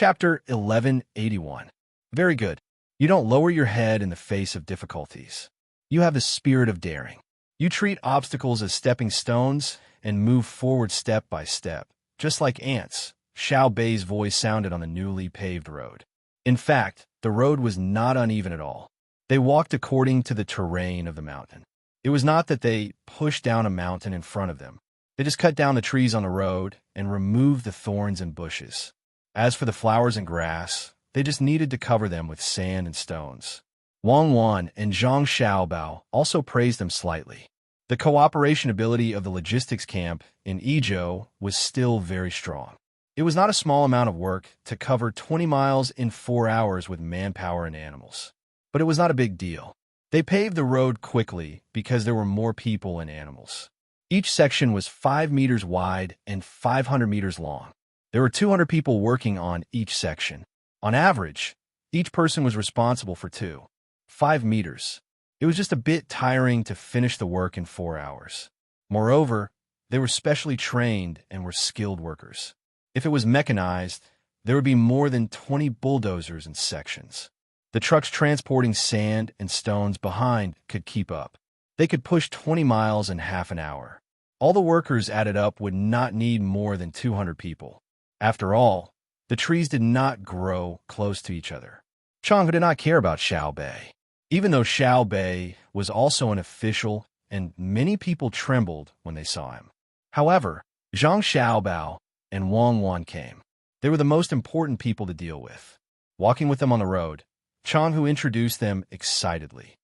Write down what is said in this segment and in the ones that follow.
Chapter 1181. Very good. You don't lower your head in the face of difficulties. You have the spirit of daring. You treat obstacles as stepping stones and move forward step by step, just like ants. Xiao Bei's voice sounded on the newly paved road. In fact, the road was not uneven at all. They walked according to the terrain of the mountain. It was not that they pushed down a mountain in front of them. They just cut down the trees on the road and removed the thorns and bushes. As for the flowers and grass, they just needed to cover them with sand and stones. Wang Wan and Zhang Xiaobao also praised them slightly. The cooperation ability of the logistics camp in Yizhou was still very strong. It was not a small amount of work to cover 20 miles in 4 hours with manpower and animals. But it was not a big deal. They paved the road quickly because there were more people and animals. Each section was 5 meters wide and 500 meters long. There were 200 people working on each section. On average, each person was responsible for 5 meters. It was just a bit tiring to finish the work in 4 hours. Moreover, they were specially trained and were skilled workers. If it was mechanized, there would be more than 20 bulldozers in sections. The trucks transporting sand and stones behind could keep up. They could push 20 miles in half an hour. All the workers added up would not need more than 200 people. After all, the trees did not grow close to each other. Chang did not care about Xiao Bei. Even though Xiao Bei was also an official and many people trembled when they saw him. However, Zhang Xiaobao and Wang Wan came. They were the most important people to deal with. Walking with them on the road, Changhu introduced them excitedly.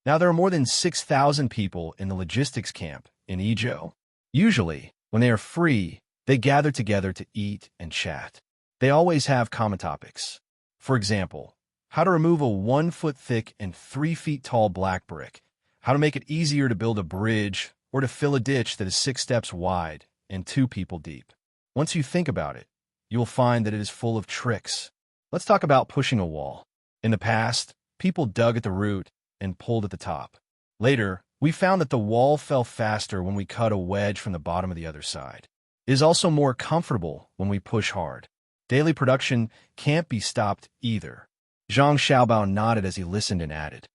Now there are more than 6,000 people in the logistics camp in Yizhou. Usually, when they are free, they gather together to eat and chat. They always have common topics. For example, how to remove a 1-foot-thick and 3-feet-tall black brick, how to make it easier to build a bridge or to fill a ditch that is 6 steps wide and 2 people deep. Once you think about it, you will find that it is full of tricks. Let's talk about pushing a wall. In the past, people dug at the root and pulled at the top. Later, we found that the wall fell faster when we cut a wedge from the bottom of the other side. It is also more comfortable when we push hard. Daily production can't be stopped either. Zhang Xiaobao nodded as he listened and added,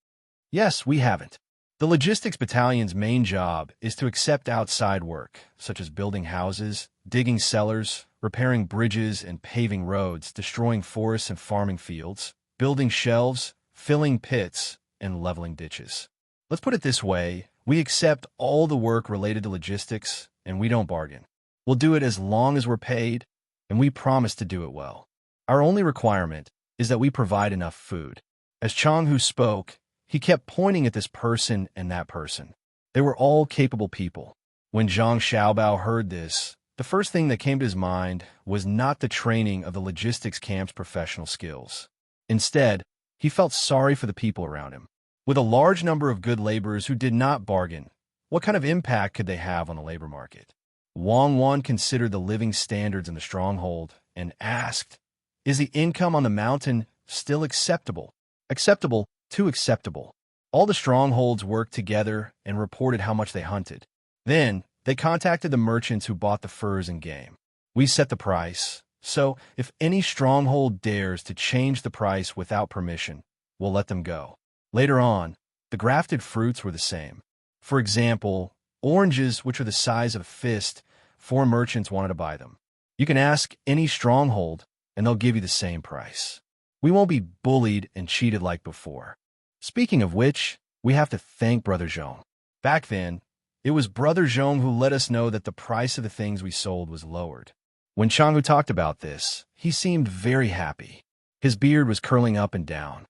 "Yes, we haven't. The logistics battalion's main job is to accept outside work, such as building houses, digging cellars, repairing bridges and paving roads, destroying forests and farming fields, building shelves, filling pits, and leveling ditches. Let's put it this way, we accept all the work related to logistics, and we don't bargain. We'll do it as long as we're paid, and we promise to do it well. Our only requirement is that we provide enough food." As Changhu spoke, he kept pointing at this person and that person. They were all capable people. When Zhang Xiaobao heard this, the first thing that came to his mind was not the training of the logistics camp's professional skills. Instead, he felt sorry for the people around him. With a large number of good laborers who did not bargain, what kind of impact could they have on the labor market? Wang Wan considered the living standards in the stronghold and asked, "Is the income on the mountain still acceptable?" "Acceptable, too acceptable." All the strongholds worked together and reported how much they hunted. Then, they contacted the merchants who bought the furs and game. "We set the price, so if any stronghold dares to change the price without permission, we'll let them go." Later on, the grafted fruits were the same. For example, oranges, which are the size of a fist, 4 merchants wanted to buy them. You can ask any stronghold, and they'll give you the same price. We won't be bullied and cheated like before. Speaking of which, we have to thank Brother Zhong. Back then, it was Brother Zhong who let us know that the price of the things we sold was lowered. When Changhu talked about this, he seemed very happy. His beard was curling up and down.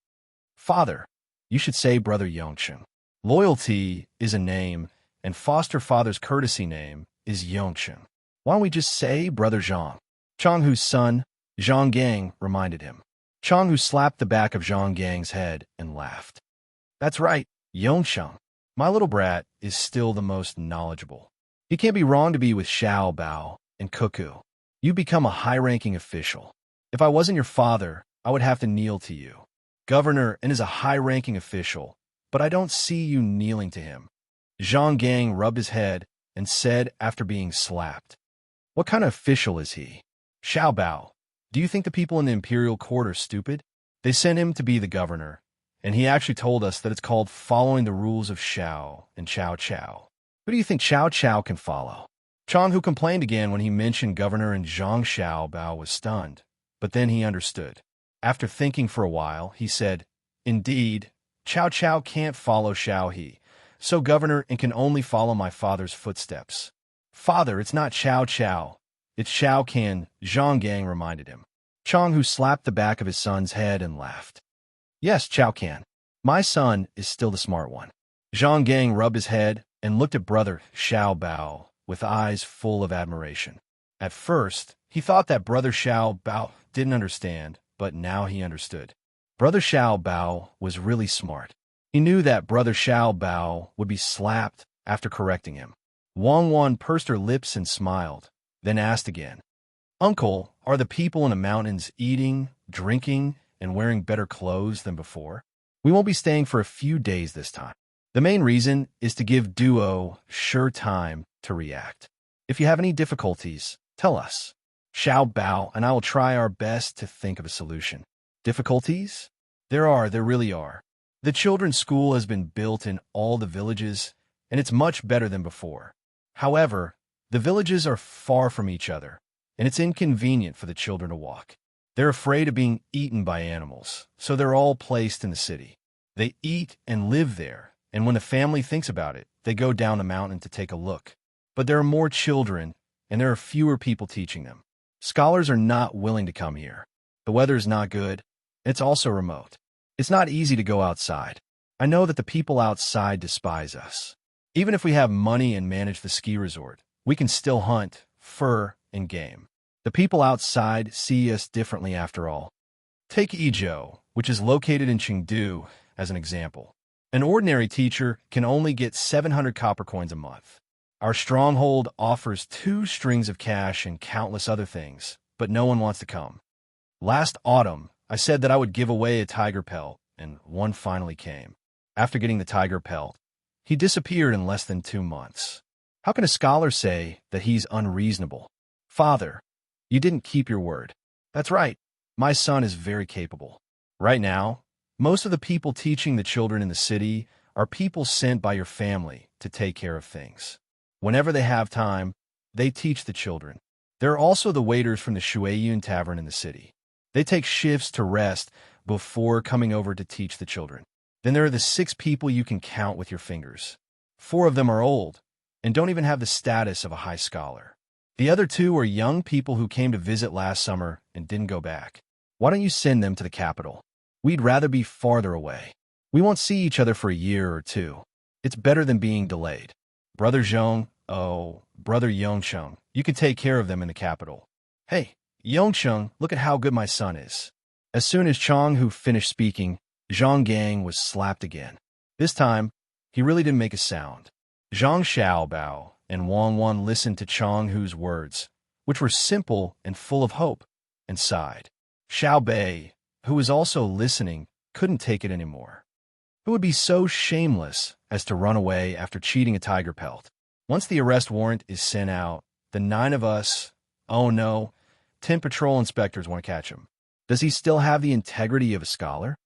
"Father, you should say Brother Yongchen. Loyalty is a name, and foster father's courtesy name is Yongchen. Why don't we just say Brother Zhang?" Changhu's son, Zhang Gang, reminded him. Changhu slapped the back of Zhang Gang's head and laughed. "That's right, Yongchen. My little brat is still the most knowledgeable. He can't be wrong to be with Xiao Bao and Cuckoo. You become a high-ranking official. If I wasn't your father, I would have to kneel to you. Governor and is a high-ranking official, but I don't see you kneeling to him." Zhang Gang rubbed his head and said after being slapped, "What kind of official is he?" "Xiao Bao, Do you think the people in the imperial court are stupid? They sent him to be the governor, and he actually told us that it's called following the rules of Xiao and Chow Chow. Who do you think Chow Chow can follow? Chang, who complained again when he mentioned Governor and Zhang Xiao Bao, was stunned, but then he understood. After thinking for a while, he said, "Indeed, Chow Chow can't follow Xiao He, so Governor and can only follow my father's footsteps." "Father, it's not Chow Chow. It's Xiao Can," Zhang Gang reminded him. Chang, who slapped the back of his son's head and laughed. "Yes, Xiao Can. My son is still the smart one." Zhang Gang rubbed his head and looked at brother Xiao Bao with eyes full of admiration. At first, he thought that brother Xiao Bao didn't understand, but now he understood. Brother Xiao Bao was really smart. He knew that brother Xiao Bao would be slapped after correcting him. Wang Wan pursed her lips and smiled, then asked again, "Uncle, are the people in the mountains eating, drinking, and wearing better clothes than before? We won't be staying for a few days this time. The main reason is to give Duo sure time to react. If you have any difficulties, tell us. Xiao Bao and I will try our best to think of a solution." Difficulties? There really are. The children's school has been built in all the villages, and it's much better than before. However, the villages are far from each other, and it's inconvenient for the children to walk. They're afraid of being eaten by animals, so they're all placed in the city. They eat and live there, and when the family thinks about it, they go down the mountain to take a look. But there are more children, and there are fewer people teaching them. Scholars are not willing to come here. The weather is not good. It's also remote. It's not easy to go outside. I know that the people outside despise us. Even if we have money and manage the ski resort, we can still hunt, fur, and game. The people outside see us differently after all. Take Yizhou, which is located in Chengdu, as an example. An ordinary teacher can only get 700 copper coins a month. Our stronghold offers 2 strings of cash and countless other things, but no one wants to come. Last autumn, I said that I would give away a tiger pelt, and one finally came. After getting the tiger pelt, he disappeared in less than 2 months. How can a scholar say that he's unreasonable? Father, you didn't keep your word. That's right. My son is very capable. Right now, most of the people teaching the children in the city are people sent by your family to take care of things. Whenever they have time, they teach the children. There are also the waiters from the Shuiyun Tavern in the city. They take shifts to rest before coming over to teach the children. Then there are the 6 people you can count with your fingers. 4 of them are old and don't even have the status of a high scholar. The other 2 are young people who came to visit last summer and didn't go back. Why don't you send them to the capital? We'd rather be farther away. We won't see each other for a year or 2. It's better than being delayed. Brother Yongcheng, you can take care of them in the capital. Hey, Yongcheng, look at how good my son is. As soon as Chang Hu finished speaking, Zhang Gang was slapped again. This time, he really didn't make a sound. Zhang Xiaobao and Wang Wan listened to Chang Hu's words, which were simple and full of hope, and sighed. Xiao Bei, who was also listening, couldn't take it anymore. Who would be so shameless as to run away after cheating a tiger pelt? Once the arrest warrant is sent out, the 9 of us, oh no, 10 patrol inspectors want to catch him. Does he still have the integrity of a scholar?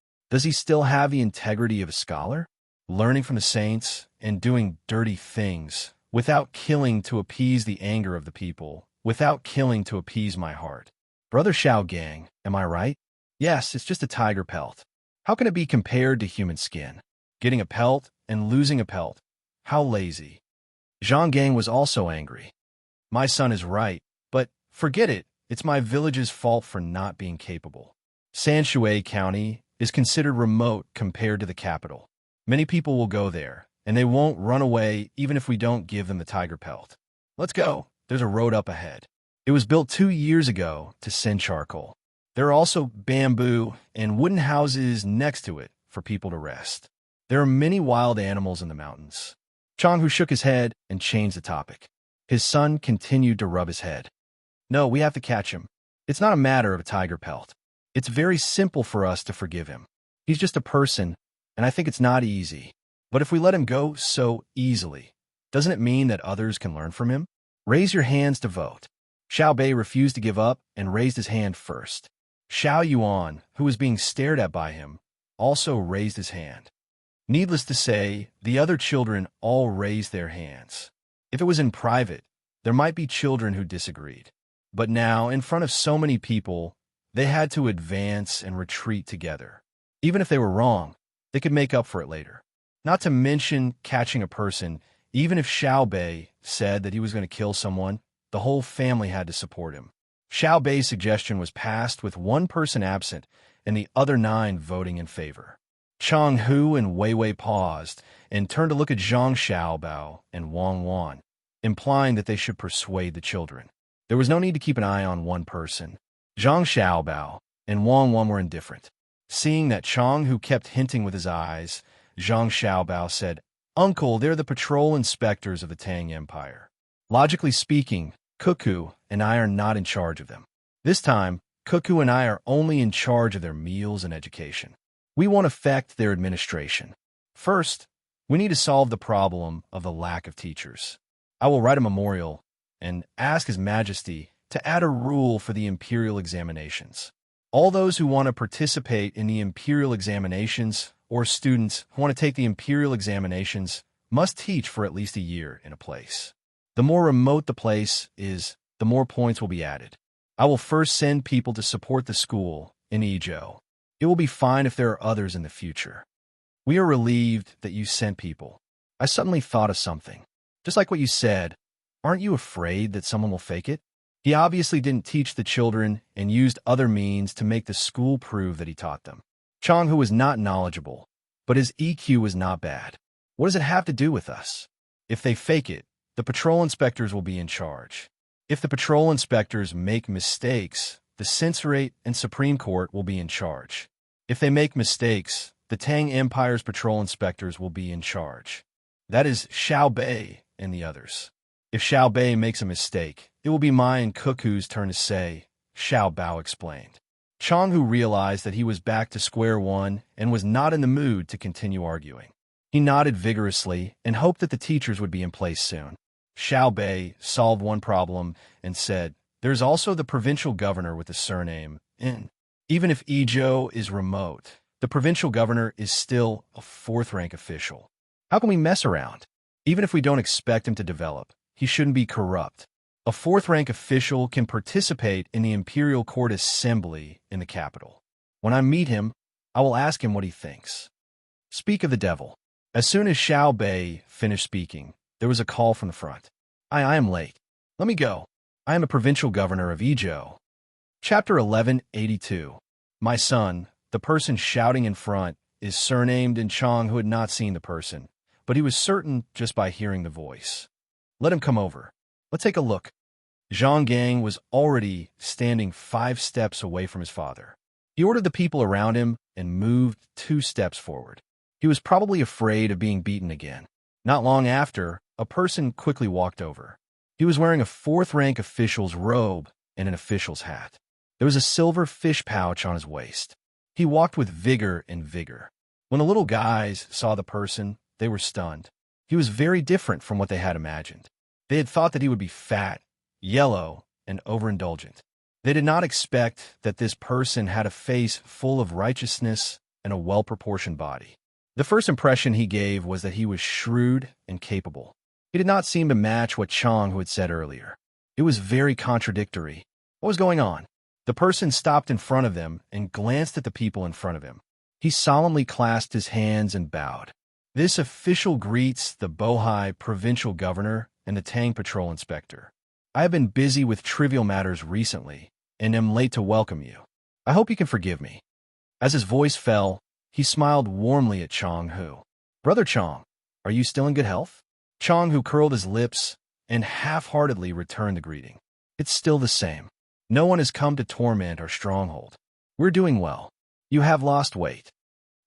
Learning from the saints and doing dirty things, without killing to appease the anger of the people, without killing to appease my heart. Brother Xiao Gang, am I right? Yes, it's just a tiger pelt. How can it be compared to human skin? Getting a pelt and losing a pelt. How lazy. Zhang Gang was also angry. My son is right, but forget it. It's my village's fault for not being capable. Sanshui County is considered remote compared to the capital. Many people will go there, and they won't run away even if we don't give them the tiger pelt. Let's go. There's a road up ahead. It was built 2 years ago to send charcoal. There are also bamboo and wooden houses next to it for people to rest. There are many wild animals in the mountains. Chang Hu shook his head and changed the topic. His son continued to rub his head. No, we have to catch him. It's not a matter of a tiger pelt. It's very simple for us to forgive him. He's just a person, and I think it's not easy. But if we let him go so easily, doesn't it mean that others can learn from him? Raise your hands to vote. Xiao Bei refused to give up and raised his hand first. Xiao Yuan, who was being stared at by him, also raised his hand. Needless to say, the other children all raised their hands. If it was in private, there might be children who disagreed. But now, in front of so many people, they had to advance and retreat together. Even if they were wrong, they could make up for it later. Not to mention catching a person. Even if Xiao Bei said that he was going to kill someone, the whole family had to support him. Xiao Bei's suggestion was passed with one person absent and the other 9 voting in favor. Chang Hu and Wei Wei paused and turned to look at Zhang Xiaobao and Wang Wan, implying that they should persuade the children. There was no need to keep an eye on one person. Zhang Xiaobao and Wang Wan were indifferent. Seeing that Chang Hu kept hinting with his eyes, Zhang Xiaobao said, "Uncle, they're the patrol inspectors of the Tang Empire. Logically speaking, Cuckoo and I are not in charge of them. This time, Cuckoo and I are only in charge of their meals and education. We won't affect their administration. First, we need to solve the problem of the lack of teachers. I will write a memorial and ask His Majesty to add a rule for the imperial examinations. All those who want to participate in the imperial examinations or students who want to take the imperial examinations must teach for at least a year in a place. The more remote the place is, the more points will be added. I will first send people to support the school in Ezhou. It will be fine if there are others in the future. We are relieved that you sent people. I suddenly thought of something. Just like what you said, aren't you afraid that someone will fake it? He obviously didn't teach the children and used other means to make the school prove that he taught them. Chang Hu was not knowledgeable, but his EQ was not bad. What does it have to do with us? If they fake it, the patrol inspectors will be in charge. If the patrol inspectors make mistakes, the Censorate and Supreme Court will be in charge. If they make mistakes, the Tang Empire's patrol inspectors will be in charge. That is Xiao Bei and the others. If Xiao Bei makes a mistake, it will be my and Cuckoo's turn to say, Xiao Bao explained. Chang Hu realized that he was back to square one and was not in the mood to continue arguing. He nodded vigorously and hoped that the teachers would be in place soon. Xiao Bei solved one problem and said, "There's also the provincial governor with the surname In. Even if Ezhou is remote, the provincial governor is still a 4th-rank official. How can we mess around? Even if we don't expect him to develop, he shouldn't be corrupt. A 4th-rank official can participate in the Imperial Court Assembly in the capital. When I meet him, I will ask him what he thinks." Speak of the devil. As soon as Xiao Bei finished speaking, there was a call from the front. I am late. Let me go. I am a provincial governor of Ezhou. Chapter 1182. My son, the person shouting in front, is surnamed, and Chang, who had not seen the person, but he was certain just by hearing the voice. Let him come over. Let's take a look. Zhang Gang was already standing 5 steps away from his father. He ordered the people around him and moved 2 steps forward. He was probably afraid of being beaten again. Not long after, a person quickly walked over. He was wearing a 4th-rank official's robe and an official's hat. There was a silver fish pouch on his waist. He walked with vigor and vigor. When the little guys saw the person, they were stunned. He was very different from what they had imagined. They had thought that he would be fat, yellow, and overindulgent. They did not expect that this person had a face full of righteousness and a well-proportioned body. The first impression he gave was that he was shrewd and capable. He did not seem to match what Chang had said earlier. It was very contradictory. What was going on? The person stopped in front of them and glanced at the people in front of him. He solemnly clasped his hands and bowed. This official greets the Bohai provincial governor and the Tang patrol inspector. I have been busy with trivial matters recently and am late to welcome you. I hope you can forgive me. As his voice fell, he smiled warmly at Chang Hu. Brother Chang, are you still in good health? Chang Hu curled his lips and half-heartedly returned the greeting. It's still the same. No one has come to torment our stronghold. We're doing well. You have lost weight.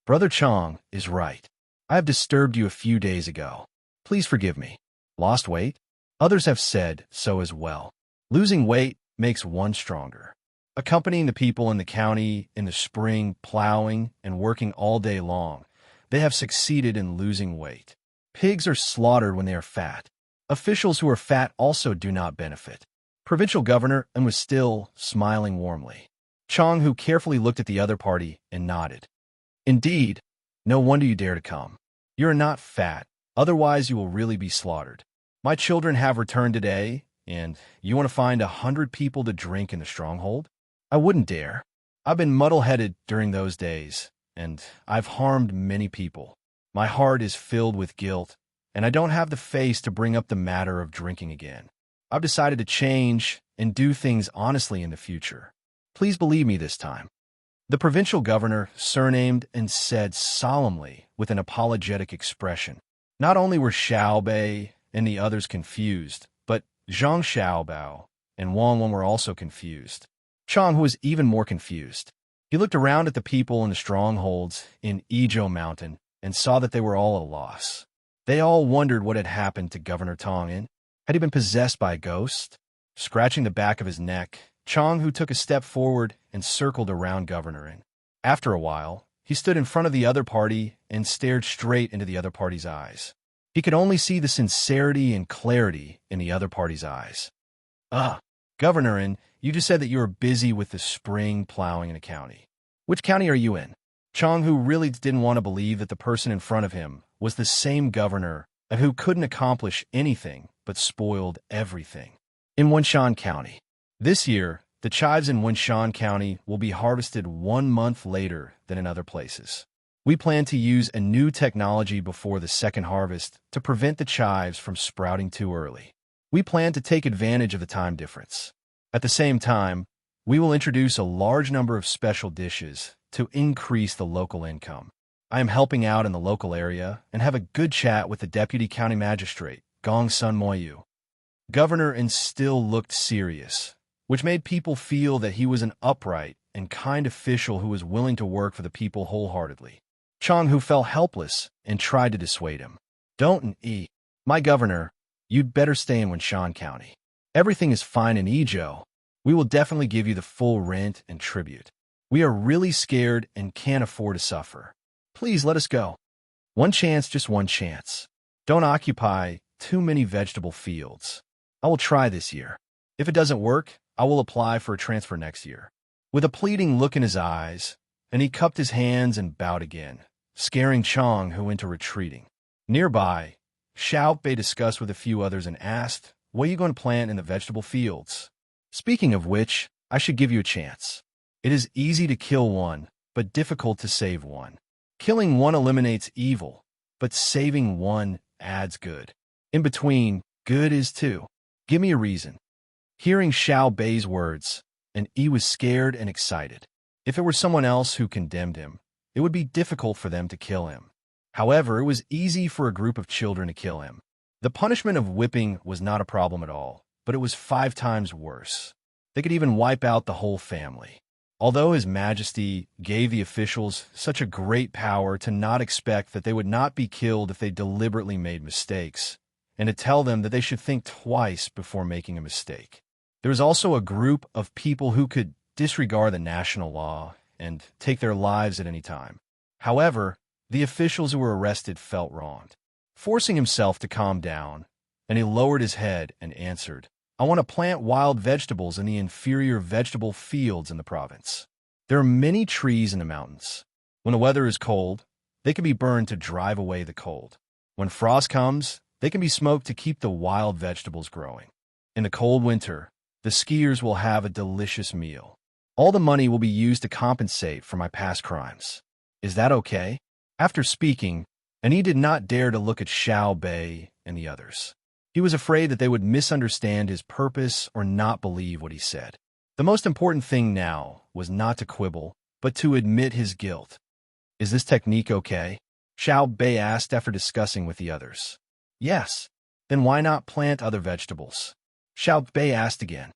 Brother Chang is right. I have disturbed you a few days ago. Please forgive me. Lost weight? Others have said so as well. Losing weight makes one stronger. Accompanying the people in the county in the spring, plowing and working all day long, they have succeeded in losing weight. Pigs are slaughtered when they are fat. Officials who are fat also do not benefit. provincial governor, and was still smiling warmly. Chang, who carefully looked at the other party and nodded. Indeed, no wonder you dare to come. You are not fat, otherwise you will really be slaughtered. My children have returned today, and you want to find 100 people to drink in the stronghold? I wouldn't dare. I've been muddle-headed during those days, and I've harmed many people. My heart is filled with guilt, and I don't have the face to bring up the matter of drinking again. I've decided to change and do things honestly in the future. Please believe me this time. The provincial governor surnamed and said solemnly with an apologetic expression. Not only were Xiaobei and the others confused, but Zhang Xiaobao and Wang Wen were also confused. Chang was even more confused. He looked around at the people in the strongholds in Yizhou Mountain and saw that they were all at a loss. They all wondered what had happened to Governor Tang. Had he been possessed by a ghost? Scratching the back of his neck, Chang took a step forward and circled around Governor. After a while, he stood in front of the other party and stared straight into the other party's eyes. He could only see the sincerity and clarity in the other party's eyes. Governor, you just said that you were busy with the spring plowing in a county. Which county are you in? Chang, who really didn't want to believe that the person in front of him was the same governor and who couldn't accomplish anything but spoiled everything. In Wenshan County. This year, the chives in Wenshan County will be harvested 1 month later than in other places. We plan to use a new technology before the second harvest to prevent the chives from sprouting too early. We plan to take advantage of the time difference. At the same time, we will introduce a large number of special dishes to increase the local income. I am helping out in the local area and have a good chat with the Deputy County Magistrate, Gong Sun Moyu. Governor still looked serious, which made people feel that he was an upright and kind official who was willing to work for the people wholeheartedly. Chang felt helpless and tried to dissuade him. Don't my governor, you'd better stay in Wenshan County. Everything is fine in Yizhou. We will definitely give you the full rent and tribute. We are really scared and can't afford to suffer. Please let us go. One chance, just one chance. Don't occupy too many vegetable fields. I will try this year. If it doesn't work, I will apply for a transfer next year. With a pleading look in his eyes, and he cupped his hands and bowed again, scaring Chang into retreating. Nearby, Xiaobei discussed with a few others and asked, what are you going to plant in the vegetable fields? Speaking of which, I should give you a chance. It is easy to kill one, but difficult to save one. Killing one eliminates evil, but saving one adds good. In between, good is two. Give me a reason. Hearing Xiaobei's words, and Yi was scared and excited. If it were someone else who condemned him, it would be difficult for them to kill him. However, it was easy for a group of children to kill him. The punishment of whipping was not a problem at all, but it was 5 times worse. They could even wipe out the whole family. Although His Majesty gave the officials such a great power to not expect that they would not be killed if they deliberately made mistakes, and to tell them that they should think twice before making a mistake. There was also a group of people who could disregard the national law and take their lives at any time. However, the officials who were arrested felt wronged. Forcing himself to calm down, and he lowered his head and answered, I want to plant wild vegetables in the inferior vegetable fields in the province. There are many trees in the mountains. When the weather is cold, they can be burned to drive away the cold. When frost comes, they can be smoked to keep the wild vegetables growing. In the cold winter, the skiers will have a delicious meal. All the money will be used to compensate for my past crimes. Is that okay? After speaking, and he did not dare to look at Xiaobei and the others. He was afraid that they would misunderstand his purpose or not believe what he said. The most important thing now was not to quibble, but to admit his guilt. Is this technique okay? Xiaobei asked after discussing with the others. Yes. Then why not plant other vegetables? Xiaobei asked again.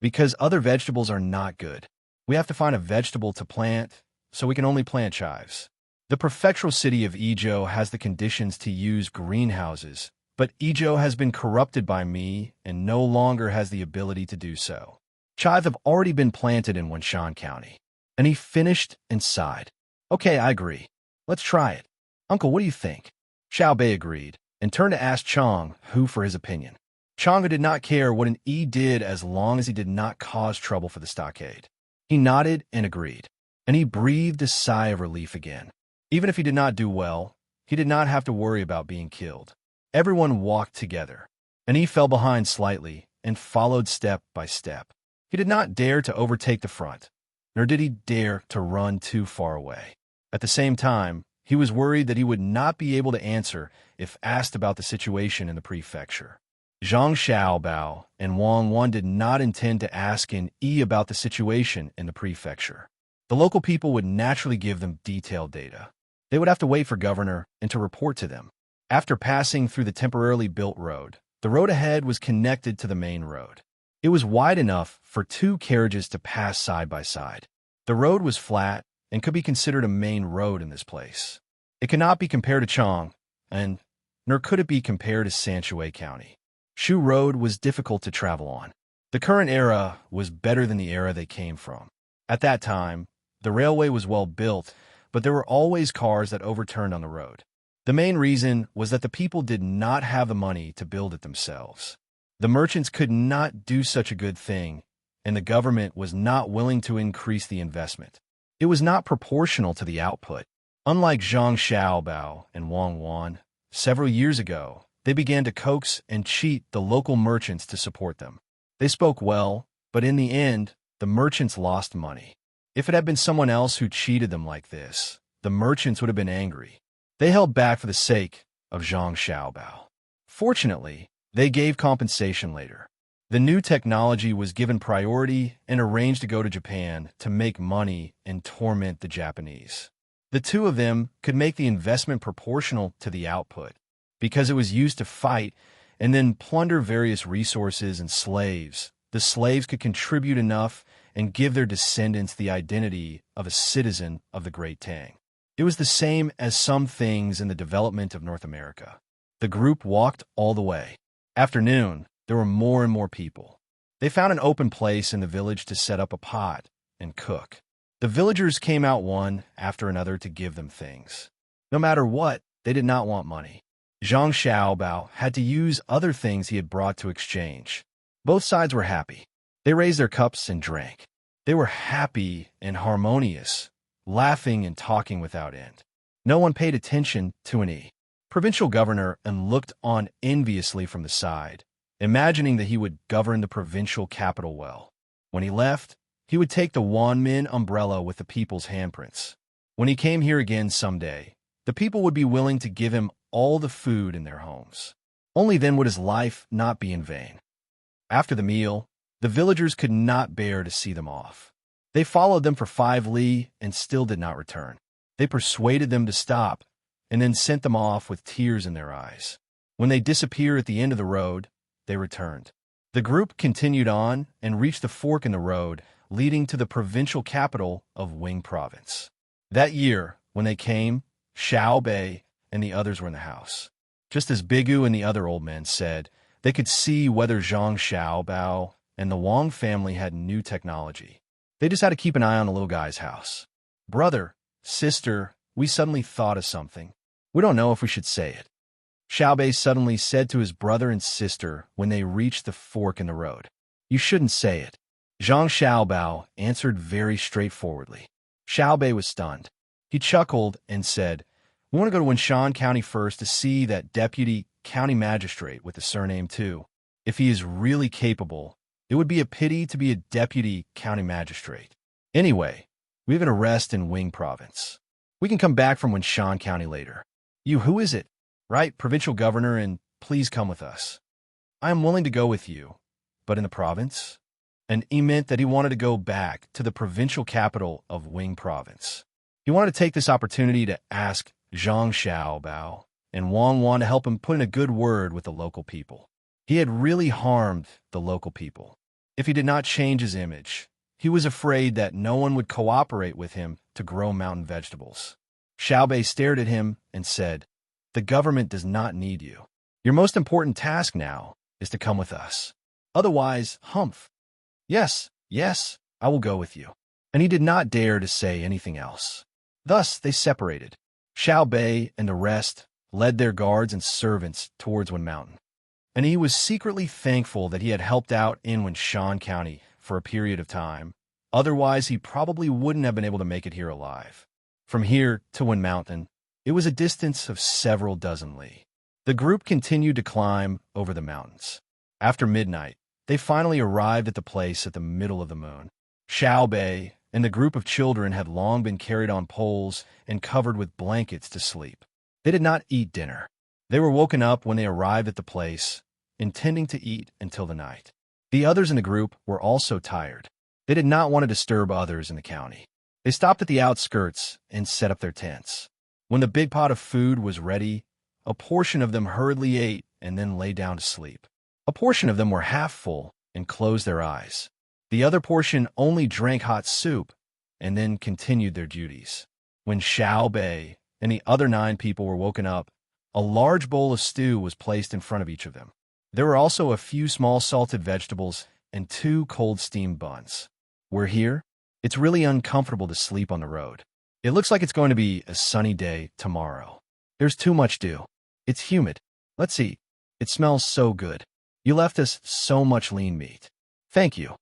Because other vegetables are not good. We have to find a vegetable to plant, so we can only plant chives. The prefectural city of Yizhou has the conditions to use greenhouses, but Yizhou has been corrupted by me and no longer has the ability to do so. Chives have already been planted in Wenshan County. And he finished and sighed. Okay, I agree. Let's try it. Uncle, what do you think? Xiaobei agreed and turned to ask Chang for his opinion. Chang'e did not care what an E did as long as he did not cause trouble for the stockade. He nodded and agreed, and he breathed a sigh of relief again. Even if he did not do well, he did not have to worry about being killed. Everyone walked together, and he fell behind slightly and followed step by step. He did not dare to overtake the front, nor did he dare to run too far away. At the same time, he was worried that he would not be able to answer if asked about the situation in the prefecture. Zhang Xiaobao and Wang Wan did not intend to ask an E about the situation in the prefecture. The local people would naturally give them detailed data. They would have to wait for Governor and to report to them. After passing through the temporarily built road, the road ahead was connected to the main road. It was wide enough for 2 carriages to pass side by side. The road was flat and could be considered a main road in this place. It cannot be compared to Chang, and nor could it be compared to Sanshui County. Shu Road was difficult to travel on. The current era was better than the era they came from. At that time, the railway was well built, but there were always cars that overturned on the road. The main reason was that the people did not have the money to build it themselves. The merchants could not do such a good thing, and the government was not willing to increase the investment. It was not proportional to the output. Unlike Zhang Xiaobao and Wang Wan, several years ago, they began to coax and cheat the local merchants to support them. They spoke well, but in the end, the merchants lost money. If it had been someone else who cheated them like this, the merchants would have been angry. They held back for the sake of Zhang Xiaobao. Fortunately, they gave compensation later. The new technology was given priority and arranged to go to Japan to make money and torment the Japanese. The two of them could make the investment proportional to the output, because it was used to fight and then plunder various resources and slaves. The slaves could contribute enough and give their descendants the identity of a citizen of the Great Tang. It was the same as some things in the development of North America. The group walked all the way. After noon, there were more and more people. They found an open place in the village to set up a pot and cook. The villagers came out one after another to give them things. No matter what, they did not want money. Zhang Xiaobao had to use other things he had brought to exchange. Both sides were happy. They raised their cups and drank. They were happy and harmonious, laughing and talking without end. No one paid attention to an E. Provincial governor and looked on enviously from the side, imagining that he would govern the provincial capital well. When he left, he would take the Wanmin umbrella with the people's handprints. When he came here again someday, the people would be willing to give him all the food in their homes. Only then would his life not be in vain. After the meal, the villagers could not bear to see them off. They followed them for 5 li and still did not return. They persuaded them to stop and then sent them off with tears in their eyes. When they disappeared at the end of the road, they returned. The group continued on and reached the fork in the road leading to the provincial capital of Wing Province. That year, when they came, Xiao Bei and the others were in the house. Just as Bigu and the other old men said, they could see whether Zhang Xiaobao and the Wang family had new technology. They just had to keep an eye on the little guy's house. Brother, sister, we suddenly thought of something. We don't know if we should say it. Xiao Bei suddenly said to his brother and sister when they reached the fork in the road. You shouldn't say it. Zhang Xiaobao answered very straightforwardly. Xiao Bei was stunned. He chuckled and said, we want to go to Winshan County first to see that deputy county magistrate with the surname too. If he is really capable, it would be a pity to be a deputy county magistrate. Anyway, we have an arrest in Wing Province. We can come back from Winshan County later. You, who is it? Right, provincial governor, and please come with us. I am willing to go with you, but in the province? And he meant that he wanted to go back to the provincial capital of Wing Province. He wanted to take this opportunity to ask Zhang Xiaobao and Wang Wan to help him put in a good word with the local people. He had really harmed the local people. If he did not change his image, he was afraid that no one would cooperate with him to grow mountain vegetables. Xiao Bei stared at him and said, the government does not need you. Your most important task now is to come with us. Otherwise, humph. Yes, I will go with you. And he did not dare to say anything else. Thus they separated. Xiao Bei and the rest led their guards and servants towards One Mountain. and he was secretly thankful that he had helped out in Winshan County for a period of time. Otherwise, he probably wouldn't have been able to make it here alive. From here to Wind Mountain, it was a distance of several dozen li. The group continued to climb over the mountains. After midnight, they finally arrived at the place at the middle of the moon. Xiao Bei and the group of children had long been carried on poles and covered with blankets to sleep. They did not eat dinner. They were woken up when they arrived at the place, intending to eat until the night. The others in the group were also tired. They did not want to disturb others in the county. They stopped at the outskirts and set up their tents. When the big pot of food was ready, a portion of them hurriedly ate and then lay down to sleep. A portion of them were half full and closed their eyes. The other portion only drank hot soup and then continued their duties. When Xiao Bei and the other 9 people were woken up, a large bowl of stew was placed in front of each of them. There were also a few small salted vegetables and 2 cold steamed buns. We're here. It's really uncomfortable to sleep on the road. It looks like it's going to be a sunny day tomorrow. There's too much dew. It's humid. Let's eat. It smells so good. You left us so much lean meat. Thank you.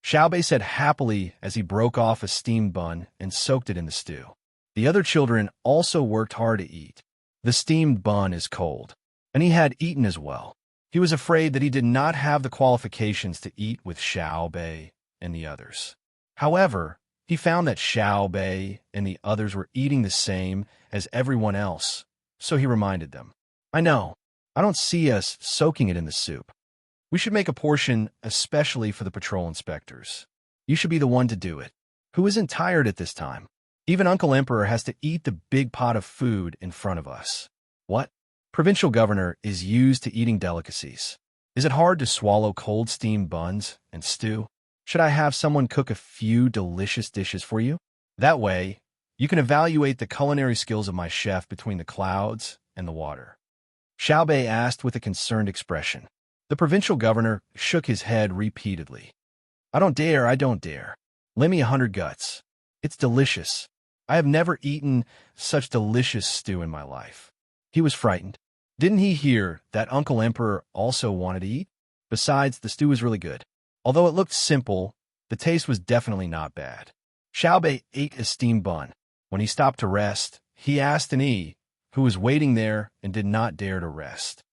Xiao Bei said happily as he broke off a steamed bun and soaked it in the stew. The other children also worked hard to eat. The steamed bun is cold, and he had eaten as well. He was afraid that he did not have the qualifications to eat with Xiao Bei and the others. However, he found that Xiao Bei and the others were eating the same as everyone else, so he reminded them, I know, I don't see us soaking it in the soup. We should make a portion especially for the patrol inspectors. You should be the one to do it. Who isn't tired at this time? Even Uncle Emperor has to eat the big pot of food in front of us. What? Provincial governor is used to eating delicacies. Is it hard to swallow cold steamed buns and stew? Should I have someone cook a few delicious dishes for you? That way, you can evaluate the culinary skills of my chef between the clouds and the water. Xiao Bei asked with a concerned expression. The provincial governor shook his head repeatedly. I don't dare. Lend me 100 guts. It's delicious. I have never eaten such delicious stew in my life. He was frightened. Didn't he hear that Uncle Emperor also wanted to eat? Besides, the stew was really good. Although it looked simple, the taste was definitely not bad. Xiao Bei ate a steamed bun. When he stopped to rest, he asked an E, who was waiting there and did not dare to rest.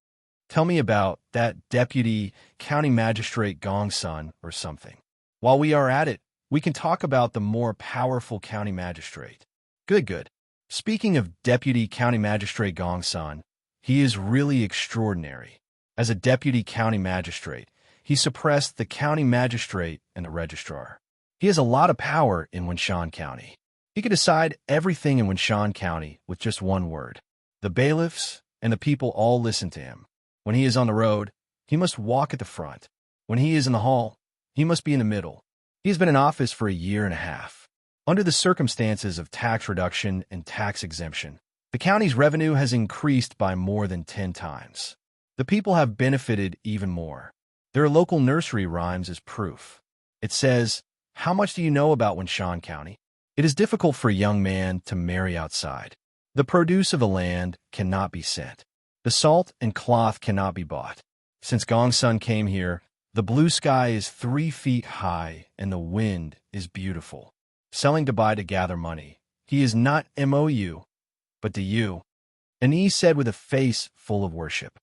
Tell me about that deputy county magistrate Gongsun or something. While we are at it, we can talk about the more powerful county magistrate. Good. Speaking of deputy county magistrate Gongsun, he is really extraordinary. As a deputy county magistrate, he suppressed the county magistrate and the registrar. He has a lot of power in Winshan County. He could decide everything in Winshan County with just one word. The bailiffs and the people all listen to him. When he is on the road, he must walk at the front. When he is in the hall, he must be in the middle. He has been in office for 1.5 years. Under the circumstances of tax reduction and tax exemption, the county's revenue has increased by more than 10 times. The people have benefited even more. There are local nursery rhymes as proof. It says, how much do you know about Winshan County? It is difficult for a young man to marry outside. The produce of the land cannot be sent. The salt and cloth cannot be bought. Since Gongsun came here, the blue sky is 3 feet high and the wind is beautiful. Selling to buy to gather money. He is not MOU, but to you. And he said with a face full of worship.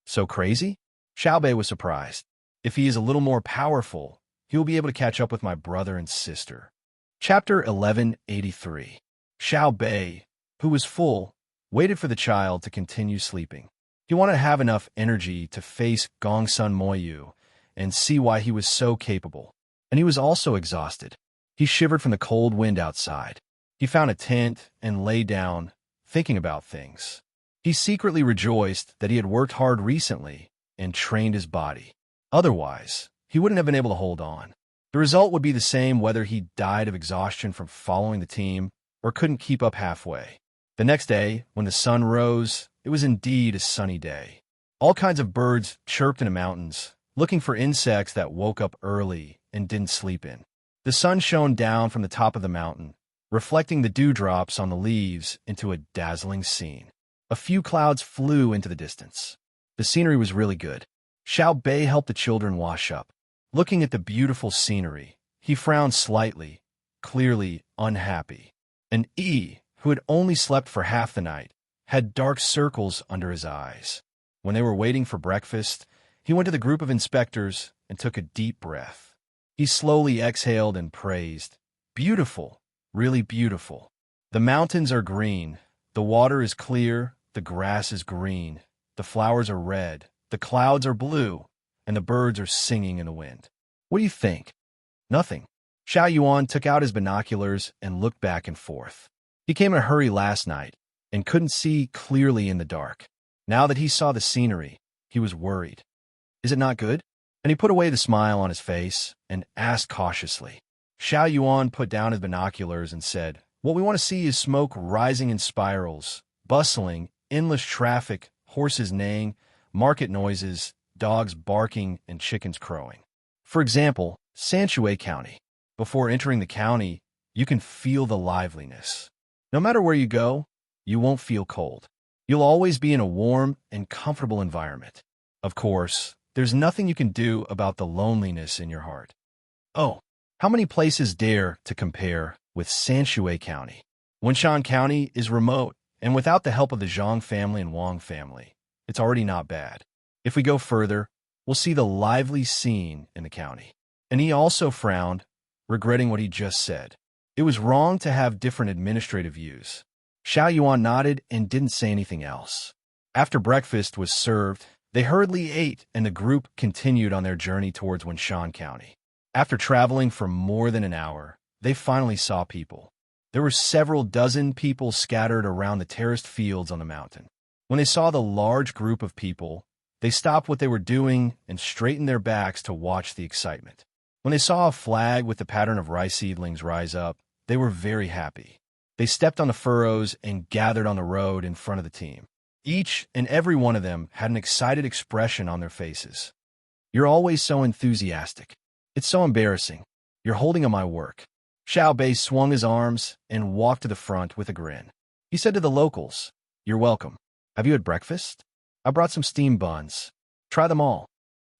So crazy? Xiao Bei was surprised. If he is a little more powerful, he will be able to catch up with my brother and sister. Chapter 1183. Xiao Bei, who was full, waited for the child to continue sleeping. He wanted to have enough energy to face Gongsun Moyu and see why he was so capable. And he was also exhausted. He shivered from the cold wind outside. He found a tent and lay down, thinking about things. He secretly rejoiced that he had worked hard recently and trained his body. Otherwise, he wouldn't have been able to hold on. The result would be the same whether he died of exhaustion from following the team or couldn't keep up halfway. The next day, when the sun rose, it was indeed a sunny day. All kinds of birds chirped in the mountains, looking for insects that woke up early and didn't sleep in. The sun shone down from the top of the mountain, reflecting the dewdrops on the leaves into a dazzling scene. A few clouds flew into the distance. The scenery was really good. Xiao Bei helped the children wash up. Looking at the beautiful scenery, he frowned slightly, clearly unhappy. And Yi, who had only slept for half the night, had dark circles under his eyes. When they were waiting for breakfast, he went to the group of inspectors and took a deep breath. He slowly exhaled and praised, "Beautiful, really beautiful. The mountains are green, the water is clear, the grass is green, the flowers are red, the clouds are blue, and the birds are singing in the wind. What do you think?" "Nothing." Xiao Yuan took out his binoculars and looked back and forth. He came in a hurry last night and couldn't see clearly in the dark. Now that he saw the scenery, he was worried. "Is it not good?" And he put away the smile on his face and asked cautiously. Xiao Yuan put down his binoculars and said, "What we want to see is smoke rising in spirals, bustling, endless traffic, horses neighing, market noises, dogs barking, and chickens crowing. For example, Sanshui County. Before entering the county, you can feel the liveliness. No matter where you go, you won't feel cold. You'll always be in a warm and comfortable environment. Of course, there's nothing you can do about the loneliness in your heart. Oh, how many places dare to compare with Sanshui County? Wenshan County is remote, and without the help of the Zhang family and Wang family, it's already not bad. If we go further, we'll see the lively scene in the county." And he also frowned, regretting what he just said. It was wrong to have different administrative views. Xiao Yuan nodded and didn't say anything else. After breakfast was served, they hurriedly ate, and the group continued on their journey towards Wenshan County. After traveling for more than an hour, they finally saw people. There were several dozen people scattered around the terraced fields on the mountain. When they saw the large group of people, they stopped what they were doing and straightened their backs to watch the excitement. When they saw a flag with the pattern of rice seedlings rise up, they were very happy. They stepped on the furrows and gathered on the road in front of the team. Each and every one of them had an excited expression on their faces. "You're always so enthusiastic. It's so embarrassing. You're holding on my work." Xiao Bei swung his arms and walked to the front with a grin. He said to the locals, "You're welcome. Have you had breakfast? I brought some steamed buns. Try them all."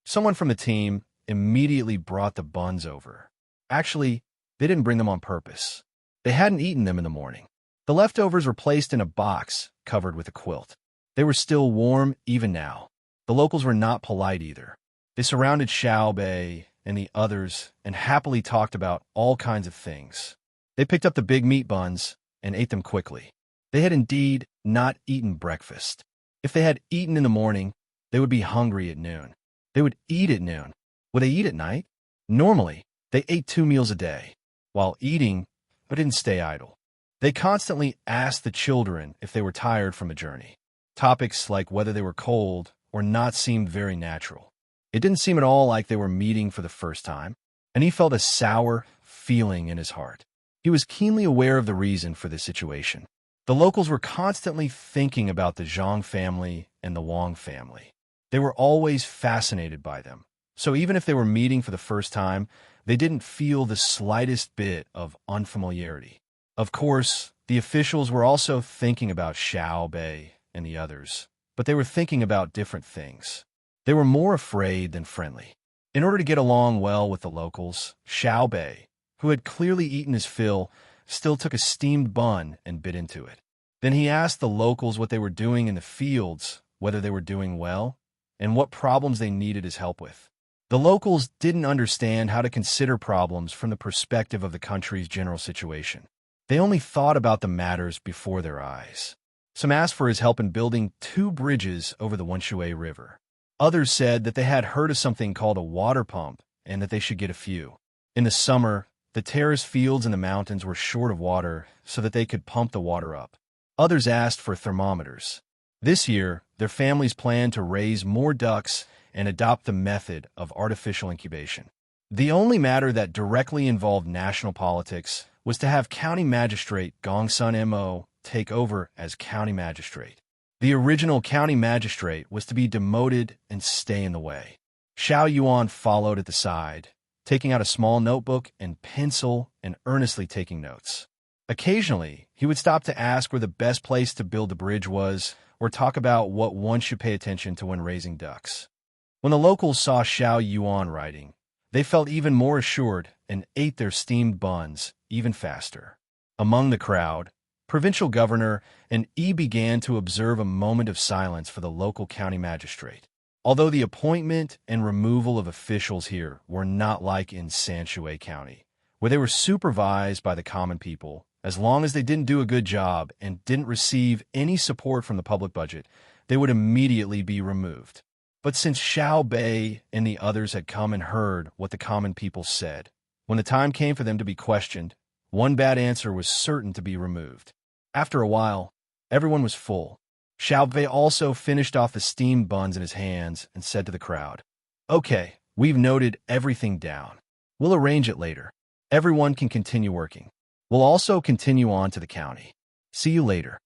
Someone from the team immediately brought the buns over. Actually, they didn't bring them on purpose. They hadn't eaten them in the morning. The leftovers were placed in a box covered with a quilt. They were still warm even now. The locals were not polite either. They surrounded Xiao Bei and the others and happily talked about all kinds of things. They picked up the big meat buns and ate them quickly. They had indeed not eaten breakfast. If they had eaten in the morning, they would be hungry at noon. They would eat at noon. Would they eat at night? Normally, they ate 2 meals a day. While eating, but didn't stay idle. They constantly asked the children if they were tired from a journey. Topics like whether they were cold or not seemed very natural. It didn't seem at all like they were meeting for the first time, and he felt a sour feeling in his heart. He was keenly aware of the reason for this situation. The locals were constantly thinking about the Zhang family and the Wang family. They were always fascinated by them. So even if they were meeting for the first time, they didn't feel the slightest bit of unfamiliarity. Of course, the officials were also thinking about Xiao Bei and the others, but they were thinking about different things. They were more afraid than friendly. In order to get along well with the locals, Xiao Bei, who had clearly eaten his fill, still took a steamed bun and bit into it. Then he asked the locals what they were doing in the fields, whether they were doing well, and what problems they needed his help with. The locals didn't understand how to consider problems from the perspective of the country's general situation. They only thought about the matters before their eyes. Some asked for his help in building 2 bridges over the Wenshui River. Others said that they had heard of something called a water pump and that they should get a few. In the summer, the terrace fields in the mountains were short of water so that they could pump the water up. Others asked for thermometers. This year, their families planned to raise more ducks and adopt the method of artificial incubation. The only matter that directly involved national politics was to have County Magistrate Gongsun Mo take over as County Magistrate. The original County Magistrate was to be demoted and stay in the way. Xiao Yuan followed at the side, taking out a small notebook and pencil and earnestly taking notes. Occasionally, he would stop to ask where the best place to build the bridge was or talk about what one should pay attention to when raising ducks. When the locals saw Xiao Yuan riding, they felt even more assured and ate their steamed buns even faster. Among the crowd, provincial governor and Yi began to observe a moment of silence for the local county magistrate. Although the appointment and removal of officials here were not like in Sanshui County, where they were supervised by the common people, as long as they didn't do a good job and didn't receive any support from the public budget, they would immediately be removed. But since Xiao Bei and the others had come and heard what the common people said, when the time came for them to be questioned, one bad answer was certain to be removed. After a while, everyone was full. Xiao Bei also finished off the steamed buns in his hands and said to the crowd, "Okay, we've noted everything down. We'll arrange it later. Everyone can continue working. We'll also continue on to the county. See you later."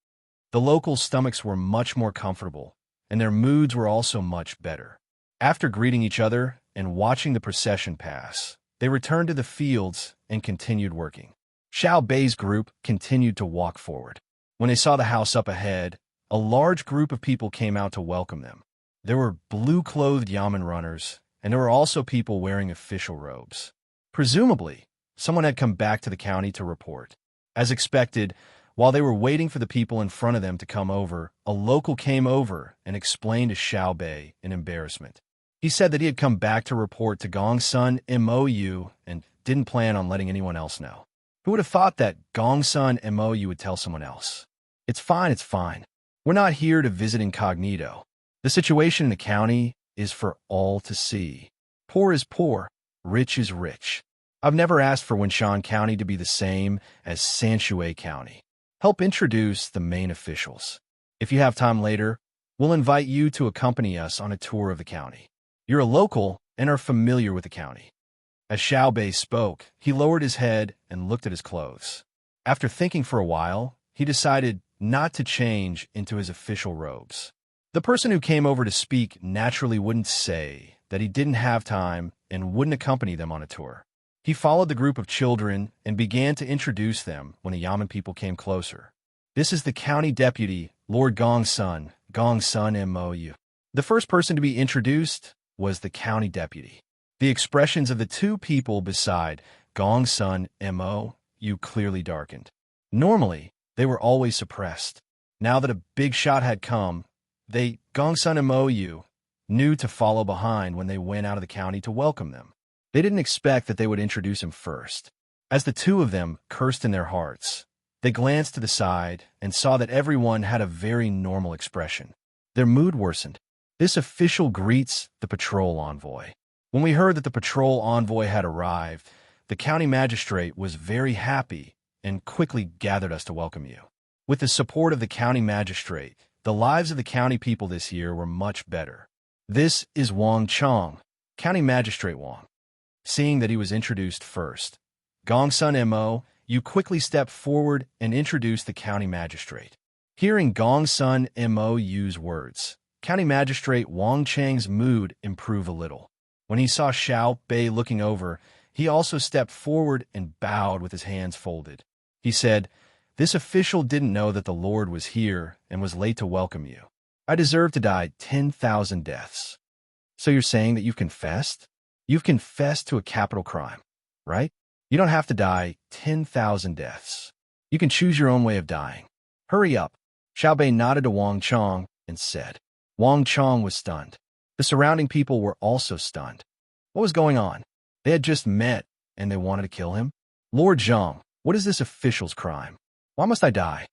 The locals' stomachs were much more comfortable, and their moods were also much better. After greeting each other and watching the procession pass, they returned to the fields and continued working. Xiao Bei's group continued to walk forward. When they saw the house up ahead, a large group of people came out to welcome them. There were blue-clothed yamen runners, and there were also people wearing official robes. Presumably, someone had come back to the county to report. As expected, while they were waiting for the people in front of them to come over, a local came over and explained to Xiao Bei in embarrassment. He said that he had come back to report to Gongsun Mou and didn't plan on letting anyone else know. Who would have thought that Gongsun Mou would tell someone else? It's fine, it's fine. We're not here to visit incognito. The situation in the county is for all to see. Poor is poor, rich is rich. I've never asked for Wenshan County to be the same as Sanshui County. Help introduce the main officials. If you have time later, we'll invite you to accompany us on a tour of the county. You're a local and are familiar with the county. As Xiao Bei spoke, he lowered his head and looked at his clothes. After thinking for a while, he decided not to change into his official robes. The person who came over to speak naturally wouldn't say that he didn't have time and wouldn't accompany them on a tour. He followed the group of children and began to introduce them when the Yamen people came closer. This is the county deputy, Lord Gongsun Mou. The first person to be introduced was the county deputy. The expressions of the two people beside Gongsun Mou clearly darkened. Normally, they were always suppressed. Now that a big shot had come, Gongsun Mou knew to follow behind when they went out of the county to welcome them. They didn't expect that they would introduce him first. As the two of them cursed in their hearts, they glanced to the side and saw that everyone had a very normal expression. Their mood worsened. This official greets the patrol envoy. When we heard that the patrol envoy had arrived, the county magistrate was very happy and quickly gathered us to welcome you. With the support of the county magistrate, the lives of the county people this year were much better. This is Wang Chong, County Magistrate Wang. Seeing that he was introduced first, Gongsun Mo, you quickly stepped forward and introduced the county magistrate. Hearing Gongsun Mo's words, County Magistrate Wang Chang's mood improved a little. When he saw Xiao Bei looking over, he also stepped forward and bowed with his hands folded. He said, "This official didn't know that the Lord was here and was late to welcome you. I deserve to die 10,000 deaths." So you're saying that you've confessed? You've confessed to a capital crime, right? You don't have to die 10,000 deaths. You can choose your own way of dying. Hurry up. Xiao Bei nodded to Wang Chong and said. Wang Chong was stunned. The surrounding people were also stunned. What was going on? They had just met, and they wanted to kill him? Lord Zhang, what is this official's crime? Why must I die?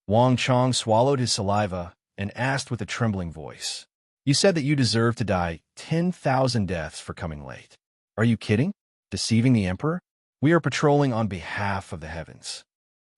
Wang Chong swallowed his saliva and asked with a trembling voice. You said that you deserve to die 10,000 deaths for coming late. Are you kidding? Deceiving the emperor? We are patrolling on behalf of the heavens.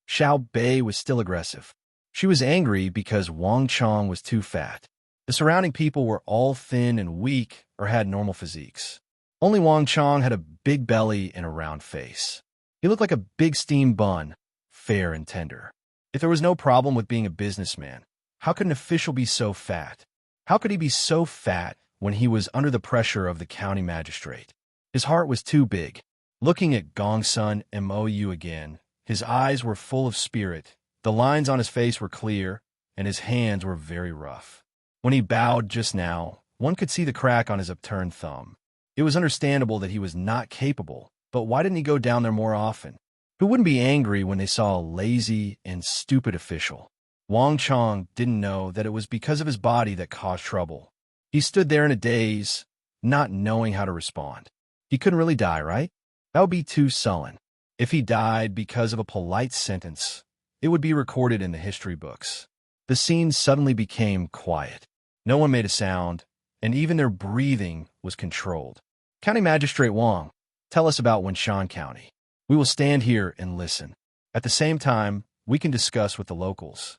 Xiao Bei was still aggressive. She was angry because Wang Chong was too fat. The surrounding people were all thin and weak or had normal physiques. Only Wang Chong had a big belly and a round face. He looked like a big steamed bun, fair and tender. If there was no problem with being a businessman, how could an official be so fat? How could he be so fat when he was under the pressure of the county magistrate? His heart was too big. Looking at Gongsun Mou again, his eyes were full of spirit, the lines on his face were clear, and his hands were very rough. When he bowed just now, One could see the crack on his upturned thumb. It was understandable that he was not capable, but why didn't he go down there more often? Who wouldn't be angry when they saw a lazy and stupid official? Wang Chong didn't know that it was because of his body that caused trouble. He stood there in a daze, not knowing how to respond. He couldn't really die, right? That would be too sullen. If he died because of a polite sentence, it would be recorded in the history books. The scene suddenly became quiet. No one made a sound, and even their breathing was controlled. County Magistrate Wang, tell us about Wenshan County. We will stand here and listen. At the same time, we can discuss with the locals.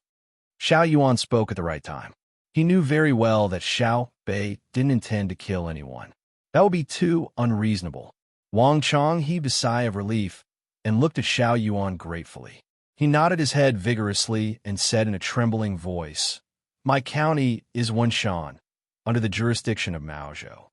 Xiao Yuan spoke at the right time. He knew very well that Xiao Bei didn't intend to kill anyone. That would be too unreasonable. Wang Chong heaved a sigh of relief and looked at Xiao Yuan gratefully. He nodded his head vigorously and said in a trembling voice, "My county is Wenshan, under the jurisdiction of Maozhou.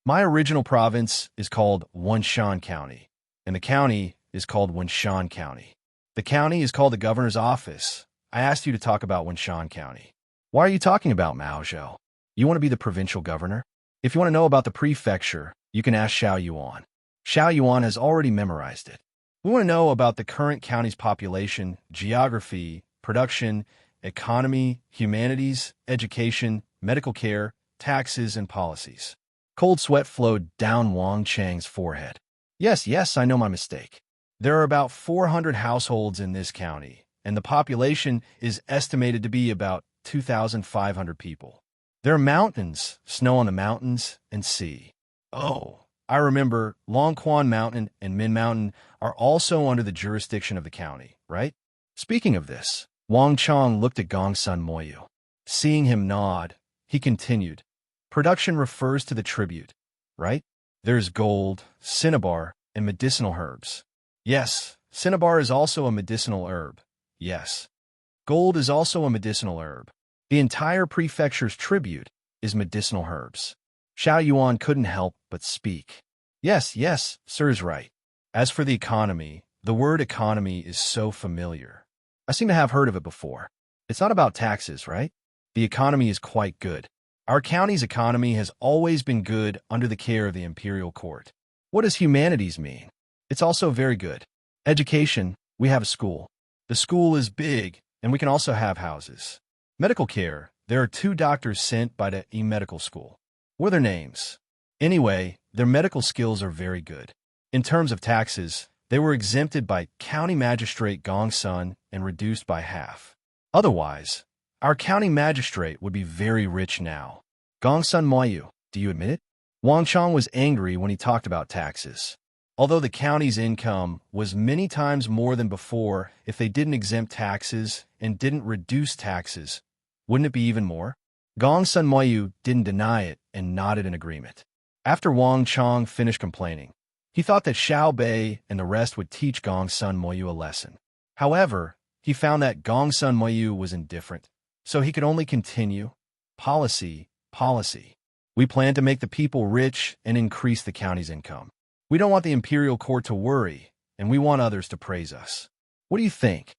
My original province is called Wenshan County, and the county is called Wenshan County. The county is called the governor's office. I asked you to talk about Wenshan County. Why are you talking about Maozhou? You want to be the provincial governor? If you want to know about the prefecture, you can ask Xiao Yuan. Xiao Yuan has already memorized it. We want to know about the current county's population, geography, production, economy, humanities, education, medical care, taxes, and policies." Cold sweat flowed down Wang Chang's forehead. Yes, I know my mistake. There are about 400 households in this county, and the population is estimated to be about 2,500 people. There are mountains, snow on the mountains, and sea. Oh, I remember Longquan Mountain and Min Mountain are also under the jurisdiction of the county, right? Speaking of this, Wang Chong looked at Gongsun Moyu. Seeing him nod, he continued, "Production refers to the tribute, right? There's gold, cinnabar, and medicinal herbs. Yes, cinnabar is also a medicinal herb. Yes. Gold is also a medicinal herb. The entire prefecture's tribute is medicinal herbs." Xiao Yuan couldn't help but speak. Yes, sir's right. As for the economy, the word economy is so familiar. I seem to have heard of it before. It's not about taxes, right? The economy is quite good. Our county's economy has always been good under the care of the imperial court. What does humanities mean? It's also very good. Education, we have a school. The school is big, and we can also have houses. Medical care, there are 2 doctors sent by the medical school. What are their names? Anyway, their medical skills are very good. In terms of taxes, they were exempted by County Magistrate Gongsun and reduced by half. Otherwise, our county magistrate would be very rich now. Gongsun Moyu, do you admit it? Wang Chong was angry when he talked about taxes. Although the county's income was many times more than before, if they didn't exempt taxes and didn't reduce taxes, wouldn't it be even more? Gongsun Moyu didn't deny it and nodded in agreement. After Wang Chong finished complaining, he thought that Xiao Bei and the rest would teach Gongsun Moyu a lesson. However, he found that Gongsun Moyu was indifferent, so he could only continue. Policy. We plan to make the people rich and increase the county's income. We don't want the imperial court to worry, and we want others to praise us. What do you think?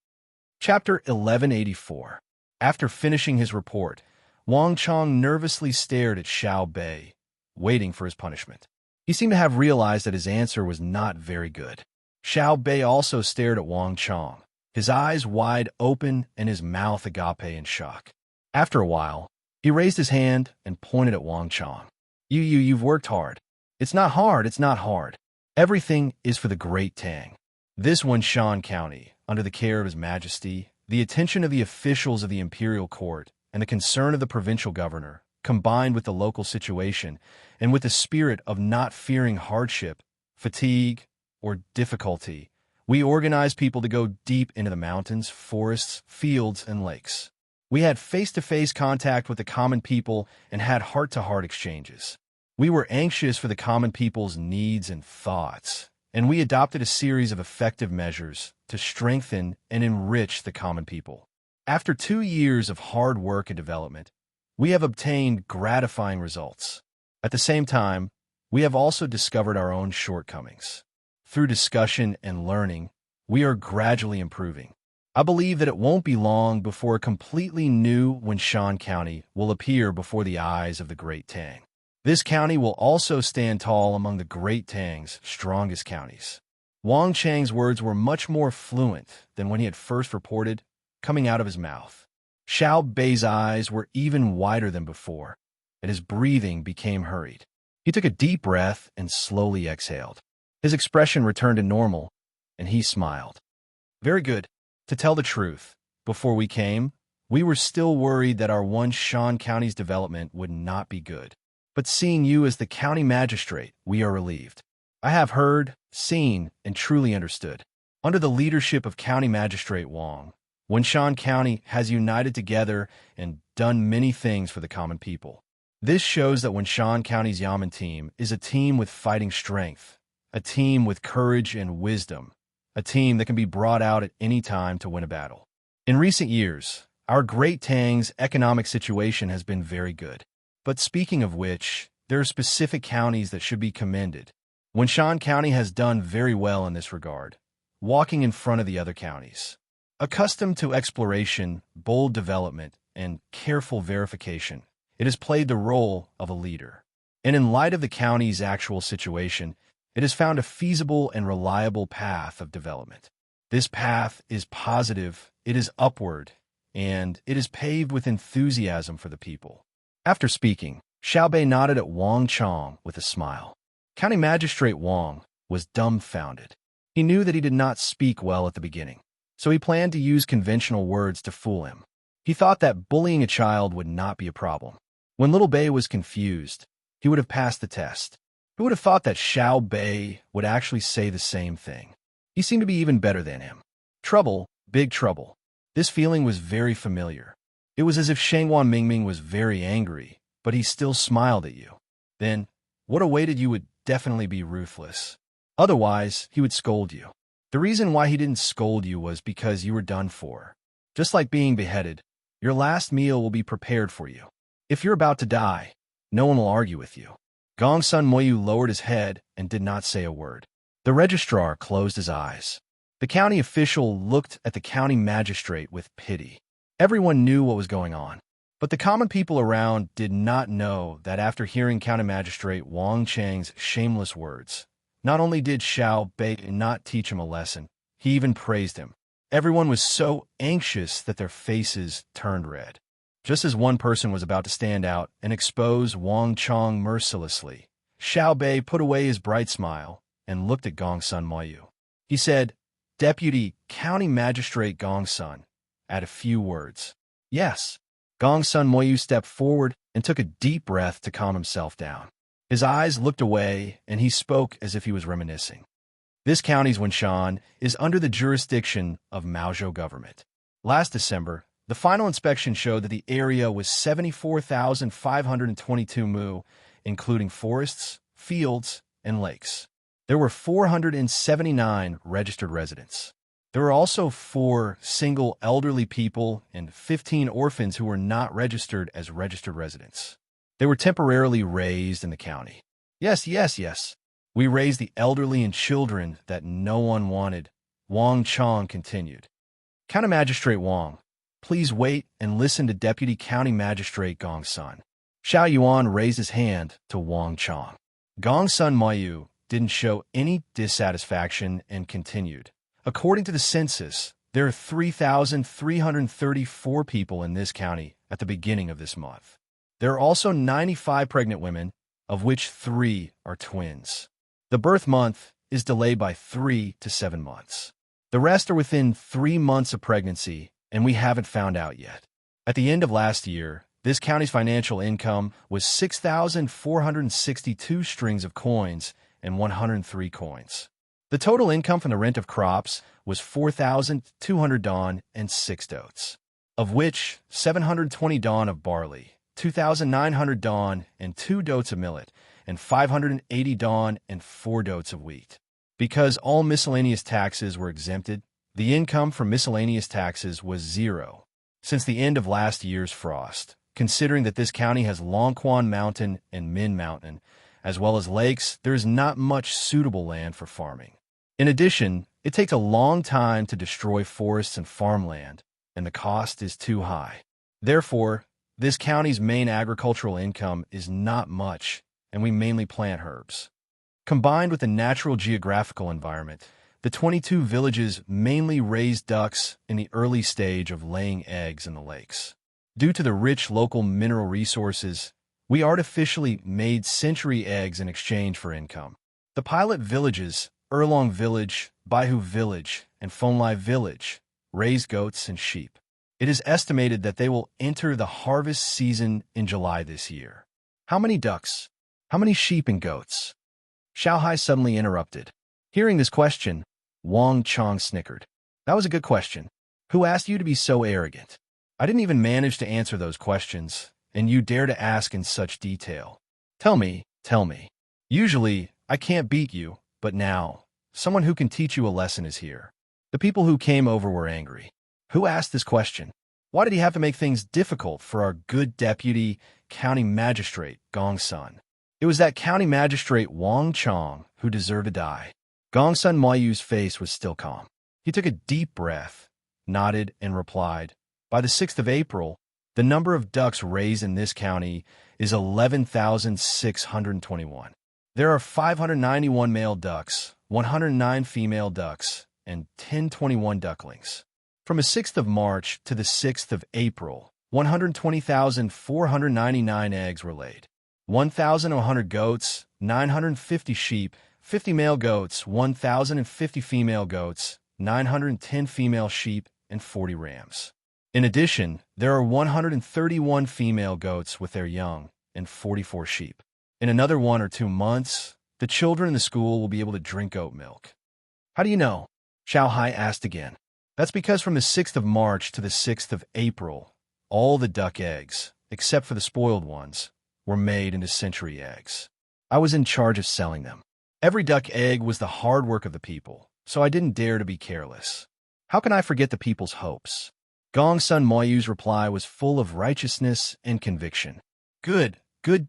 Chapter 1184. After finishing his report, Wang Chong nervously stared at Xiao Bei, waiting for his punishment. He seemed to have realized that his answer was not very good. Xiao Bei also stared at Wang Chong, his eyes wide open and his mouth agape in shock. After a while, he raised his hand and pointed at Wang Chong. You've worked hard. It's not hard. Everything is for the great Tang. This Wenshan County, under the care of His Majesty, the attention of the officials of the imperial court, and the concern of the provincial governor, combined with the local situation and with the spirit of not fearing hardship, fatigue, or difficulty, we organized people to go deep into the mountains, forests, fields, and lakes. We had face-to-face contact with the common people and had heart-to-heart exchanges. We were anxious for the common people's needs and thoughts, and we adopted a series of effective measures to strengthen and enrich the common people. After 2 years of hard work and development, we have obtained gratifying results. At the same time, we have also discovered our own shortcomings. Through discussion and learning, we are gradually improving. I believe that it won't be long before a completely new Wenshan County will appear before the eyes of the great Tang. This county will also stand tall among the Great Tang's strongest counties. Wang Chang's words were much more fluent than when he had first reported, coming out of his mouth. Xiao Bei's eyes were even wider than before, and his breathing became hurried. He took a deep breath and slowly exhaled. His expression returned to normal, and he smiled. Very good. To tell the truth, before we came, we were still worried that our one Shan County's development would not be good. But seeing you as the county magistrate, we are relieved. I have heard, seen, and truly understood. Under the leadership of County Magistrate Wang, Wenshan County has united together and done many things for the common people. This shows that Wenshan County's Yamen team is a team with fighting strength, a team with courage and wisdom, a team that can be brought out at any time to win a battle. In recent years, our Great Tang's economic situation has been very good. But speaking of which, there are specific counties that should be commended. Wenshan County has done very well in this regard, walking in front of the other counties. Accustomed to exploration, bold development, and careful verification, it has played the role of a leader. And in light of the county's actual situation, it has found a feasible and reliable path of development. This path is positive, it is upward, and it is paved with enthusiasm for the people. After speaking, Xiaobei nodded at Wang Chong with a smile. County Magistrate Wang was dumbfounded. He knew that he did not speak well at the beginning, so he planned to use conventional words to fool him. He thought that bullying a child would not be a problem. When little Bei was confused, he would have passed the test. Who would have thought that Xiao Bei would actually say the same thing? He seemed to be even better than him. Trouble, big trouble. This feeling was very familiar. It was as if Shangwan Mingming was very angry, but he still smiled at you. Then, what awaited you would definitely be ruthless. Otherwise, he would scold you. The reason why he didn't scold you was because you were done for. Just like being beheaded, your last meal will be prepared for you. If you're about to die, no one will argue with you. Gong Sun Moyu lowered his head and did not say a word. The registrar closed his eyes. The county official looked at the county magistrate with pity. Everyone knew what was going on, but the common people around did not know that after hearing County Magistrate Wang Chang's shameless words, not only did Xiao Bei not teach him a lesson, he even praised him. Everyone was so anxious that their faces turned red. Just as one person was about to stand out and expose Wang Chong mercilessly, Xiao Bei put away his bright smile and looked at Gong Sun Moyu. He said, "Deputy County Magistrate Gong Sun, add a few words." "Yes." Gong Sun Moyu stepped forward and took a deep breath to calm himself down. His eyes looked away, and he spoke as if he was reminiscing. This county's Wenshan is under the jurisdiction of Maozhou government. Last December, the final inspection showed that the area was 74,522 mu, including forests, fields, and lakes. There were 479 registered residents. There were also 4 single elderly people and 15 orphans who were not registered as registered residents. They were temporarily raised in the county. Yes. We raised the elderly and children that no one wanted, Wang Chong continued. County Magistrate Wang, please wait and listen to Deputy County Magistrate Gong Sun. Xiao Yuan raised his hand to Wang Chong. Gong Sun Mayu didn't show any dissatisfaction and continued. According to the census, there are 3,334 people in this county at the beginning of this month. There are also 95 pregnant women, of which 3 are twins. The birth month is delayed by 3 to 7 months. The rest are within 3 months of pregnancy, and we haven't found out yet. At the end of last year, this county's financial income was 6,462 strings of coins and 103 coins. The total income from the rent of crops was 4,200 don and 6 dotes, of which 720 don of barley, 2,900 don and 2 dotes of millet, and 580 don and 4 dotes of wheat. Because all miscellaneous taxes were exempted, the income from miscellaneous taxes was 0 since the end of last year's frost. Considering that this county has Longquan Mountain and Min Mountain, as well as lakes, there is not much suitable land for farming. In addition, it takes a long time to destroy forests and farmland, and the cost is too high. Therefore, this county's main agricultural income is not much, and we mainly plant herbs. Combined with the natural geographical environment, the 22 villages mainly raise ducks in the early stage of laying eggs in the lakes. Due to the rich local mineral resources, we artificially made century eggs in exchange for income. The pilot villages, Erlong Village, Baihu Village, and Phonlai Village, raise goats and sheep. It is estimated that they will enter the harvest season in July this year. How many ducks? How many sheep and goats? Xiaohai suddenly interrupted. Hearing this question, Wang Chong snickered. That was a good question. Who asked you to be so arrogant? I didn't even manage to answer those questions, and you dare to ask in such detail. Tell me. Usually, I can't beat you, but now, someone who can teach you a lesson is here. The people who came over were angry. Who asked this question? Why did he have to make things difficult for our good deputy county magistrate, Gongsun? It was that county magistrate Wang Chong who deserved to die. Gongsun Moyu's face was still calm. He took a deep breath, nodded, and replied, by the 6th of April, the number of ducks raised in this county is 11,621. There are 591 male ducks, 109 female ducks, and 1021 ducklings. From the 6th of March to the 6th of April, 120,499 eggs were laid. 1,100 goats, 950 sheep, 50 male goats, 1,050 female goats, 910 female sheep, and 40 rams. In addition, there are 131 female goats with their young and 44 sheep. In another 1 or 2 months, the children in the school will be able to drink oat milk. How do you know? Xiaohai asked again. That's because from the 6th of March to the 6th of April, all the duck eggs, except for the spoiled ones, were made into century eggs. I was in charge of selling them. Every duck egg was the hard work of the people, so I didn't dare to be careless. How can I forget the people's hopes? Gongsun Moyu's reply was full of righteousness and conviction. Good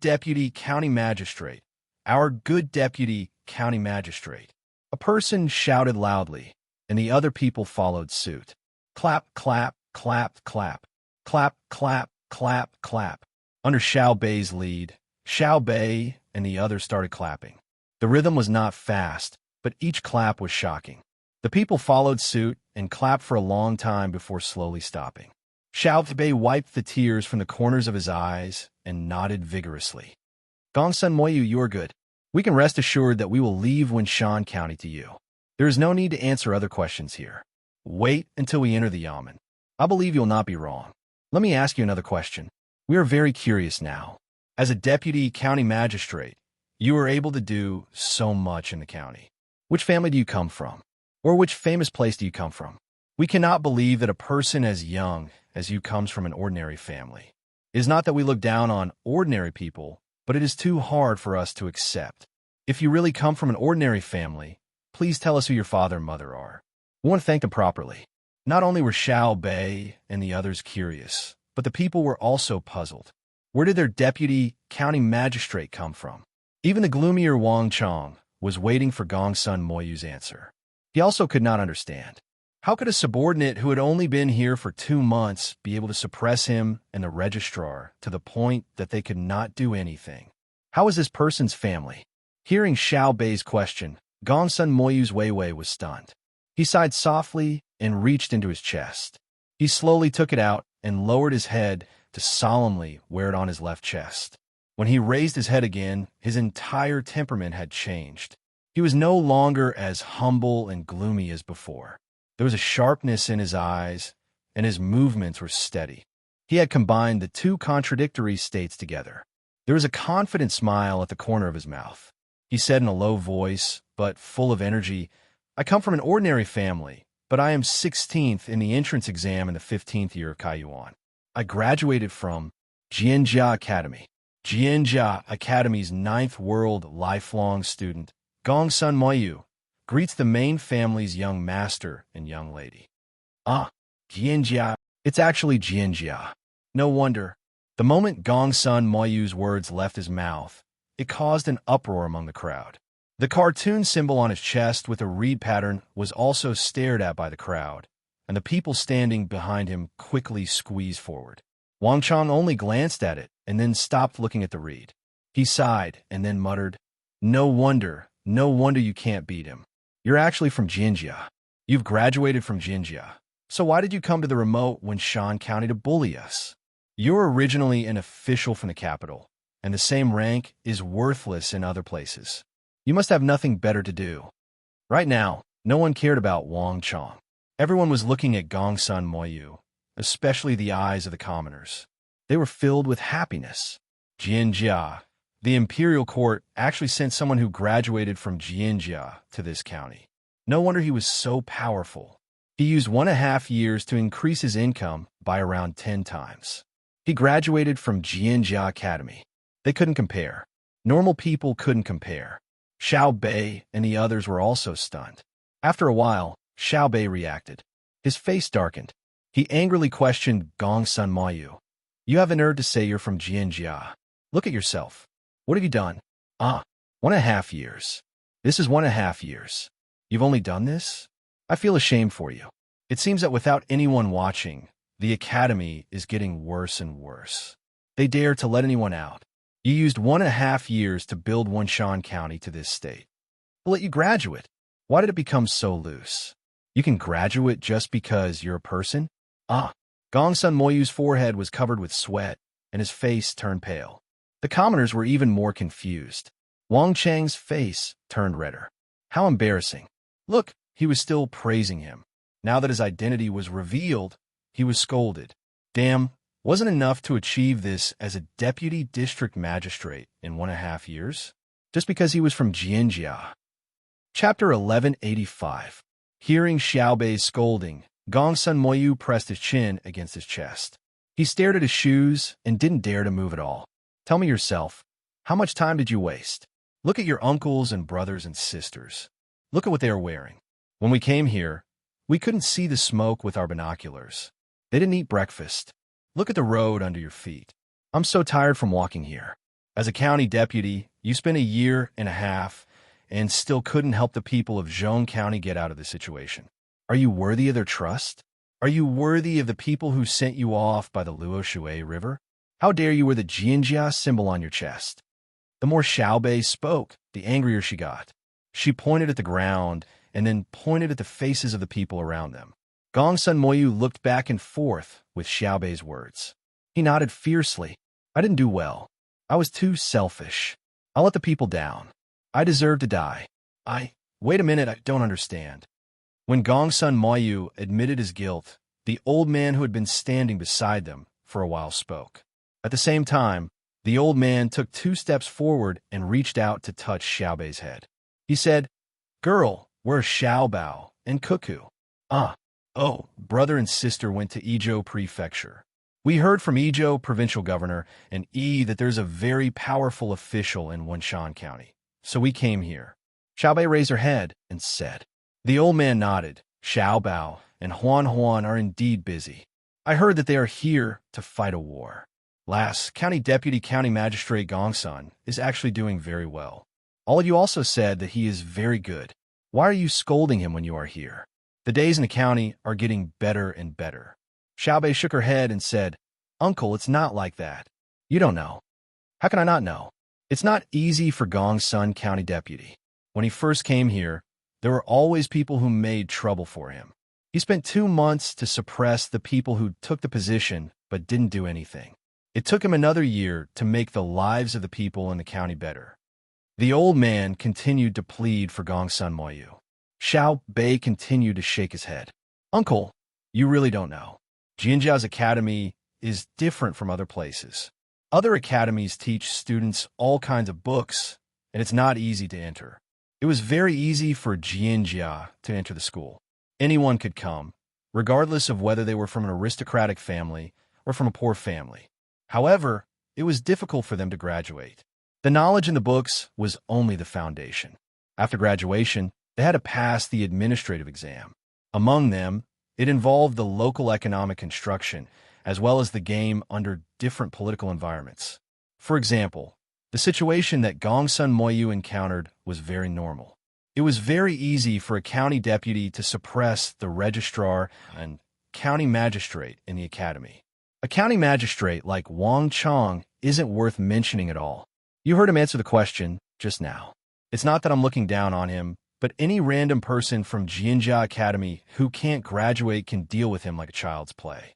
deputy county magistrate. Our good deputy county magistrate. A person shouted loudly, and the other people followed suit. Clap, clap, clap, clap. Clap, clap, clap, clap. Under Xiao Bei's lead, Xiao Bei and the others started clapping. The rhythm was not fast, but each clap was shocking. The people followed suit and clapped for a long time before slowly stopping. Xiao Bei wiped the tears from the corners of his eyes and nodded vigorously. Gongsun Moyu, you are good. We can rest assured that we will leave Winshan County to you. There is no need to answer other questions here. Wait until we enter the Yamen. I believe you'll not be wrong. Let me ask you another question. We are very curious now. As a deputy county magistrate, you are able to do so much in the county. Which family do you come from? Or which famous place do you come from? We cannot believe that a person as young as you comes from an ordinary family. It is not that we look down on ordinary people, but it is too hard for us to accept. If you really come from an ordinary family, please tell us who your father and mother are. We want to thank them properly. Not only were Xiao Bei and the others curious, but the people were also puzzled. Where did their deputy county magistrate come from? Even the gloomier Wang Chong was waiting for Gongsun Moyu's answer. He also could not understand. How could a subordinate who had only been here for 2 months be able to suppress him and the registrar to the point that they could not do anything? How was this person's family? Hearing Xiao Bei's question, Gongsun Moyu's Weiwei was stunned. He sighed softly and reached into his chest. He slowly took it out and lowered his head to solemnly wear it on his left chest. When he raised his head again, his entire temperament had changed. He was no longer as humble and gloomy as before. There was a sharpness in his eyes, and his movements were steady. He had combined the two contradictory states together. There was a confident smile at the corner of his mouth. He said in a low voice, but full of energy, I come from an ordinary family, but I am 16th in the entrance exam in the 15th year of Kaiyuan. I graduated from Jianjia Academy. Jianjia Academy's 9th world lifelong student, Gongsun Moyu, greets the main family's young master and young lady. Ah, Jianjia. It's actually Jianjia. No wonder. The moment Gongsun Moyu's words left his mouth, it caused an uproar among the crowd. The cartoon symbol on his chest with a reed pattern was also stared at by the crowd, and the people standing behind him quickly squeezed forward. Wang Chong only glanced at it and then stopped looking at the reed. He sighed and then muttered, no wonder you can't beat him. You're actually from Jinjia. You've graduated from Jinjia. So why did you come to the remote Wenshan County to bully us? You're originally an official from the capital, and the same rank is worthless in other places. You must have nothing better to do. Right now, no one cared about Wang Chong. Everyone was looking at Gongsun Moyu, especially the eyes of the commoners. They were filled with happiness. Jinjia, the imperial court, actually sent someone who graduated from Jinjia to this county. No wonder he was so powerful. He used 1.5 years to increase his income by around 10 times. He graduated from Jinjia Academy. They couldn't compare. Normal people couldn't compare. Xiao Bei and the others were also stunned. After a while, Xiao Bei reacted. His face darkened. He angrily questioned Gongsun Moyu. You have the nerve to say you're from Jinjia. Look at yourself. What have you done? 1.5 years. This is 1.5 years. You've only done this? I feel ashamed for you. It seems that without anyone watching, the academy is getting worse and worse. They dare to let anyone out. You used 1.5 years to build Wenshan County to this state. We'll let you graduate. Why did it become so loose? You can graduate just because you're a person? Gongsun Moyu's forehead was covered with sweat, and his face turned pale. The commoners were even more confused. Wang Chang's face turned redder. How embarrassing. Look, he was still praising him. Now that his identity was revealed, he was scolded. Damn, wasn't enough to achieve this as a deputy district magistrate in 1.5 years? Just because he was from Jinjia. Chapter 1185. Hearing Xiao Bei's scolding, Gongsun Moyu pressed his chin against his chest. He stared at his shoes and didn't dare to move at all. Tell me yourself, how much time did you waste? Look at your uncles and brothers and sisters. Look at what they are wearing. When we came here, we couldn't see the smoke with our binoculars. They didn't eat breakfast. Look at the road under your feet. I'm so tired from walking here. As a county deputy, you spent 1.5 years and still couldn't help the people of Zhong County get out of the situation. Are you worthy of their trust? Are you worthy of the people who sent you off by the Luoshui River? How dare you wear the Jinjia symbol on your chest? The more Xiao Bei spoke, the angrier she got. She pointed at the ground and then pointed at the faces of the people around them. Gongsun Moyu looked back and forth with Xiao Bei's words. He nodded fiercely. I didn't do well. I was too selfish. I'll let the people down. I deserve to die. Wait a minute, I don't understand. When Gongsun Moyu admitted his guilt, the old man who had been standing beside them for a while spoke. At the same time, the old man took 2 steps forward and reached out to touch Xiao Bei's head. He said, Girl, where's Xiao Bao and Cuckoo? Brother and sister went to Izhou Prefecture. We heard from Izhou Provincial Governor and that there's a very powerful official in Wenshan County. So we came here. Xiao Bei raised her head and said. The old man nodded. Xiao Bao and Huan Huan are indeed busy. I heard that they are here to fight a war. Last, County Deputy County Magistrate Gongsun is actually doing very well. All of you also said that he is very good. Why are you scolding him when you are here? The days in the county are getting better and better. Xiao Bei shook her head and said, Uncle, it's not like that. You don't know. How can I not know? It's not easy for Gongsun County Deputy. When he first came here, there were always people who made trouble for him. He spent 2 months to suppress the people who took the position but didn't do anything. It took him another year to make the lives of the people in the county better. The old man continued to plead for Gongsun Moyu. Xiao Bei continued to shake his head. Uncle, you really don't know. Jinjia's academy is different from other places. Other academies teach students all kinds of books, and it's not easy to enter. It was very easy for Jinjia to enter the school. Anyone could come, regardless of whether they were from an aristocratic family or from a poor family. However, it was difficult for them to graduate. The knowledge in the books was only the foundation. After graduation, they had to pass the administrative exam. Among them, it involved the local economic construction, as well as the game under different political environments. For example, the situation that Gongsun Moyu encountered was very normal. It was very easy for a county deputy to suppress the registrar and county magistrate in the academy. A county magistrate like Wang Chong isn't worth mentioning at all. You heard him answer the question just now. It's not that I'm looking down on him, but any random person from Jinjia Academy who can't graduate can deal with him like a child's play.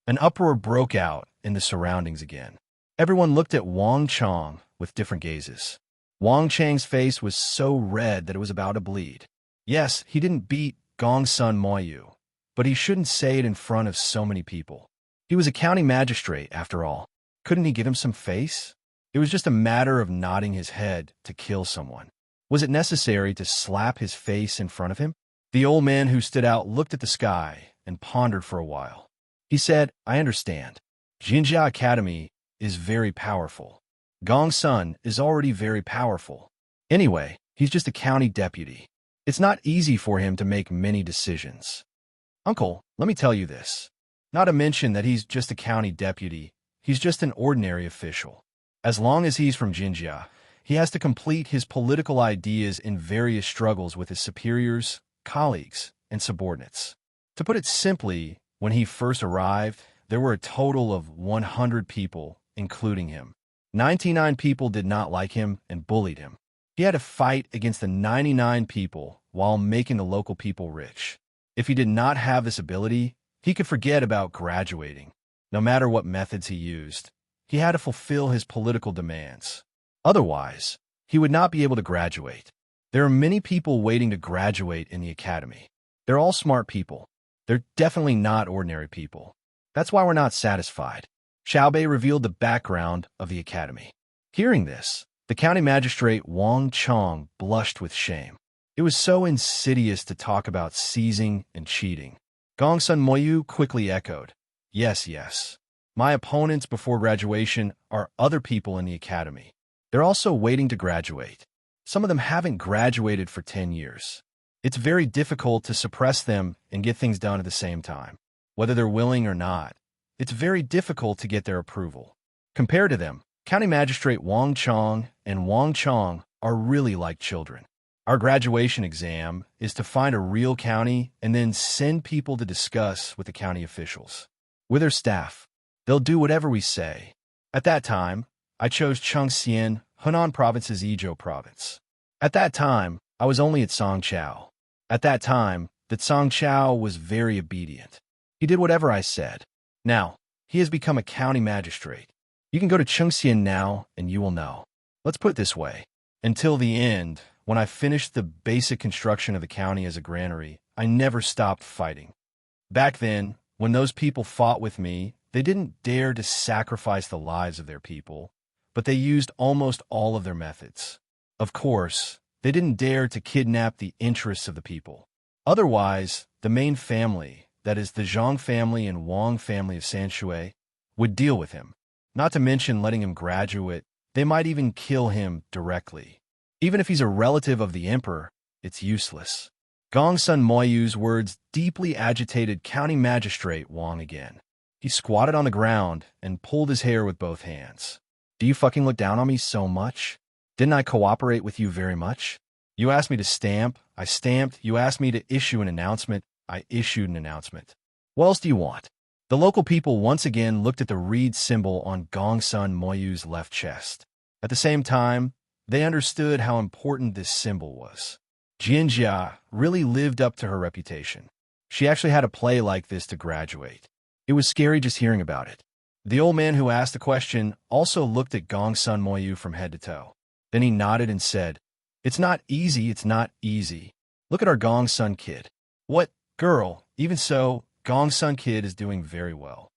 An uproar broke out in the surroundings again. Everyone looked at Wang Chong with different gazes. Wang Chang's face was so red that it was about to bleed. Yes, he didn't beat Gongsun Moyu, but he shouldn't say it in front of so many people. He was a county magistrate, after all. Couldn't he give him some face? It was just a matter of nodding his head to kill someone. Was it necessary to slap his face in front of him? The old man who stood out looked at the sky and pondered for a while. He said, I understand. Jinjia Academy is very powerful. Gongsun is already very powerful. Anyway, he's just a county deputy. It's not easy for him to make many decisions. Uncle, let me tell you this. Not to mention that he's just a county deputy, he's just an ordinary official. As long as he's from Jinjia, he has to complete his political ideas in various struggles with his superiors, colleagues, and subordinates. To put it simply, when he first arrived, there were a total of 100 people, including him. 99 people did not like him and bullied him. He had to fight against the 99 people while making the local people rich. If he did not have this ability, he could forget about graduating. No matter what methods he used, he had to fulfill his political demands. Otherwise, he would not be able to graduate. There are many people waiting to graduate in the academy. They're all smart people. They're definitely not ordinary people. That's why we're not satisfied. Xiaobei revealed the background of the academy. Hearing this, the county magistrate Wang Chong blushed with shame. It was so insidious to talk about seizing and cheating. Gongsun Moyu quickly echoed, Yes, yes. My opponents before graduation are other people in the academy. They're also waiting to graduate. Some of them haven't graduated for 10 years. It's very difficult to suppress them and get things done at the same time. Whether they're willing or not, it's very difficult to get their approval. Compared to them, County Magistrate Wang Chong and Wang Chong are really like children. Our graduation exam is to find a real county and then send people to discuss with the county officials. With their staff, they'll do whatever we say. At that time, I chose Chengxian, Hunan Province's Izhou province. At that time, I was only at Songchao. At that time, that Songchao was very obedient. He did whatever I said. Now, he has become a county magistrate. You can go to Chengxian now, and you will know. Let's put it this way. Until the end, when I finished the basic construction of the county as a granary, I never stopped fighting. Back then, when those people fought with me, they didn't dare to sacrifice the lives of their people, but they used almost all of their methods. Of course, they didn't dare to kidnap the interests of the people. Otherwise, the main family, that is the Zhang family and Wang family of Sanshui, would deal with him. Not to mention letting him graduate, they might even kill him directly. Even if he's a relative of the emperor, it's useless. Gongsun Moyu's words deeply agitated County Magistrate Wang again. He squatted on the ground and pulled his hair with both hands. Do you fucking look down on me so much? Didn't I cooperate with you very much? You asked me to stamp, I stamped. You asked me to issue an announcement, I issued an announcement. What else do you want? The local people once again looked at the reed symbol on Gongsun Moyu's left chest. At the same time, they understood how important this symbol was. Jinjia really lived up to her reputation. She actually had a play like this to graduate. It was scary just hearing about it. The old man who asked the question also looked at Gongsun Moyu from head to toe. Then he nodded and said, It's not easy, it's not easy. Look at our Gongsun kid. What, girl, even so, Gongsun kid is doing very well.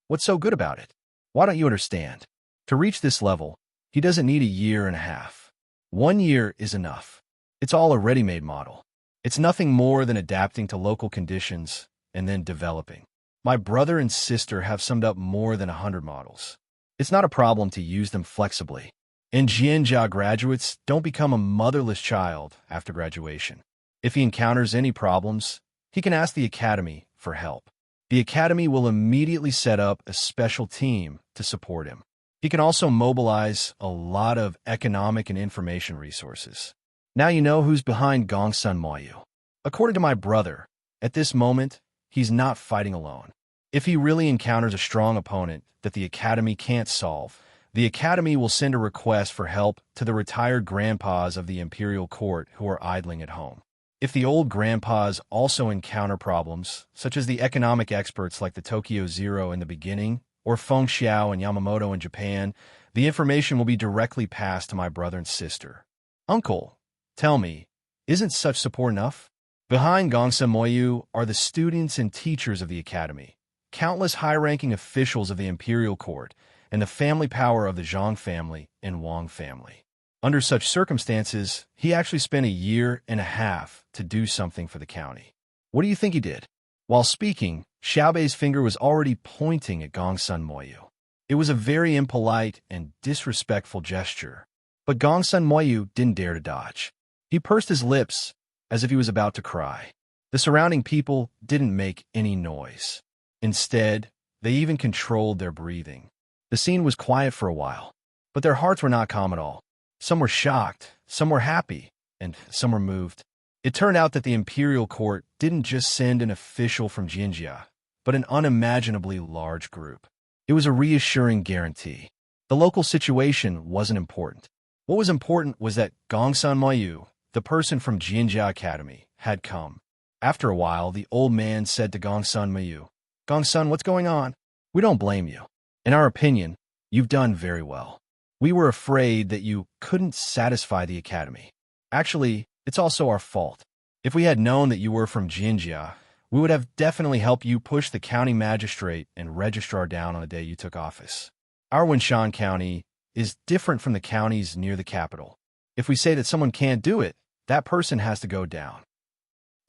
What's so good about it? Why don't you understand? To reach this level, he doesn't need a year and a half. 1 year is enough. It's all a ready-made model. It's nothing more than adapting to local conditions and then developing. My brother and sister have summed up more than 100 models. It's not a problem to use them flexibly. And Jianjia graduates don't become a motherless child after graduation. If he encounters any problems, he can ask the academy for help. The academy will immediately set up a special team to support him. He can also mobilize a lot of economic and information resources. Now you know who's behind Gongsun Moyu. According to my brother, at this moment, he's not fighting alone. If he really encounters a strong opponent that the academy can't solve, The Academy will send a request for help to the retired grandpas of the imperial court who are idling at home. If the old grandpas also encounter problems, such as the economic experts like the Tokyo Zero in the beginning, or Feng Xiao and Yamamoto in Japan, the information will be directly passed to my brother and sister. Uncle, tell me, isn't such support enough? Behind Gongsun Moyu are the students and teachers of the Academy, countless high-ranking officials of the imperial court, and the family power of the Zhang family and Wang family. Under such circumstances, he actually spent a year and a half to do something for the county. What do you think he did? While speaking, Xiaobei's finger was already pointing at Gongsun Moyu. It was a very impolite and disrespectful gesture, but Gongsun Moyu didn't dare to dodge. He pursed his lips as if he was about to cry. The surrounding people didn't make any noise. Instead, they even controlled their breathing. The scene was quiet for a while, but their hearts were not calm at all. Some were shocked, some were happy, and some were moved. It turned out that the imperial court didn't just send an official from Jinjia, but an unimaginably large group. It was a reassuring guarantee. The local situation wasn't important. What was important was that Gongsun Moyu, the person from Jinjia Academy, had come. After a while, the old man said to Gongsun Moyu, "Gongsun, what's going on? We don't blame you. In our opinion, you've done very well. We were afraid that you couldn't satisfy the Academy. Actually, it's also our fault. If we had known that you were from Jinjia, we would have definitely helped you push the county magistrate and registrar down on the day you took office. Our Winshan County is different from the counties near the capital. If we say that someone can't do it, that person has to go down.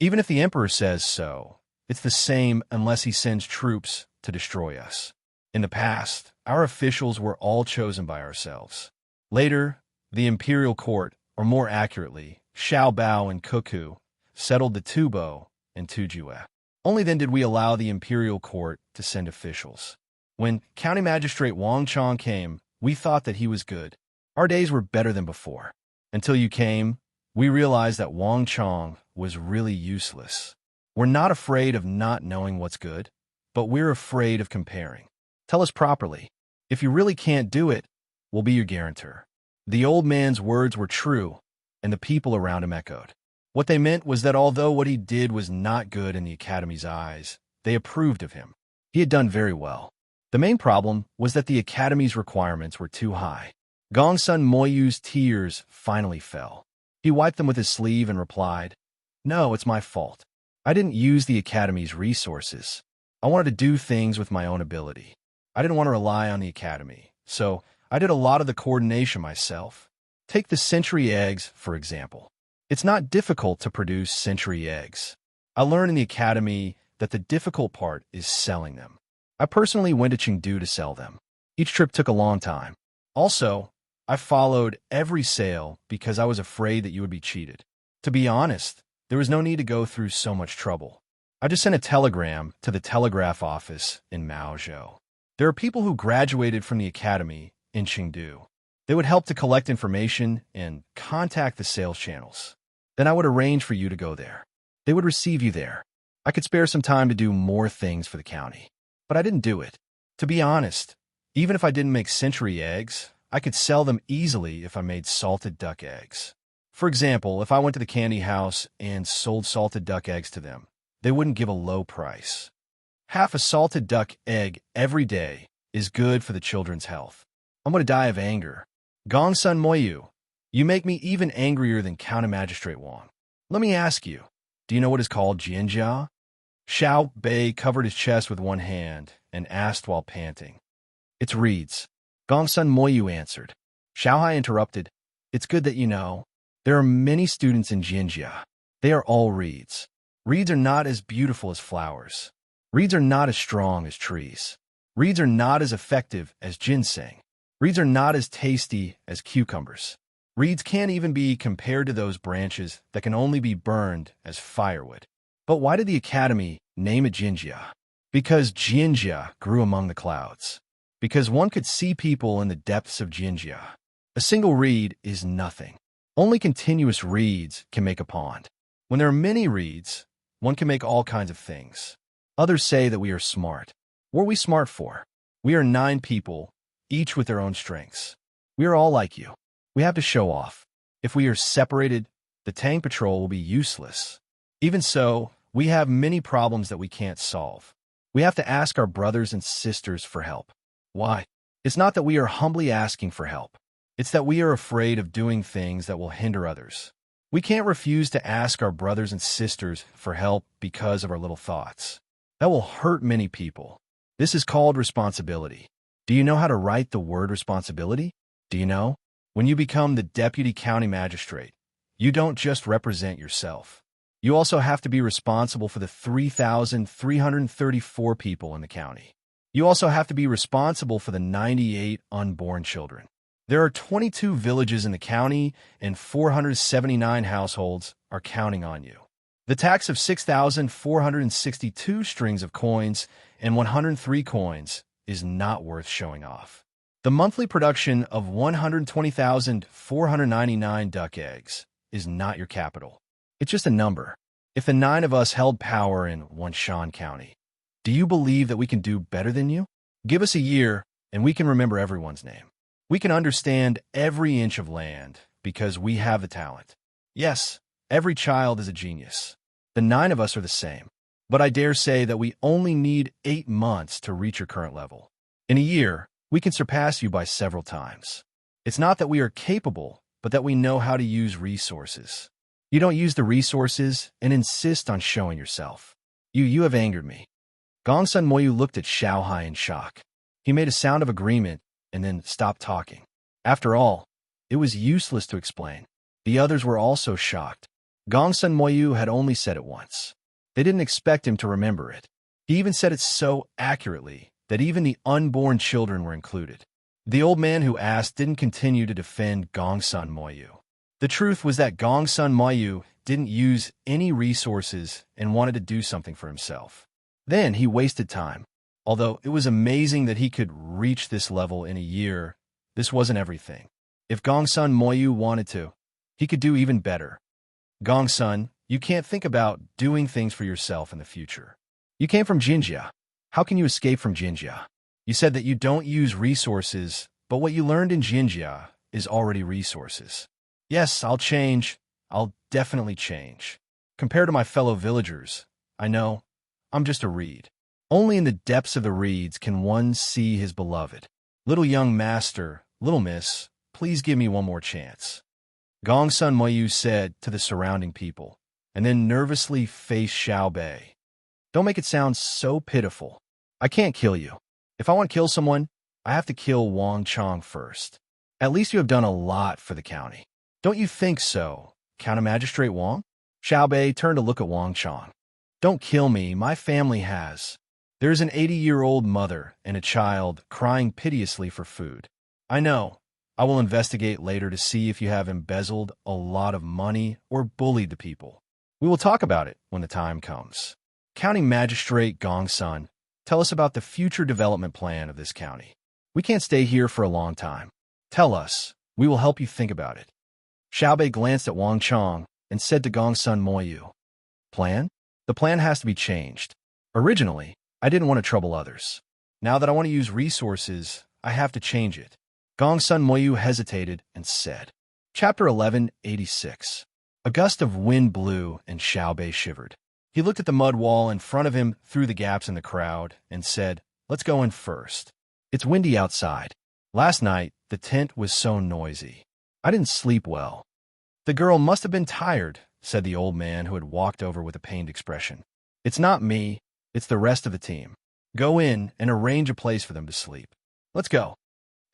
Even if the emperor says so, it's the same unless he sends troops to destroy us. In the past, our officials were all chosen by ourselves. Later, the imperial court, or more accurately, Xiao Bao and Cuckoo, settled the Tubo and Tujue. Only then did we allow the imperial court to send officials. When County Magistrate Wang Chong came, we thought that he was good. Our days were better than before. Until you came, we realized that Wang Chong was really useless. We're not afraid of not knowing what's good, but we're afraid of comparing. Tell us properly. If you really can't do it, we'll be your guarantor." The old man's words were true, and the people around him echoed. What they meant was that although what he did was not good in the Academy's eyes, they approved of him. He had done very well. The main problem was that the Academy's requirements were too high. Gongsun Moyu's tears finally fell. He wiped them with his sleeve and replied, "No, it's my fault. I didn't use the Academy's resources. I wanted to do things with my own ability. I didn't want to rely on the Academy, so I did a lot of the coordination myself. Take the century eggs, for example. It's not difficult to produce century eggs. I learned in the Academy that the difficult part is selling them. I personally went to Chengdu to sell them. Each trip took a long time. Also, I followed every sale because I was afraid that you would be cheated. To be honest, there was no need to go through so much trouble. I just sent a telegram to the telegraph office in Maozhou. There are people who graduated from the Academy in Chengdu. They would help to collect information and contact the sales channels. Then I would arrange for you to go there. They would receive you there. I could spare some time to do more things for the county. But I didn't do it. To be honest, even if I didn't make century eggs, I could sell them easily if I made salted duck eggs. For example, if I went to the candy house and sold salted duck eggs to them, they wouldn't give a low price. Half a salted duck egg every day is good for the children's health. I'm going to die of anger. Gongsun Moyu, you make me even angrier than County Magistrate Wang. Let me ask you, do you know what is called Jianjia? Xiao Bei covered his chest with one hand and asked while panting. It's reeds. Gongsun Moyu answered. Xiaohai interrupted. It's good that you know. There are many students in Jianjia. They are all reeds. Reeds are not as beautiful as flowers. Reeds are not as strong as trees. Reeds are not as effective as ginseng. Reeds are not as tasty as cucumbers. Reeds can't even be compared to those branches that can only be burned as firewood. But why did the Academy name it Jinjia? Because Jinjia grew among the clouds. Because one could see people in the depths of Jinjia. A single reed is nothing. Only continuous reeds can make a pond. When there are many reeds, one can make all kinds of things. Others say that we are smart. What are we smart for? We are 9 people, each with their own strengths. We are all like you. We have to show off. If we are separated, the Tang patrol will be useless. Even so, we have many problems that we can't solve. We have to ask our brothers and sisters for help. Why? It's not that we are humbly asking for help. It's that we are afraid of doing things that will hinder others. We can't refuse to ask our brothers and sisters for help because of our little thoughts. That will hurt many people. This is called responsibility. Do you know how to write the word responsibility? Do you know? When you become the deputy county magistrate, you don't just represent yourself. You also have to be responsible for the 3,334 people in the county. You also have to be responsible for the 98 unborn children. There are 22 villages in the county, and 479 households are counting on you. The tax of 6,462 strings of coins and 103 coins is not worth showing off. The monthly production of 120,499 duck eggs is not your capital. It's just a number. If the 9 of us held power in Wanshan County, do you believe that we can do better than you? Give us a year, and we can remember everyone's name. We can understand every inch of land because we have the talent. Yes, every child is a genius. The 9 of us are the same. But I dare say that we only need 8 months to reach your current level. In a year, we can surpass you by several times. It's not that we are capable, but that we know how to use resources. You don't use the resources and insist on showing yourself. You have angered me. Gongsun Moyu looked at Xiaohai in shock. He made a sound of agreement and then stopped talking. After all, it was useless to explain. The others were also shocked. Gongsun Moyu had only said it once. They didn't expect him to remember it. He even said it so accurately that even the unborn children were included. The old man who asked didn't continue to defend Gongsun Moyu. The truth was that Gongsun Moyu didn't use any resources and wanted to do something for himself. Then he wasted time. Although it was amazing that he could reach this level in a year, this wasn't everything. If Gongsun Moyu wanted to, he could do even better. Gongsun, you can't think about doing things for yourself in the future. You came from Jinjia. How can you escape from Jinjia? You said that you don't use resources, but what you learned in Jinjia is already resources. Yes, I'll change. I'll definitely change. Compared to my fellow villagers, I know I'm just a reed. Only in the depths of the reeds can one see his beloved. Little young master, little miss, please give me one more chance. Gongsun Moyu said to the surrounding people, and then nervously faced Xiao Bei. Don't make it sound so pitiful. I can't kill you. If I want to kill someone, I have to kill Wang Chong first. At least you have done a lot for the county. Don't you think so, County Magistrate Wang? Xiao Bei turned to look at Wang Chong. Don't kill me, my family has. There's an 80-year-old mother and a child crying piteously for food. I know. I will investigate later to see if you have embezzled a lot of money or bullied the people. We will talk about it when the time comes. County Magistrate Gongsun, tell us about the future development plan of this county. We can't stay here for a long time. Tell us. We will help you think about it. Xiao Bei glanced at Wang Chong and said to Gongsun Moyu, Plan? The plan has to be changed. Originally, I didn't want to trouble others. Now that I want to use resources, I have to change it. Gongsun Moyu hesitated and said, Chapter 1186. A gust of wind blew and Xiao Bei shivered. He looked at the mud wall in front of him through the gaps in the crowd and said, Let's go in first. It's windy outside. Last night, the tent was so noisy. I didn't sleep well. The girl must have been tired, said the old man who had walked over with a pained expression. It's not me. It's the rest of the team. Go in and arrange a place for them to sleep. Let's go.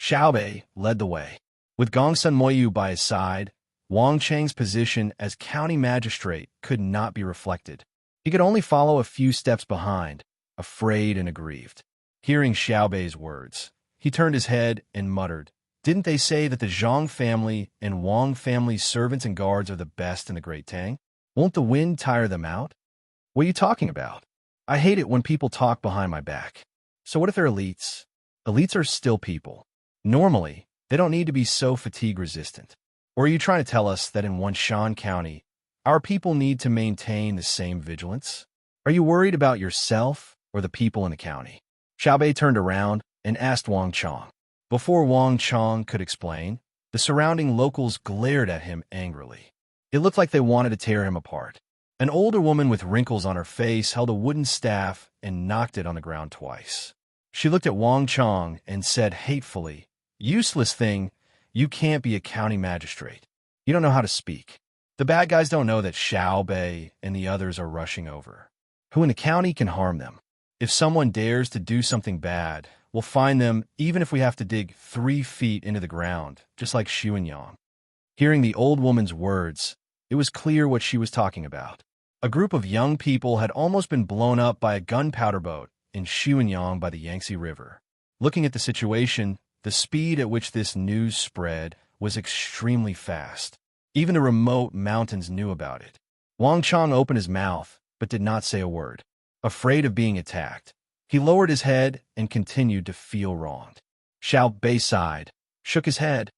Xiao Bei led the way. With Gongsun Moyu by his side, Wang Cheng's position as county magistrate could not be reflected. He could only follow a few steps behind, afraid and aggrieved. Hearing Xiao Bei's words, he turned his head and muttered, Didn't they say that the Zhang family and Wang family's servants and guards are the best in the Great Tang? Won't the wind tire them out? What are you talking about? I hate it when people talk behind my back. So what if they're elites? Elites are still people. Normally, they don't need to be so fatigue-resistant. Or are you trying to tell us that in Wanshan County, our people need to maintain the same vigilance? Are you worried about yourself or the people in the county? Xiao Bei turned around and asked Wang Chong. Before Wang Chong could explain, the surrounding locals glared at him angrily. It looked like they wanted to tear him apart. An older woman with wrinkles on her face held a wooden staff and knocked it on the ground twice. She looked at Wang Chong and said hatefully, "Useless thing, you can't be a county magistrate. You don't know how to speak." The bad guys don't know that Xiao Bei and the others are rushing over. Who in the county can harm them? If someone dares to do something bad, we'll find them even if we have to dig 3 feet into the ground, just like Xu and Yang. Hearing the old woman's words, it was clear what she was talking about. A group of young people had almost been blown up by a gunpowder boat in Xiunyang by the Yangtze River. Looking at the situation, the speed at which this news spread was extremely fast. Even the remote mountains knew about it. Wang Chong opened his mouth, but did not say a word. Afraid of being attacked, he lowered his head and continued to feel wronged. Xiao Bei sighed, shook his head,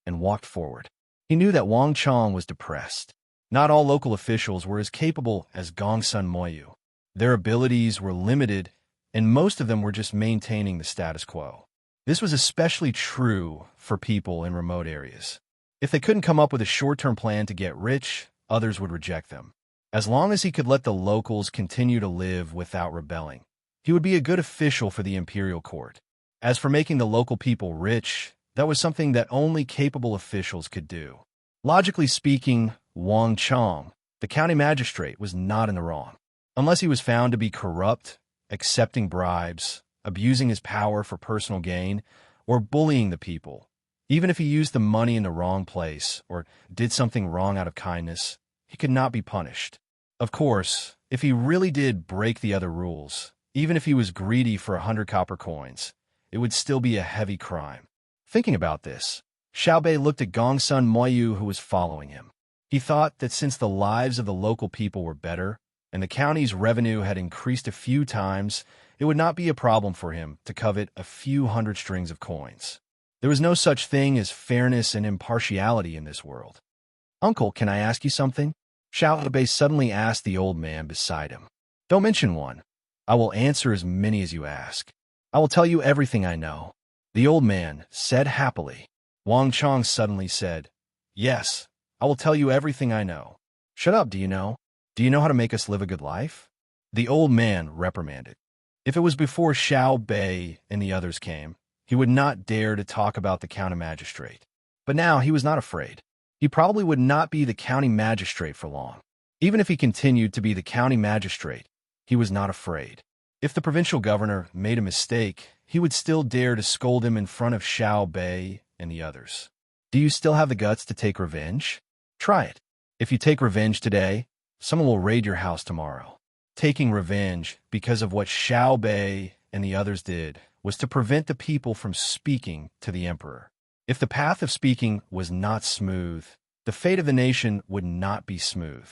and walked forward. He knew that Wang Chong was depressed. Not all local officials were as capable as Gongsun Moyu. Their abilities were limited, and most of them were just maintaining the status quo. This was especially true for people in remote areas. If they couldn't come up with a short-term plan to get rich, others would reject them. As long as he could let the locals continue to live without rebelling, he would be a good official for the imperial court. As for making the local people rich, that was something that only capable officials could do. Logically speaking, Wang Chong, the county magistrate, was not in the wrong. Unless he was found to be corrupt, accepting bribes, abusing his power for personal gain, or bullying the people. Even if he used the money in the wrong place or did something wrong out of kindness, he could not be punished. Of course, if he really did break the other rules, even if he was greedy for 100 copper coins, it would still be a heavy crime. Thinking about this, Xiao Bei looked at Gongsun Moyu, who was following him. He thought that since the lives of the local people were better, and the county's revenue had increased a few times, it would not be a problem for him to covet a few hundred strings of coins. There was no such thing as fairness and impartiality in this world. "Uncle, can I ask you something?" Xiao Bei suddenly asked the old man beside him. "Don't mention one. I will answer as many as you ask. I will tell you everything I know," the old man said happily. Wang Chong suddenly said, "Yes, I will tell you everything I know." "Shut up, do you know? Do you know how to make us live a good life?" The old man reprimanded. If it was before Xiao Bei and the others came, he would not dare to talk about the county magistrate. But now he was not afraid. He probably would not be the county magistrate for long. Even if he continued to be the county magistrate, he was not afraid. If the provincial governor made a mistake, he would still dare to scold him in front of Xiao Bei and the others. Do you still have the guts to take revenge? Try it. If you take revenge today, someone will raid your house tomorrow. Taking revenge because of what Xiao Bei and the others did was to prevent the people from speaking to the emperor. If the path of speaking was not smooth, the fate of the nation would not be smooth.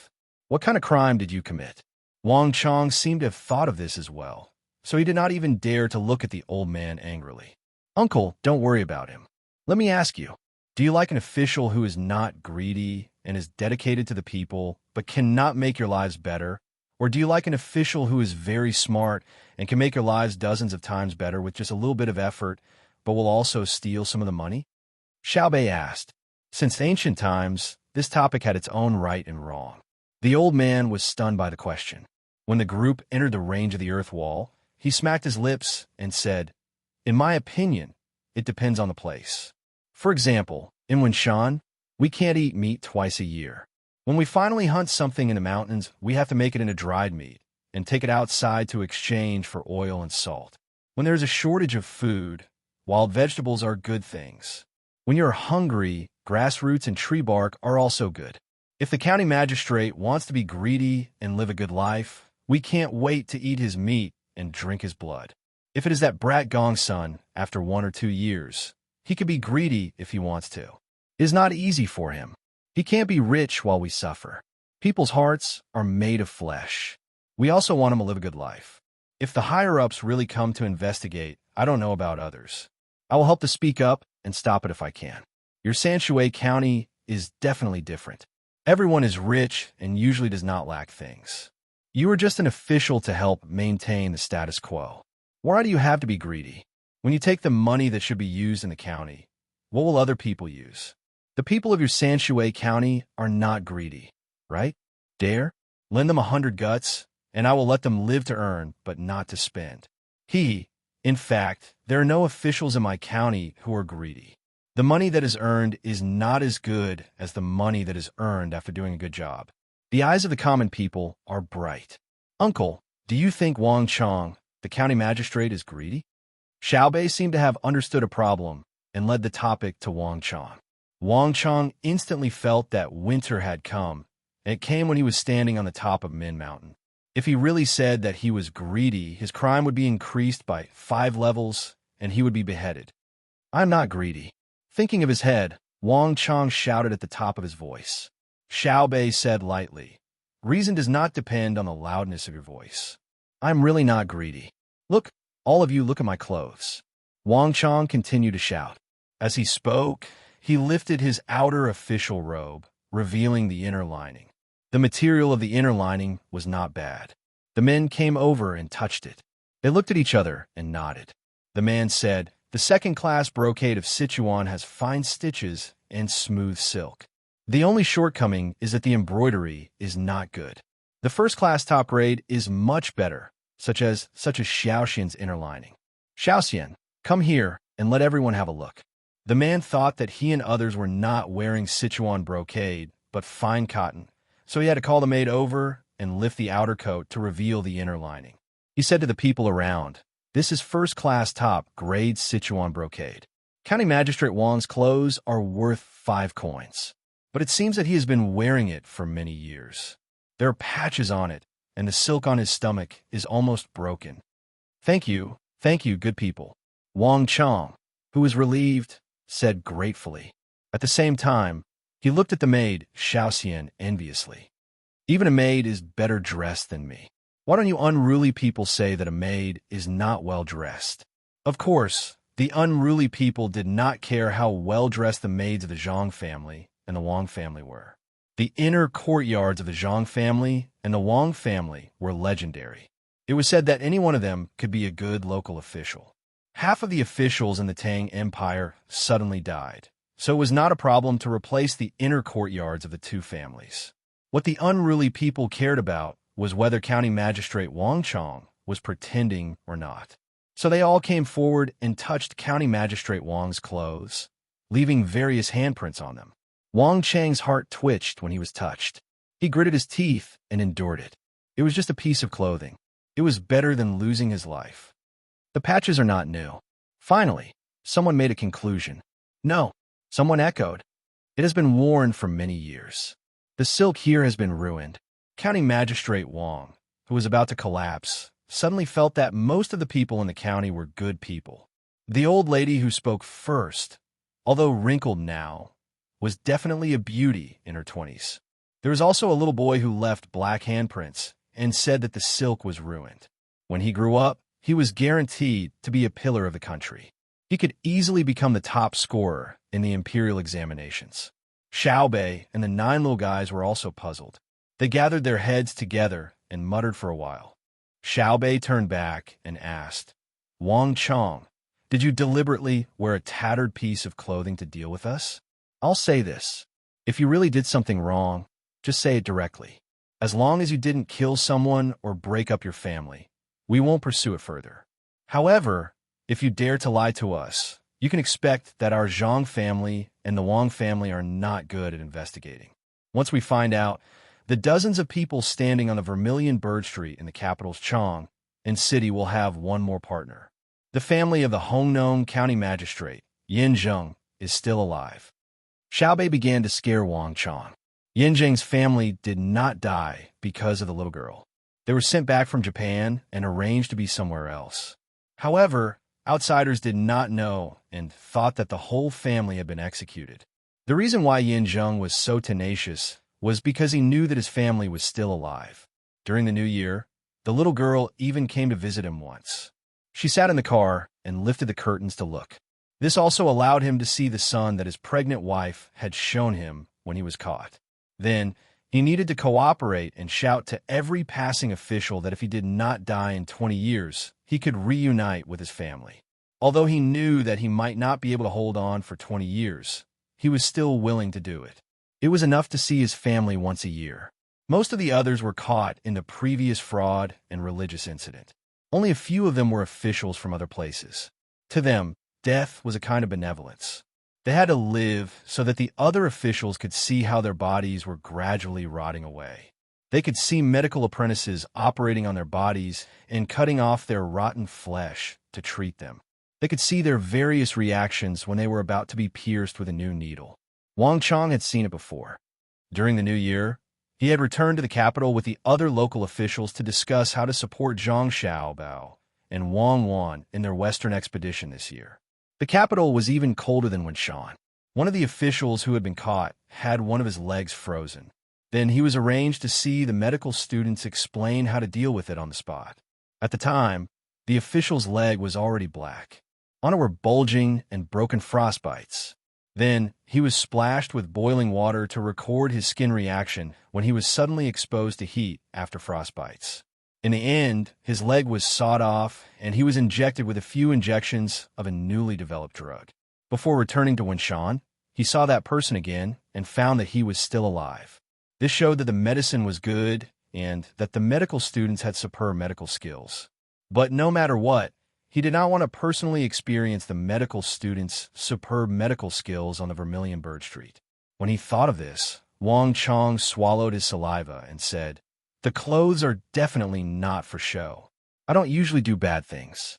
What kind of crime did you commit? Wang Chong seemed to have thought of this as well, so he did not even dare to look at the old man angrily. "Uncle, don't worry about him. Let me ask you, do you like an official who is not greedy and is dedicated to the people, but cannot make your lives better? Or do you like an official who is very smart and can make your lives dozens of times better with just a little bit of effort, but will also steal some of the money?" Xiao Bei asked. Since ancient times, this topic had its own right and wrong. The old man was stunned by the question. When the group entered the range of the earth wall, he smacked his lips and said, "In my opinion, it depends on the place. For example, in Wenshan, we can't eat meat twice a year. When we finally hunt something in the mountains, we have to make it into dried meat and take it outside to exchange for oil and salt. When there's a shortage of food, wild vegetables are good things. When you're hungry, grassroots and tree bark are also good. If the county magistrate wants to be greedy and live a good life, we can't wait to eat his meat and drink his blood. If it is that brat Gongsun, after 1 or 2 years, he could be greedy if he wants to. It is not easy for him. He can't be rich while we suffer. People's hearts are made of flesh. We also want him to live a good life. If the higher-ups really come to investigate, I don't know about others. I will help to speak up and stop it if I can. Your Sanshui County is definitely different. Everyone is rich and usually does not lack things. You are just an official to help maintain the status quo. Why do you have to be greedy? When you take the money that should be used in the county, what will other people use? The people of your Sanshui County are not greedy, right? Dare? Lend them 100 guts, and I will let them live to earn, but not to spend. In fact, there are no officials in my county who are greedy. The money that is earned is not as good as the money that is earned after doing a good job. The eyes of the common people are bright. Uncle, do you think Wang Chong, the county magistrate, is greedy? Xiaobei seemed to have understood a problem and led the topic to Wang Chong. Wang Chong instantly felt that winter had come, and it came when he was standing on the top of Min Mountain. If he really said that he was greedy, his crime would be increased by 5 levels, and he would be beheaded. I'm not greedy. Thinking of his head, Wang Chong shouted at the top of his voice. Xiaobei said lightly, reason does not depend on the loudness of your voice. I'm really not greedy. Look, all of you, look at my clothes. Wang Chong continued to shout. As he spoke, he lifted his outer official robe, revealing the inner lining. The material of the inner lining was not bad. The men came over and touched it. They looked at each other and nodded. The man said, the second-class brocade of Sichuan has fine stitches and smooth silk. The only shortcoming is that the embroidery is not good. The first-class top grade is much better, such as Xiaoxian's inner lining. Xiaoxian, come here and let everyone have a look. The man thought that he and others were not wearing Sichuan brocade, but fine cotton, so he had to call the maid over and lift the outer coat to reveal the inner lining. He said to the people around, this is first-class top-grade Sichuan brocade. County Magistrate Wang's clothes are worth 5 coins, but it seems that he has been wearing it for many years. There are patches on it, and the silk on his stomach is almost broken. Thank you, good people. Wang Chong, who was relieved, said gratefully. At the same time, he looked at the maid, Xiaoxian, enviously. Even a maid is better dressed than me. Why don't you unruly people say that a maid is not well dressed? Of course, the unruly people did not care how well dressed the maids of the Zhang family and the Wang family were. The inner courtyards of the Zhang family and the Wang family were legendary. It was said that any one of them could be a good local official. Half of the officials in the Tang Empire suddenly died, so it was not a problem to replace the inner courtyards of the two families. What the unruly people cared about was whether County Magistrate Wang Chong was pretending or not. So they all came forward and touched County Magistrate Wang's clothes, leaving various handprints on them. Wang Chang's heart twitched when he was touched. He gritted his teeth and endured it. It was just a piece of clothing. It was better than losing his life. The patches are not new. Finally, someone made a conclusion. No, someone echoed. It has been worn for many years. The silk here has been ruined. County Magistrate Wang, who was about to collapse, suddenly felt that most of the people in the county were good people. The old lady who spoke first, although wrinkled now, was definitely a beauty in her 20s. There was also a little boy who left black handprints and said that the silk was ruined. When he grew up, he was guaranteed to be a pillar of the country. He could easily become the top scorer in the imperial examinations. Xiaobei and the 9 little guys were also puzzled. They gathered their heads together and muttered for a while. Xiaobei turned back and asked, Wang Chong, did you deliberately wear a tattered piece of clothing to deal with us? I'll say this. If you really did something wrong, just say it directly. As long as you didn't kill someone or break up your family, we won't pursue it further. However, if you dare to lie to us, you can expect that our Zhang family and the Wang family are not good at investigating. Once we find out, the dozens of people standing on the Vermilion Bird Street in the capital's Chong and city will have one more partner. The family of the Hongnong County Magistrate, Yin Zheng, is still alive. Xiaobei began to scare Wang Chong. Yin Zheng's family did not die because of the little girl. They were sent back from Japan and arranged to be somewhere else. However, outsiders did not know and thought that the whole family had been executed. The reason why Yin Zheng was so tenacious was because he knew that his family was still alive. During the new year, the little girl even came to visit him once. She sat in the car and lifted the curtains to look. This also allowed him to see the son that his pregnant wife had shown him when he was caught. Then, he needed to cooperate and shout to every passing official that if he did not die in 20 years, he could reunite with his family. Although he knew that he might not be able to hold on for 20 years, he was still willing to do it. It was enough to see his family once a year. Most of the others were caught in the previous fraud and religious incident. Only a few of them were officials from other places. To them, death was a kind of benevolence. They had to live so that the other officials could see how their bodies were gradually rotting away. They could see medical apprentices operating on their bodies and cutting off their rotten flesh to treat them. They could see their various reactions when they were about to be pierced with a new needle. Wang Chang had seen it before. During the new year, he had returned to the capital with the other local officials to discuss how to support Zhang Xiaobao and Wang Wan in their western expedition this year. The capital was even colder than Wenshan. One of the officials who had been caught had one of his legs frozen. Then he was arranged to see the medical students explain how to deal with it on the spot. At the time, the official's leg was already black. On it were bulging and broken frostbites. Then, he was splashed with boiling water to record his skin reaction when he was suddenly exposed to heat after frostbites. In the end, his leg was sawed off, and he was injected with a few injections of a newly developed drug. Before returning to Wenshan, he saw that person again and found that he was still alive. This showed that the medicine was good and that the medical students had superb medical skills. But no matter what, he did not want to personally experience the medical students' superb medical skills on the Vermilion Bird Street. When he thought of this, Wang Chang swallowed his saliva and said, "The clothes are definitely not for show. I don't usually do bad things."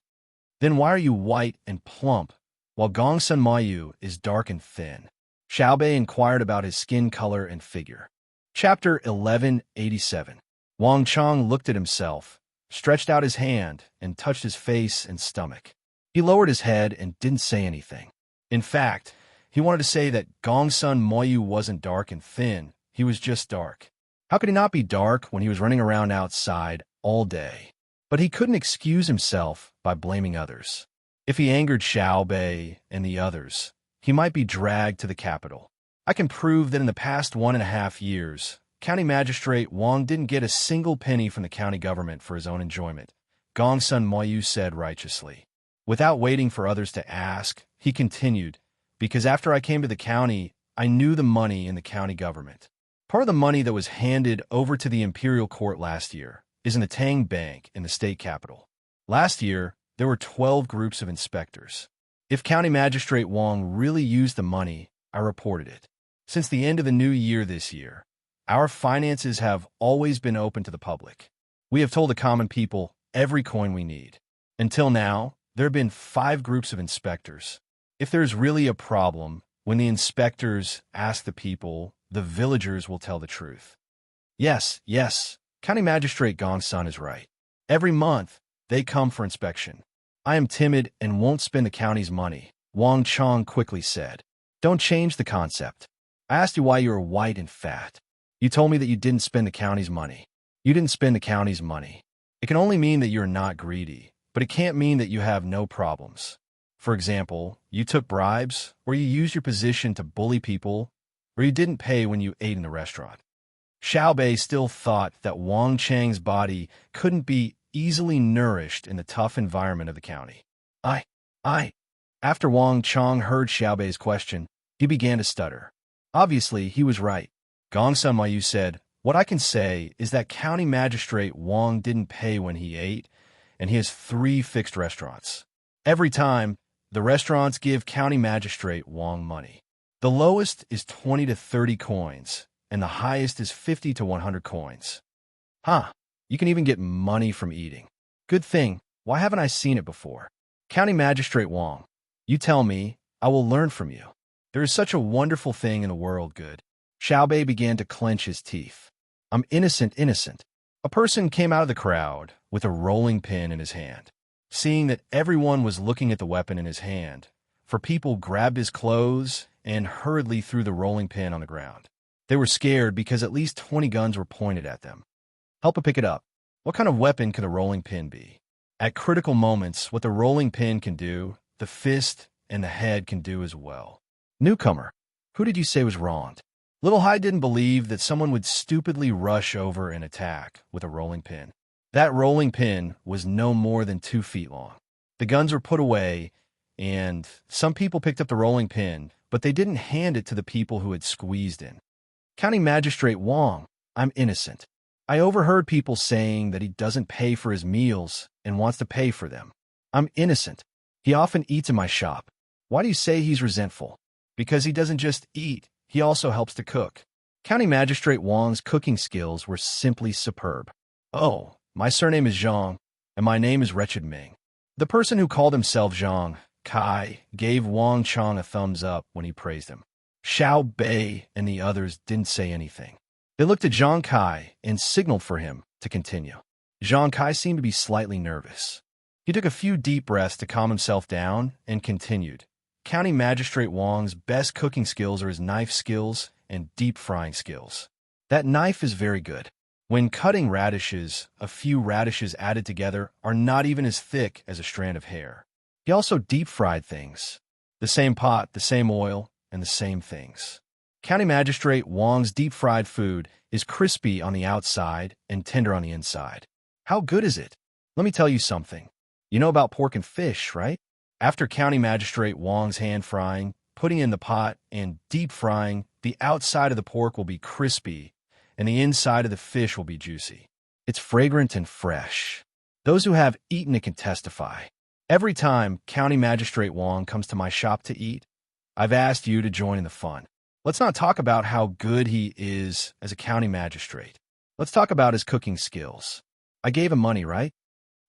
"Then why are you white and plump, while Gongsun Mayu is dark and thin?" Xiaobei inquired about his skin color and figure. Chapter 1187. Wang Chang looked at himself, stretched out his hand, and touched his face and stomach. He lowered his head and didn't say anything. In fact, he wanted to say that Gongsun Moyu wasn't dark and thin, he was just dark. How could he not be dark when he was running around outside all day? But he couldn't excuse himself by blaming others. If he angered Xiaobei and the others, he might be dragged to the capital. I can prove that in the past 1.5 years, County Magistrate Wang didn't get a single penny from the county government for his own enjoyment, Gongsun Moyu said righteously. Without waiting for others to ask, he continued, because after I came to the county, I knew the money in the county government. Part of the money that was handed over to the imperial court last year is in the Tang Bank in the state capital. Last year, there were 12 groups of inspectors. If County Magistrate Wang really used the money, I reported it. Since the end of the new year this year, our finances have always been open to the public. We have told the common people every coin we need. Until now, there have been 5 groups of inspectors. If there's really a problem, when the inspectors ask the people, the villagers will tell the truth. Yes, County Magistrate Gongsun is right. Every month, they come for inspection. I am timid and won't spend the county's money, Wang Chang quickly said. Don't change the concept. I asked you why you were white and fat. You told me that you didn't spend the county's money. You didn't spend the county's money. It can only mean that you're not greedy, but it can't mean that you have no problems. For example, you took bribes, or you used your position to bully people, or you didn't pay when you ate in a restaurant. Xiaobei still thought that Wang Chang's body couldn't be easily nourished in the tough environment of the county. I. After Wang Chang heard Xiaobei's question, he began to stutter. Obviously, he was right. Gongsun Mayu said, "What I can say is that County Magistrate Wang didn't pay when he ate, and he has 3 fixed restaurants. Every time, the restaurants give County Magistrate Wang money. The lowest is 20 to 30 coins, and the highest is 50 to 100 coins. You can even get money from eating. Good thing, why haven't I seen it before? County Magistrate Wang, you tell me, I will learn from you. There is such a wonderful thing in the world, good." Xiaobei began to clench his teeth. "I'm innocent." A person came out of the crowd with a rolling pin in his hand. Seeing that everyone was looking at the weapon in his hand, people grabbed his clothes and hurriedly threw the rolling pin on the ground. They were scared because at least 20 guns were pointed at them. Help pick it up. What kind of weapon could a rolling pin be? At critical moments, what the rolling pin can do, the fist and the head can do as well. Newcomer, who did you say was wronged? Little Hai didn't believe that someone would stupidly rush over and attack with a rolling pin. That rolling pin was no more than 2 feet long. The guns were put away, and some people picked up the rolling pin, but they didn't hand it to the people who had squeezed in. County Magistrate Wong, I'm innocent. I overheard people saying that he doesn't pay for his meals and wants to pay for them. I'm innocent. He often eats in my shop. Why do you say he's resentful? Because he doesn't just eat, he also helps to cook. County Magistrate Wong's cooking skills were simply superb. Oh, my surname is Zhang, and my name is Wretched Ming. The person who called himself Zhang Kai gave Wang Chang a thumbs up when he praised him. Xiao Bei and the others didn't say anything. They looked at Zhang Kai and signaled for him to continue. Zhang Kai seemed to be slightly nervous. He took a few deep breaths to calm himself down and continued. County Magistrate Wong's best cooking skills are his knife skills and deep frying skills. That knife is very good. When cutting radishes, a few radishes added together are not even as thick as a strand of hair. He also deep-fried things. The same pot, the same oil, and the same things. County Magistrate Wong's deep-fried food is crispy on the outside and tender on the inside. How good is it? Let me tell you something. You know about pork and fish, right? After County Magistrate Wong's hand frying, putting in the pot, and deep frying, the outside of the pork will be crispy, and the inside of the fish will be juicy. It's fragrant and fresh. Those who have eaten it can testify. Every time County Magistrate Wong comes to my shop to eat, I've asked you to join in the fun. Let's not talk about how good he is as a county magistrate. Let's talk about his cooking skills. I gave him money, right?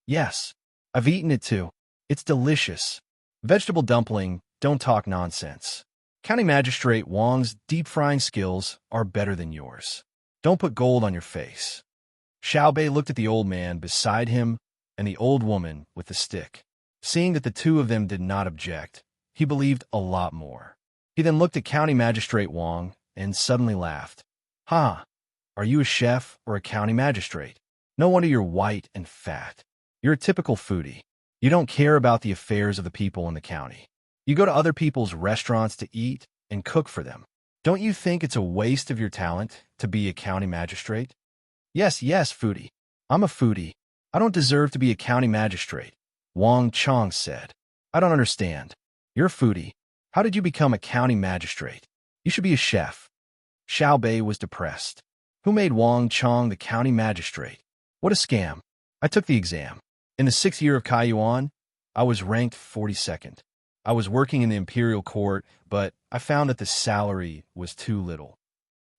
Yes. I've eaten it too. It's delicious. Vegetable dumpling, don't talk nonsense. County Magistrate Wong's deep frying skills are better than yours. Don't put gold on your face. Xiao Bei looked at the old man beside him and the old woman with the stick. Seeing that the two of them did not object, he believed a lot more. He then looked at County Magistrate Wong and suddenly laughed. Ha! Are you a chef or a county magistrate? No wonder you're white and fat. You're a typical foodie. You don't care about the affairs of the people in the county. You go to other people's restaurants to eat and cook for them. Don't you think it's a waste of your talent to be a county magistrate? Yes, foodie. I'm a foodie. I don't deserve to be a county magistrate. Wang Chang said. I don't understand. You're a foodie. How did you become a county magistrate? You should be a chef. Xiao Bei was depressed. Who made Wang Chang the county magistrate? What a scam. I took the exam. In the 6th year of Kaiyuan, I was ranked 42nd. I was working in the imperial court, but I found that the salary was too little.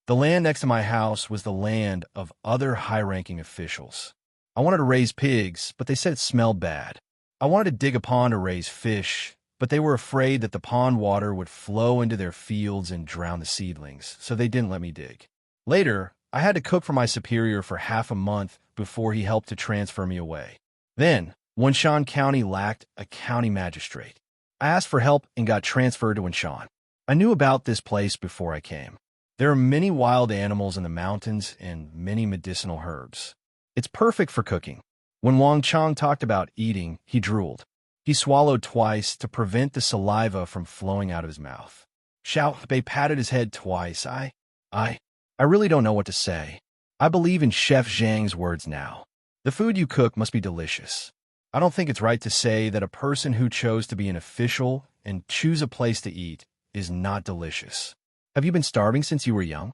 The land next to my house was the land of other high-ranking officials. I wanted to raise pigs, but they said it smelled bad. I wanted to dig a pond to raise fish, but they were afraid that the pond water would flow into their fields and drown the seedlings, so they didn't let me dig. Later, I had to cook for my superior for half a month before he helped to transfer me away. Then, Wenshan County lacked a county magistrate. I asked for help and got transferred to Wenshan. I knew about this place before I came. There are many wild animals in the mountains and many medicinal herbs. It's perfect for cooking. When Wang Chang talked about eating, he drooled. He swallowed twice to prevent the saliva from flowing out of his mouth. Xiao Bei patted his head twice. I really don't know what to say. I believe in Chef Zhang's words now. The food you cook must be delicious. I don't think it's right to say that a person who chose to be an official and choose a place to eat is not delicious. Have you been starving since you were young?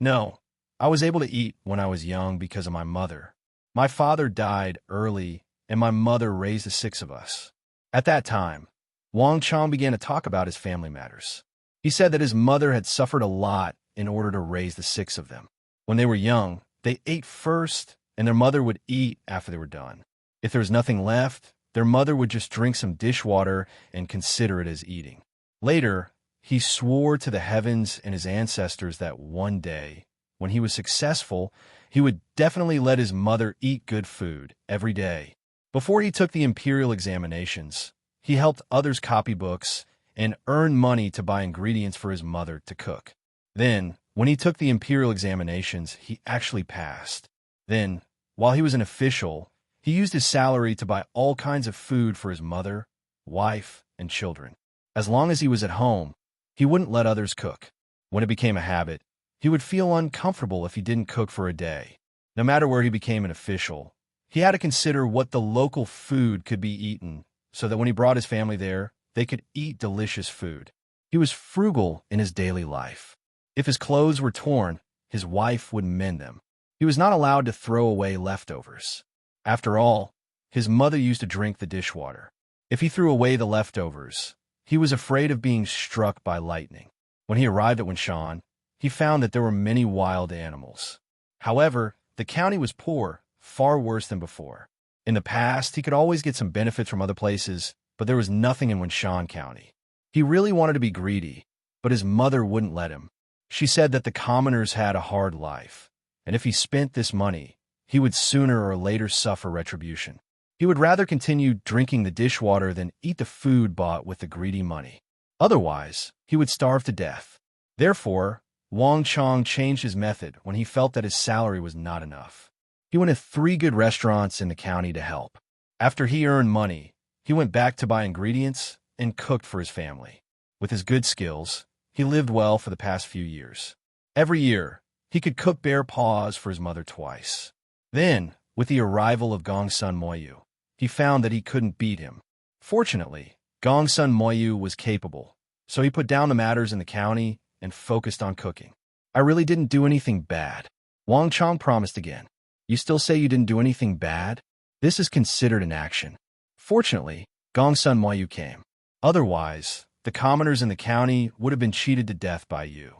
No. I was able to eat when I was young because of my mother. My father died early, and my mother raised the 6 of us. At that time, Wang Chang began to talk about his family matters. He said that his mother had suffered a lot in order to raise the 6 of them. When they were young, they ate first, and their mother would eat after they were done. If there was nothing left, their mother would just drink some dishwater and consider it as eating. Later, he swore to the heavens and his ancestors that one day, when he was successful, he would definitely let his mother eat good food every day. Before he took the imperial examinations, he helped others copy books and earn money to buy ingredients for his mother to cook. Then, when he took the imperial examinations, he actually passed. Then, while he was an official, he used his salary to buy all kinds of food for his mother, wife, and children. As long as he was at home, he wouldn't let others cook. When it became a habit, he would feel uncomfortable if he didn't cook for a day. No matter where he became an official, he had to consider what the local food could be eaten so that when he brought his family there, they could eat delicious food. He was frugal in his daily life. If his clothes were torn, his wife would mend them. He was not allowed to throw away leftovers. After all, his mother used to drink the dishwater. If he threw away the leftovers, he was afraid of being struck by lightning. When he arrived at Wenshan, he found that there were many wild animals. However, the county was poor, far worse than before. In the past, he could always get some benefits from other places, but there was nothing in Wenshan County. He really wanted to be greedy, but his mother wouldn't let him. She said that the commoners had a hard life, and if he spent this money, he would sooner or later suffer retribution. He would rather continue drinking the dishwater than eat the food bought with the greedy money. Otherwise, he would starve to death. Therefore, Wang Chong changed his method when he felt that his salary was not enough. He went to 3 good restaurants in the county to help. After he earned money, he went back to buy ingredients and cooked for his family. With his good skills, he lived well for the past few years. Every year, he could cook bear paws for his mother twice. Then, with the arrival of Gongsun Moyu, he found that he couldn't beat him. Fortunately, Gongsun Moyu was capable, so he put down the matters in the county and focused on cooking. I really didn't do anything bad. Wang Chong promised again. You still say you didn't do anything bad? This is considered an action. Fortunately, Gongsun Moyu came. Otherwise, the commoners in the county would have been cheated to death by you.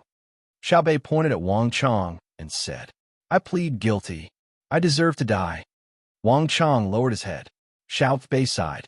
Xiao Bei pointed at Wang Chong and said, I plead guilty. I deserve to die. Wang Chong lowered his head. Xiao Bei sighed.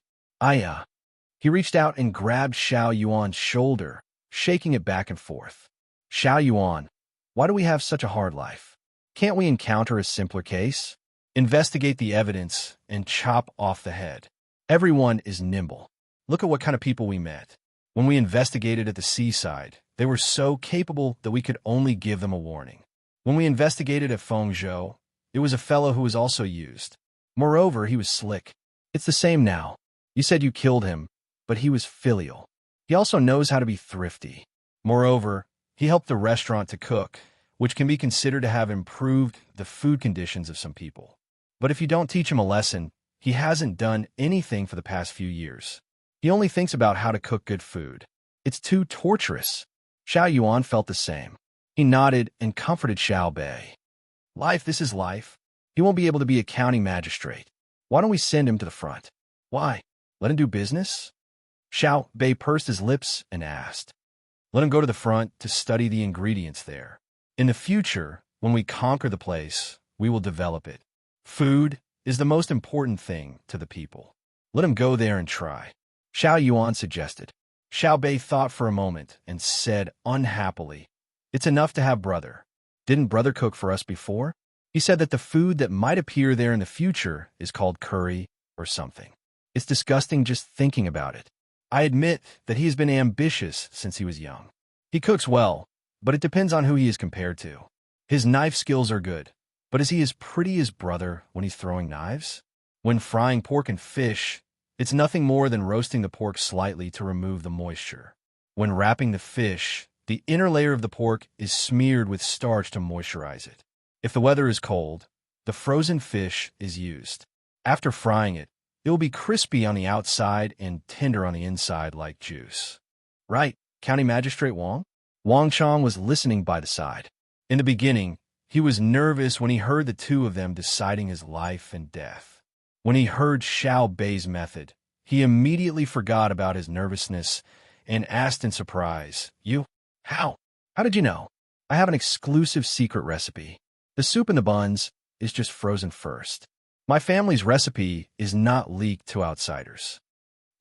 He reached out and grabbed Xiao Yuan's shoulder, shaking it back and forth. Xiao Yuan, why do we have such a hard life? Can't we encounter a simpler case? Investigate the evidence and chop off the head. Everyone is nimble. Look at what kind of people we met. When we investigated at the seaside, they were so capable that we could only give them a warning. When we investigated at Fengzhou, it was a fellow who was also used. Moreover, he was slick. It's the same now. You said you killed him, but he was filial. He also knows how to be thrifty. Moreover, he helped the restaurant to cook, which can be considered to have improved the food conditions of some people. But if you don't teach him a lesson, he hasn't done anything for the past few years. He only thinks about how to cook good food. It's too torturous. Xiao Yuan felt the same. He nodded and comforted Xiao Bei. This is life. He won't be able to be a county magistrate. Why don't we send him to the front? Why? Let him do business? Xiao Bei pursed his lips and asked. Let him go to the front to study the ingredients there. In the future, when we conquer the place, we will develop it. Food is the most important thing to the people. Let him go there and try. Xiao Yuan suggested. Xiao Bei thought for a moment and said unhappily, It's enough to have brother. Didn't brother cook for us before? He said that the food that might appear there in the future is called curry or something. It's disgusting just thinking about it. I admit that he has been ambitious since he was young. He cooks well, but it depends on who he is compared to. His knife skills are good, but is he as pretty as brother when he's throwing knives? When frying pork and fish, it's nothing more than roasting the pork slightly to remove the moisture. When wrapping the fish, the inner layer of the pork is smeared with starch to moisturize it. If the weather is cold, the frozen fish is used. After frying it, it will be crispy on the outside and tender on the inside like juice. Right, County Magistrate Wang? Wang Chong was listening by the side. In the beginning, he was nervous when he heard the two of them deciding his life and death. When he heard Xiao Bei's method, he immediately forgot about his nervousness and asked in surprise, You? How? How did you know? I have an exclusive secret recipe. The soup in the buns is just frozen first. My family's recipe is not leaked to outsiders.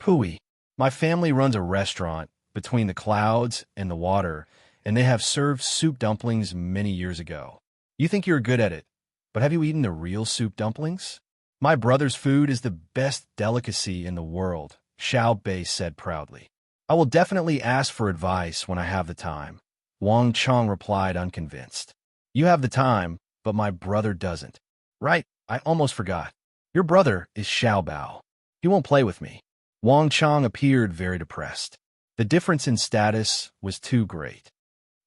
Pooey. My family runs a restaurant between the clouds and the water, and they have served soup dumplings many years ago. You think you're good at it, but have you eaten the real soup dumplings? My brother's food is the best delicacy in the world, Xiao Bei said proudly. I will definitely ask for advice when I have the time. Wang Chong replied unconvinced. You have the time, but my brother doesn't. Right, I almost forgot. Your brother is Xiao Bao. He won't play with me. Wang Chong appeared very depressed. The difference in status was too great.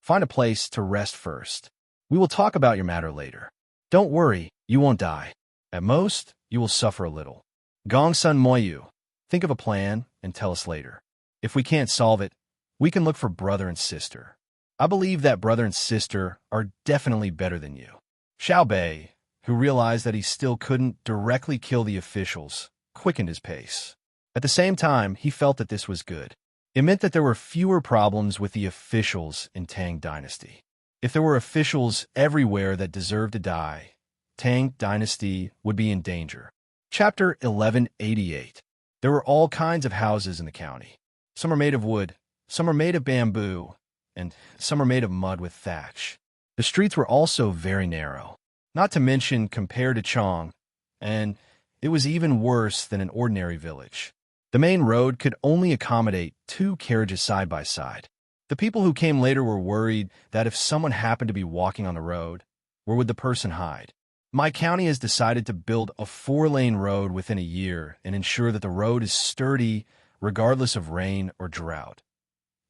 Find a place to rest first. We will talk about your matter later. Don't worry, you won't die. At most, you will suffer a little. Gongsun Moyu, think of a plan and tell us later. If we can't solve it, we can look for brother and sister. I believe that brother and sister are definitely better than you. Xiao Bei, who realized that he still couldn't directly kill the officials, quickened his pace. At the same time, he felt that this was good. It meant that there were fewer problems with the officials in Tang Dynasty. If there were officials everywhere that deserved to die, Tang Dynasty would be in danger. Chapter 1188. There were all kinds of houses in the county. Some are made of wood, some are made of bamboo, and some are made of mud with thatch. The streets were also very narrow, not to mention compared to Chang, and it was even worse than an ordinary village. The main road could only accommodate 2 carriages side by side. The people who came later were worried that if someone happened to be walking on the road, where would the person hide? My county has decided to build a 4-lane road within a year and ensure that the road is sturdy regardless of rain or drought.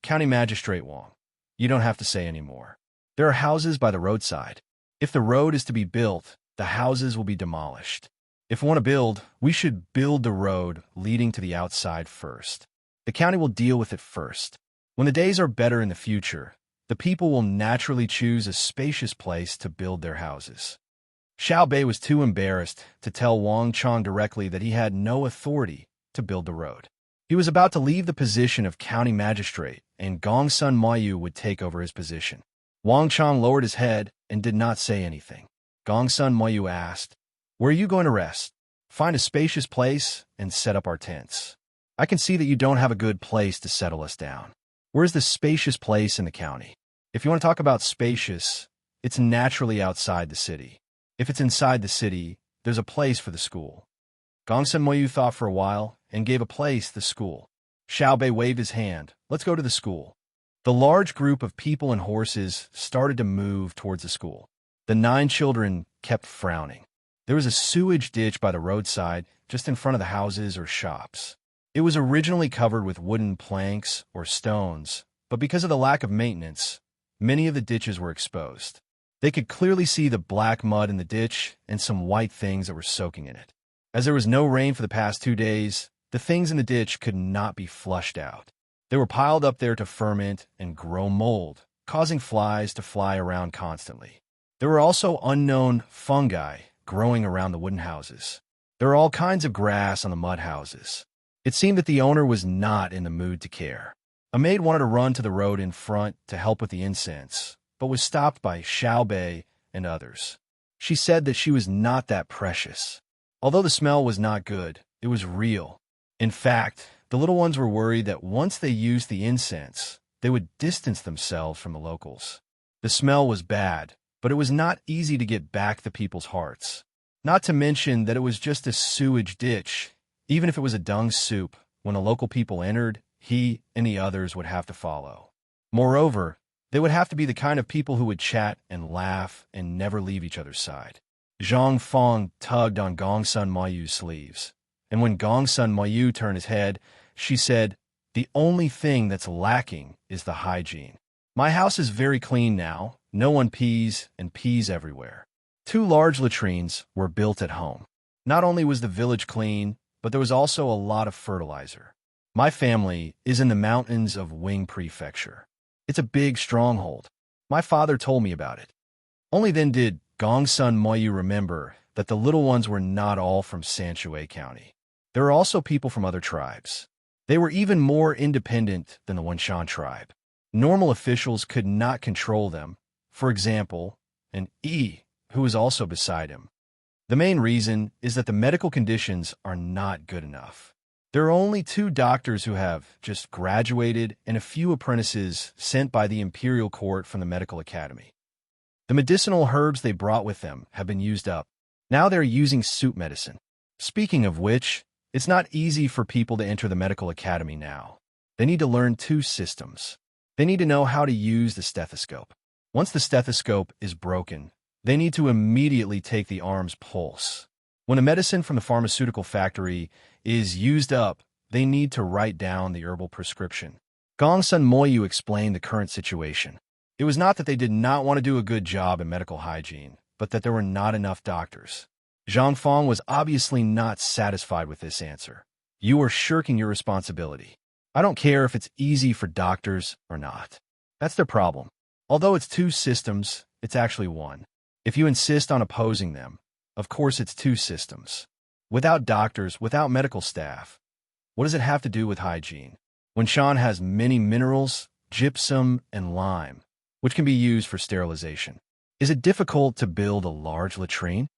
County Magistrate Wong, you don't have to say any more. There are houses by the roadside. If the road is to be built, the houses will be demolished. If we want to build, we should build the road leading to the outside first. The county will deal with it first. When the days are better in the future, the people will naturally choose a spacious place to build their houses. Xiao Bei was too embarrassed to tell Wang Chang directly that he had no authority to build the road. He was about to leave the position of county magistrate, and Gongsun Moyu would take over his position. Wang Chang lowered his head and did not say anything. Gongsun Moyu asked, "Where are you going to rest? Find a spacious place and set up our tents. I can see that you don't have a good place to settle us down. Where's the spacious place in the county? If you want to talk about spacious, it's naturally outside the city. If it's inside the city, there's a place for the school." Gongsun Moyu thought for a while and gave a place the school. Xiao Bei waved his hand. "Let's go to the school." The large group of people and horses started to move towards the school. The 9 children kept frowning. There was a sewage ditch by the roadside just in front of the houses or shops. It was originally covered with wooden planks or stones, but because of the lack of maintenance, many of the ditches were exposed. They could clearly see the black mud in the ditch and some white things that were soaking in it. As there was no rain for the past 2 days, the things in the ditch could not be flushed out. They were piled up there to ferment and grow mold, causing flies to fly around constantly. There were also unknown fungi growing around the wooden houses. There were all kinds of grass on the mud houses. It seemed that the owner was not in the mood to care. A maid wanted to run to the road in front to help with the incense, but was stopped by Xiao Bei and others. She said that she was not that precious. Although the smell was not good, it was real. In fact, the little ones were worried that once they used the incense, they would distance themselves from the locals. The smell was bad, but it was not easy to get back the people's hearts. Not to mention that it was just a sewage ditch. Even if it was a dung soup, when the local people entered, he and the others would have to follow. Moreover, they would have to be the kind of people who would chat and laugh and never leave each other's side. Zhang Fong tugged on Gongsun Moyu's sleeves, and when Gongsun Moyu turned his head, she said, "The only thing that's lacking is the hygiene. My house is very clean now. No one pees and pees everywhere." 2 large latrines were built at home. Not only was the village clean, but there was also a lot of fertilizer. My family is in the mountains of Wing Prefecture. It's a big stronghold. My father told me about it. Only then did Gongsun Moyu remember that the little ones were not all from Sanshui County. There were also people from other tribes. They were even more independent than the Wenshan tribe. Normal officials could not control them. For example, an Yi, who was also beside him. The main reason is that the medical conditions are not good enough. There are only 2 doctors who have just graduated and a few apprentices sent by the imperial court from the medical academy. The medicinal herbs they brought with them have been used up. Now they're using soup medicine. Speaking of which, it's not easy for people to enter the medical academy now. They need to learn 2 systems. They need to know how to use the stethoscope. Once the stethoscope is broken, they need to immediately take the arm's pulse. When the medicine from the pharmaceutical factory is used up, they need to write down the herbal prescription. Gongsun Moyu explained the current situation. It was not that they did not want to do a good job in medical hygiene, but that there were not enough doctors. Zhang Fong was obviously not satisfied with this answer. "You are shirking your responsibility. I don't care if it's easy for doctors or not. That's their problem. Although it's two systems, it's actually one. If you insist on opposing them, of course it's two systems. Without doctors, without medical staff, what does it have to do with hygiene? Wenshan has many minerals, gypsum, and lime, which can be used for sterilization. Is it difficult to build a large latrine?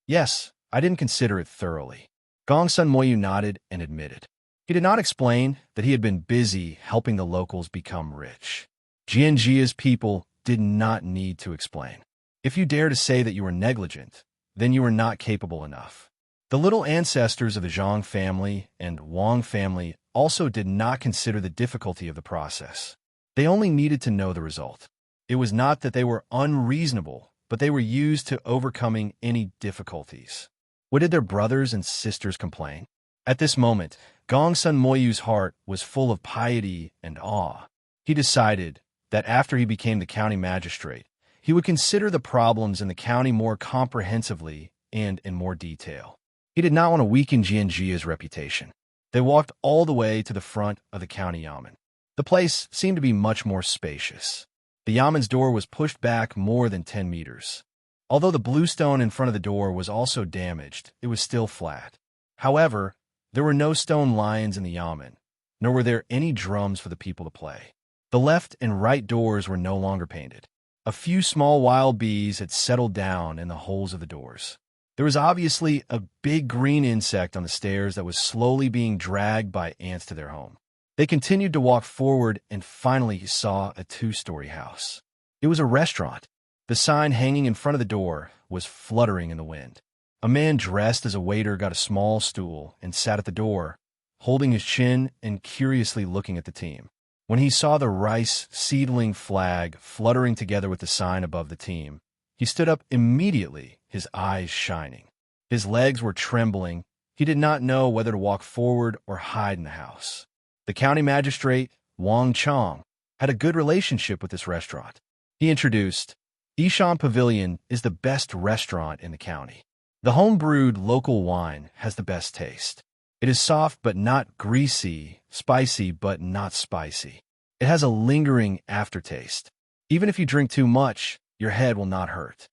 Yes, I didn't consider it thoroughly. Gongsun Moyu nodded and admitted. He did not explain that he had been busy helping the locals become rich. Jianjia's people did not need to explain. If you dare to say that you were negligent, then you were not capable enough. The little ancestors of the Zhang family and Wang family also did not consider the difficulty of the process. They only needed to know the result. It was not that they were unreasonable, but they were used to overcoming any difficulties. What did their brothers and sisters complain? At this moment, Gongsun Moyu's heart was full of piety and awe. He decided that after he became the county magistrate, he would consider the problems in the county more comprehensively and in more detail. He did not want to weaken Jianjia's reputation. They walked all the way to the front of the county yamen. The place seemed to be much more spacious. The yamen's door was pushed back more than 10 meters. Although the bluestone in front of the door was also damaged, it was still flat. However, there were no stone lions in the yamen, nor were there any drums for the people to play. The left and right doors were no longer painted. A few small wild bees had settled down in the holes of the doors. There was obviously a big green insect on the stairs that was slowly being dragged by ants to their home. They continued to walk forward and finally saw a 2-story house. It was a restaurant. The sign hanging in front of the door was fluttering in the wind. A man dressed as a waiter got a small stool and sat at the door, holding his chin and curiously looking at the team. When he saw the rice seedling flag fluttering together with the sign above the team, he stood up immediately, his eyes shining. His legs were trembling. He did not know whether to walk forward or hide in the house. The county magistrate, Wang Chong, had a good relationship with this restaurant. He introduced, Yishan Pavilion is the best restaurant in the county. The home-brewed local wine has the best taste. It is soft but not greasy, spicy but not spicy. It has a lingering aftertaste. Even if you drink too much, your head will not hurt.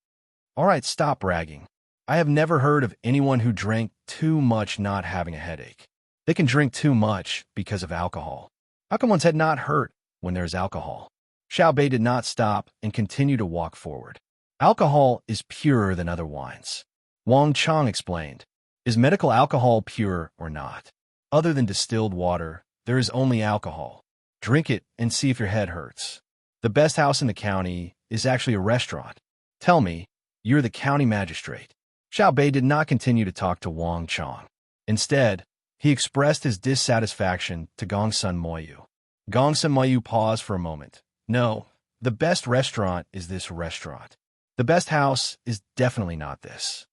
All right, stop bragging. I have never heard of anyone who drank too much not having a headache. They can drink too much because of alcohol. How come one's head not hurt when there's alcohol? Xiao Bei did not stop and continued to walk forward. Alcohol is purer than other wines. Wang Chong explained. Is medical alcohol pure or not? Other than distilled water, there is only alcohol. Drink it and see if your head hurts. The best house in the county is actually a restaurant. Tell me, you're the county magistrate. Xiao Bei did not continue to talk to Wang Chong. Instead, he expressed his dissatisfaction to Gongsun Moyu. Gongsun Moyu paused for a moment. No, the best restaurant is this restaurant. The best house is definitely not this.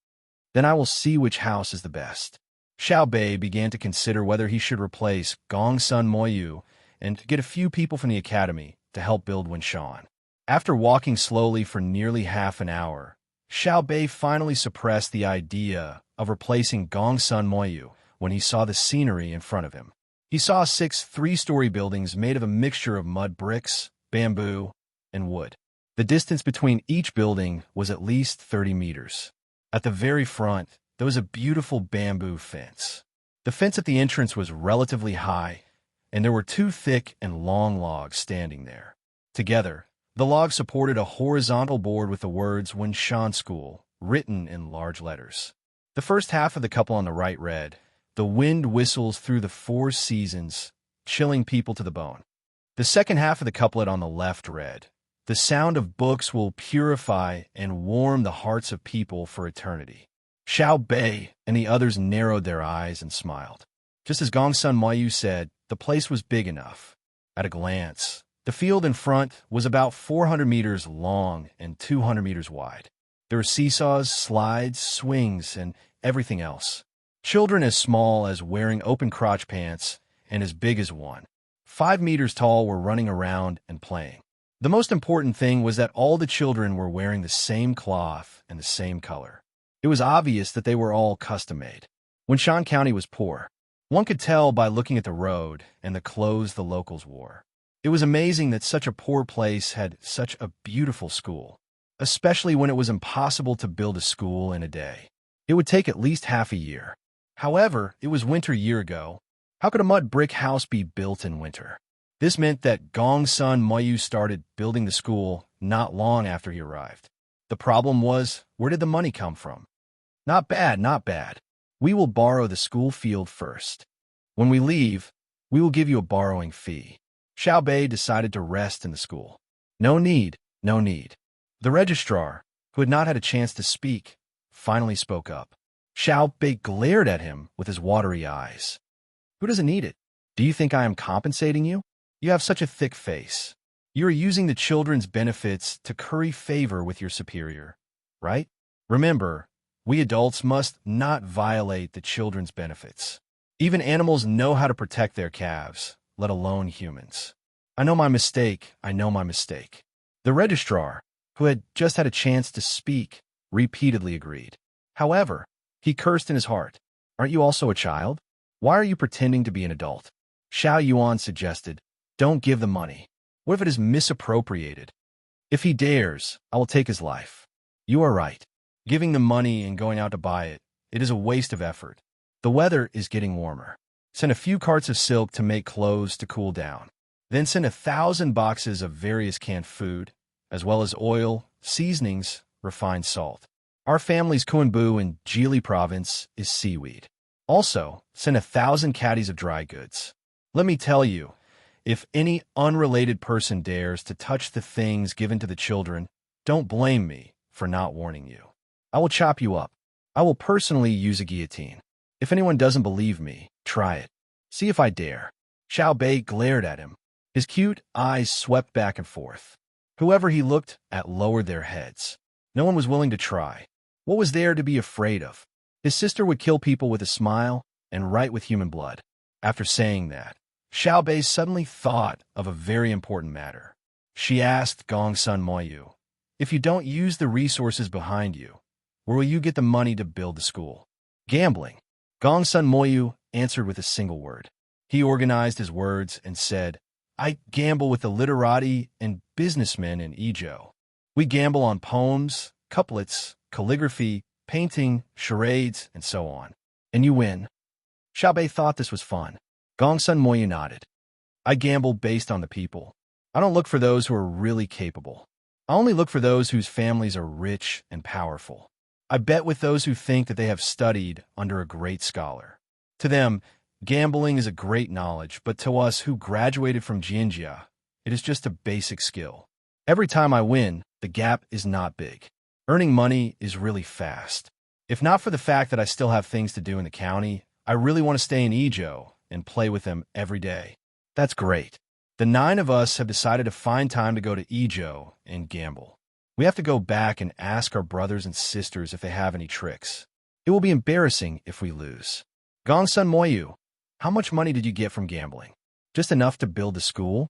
Then I will see which house is the best. Xiao Bei began to consider whether he should replace Gongsun Moyu and get a few people from the academy to help build Wenshan. After walking slowly for nearly half an hour, Xiao Bei finally suppressed the idea of replacing Gongsun Moyu when he saw the scenery in front of him. He saw 6 3-story buildings made of a mixture of mud bricks, bamboo, and wood. The distance between each building was at least 30 meters. At the very front, there was a beautiful bamboo fence. The fence at the entrance was relatively high, and there were 2 thick and long logs standing there. Together, the logs supported a horizontal board with the words Wenshan School written in large letters. The first half of the couple on the right read, "The wind whistles through the 4 seasons, chilling people to the bone." The second half of the couplet on the left read, "The sound of books will purify and warm the hearts of people for eternity." Xiao Bei and the others narrowed their eyes and smiled. Just as Gongsun Moyu said, the place was big enough. At a glance, the field in front was about 400 meters long and 200 meters wide. There were seesaws, slides, swings, and everything else. Children as small as wearing open crotch pants and as big as one, 5 meters tall, were running around and playing. The most important thing was that all the children were wearing the same cloth and the same color. It was obvious that they were all custom-made. Wenshan County was poor. One could tell by looking at the road and the clothes the locals wore. It was amazing that such a poor place had such a beautiful school, especially when it was impossible to build a school in a day. It would take at least half a year. However, it was winter a year ago. How could a mud brick house be built in winter? This meant that Gong's son Moyu started building the school not long after he arrived. The problem was, where did the money come from? Not bad, not bad. We will borrow the school field first. When we leave, we will give you a borrowing fee. Xiao Bei decided to rest in the school. No need, no need. The registrar, who had not had a chance to speak, finally spoke up. Xiao Bei glared at him with his watery eyes. Who doesn't need it? Do you think I am compensating you? You have such a thick face. You are using the children's benefits to curry favor with your superior, right? Remember, we adults must not violate the children's benefits. Even animals know how to protect their calves, let alone humans. I know my mistake, I know my mistake. The registrar, who had just had a chance to speak, repeatedly agreed. However, he cursed in his heart. Aren't you also a child? Why are you pretending to be an adult? Xiao Yuan suggested, don't give the money. What if it is misappropriated? If he dares, I will take his life. You are right. Giving the money and going out to buy it, it is a waste of effort. The weather is getting warmer. Send a few carts of silk to make clothes to cool down. Then send 1,000 boxes of various canned food, as well as oil, seasonings, refined salt. Our family's Kuanbu in Jili province is seaweed. Also, send 1,000 caddies of dry goods. Let me tell you, if any unrelated person dares to touch the things given to the children, don't blame me for not warning you. I will chop you up. I will personally use a guillotine. If anyone doesn't believe me, try it. See if I dare. Xiao Bei glared at him. His cute eyes swept back and forth. Whoever he looked at lowered their heads. No one was willing to try. What was there to be afraid of? His sister would kill people with a smile and write with human blood. After saying that, Xiao Bei suddenly thought of a very important matter. She asked Gong's son Moyu, if you don't use the resources behind you, where will you get the money to build the school? Gambling. Gong's son Moyu answered with a single word. He organized his words and said, I gamble with the literati and businessmen in Izhou. We gamble on poems, couplets, calligraphy, painting, charades, and so on. And you win. Xiao Bei thought this was fun. Gong's son Moyu nodded. I gamble based on the people. I don't look for those who are really capable. I only look for those whose families are rich and powerful. I bet with those who think that they have studied under a great scholar. To them, gambling is a great knowledge, but to us who graduated from Jinjia, it is just a basic skill. Every time I win, the gap is not big. Earning money is really fast. If not for the fact that I still have things to do in the county, I really want to stay in Izhou and play with them every day. That's great. The 9 of us have decided to find time to go to Izhou and gamble. We have to go back and ask our brothers and sisters if they have any tricks. It will be embarrassing if we lose. Gong's son Moyu, how much money did you get from gambling? Just enough to build the school?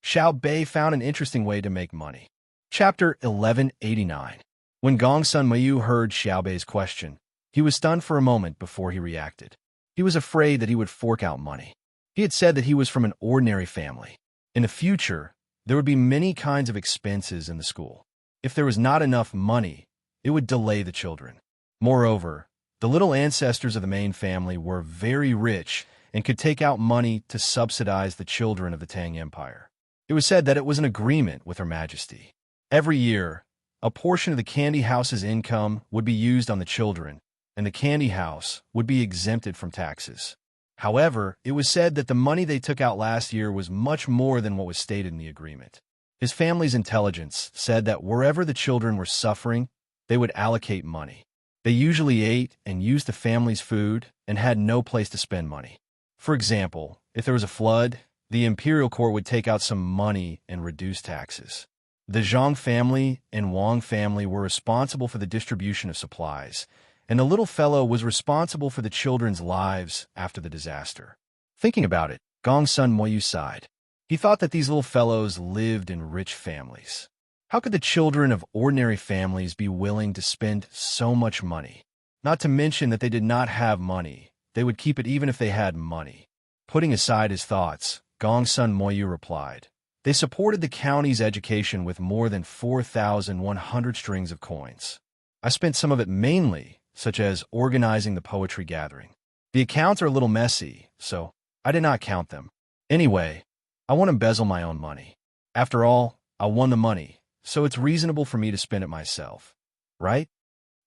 Xiao Bei found an interesting way to make money. Chapter 1189. When Gong's son Moyu heard Xiao Bei's question, he was stunned for a moment before he reacted. He was afraid that he would fork out money. He had said that he was from an ordinary family. In the future, there would be many kinds of expenses in the school. If there was not enough money, it would delay the children. Moreover, the little ancestors of the main family were very rich and could take out money to subsidize the children of the Tang Empire. It was said that it was an agreement with Her Majesty. Every year, a portion of the candy house's income would be used on the children, and the candy house would be exempted from taxes. However, it was said that the money they took out last year was much more than what was stated in the agreement. His family's intelligence said that wherever the children were suffering, they would allocate money. They usually ate and used the family's food and had no place to spend money. For example, if there was a flood, the imperial court would take out some money and reduce taxes. The Zhang family and Wang family were responsible for the distribution of supplies, and the little fellow was responsible for the children's lives after the disaster. Thinking about it, Gong's son Moyu sighed. He thought that these little fellows lived in rich families. How could the children of ordinary families be willing to spend so much money? Not to mention that they did not have money. they would keep it even if they had money. Putting aside his thoughts, Gongsun Moyu replied, "They supported the county's education with more than 4,100 strings of coins. I spent some of it mainly, such as organizing the poetry gathering. The accounts are a little messy, so I did not count them. Anyway, I won't embezzle my own money. After all, I won the money, so it's reasonable for me to spend it myself. Right?"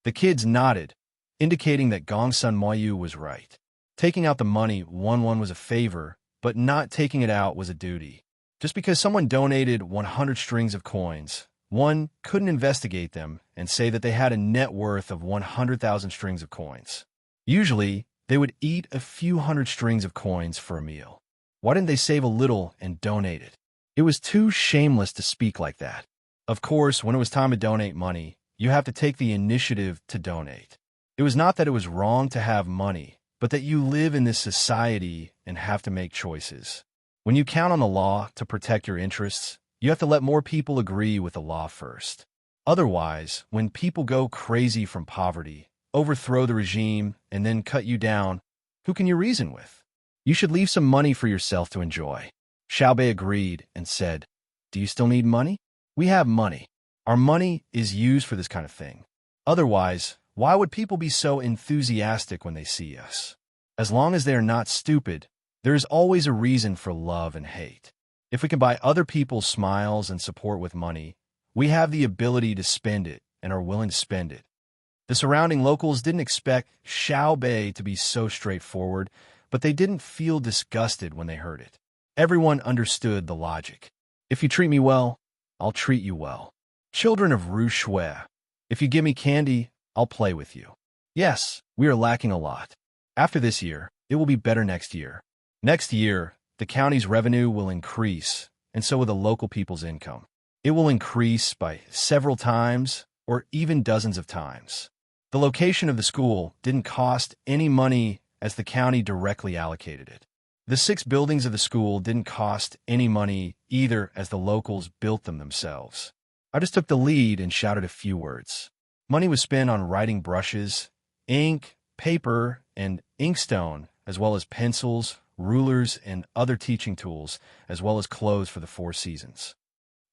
The kids nodded, indicating that Gongsun Moyu was right. Taking out the money one was a favor, but not taking it out was a duty. Just because someone donated 100 strings of coins, one couldn't investigate them and say that they had a net worth of 100,000 strings of coins. Usually, they would eat a few hundred strings of coins for a meal. Why didn't they save a little and donate it? It was too shameless to speak like that. Of course, when it was time to donate money, you have to take the initiative to donate. It was not that it was wrong to have money, but that you live in this society and have to make choices. When you count on the law to protect your interests, you have to let more people agree with the law first. Otherwise, when people go crazy from poverty, overthrow the regime, and then cut you down, who can you reason with? You should leave some money for yourself to enjoy." Xiaobei agreed and said, "Do you still need money? We have money. Our money is used for this kind of thing. Otherwise, why would people be so enthusiastic when they see us? As long as they are not stupid, there is always a reason for love and hate. If we can buy other people's smiles and support with money, we have the ability to spend it and are willing to spend it." The surrounding locals didn't expect Xiaobei to be so straightforward, but they didn't feel disgusted when they heard it. Everyone understood the logic. If you treat me well, I'll treat you well. Children of Ru Shui, if you give me candy, I'll play with you. Yes, we are lacking a lot. After this year, it will be better next year. Next year, the county's revenue will increase, and so will the local people's income. It will increase by several times or even dozens of times. The location of the school didn't cost any money as the county directly allocated it. The 6 buildings of the school didn't cost any money either as the locals built them themselves. I just took the lead and shouted a few words. Money was spent on writing brushes, ink, paper, and inkstone, as well as pencils, rulers, and other teaching tools, as well as clothes for the 4 seasons.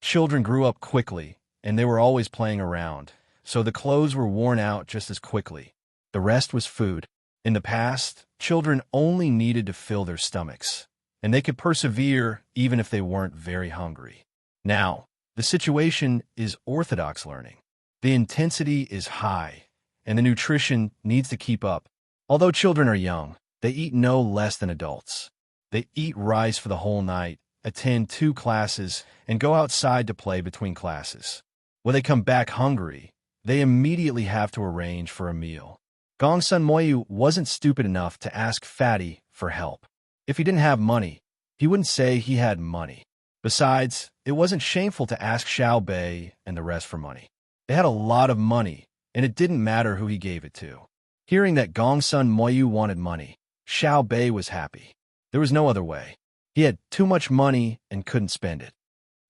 Children grew up quickly, and they were always playing around, so the clothes were worn out just as quickly. The rest was food. In the past, children only needed to fill their stomachs, and they could persevere even if they weren't very hungry. Now, the situation is orthodox learning. The intensity is high, and the nutrition needs to keep up. Although children are young, they eat no less than adults. They eat rice for the whole night, attend 2 classes, and go outside to play between classes. When they come back hungry, they immediately have to arrange for a meal. Gongsun Moyu wasn't stupid enough to ask Fatty for help. If he didn't have money, he wouldn't say he had money. Besides, it wasn't shameful to ask Xiaobei and the rest for money. They had a lot of money, and it didn't matter who he gave it to. Hearing that Gongsun Moyu wanted money, Xiaobei was happy. There was no other way. He had too much money and couldn't spend it.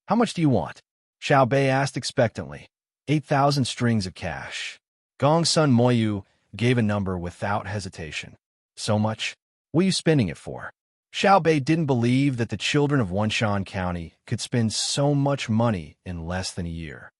"How much do you want?" Xiaobei asked expectantly. 8,000 strings of cash. Gongsun Moyu gave a number without hesitation. "So much? What are you spending it for?" Xiaobei didn't believe that the children of Wenshan County could spend so much money in less than a year.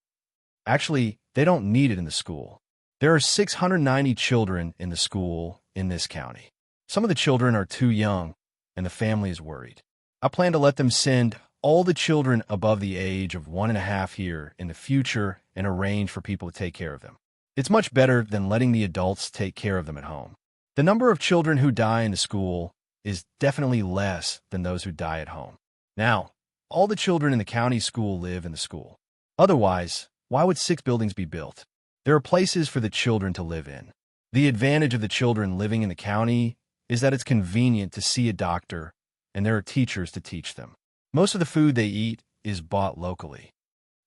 Actually, they don't need it in the school. There are 690 children in the school in this county. Some of the children are too young, and the family is worried. I plan to let them send all the children above the age of 1.5 here in the future and arrange for people to take care of them. It's much better than letting the adults take care of them at home. The number of children who die in the school is definitely less than those who die at home. Now, all the children in the county school live in the school. Otherwise, why would 6 buildings be built? There are places for the children to live in. The advantage of the children living in the county is that it's convenient to see a doctor, and there are teachers to teach them. Most of the food they eat is bought locally.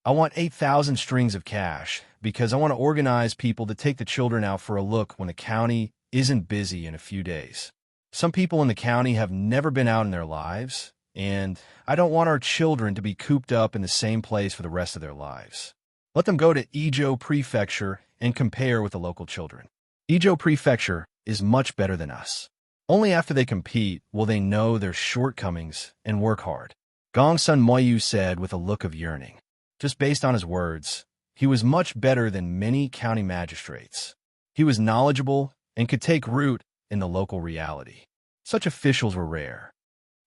I want 8,000 strings of cash because I want to organize people to take the children out for a look when the county isn't busy in a few days. Some people in the county have never been out in their lives, and I don't want our children to be cooped up in the same place for the rest of their lives. Let them go to Izhou Prefecture and compare with the local children. Izhou Prefecture is much better than us. Only after they compete will they know their shortcomings and work hard. Gongsun Moyu said with a look of yearning. Just based on his words, he was much better than many county magistrates. He was knowledgeable and could take root in the local reality. Such officials were rare.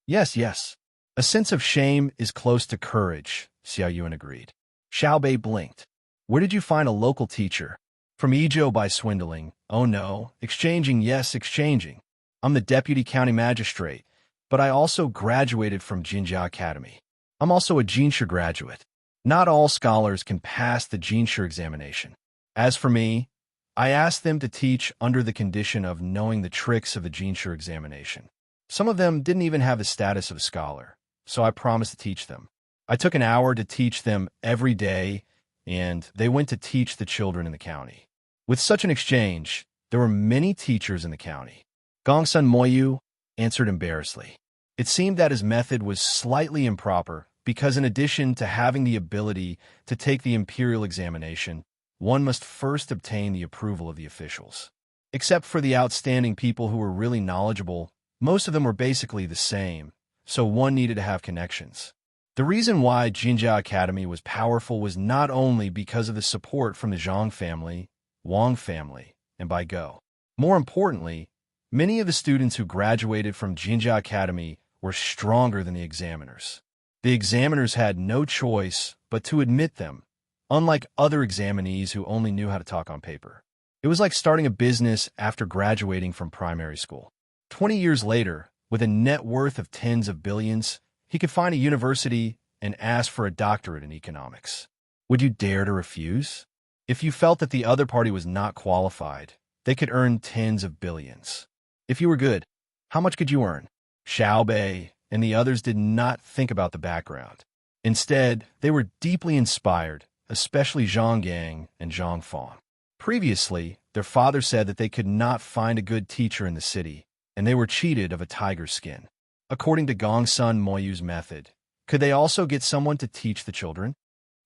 Yes, yes. A sense of shame is close to courage, Xiaoyuan agreed. Xiaobei blinked. Where did you find a local teacher? From Ezhou by swindling. Oh no, exchanging, yes, exchanging. I'm the deputy county magistrate, but I also graduated from Jinjia Academy. I'm also a Jinsha graduate. Not all scholars can pass the Jinsha examination. As for me, I asked them to teach under the condition of knowing the tricks of the Jinsha examination. Some of them didn't even have the status of a scholar, so I promised to teach them. I took an hour to teach them every day, and they went to teach the children in the county. With such an exchange, there were many teachers in the county. Gongsun Moyu answered embarrassedly. It seemed that his method was slightly improper because in addition to having the ability to take the imperial examination, one must first obtain the approval of the officials. Except for the outstanding people who were really knowledgeable, most of them were basically the same, so one needed to have connections. The reason why Jinjia Academy was powerful was not only because of the support from the Zhang family, Wang family, and Bai Go. More importantly, many of the students who graduated from Jinjia Academy were stronger than the examiners. The examiners had no choice but to admit them, unlike other examinees who only knew how to talk on paper. It was like starting a business after graduating from primary school. 20 years later, with a net worth of tens of billions, he could find a university and ask for a doctorate in economics. Would you dare to refuse? If you felt that the other party was not qualified, they could earn tens of billions. If you were good, how much could you earn? Xiaobei and the others did not think about the background. Instead, they were deeply inspired, especially Zhang Yang and Zhang Fang. Previously, their father said that they could not find a good teacher in the city, and they were cheated of a tiger's skin. According to Gongsun Moyu's method, could they also get someone to teach the children?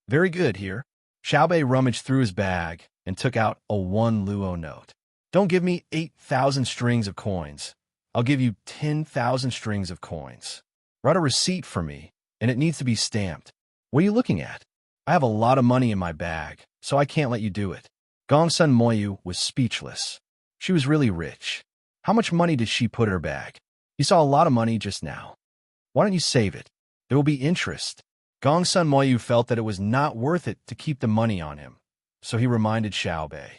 Very good here. Xiaobei rummaged through his bag and took out a 1 luo note. Don't give me 8,000 strings of coins. I'll give you 10,000 strings of coins. Write a receipt for me, and it needs to be stamped. What are you looking at? I have a lot of money in my bag, so I can't let you do it. Gongsun Moyu was speechless. She was really rich. How much money did she put in her bag? You saw a lot of money just now. Why don't you save it? There will be interest. Gongsun Moyu felt that it was not worth it to keep the money on him, so he reminded Xiaobei.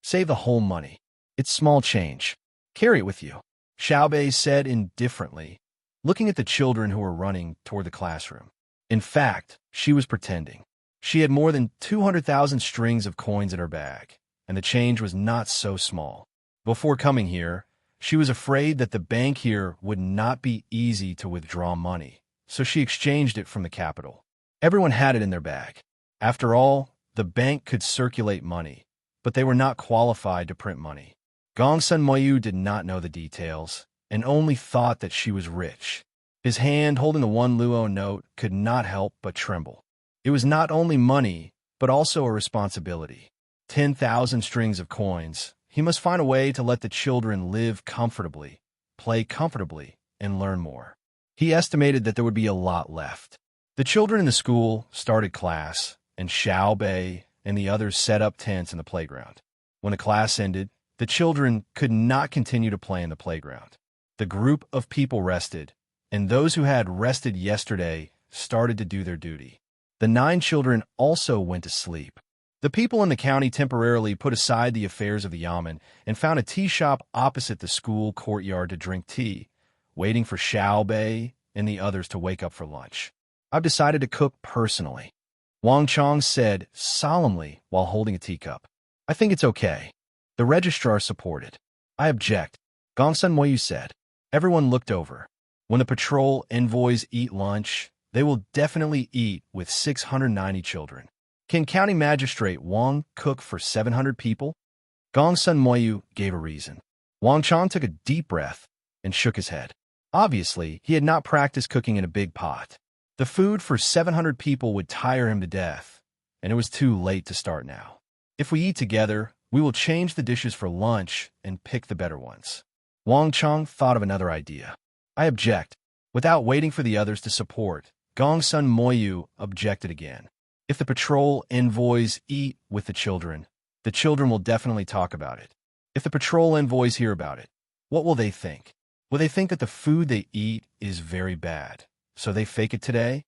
Save the whole money. It's small change. Carry it with you. Xiaobei said indifferently, looking at the children who were running toward the classroom. In fact, she was pretending. She had more than 200,000 strings of coins in her bag, and the change was not so small. Before coming here, she was afraid that the bank here would not be easy to withdraw money, so she exchanged it from the capital. Everyone had it in their bag. After all, the bank could circulate money, but they were not qualified to print money. Gongsun Moyu did not know the details, and only thought that she was rich. His hand holding the 1 luo note could not help but tremble. It was not only money, but also a responsibility. 10,000 strings of coins. He must find a way to let the children live comfortably, play comfortably, and learn more. He estimated that there would be a lot left. The children in the school started class, and Xiaobei and the others set up tents in the playground. When the class ended, the children could not continue to play in the playground. The group of people rested, and those who had rested yesterday started to do their duty. The 9 children also went to sleep. The people in the county temporarily put aside the affairs of the yamen and found a tea shop opposite the school courtyard to drink tea, waiting for Xiaobei and the others to wake up for lunch. I've decided to cook personally, Wang Chong said solemnly while holding a teacup. I think it's okay. The registrar supported. I object, Gongsun Moyu said. Everyone looked over. When the patrol envoys eat lunch, they will definitely eat with 690 children. Can County Magistrate Wang cook for 700 people? Gongsun Moyu gave a reason. Wang Chong took a deep breath and shook his head. Obviously, he had not practiced cooking in a big pot. The food for 700 people would tire him to death, and it was too late to start now. If we eat together, we will change the dishes for lunch and pick the better ones. Wang Chong thought of another idea. I object. Without waiting for the others to support, Gongsun Moyu objected again. If the patrol envoys eat with the children will definitely talk about it. If the patrol envoys hear about it, what will they think? Will they think that the food they eat is very bad, so they fake it today?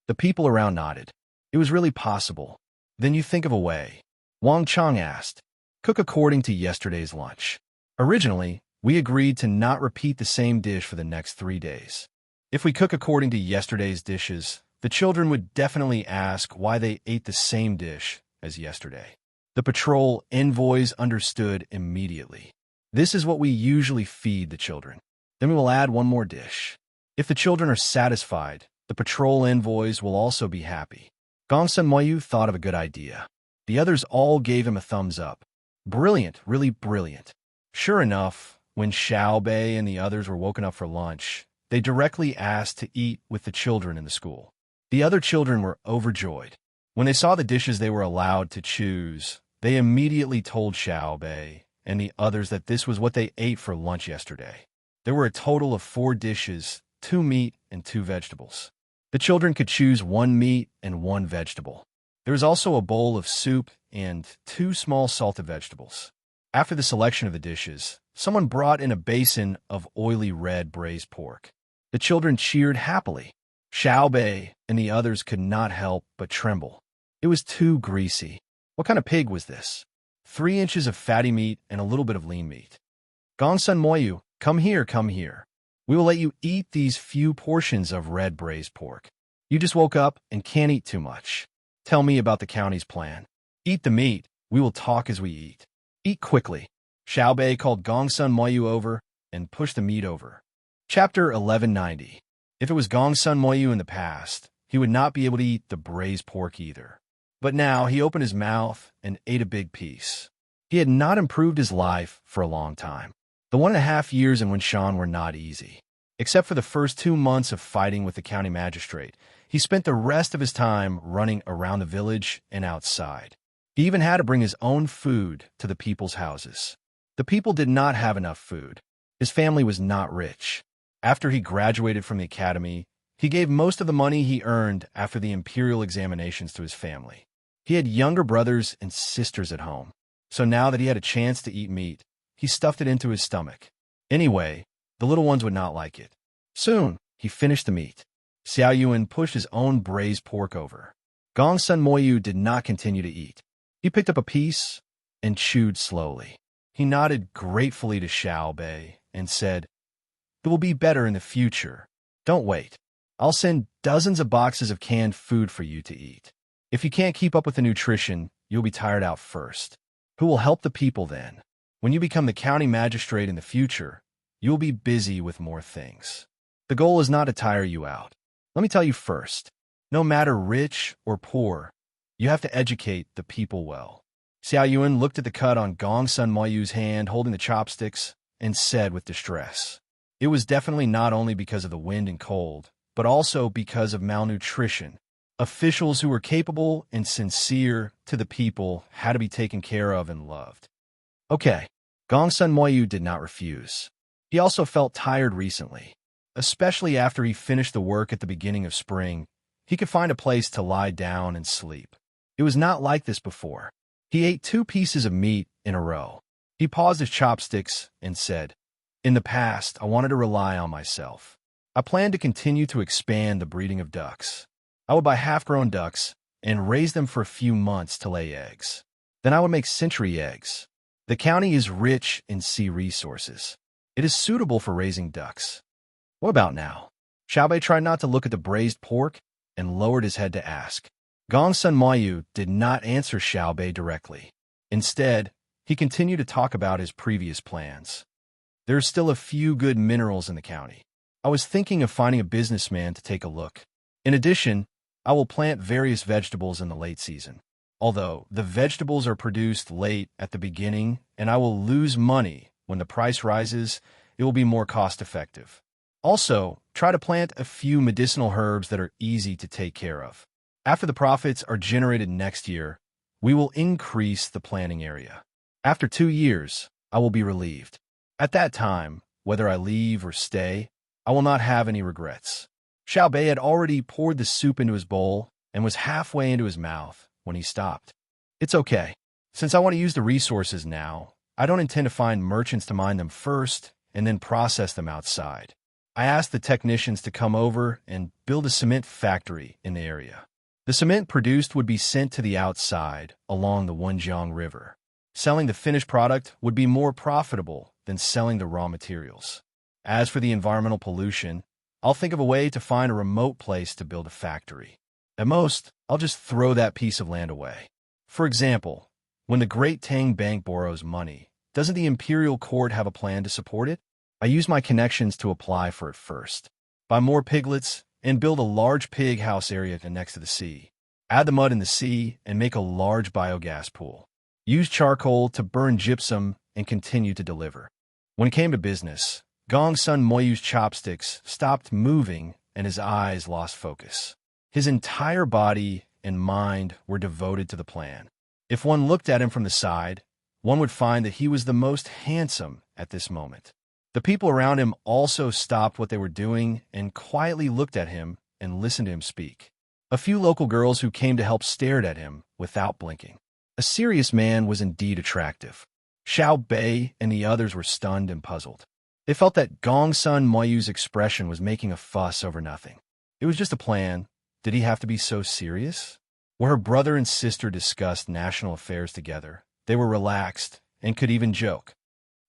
The people around nodded. It was really possible. Then you think of a way. Wang Chong asked. Cook according to yesterday's lunch. Originally, we agreed to not repeat the same dish for the next 3 days. If we cook according to yesterday's dishes, the children would definitely ask why they ate the same dish as yesterday. The patrol envoys understood immediately. This is what we usually feed the children. Then we will add one more dish. If the children are satisfied, the patrol envoys will also be happy. Gongsun Moyu thought of a good idea. The others all gave him a thumbs up. Brilliant, really brilliant. Sure enough, when Xiao Bei and the others were woken up for lunch, they directly asked to eat with the children in the school. The other children were overjoyed. When they saw the dishes they were allowed to choose, they immediately told Xiao Bei and the others that this was what they ate for lunch yesterday. There were a total of 4 dishes, 2 meat and 2 vegetables. The children could choose 1 meat and 1 vegetable. There was also a bowl of soup and 2 small salted vegetables. After the selection of the dishes, someone brought in a basin of oily red braised pork. The children cheered happily. Xiao Bei and the others could not help but tremble. It was too greasy. What kind of pig was this? 3 inches of fatty meat and a little bit of lean meat. Gongsun Moyu, come here, come here. We will let you eat these few portions of red braised pork. You just woke up and can't eat too much. Tell me about the county's plan. Eat the meat. We will talk as we eat. Eat quickly. Xiao Bei called Gongsun Moyu over and pushed the meat over. Chapter 1190. If it was Gongsun Moyu in the past, he would not be able to eat the braised pork either. But now he opened his mouth and ate a big piece. He had not improved his life for a long time. The 1.5 years in Winshan were not easy. Except for the first 2 months of fighting with the county magistrate, he spent the rest of his time running around the village and outside. He even had to bring his own food to the people's houses. The people did not have enough food. His family was not rich. After he graduated from the academy, he gave most of the money he earned after the imperial examinations to his family. He had younger brothers and sisters at home, so now that he had a chance to eat meat, he stuffed it into his stomach. Anyway, the little ones would not like it. Soon, he finished the meat. Xiao Yuan pushed his own braised pork over. Gongsun Moyu did not continue to eat. He picked up a piece and chewed slowly. He nodded gratefully to Xiao Bei and said, "It will be better in the future. Don't wait. I'll send dozens of boxes of canned food for you to eat. If you can't keep up with the nutrition, you'll be tired out first. Who will help the people then? When you become the county magistrate in the future, you'll be busy with more things. The goal is not to tire you out. Let me tell you first, no matter rich or poor, you have to educate the people well." Xiao Yuan looked at the cut on Gongsun Moyu's hand holding the chopsticks and said with distress, it was definitely not only because of the wind and cold, but also because of malnutrition. Officials who were capable and sincere to the people had to be taken care of and loved. Okay, Gongsun Moyu did not refuse. He also felt tired recently. Especially after he finished the work at the beginning of spring, he could find a place to lie down and sleep. It was not like this before. He ate 2 pieces of meat in a row. He paused his chopsticks and said, "In the past, I wanted to rely on myself. I planned to continue to expand the breeding of ducks. I would buy half-grown ducks and raise them for a few months to lay eggs. Then I would make century eggs. The county is rich in sea resources. It is suitable for raising ducks. What about now?" Xiao Bei tried not to look at the braised pork and lowered his head to ask. Gongsun Moyu did not answer Xiao Bei directly. Instead, he continued to talk about his previous plans. There are still a few good minerals in the county. I was thinking of finding a businessman to take a look. In addition, I will plant various vegetables in the late season. Although the vegetables are produced late at the beginning and I will lose money when the price rises, it will be more cost-effective. Also, try to plant a few medicinal herbs that are easy to take care of. After the profits are generated next year, we will increase the planting area. After 2 years, I will be relieved. At that time, whether I leave or stay, I will not have any regrets. Xiao Bei had already poured the soup into his bowl and was halfway into his mouth when he stopped. It's okay. Since I want to use the resources now, I don't intend to find merchants to mine them first and then process them outside. I asked the technicians to come over and build a cement factory in the area. The cement produced would be sent to the outside along the Wenjiang River. Selling the finished product would be more profitable than selling the raw materials. As for the environmental pollution, I'll think of a way to find a remote place to build a factory. At most, I'll just throw that piece of land away. For example, when the Great Tang Bank borrows money, doesn't the Imperial Court have a plan to support it? I use my connections to apply for it first. Buy more piglets and build a large pig house area next to the sea. Add the mud in the sea and make a large biogas pool. Use charcoal to burn gypsum and continue to deliver. When it came to business, Gongsun Moyu's chopsticks stopped moving and his eyes lost focus. His entire body and mind were devoted to the plan. If one looked at him from the side, one would find that he was the most handsome at this moment. The people around him also stopped what they were doing and quietly looked at him and listened to him speak. A few local girls who came to help stared at him without blinking. A serious man was indeed attractive. Xiao Bei and the others were stunned and puzzled. They felt that Gongsun Moyu's expression was making a fuss over nothing. It was just a plan. Did he have to be so serious? Where her brother and sister discussed national affairs together, they were relaxed and could even joke.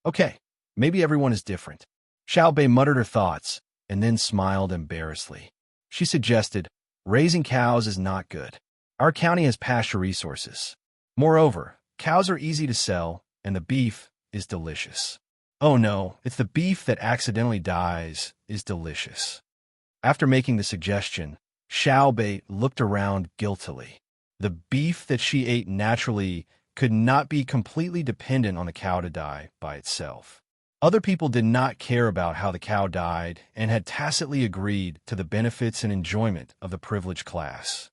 Okay, maybe everyone is different. Xiao Bei muttered her thoughts and then smiled embarrassedly. She suggested, raising cows is not good. Our county has pasture resources. Moreover, cows are easy to sell and the beef is delicious. Oh no, it's the beef that accidentally dies is delicious. After making the suggestion, Xiao Bei looked around guiltily. The beef that she ate naturally could not be completely dependent on the cow to die by itself. Other people did not care about how the cow died and had tacitly agreed to the benefits and enjoyment of the privileged class.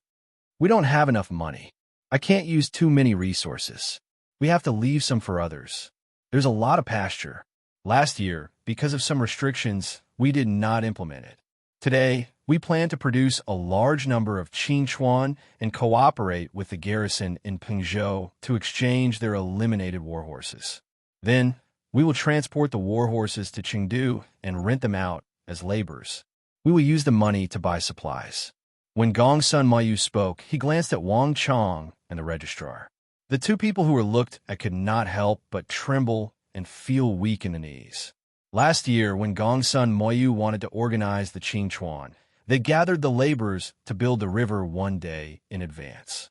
We don't have enough money. I can't use too many resources. We have to leave some for others. There's a lot of pasture. Last year, because of some restrictions, we did not implement it. Today, we plan to produce a large number of Qingchuan and cooperate with the garrison in Pengzhou to exchange their eliminated warhorses. Then, we will transport the warhorses to Chengdu and rent them out as laborers. We will use the money to buy supplies. When Gongsun Moyu spoke, he glanced at Wang Chong and the registrar. The two people who were looked at could not help but tremble and feel weak in the knees. Last year, when Gongsun Moyu wanted to organize the Qingchuan, they gathered the laborers to build the river one day in advance.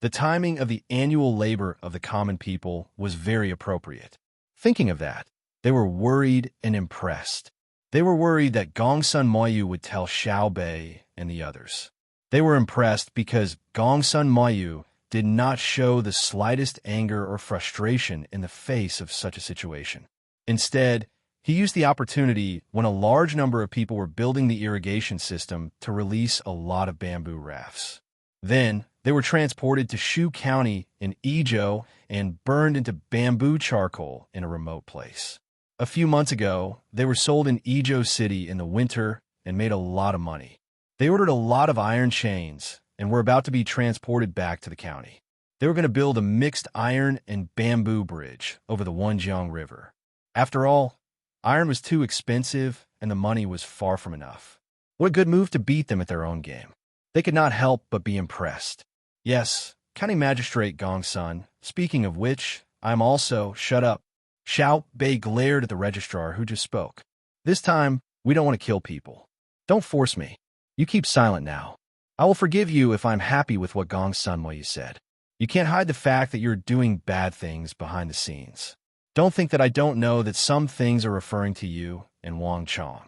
The timing of the annual labor of the common people was very appropriate. Thinking of that, they were worried and impressed. They were worried that Gongsun Moyu would tell Xiao Bei and the others. They were impressed because Gongsun Moyu did not show the slightest anger or frustration in the face of such a situation. Instead, he used the opportunity when a large number of people were building the irrigation system to release a lot of bamboo rafts. Then, they were transported to Shu County in Ezhou and burned into bamboo charcoal in a remote place. A few months ago, they were sold in Ezhou City in the winter and made a lot of money. They ordered a lot of iron chains and were about to be transported back to the county. They were going to build a mixed iron and bamboo bridge over the Wenjiang River. After all, iron was too expensive and the money was far from enough. What a good move to beat them at their own game. They could not help but be impressed. Yes, County Magistrate Gongsun, speaking of which, I am also shut up. Xiao Bei glared at the registrar who just spoke. This time, we don't want to kill people. Don't force me. You keep silent now. I will forgive you if I'm happy with what Gongsun Moyu said. You can't hide the fact that you're doing bad things behind the scenes. Don't think that I don't know that some things are referring to you and Wang Chong.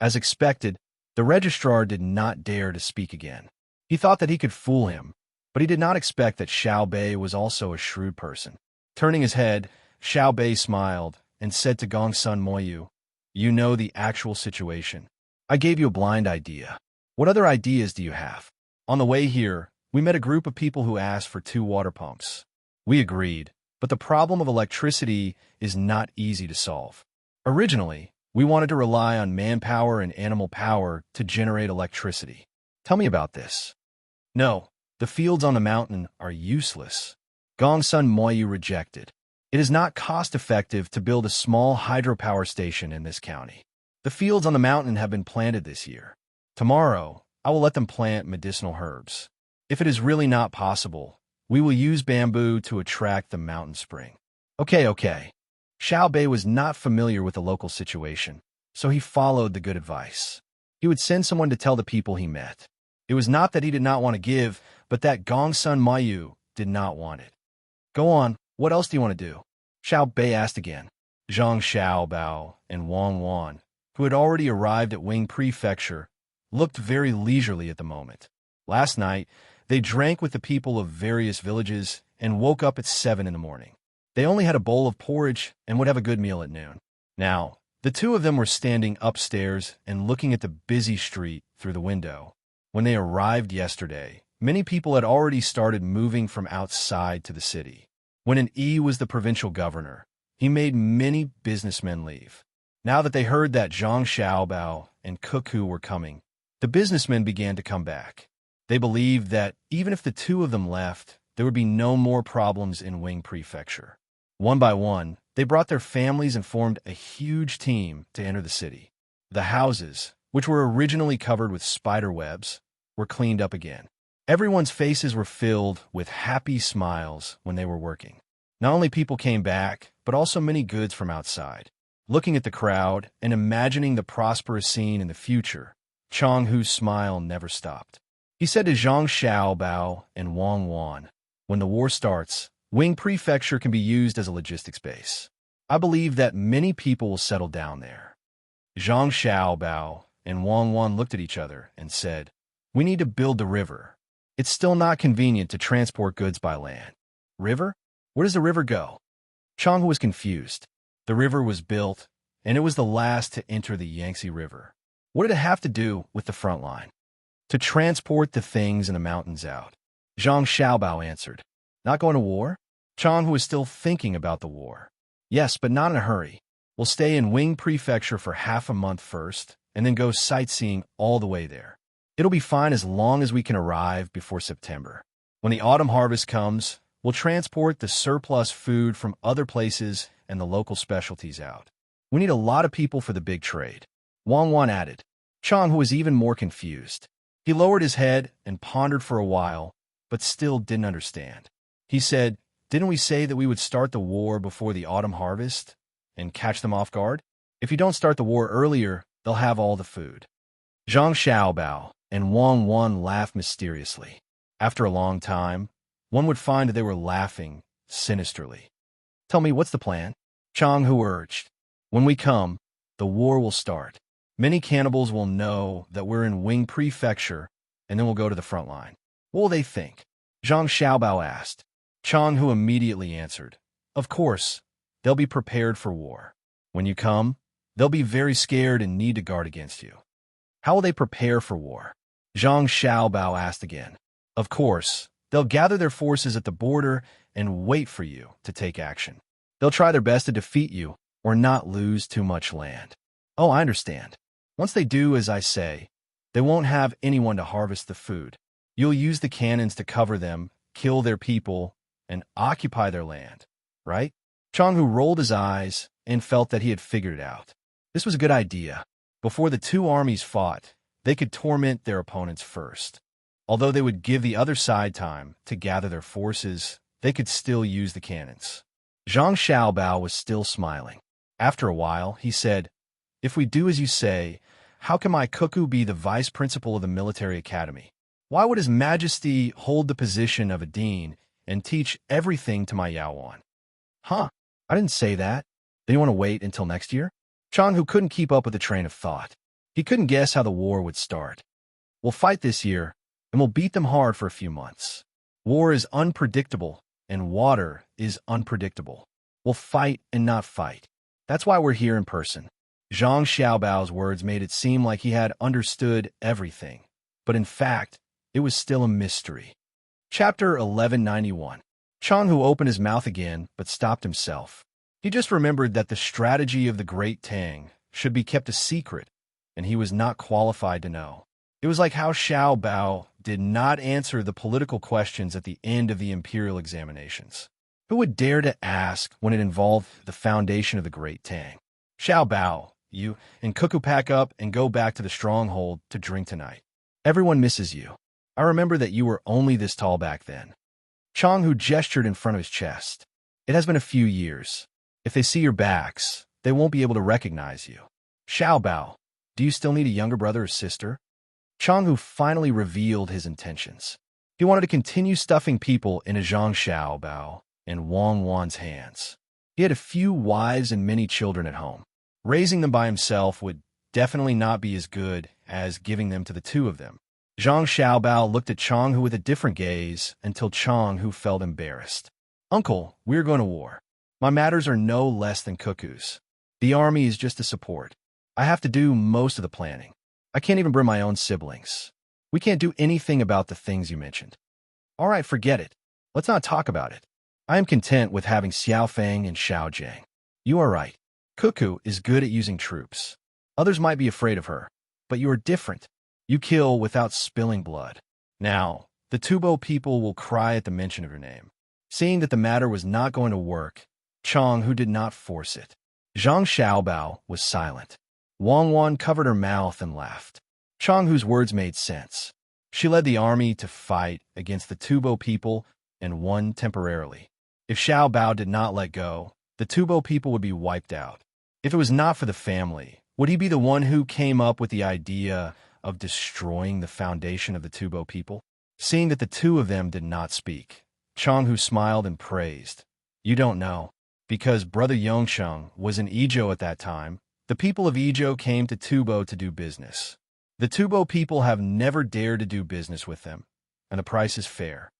As expected, the registrar did not dare to speak again. He thought that he could fool him, but he did not expect that Xiao Bei was also a shrewd person. Turning his head, Xiao Bei smiled and said to Gongsun Moyu, "You know the actual situation. I gave you a blind idea. What other ideas do you have?" On the way here, we met a group of people who asked for 2 water pumps. We agreed, but the problem of electricity is not easy to solve. Originally, We wanted to rely on manpower and animal power to generate electricity. Tell me about this. No, the fields on the mountain are useless. Gongsun Moyu rejected. It is not cost-effective to build a small hydropower station in this county. The fields on the mountain have been planted this year. Tomorrow, I will let them plant medicinal herbs. If it is really not possible, we will use bamboo to attract the mountain spring. Okay. Xiao Bei was not familiar with the local situation, so he followed the good advice. He would send someone to tell the people he met. It was not that he did not want to give, but that Gongsun Mayu did not want it. Go on, what else do you want to do? Xiao Bei asked again. Zhang Xiaobao and Wang Wan, who had already arrived at Wing Prefecture, looked very leisurely at the moment. Last night, they drank with the people of various villages and woke up at 7 in the morning. They only had a bowl of porridge and would have a good meal at noon. Now, the two of them were standing upstairs and looking at the busy street through the window. When they arrived yesterday, many people had already started moving from outside to the city. When an Yi was the provincial governor, he made many businessmen leave. Now that they heard that Zhang Xiaobao and Cuckoo were coming, the businessmen began to come back. They believed that even if the two of them left, there would be no more problems in Wing Prefecture. One by one, they brought their families and formed a huge team to enter the city. The houses, which were originally covered with spider webs, were cleaned up again. Everyone's faces were filled with happy smiles when they were working. Not only people came back, but also many goods from outside. Looking at the crowd and imagining the prosperous scene in the future, Chang Hu's smile never stopped. He said to Zhang Xiaobao and Wang Wan, "When the war starts, Wing Prefecture can be used as a logistics base. I believe that many people will settle down there." Zhang Xiaobao and Wang Wan looked at each other and said, "We need to build the river. It's still not convenient to transport goods by land." River? Where does the river go? Chang Hu was confused. The river was built, and it was the last to enter the Yangtze River. What did it have to do with the front line? To transport the things in the mountains out. Zhang Xiaobao answered. Not going to war? Chang Hu was still thinking about the war. Yes, but not in a hurry. We'll stay in Wing Prefecture for half a month first, and then go sightseeing all the way there. It'll be fine as long as we can arrive before September. When the autumn harvest comes, we'll transport the surplus food from other places and the local specialties out. We need a lot of people for the big trade. Wang Wan added. Chang Hu was even more confused. He lowered his head and pondered for a while, but still didn't understand. He said, "Didn't we say that we would start the war before the autumn harvest and catch them off guard? If you don't start the war earlier, they'll have all the food." Zhang Xiaobao and Wang Wan laughed mysteriously. After a long time, one would find that they were laughing sinisterly. "Tell me, what's the plan?" Chang Hu urged. "When we come, the war will start. Many cannibals will know that we're in Wing Prefecture, and then we'll go to the front line. What will they think?" Zhang Xiaobao asked. Chang Hu immediately answered, "Of course, they'll be prepared for war. When you come, they'll be very scared and need to guard against you." "How will they prepare for war?" Zhang Xiaobao asked again. "Of course, they'll gather their forces at the border and wait for you to take action. They'll try their best to defeat you or not lose too much land." "Oh, I understand. Once they do as I say, they won't have anyone to harvest the food. You'll use the cannons to cover them, kill their people, and occupy their land, right?" Chang Hu rolled his eyes and felt that he had figured it out. This was a good idea. Before the two armies fought, they could torment their opponents first. Although they would give the other side time to gather their forces, they could still use the cannons. Zhang Xiaobao was still smiling. After a while, he said, "If we do as you say, how can my cuckoo be the vice principal of the military academy? Why would His Majesty hold the position of a dean and teach everything to my Yaowan?" "Huh, I didn't say that. Then you want to wait until next year?" Chang Hu couldn't keep up with the train of thought. He couldn't guess how the war would start. "We'll fight this year, and we'll beat them hard for a few months. War is unpredictable, and water is unpredictable. We'll fight and not fight. That's why we're here in person." Zhang Xiaobao's words made it seem like he had understood everything, but in fact, it was still a mystery. Chapter 1191. Chang Hu opened his mouth again, but stopped himself. He just remembered that the strategy of the great Tang should be kept a secret, and he was not qualified to know. It was like how Xiao Bao did not answer the political questions at the end of the imperial examinations. Who would dare to ask when it involved the foundation of the great Tang? Xiao Bao, you and Cuckoo pack up and go back to the stronghold to drink tonight. Everyone misses you. I remember that you were only this tall back then. Chang Hu gestured in front of his chest. It has been a few years. If they see your backs, they won't be able to recognize you. Xiao Bao, do you still need a younger brother or sister? Chang Hu finally revealed his intentions. He wanted to continue stuffing people into Zhang Xiao Bao and Wang Wan's hands. He had a few wives and many children at home. Raising them by himself would definitely not be as good as giving them to the two of them. Zhang Xiaobao looked at Chang Hu with a different gaze until Chang Hu felt embarrassed. Uncle, we're going to war. My matters are no less than Cuckoo's. The army is just a support. I have to do most of the planning. I can't even bring my own siblings. We can't do anything about the things you mentioned. All right, forget it. Let's not talk about it. I am content with having Xiao Feng and Xiao Jiang. You are right. Cuckoo is good at using troops. Others might be afraid of her, but you are different. You kill without spilling blood. Now, the Tubo people will cry at the mention of your name. Seeing that the matter was not going to work, Chang Hu did not force it. Zhang Xiaobao was silent. Wang Wan covered her mouth and laughed. Chang Hu's words made sense. She led the army to fight against the Tubo people and won temporarily. If Xiao Bao did not let go, the Tubo people would be wiped out. If it was not for the family, would he be the one who came up with the idea of destroying the foundation of the Tubo people? Seeing that the two of them did not speak, Chang Hu smiled and praised. You don't know. Because Brother Yongsheng was in Izhou at that time, the people of Izhou came to Tubo to do business. The Tubo people have never dared to do business with them, and the price is fair.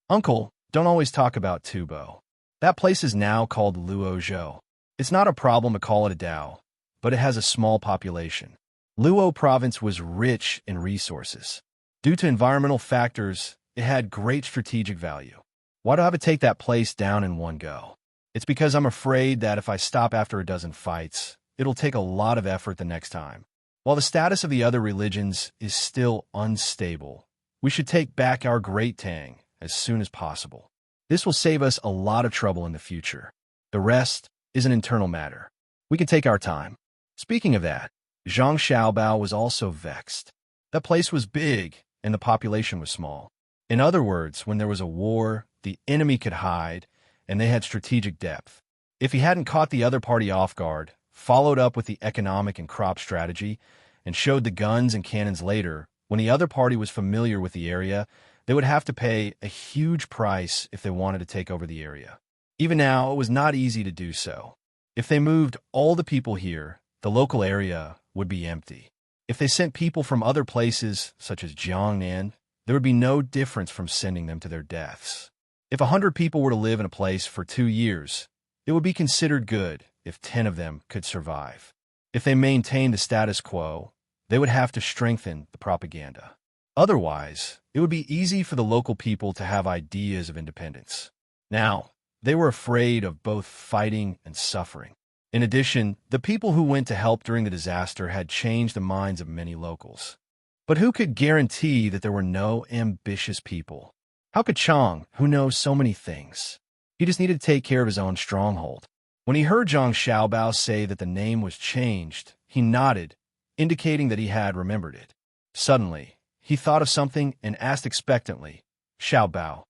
Uncle, don't always talk about Tubo. That place is now called Luozhou. It's not a problem to call it a Dao, but it has a small population. Luo province was rich in resources. Due to environmental factors, it had great strategic value. Why do I have to take that place down in one go? It's because I'm afraid that if I stop after a dozen fights, it'll take a lot of effort the next time. While the status of the other religions is still unstable, we should take back our great Tang as soon as possible. This will save us a lot of trouble in the future. The rest is an internal matter. We can take our time. Speaking of that, Zhang Xiaobao was also vexed. That place was big, and the population was small. In other words, when there was a war, the enemy could hide, and they had strategic depth. If he hadn't caught the other party off guard, followed up with the economic and crop strategy, and showed the guns and cannons later, when the other party was familiar with the area, they would have to pay a huge price if they wanted to take over the area. Even now, it was not easy to do so. If they moved all the people here, the local area would be empty. If they sent people from other places, such as Jiangnan, there would be no difference from sending them to their deaths. If 100 people were to live in a place for 2 years, it would be considered good if 10 of them could survive. If they maintained the status quo, they would have to strengthen the propaganda. Otherwise, it would be easy for the local people to have ideas of independence. Now, they were afraid of both fighting and suffering. In addition, the people who went to help during the disaster had changed the minds of many locals. But who could guarantee that there were no ambitious people? How could Chang, who knows so many things? He just needed to take care of his own stronghold. When he heard Zhang Xiaobao say that the name was changed, he nodded, indicating that he had remembered it. Suddenly, he thought of something and asked expectantly, Xiaobao,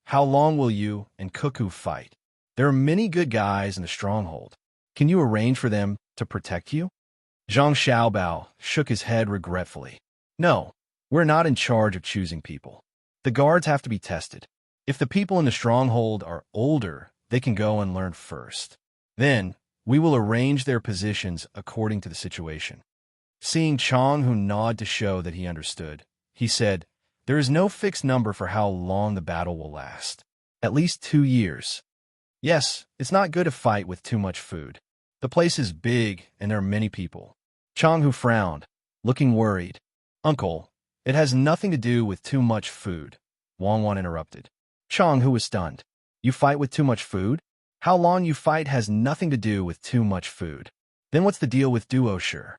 how long will you and Cuckoo fight? There are many good guys in the stronghold. Can you arrange for them to protect you? Zhang Xiaobao shook his head regretfully. No, we're not in charge of choosing people. The guards have to be tested. If the people in the stronghold are older, they can go and learn first. Then, we will arrange their positions according to the situation. Seeing Chang Hu nod to show that he understood, he said, there is no fixed number for how long the battle will last. At least 2 years. Yes, it's not good to fight with too much food. The place is big and there are many people. Chang Hu frowned, looking worried. Uncle, it has nothing to do with too much food, Wang Wan interrupted. Chang Hu was stunned. You fight with too much food? How long you fight has nothing to do with too much food. Then what's the deal with duo-sure?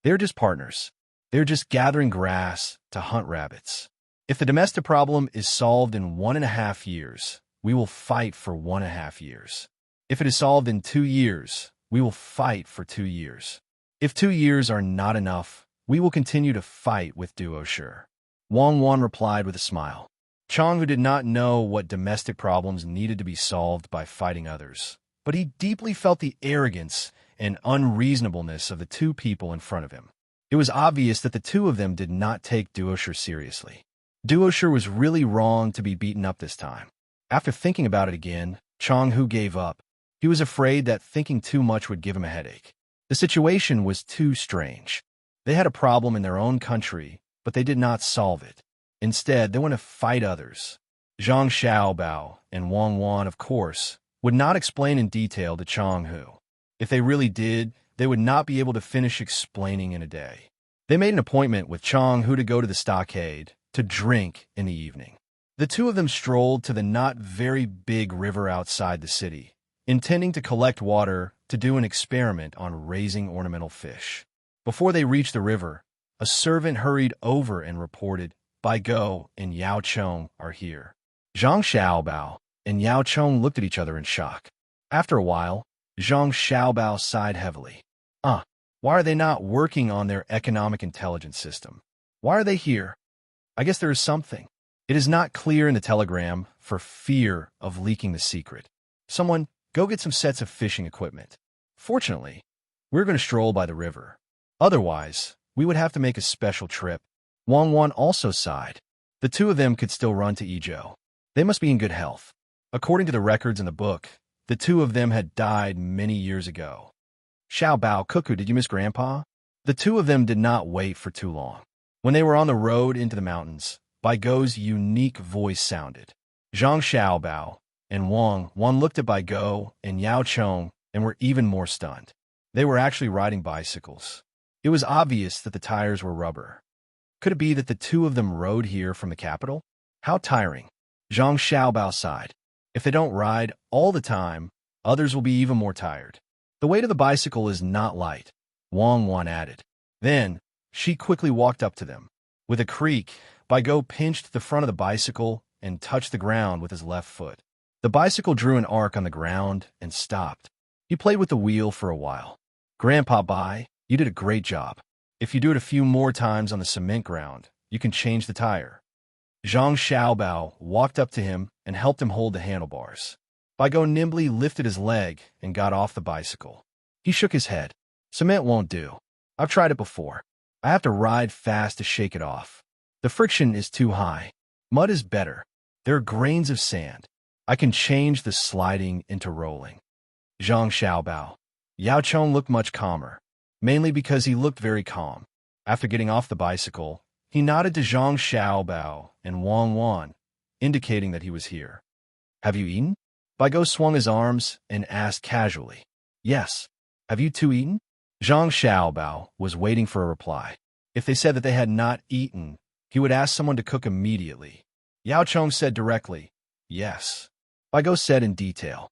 They're just partners. They're just gathering grass to hunt rabbits. If the domestic problem is solved in 1.5 years, we will fight for 1.5 years. If it is solved in 2 years, we will fight for 2 years. If 2 years are not enough, we will continue to fight with duo-sure. Wang Wan replied with a smile. Chang, who did not know what domestic problems needed to be solved by fighting others, but he deeply felt the arrogance and unreasonableness of the two people in front of him. It was obvious that the two of them did not take duo-sure seriously. Duo-sure was really wrong to be beaten up this time. After thinking about it again, Chang Hu gave up. He was afraid that thinking too much would give him a headache. The situation was too strange. They had a problem in their own country, but they did not solve it. Instead, they went to fight others. Zhang Xiaobao and Wang Wan, of course, would not explain in detail to Chang Hu. If they really did, they would not be able to finish explaining in a day. They made an appointment with Chang Hu to go to the stockade to drink in the evening. The two of them strolled to the not very big river outside the city, intending to collect water to do an experiment on raising ornamental fish. Before they reached the river, a servant hurried over and reported, "Bai Go and Yao Chong are here." Zhang Xiaobao and Yao Chong looked at each other in shock. After a while, Zhang Xiaobao sighed heavily. Why are they not working on their economic intelligence system? Why are they here? I guess there is something. It is not clear in the telegram for fear of leaking the secret. Someone, go get some sets of fishing equipment. Fortunately, we're going to stroll by the river. Otherwise, we would have to make a special trip. Wang Wan also sighed. The two of them could still run to Ezhou. They must be in good health. According to the records in the book, the two of them had died many years ago. Xiao Bao, Cuckoo, did you miss Grandpa? The two of them did not wait for too long. When they were on the road into the mountains, Bai Go's unique voice sounded. Zhang Xiaobao and Wang Wan looked at Bai Go and Yao Chong and were even more stunned. They were actually riding bicycles. It was obvious that the tires were rubber. Could it be that the two of them rode here from the capital? How tiring. Zhang Xiaobao sighed. If they don't ride all the time, others will be even more tired. The weight of the bicycle is not light, Wang Wan added. Then, she quickly walked up to them. With a creak, Bai Go pinched the front of the bicycle and touched the ground with his left foot. The bicycle drew an arc on the ground and stopped. He played with the wheel for a while. Grandpa Bai, you did a great job. If you do it a few more times on the cement ground, you can change the tire. Zhang Xiaobao walked up to him and helped him hold the handlebars. Bai Go nimbly lifted his leg and got off the bicycle. He shook his head. Cement won't do. I've tried it before. I have to ride fast to shake it off. The friction is too high. Mud is better. There are grains of sand. I can change the sliding into rolling. Zhang Xiaobao. Yao Chong looked much calmer, mainly because he looked very calm. After getting off the bicycle, he nodded to Zhang Xiaobao and Wang Wan, indicating that he was here. Have you eaten? Bai Go swung his arms and asked casually. Yes. Have you two eaten? Zhang Xiaobao was waiting for a reply. If they said that they had not eaten, he would ask someone to cook immediately. Yao Chong said directly, yes. Bai Go said in detail.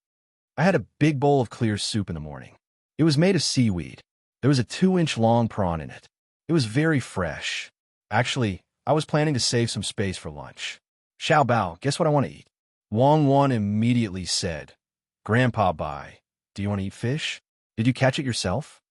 I had a big bowl of clear soup in the morning. It was made of seaweed. There was a 2-inch long prawn in it. It was very fresh. Actually, I was planning to save some space for lunch. Xiao Bao, guess what I want to eat? Wang Wan immediately said, Grandpa Bai, do you want to eat fish? Did you catch it yourself?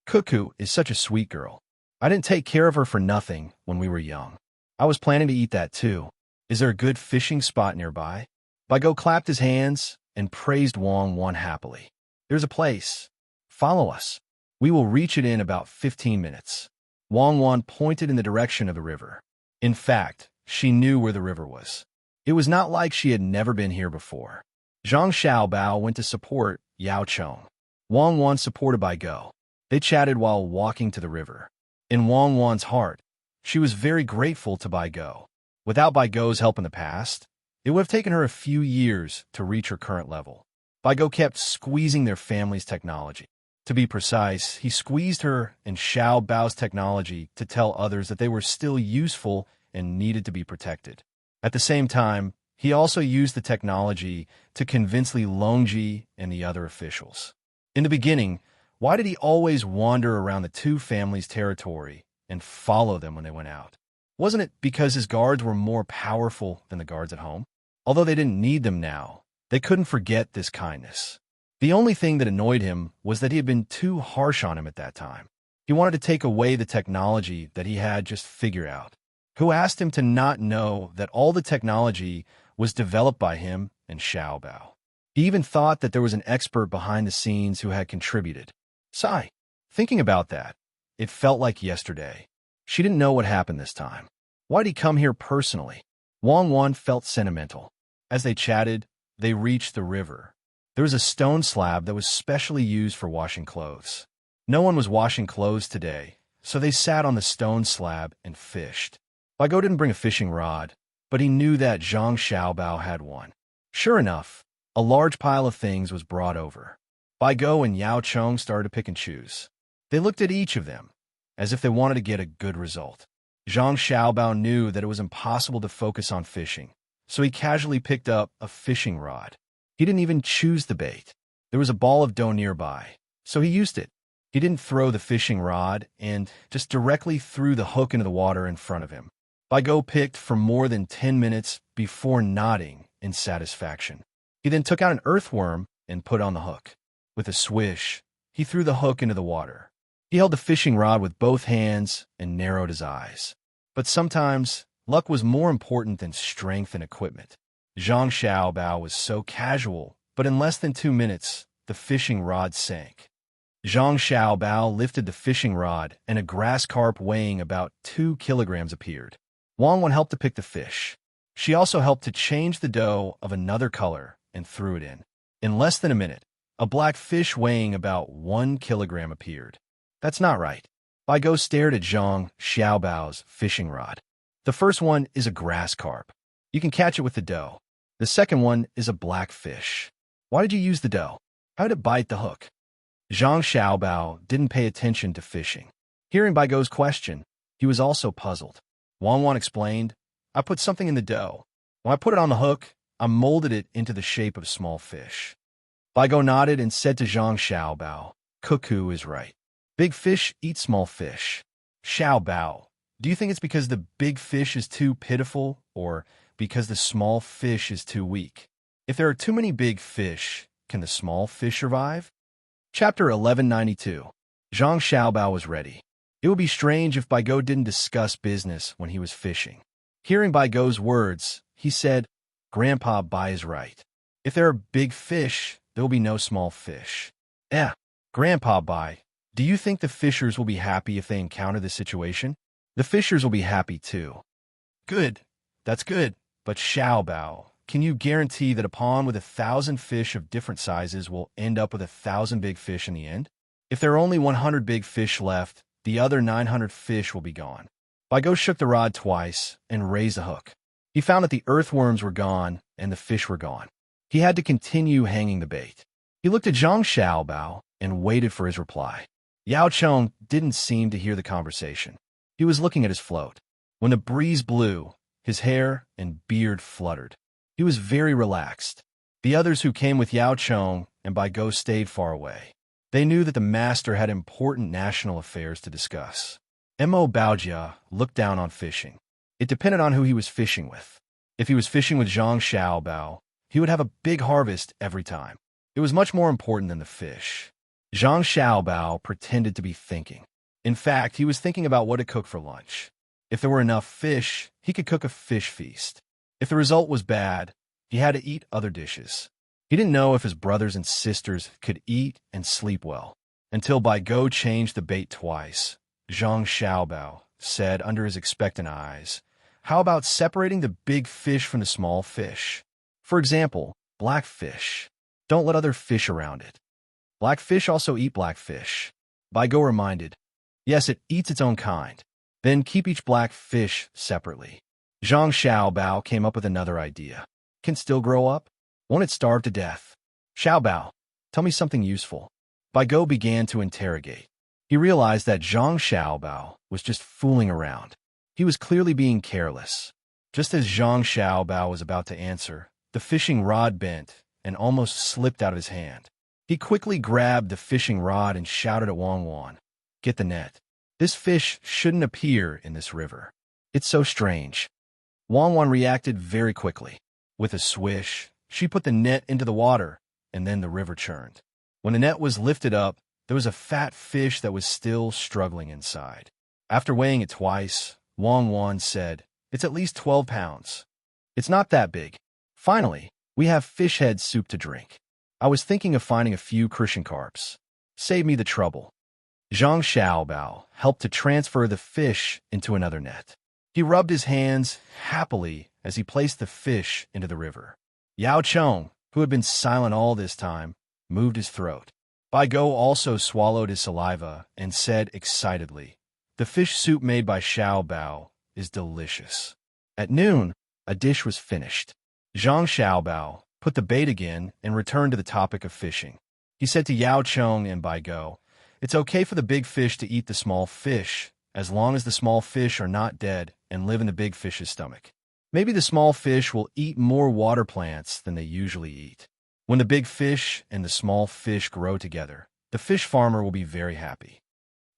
Cuckoo is such a sweet girl. I didn't take care of her for nothing when we were young. I was planning to eat that too. Is there a good fishing spot nearby? Bai Go clapped his hands and praised Wang Wan happily. There's a place. Follow us. We will reach it in about 15 minutes. Wang Wan pointed in the direction of the river. In fact, she knew where the river was. It was not like she had never been here before. Zhang Xiaobao went to support Yao Chong. Wang Wan supported Bai Go. They chatted while walking to the river. In Wang Wan's heart, she was very grateful to Bai Go. Without Bai Go's help in the past, it would have taken her a few years to reach her current level. Bai Go kept squeezing their family's technology. To be precise, he squeezed her and Xiao Bao's technology to tell others that they were still useful and needed to be protected. At the same time, he also used the technology to convince Li Longji and the other officials. In the beginning, Why did he always wander around the two families' territory and follow them when they went out? Wasn't it because his guards were more powerful than the guards at home? Although they didn't need them now, they couldn't forget this kindness. The only thing that annoyed him was that he had been too harsh on him at that time. He wanted to take away the technology that he had just figured out. Who asked him to not know that all the technology was developed by him and Xiaobao? He even thought that there was an expert behind the scenes who had contributed. Sigh. Thinking about that, it felt like yesterday. She didn't know what happened this time. Why'd he come here personally? Wang Wan felt sentimental. As they chatted, they reached the river. There was a stone slab that was specially used for washing clothes. No one was washing clothes today, so they sat on the stone slab and fished. Baigo didn't bring a fishing rod, but he knew that Zhang Xiaobao had one. Sure enough, a large pile of things was brought over. Baigo and Yao Chong started to pick and choose. They looked at each of them, as if they wanted to get a good result. Zhang Xiaobao knew that it was impossible to focus on fishing, so he casually picked up a fishing rod. He didn't even choose the bait. There was a ball of dough nearby, so he used it. He didn't throw the fishing rod and just directly threw the hook into the water in front of him. Baigo picked for more than 10 minutes before nodding in satisfaction. He then took out an earthworm and put on the hook. With a swish, he threw the hook into the water. He held the fishing rod with both hands and narrowed his eyes. But sometimes, luck was more important than strength and equipment. Zhang Xiaobao was so casual, but in less than 2 minutes, the fishing rod sank. Zhang Xiaobao lifted the fishing rod, and a grass carp weighing about 2 kilograms appeared. Wang Wan helped to pick the fish. She also helped to change the dough of another color and threw it in. In less than a minute, a black fish weighing about 1 kilogram appeared. That's not right. Baigo stared at Zhang Xiaobao's fishing rod. The first one is a grass carp. You can catch it with the dough. The second one is a black fish. Why did you use the dough? How did it bite the hook? Zhang Xiaobao didn't pay attention to fishing. Hearing Baigo's question, he was also puzzled. Wang Wan explained, I put something in the dough. When I put it on the hook, I molded it into the shape of small fish. Baigo nodded and said to Zhang Xiaobao, Cuckoo is right. Big fish eat small fish. Xiaobao, do you think it's because the big fish is too pitiful or because the small fish is too weak? If there are too many big fish, can the small fish survive? Chapter 1192. Zhang Xiaobao was ready. It would be strange if Baigo didn't discuss business when he was fishing. Hearing Baigo's words, he said, Grandpa Bai is right. If there are big fish, there will be no small fish. Grandpa Bai, do you think the fishers will be happy if they encounter this situation? The fishers will be happy too. Good. That's good. But Xiaobao, can you guarantee that a pond with 1,000 fish of different sizes will end up with 1,000 big fish in the end? If there are only 100 big fish left, the other 900 fish will be gone. Baigo shook the rod twice and raised the hook. He found that the earthworms were gone and the fish were gone. He had to continue hanging the bait. He looked at Zhang Xiaobao and waited for his reply. Yao Chong didn't seem to hear the conversation. He was looking at his float. When the breeze blew, his hair and beard fluttered. He was very relaxed. The others who came with Yao Chong and Baigo stayed far away. They knew that the master had important national affairs to discuss. Mo Baojia looked down on fishing. It depended on who he was fishing with. If he was fishing with Zhang Xiaobao, he would have a big harvest every time. It was much more important than the fish. Zhang Xiaobao pretended to be thinking. In fact, he was thinking about what to cook for lunch. If there were enough fish, he could cook a fish feast. If the result was bad, he had to eat other dishes. He didn't know if his brothers and sisters could eat and sleep well. Until Baigo changed the bait twice, Zhang Xiaobao said under his expectant eyes, How about separating the big fish from the small fish? For example, black fish. Don't let other fish around it. Black fish also eat black fish. Baigo reminded, Yes, it eats its own kind. Then keep each black fish separately. Zhang Xiaobao came up with another idea. Can still grow up? Won't it starve to death? Xiaobao, tell me something useful. Baigo began to interrogate. He realized that Zhang Xiaobao was just fooling around. He was clearly being careless. Just as Zhang Xiaobao was about to answer, the fishing rod bent and almost slipped out of his hand. He quickly grabbed the fishing rod and shouted at Wang Wan, "Get the net. This fish shouldn't appear in this river. It's so strange." Wang Wan reacted very quickly. With a swish, she put the net into the water, and then the river churned. When the net was lifted up, there was a fat fish that was still struggling inside. After weighing it twice, Wang Wan said, "It's at least 12 pounds. It's not that big. Finally, we have fish head soup to drink. I was thinking of finding a few Christian carps. Save me the trouble." Zhang Xiaobao helped to transfer the fish into another net. He rubbed his hands happily as he placed the fish into the river. Yao Chong, who had been silent all this time, moved his throat. Bai Go also swallowed his saliva and said excitedly, "The fish soup made by Xiao Bao is delicious." At noon, a dish was finished. Zhang Xiaobao put the bait again and returned to the topic of fishing. He said to Yao Chong and Bai Go, "It's okay for the big fish to eat the small fish, as long as the small fish are not dead and live in the big fish's stomach. Maybe the small fish will eat more water plants than they usually eat. When the big fish and the small fish grow together, the fish farmer will be very happy."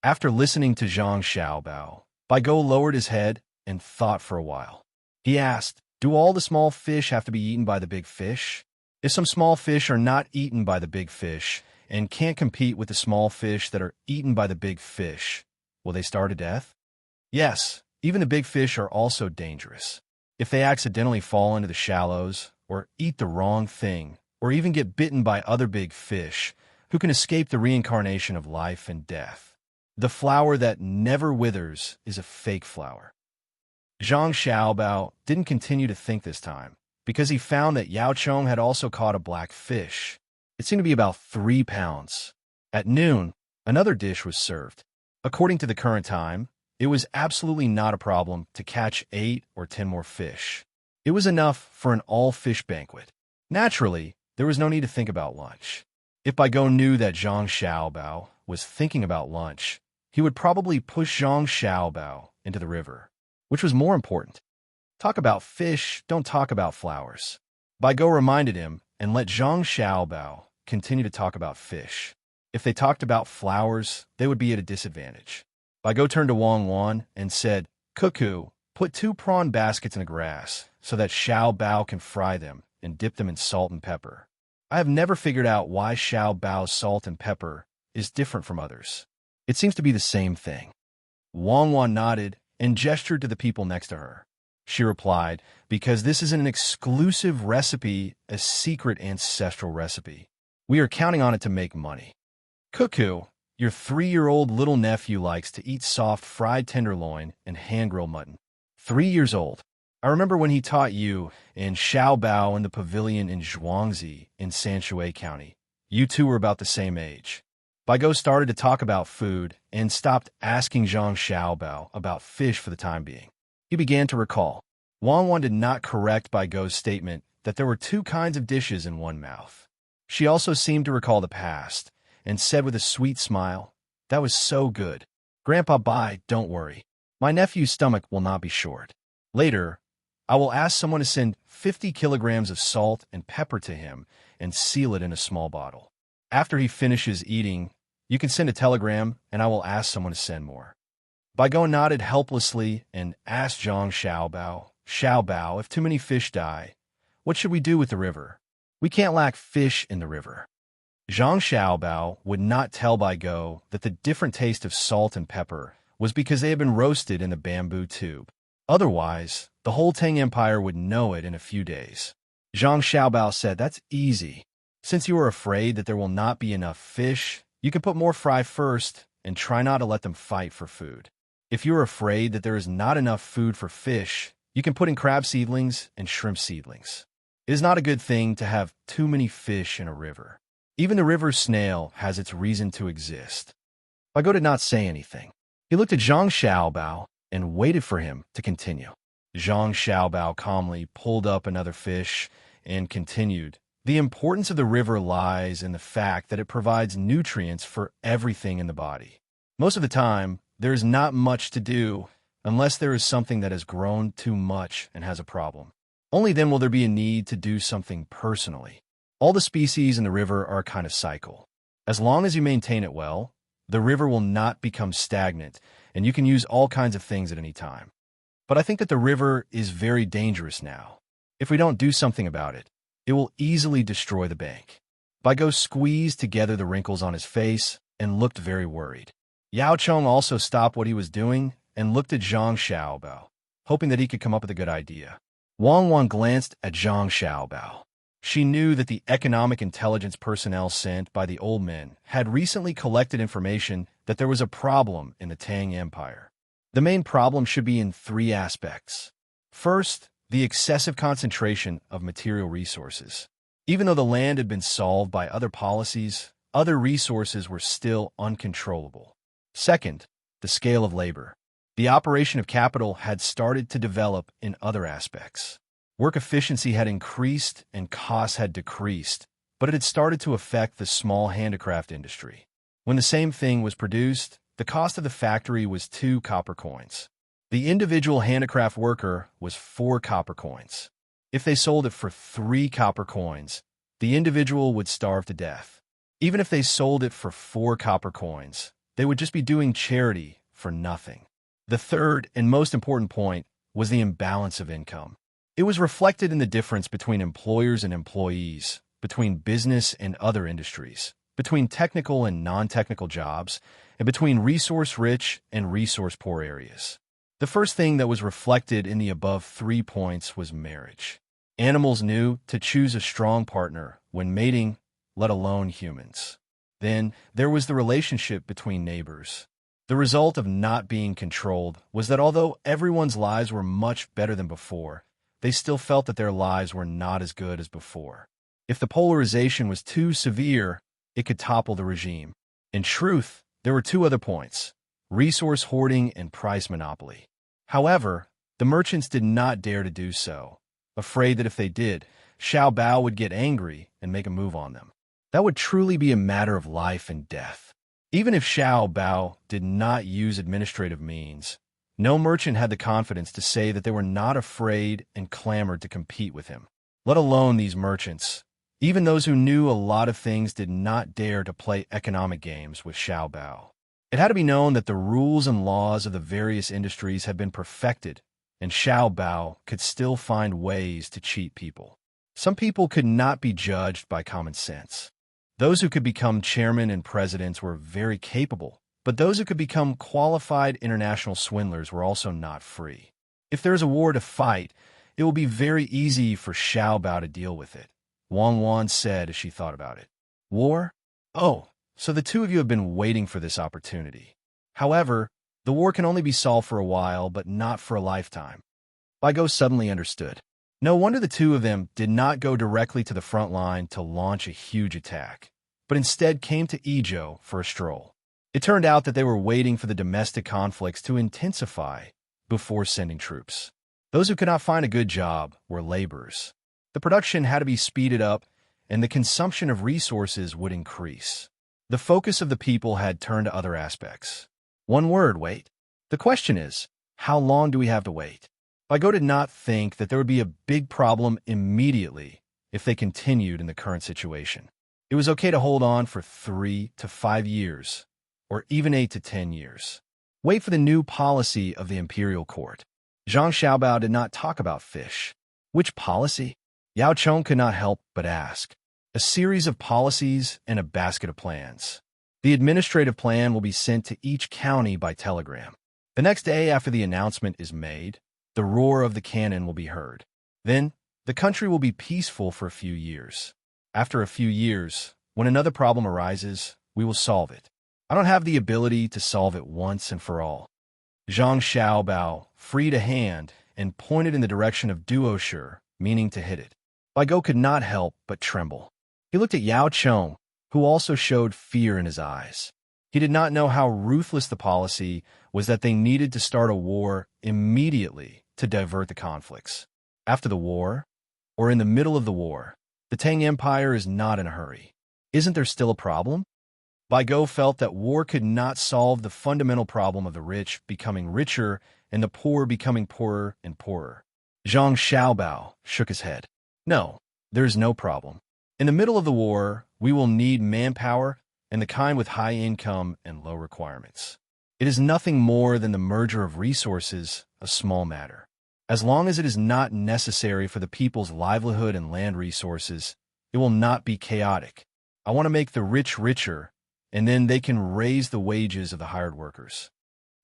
After listening to Zhang Xiaobao, Bai Go lowered his head and thought for a while. He asked, "Do all the small fish have to be eaten by the big fish? If some small fish are not eaten by the big fish and can't compete with the small fish that are eaten by the big fish, will they starve to death?" "Yes, even the big fish are also dangerous. If they accidentally fall into the shallows, or eat the wrong thing, or even get bitten by other big fish, who can escape the reincarnation of life and death. The flower that never withers is a fake flower." Zhang Xiaobao didn't continue to think this time, because he found that Yao Chong had also caught a black fish. It seemed to be about 3 pounds. At noon, another dish was served. According to the current time, it was absolutely not a problem to catch 8 or 10 more fish. It was enough for an all-fish banquet. Naturally, there was no need to think about lunch. If Bai Go knew that Zhang Xiaobao was thinking about lunch, he would probably push Zhang Xiaobao into the river. Which was more important? Talk about fish, don't talk about flowers. Bai Go reminded him and let Zhang Xiaobao continue to talk about fish. If they talked about flowers, they would be at a disadvantage. Bai Go turned to Wang Wan and said, "Cuckoo, put 2 prawn baskets in the grass so that Xiao Bao can fry them and dip them in salt and pepper. I have never figured out why Xiao Bao's salt and pepper is different from others. It seems to be the same thing." Wang Wan nodded and gestured to the people next to her. She replied, "Because this is an exclusive recipe, a secret ancestral recipe. We are counting on it to make money. Cuckoo, your 3-year-old little nephew likes to eat soft fried tenderloin and hand-grilled mutton. 3 years old. I remember when he taught you and Xiao Bao in the pavilion in Zhuangzi in Sanshui County. You two were about the same age." Bai Go started to talk about food and stopped asking Zhang Xiaobao about fish for the time being. He began to recall. Wang Wan did not correct Bai Go's statement that there were 2 kinds of dishes in one mouth. She also seemed to recall the past and said with a sweet smile, "That was so good. Grandpa Bai, don't worry. My nephew's stomach will not be short. Later, I will ask someone to send 50 kilograms of salt and pepper to him and seal it in a small bottle. After he finishes eating, you can send a telegram and I will ask someone to send more." Bai Go nodded helplessly and asked Zhang Xiao Bao, "If too many fish die, what should we do with the river? We can't lack fish in the river." Zhang Xiaobao would not tell Bai Go that the different taste of salt and pepper was because they had been roasted in the bamboo tube. Otherwise, the whole Tang Empire would know it in a few days. Zhang Xiaobao said, "That's easy. Since you are afraid that there will not be enough fish, you can put more fry first and try not to let them fight for food. If you are afraid that there is not enough food for fish, you can put in crab seedlings and shrimp seedlings. It is not a good thing to have too many fish in a river. Even the river snail has its reason to exist." Bai Go did not say anything. He looked at Zhang Xiaobao and waited for him to continue. Zhang Xiaobao calmly pulled up another fish and continued, "The importance of the river lies in the fact that it provides nutrients for everything in the body. Most of the time, there is not much to do unless there is something that has grown too much and has a problem. Only then will there be a need to do something personally. All the species in the river are a kind of cycle. As long as you maintain it well, the river will not become stagnant, and you can use all kinds of things at any time. But I think that the river is very dangerous now. If we don't do something about it, it will easily destroy the bank. Baigo squeezed together the wrinkles on his face and looked very worried. Yao Chong also stopped what he was doing and looked at Zhang Xiaobao, hoping that he could come up with a good idea. Wang Wan glanced at Zhang Xiaobao. She knew that the economic intelligence personnel sent by the old men had recently collected information that there was a problem in the Tang Empire. The main problem should be in three aspects. First, the excessive concentration of material resources. Even though the land had been solved by other policies, other resources were still uncontrollable. Second, the scale of labor. The operation of capital had started to develop in other aspects. Work efficiency had increased and costs had decreased, but it had started to affect the small handicraft industry. When the same thing was produced, the cost of the factory was 2 copper coins. The individual handicraft worker was 4 copper coins. If they sold it for 3 copper coins, the individual would starve to death. Even if they sold it for 4 copper coins, they would just be doing charity for nothing. The third and most important point was the imbalance of income. It was reflected in the difference between employers and employees, between business and other industries, between technical and non-technical jobs, and between resource-rich and resource-poor areas. The first thing that was reflected in the above 3 points was marriage. Animals knew to choose a strong partner when mating, let alone humans. Then, there was the relationship between neighbors. The result of not being controlled was that although everyone's lives were much better than before, they still felt that their lives were not as good as before. If the polarization was too severe, it could topple the regime. In truth, there were 2 other points: resource hoarding and price monopoly. However, the merchants did not dare to do so, afraid that if they did, Xiao Bao would get angry and make a move on them. That would truly be a matter of life and death. Even if Xiao Bao did not use administrative means, no merchant had the confidence to say that they were not afraid and clamored to compete with him. Let alone these merchants. Even those who knew a lot of things did not dare to play economic games with Xiao Bao. It had to be known that the rules and laws of the various industries had been perfected, and Xiao Bao could still find ways to cheat people. Some people could not be judged by common sense. Those who could become chairmen and presidents were very capable, but those who could become qualified international swindlers were also not free. If there is a war to fight, it will be very easy for Xiao Bao to deal with it, Wang Wan said as she thought about it. War? Oh, so the 2 of you have been waiting for this opportunity. However, the war can only be solved for a while, but not for a lifetime. Baigo suddenly understood. No wonder the 2 of them did not go directly to the front line to launch a huge attack, but instead came to Izhou for a stroll. It turned out that they were waiting for the domestic conflicts to intensify before sending troops. Those who could not find a good job were laborers. The production had to be speeded up, and the consumption of resources would increase. The focus of the people had turned to other aspects. One word: wait. The question is, how long do we have to wait? Baigo did not think that there would be a big problem immediately if they continued in the current situation. It was okay to hold on for 3 to 5 years, or even 8 to 10 years. Wait for the new policy of the imperial court. Zhang Xiaobao did not talk about fish. Which policy? Yao Chong could not help but ask. A series of policies and a basket of plans. The administrative plan will be sent to each county by telegram. The next day after the announcement is made, the roar of the cannon will be heard. Then, the country will be peaceful for a few years. After a few years, when another problem arises, we will solve it. I don't have the ability to solve it once and for all. Zhang Xiaobao freed a hand and pointed in the direction of Duoshi, meaning to hit it. Baigo could not help but tremble. He looked at Yao Chong, who also showed fear in his eyes. He did not know how ruthless the policy was that they needed to start a war immediately to divert the conflicts. After the war, or in the middle of the war, the Tang Empire is not in a hurry. Isn't there still a problem? Baigo felt that war could not solve the fundamental problem of the rich becoming richer and the poor becoming poorer and poorer. Zhang Xiaobao shook his head. No, there is no problem. In the middle of the war, we will need manpower and the kind with high income and low requirements. It is nothing more than the merger of resources, a small matter. As long as it is not necessary for the people's livelihood and land resources, it will not be chaotic. I want to make the rich richer, and then they can raise the wages of the hired workers.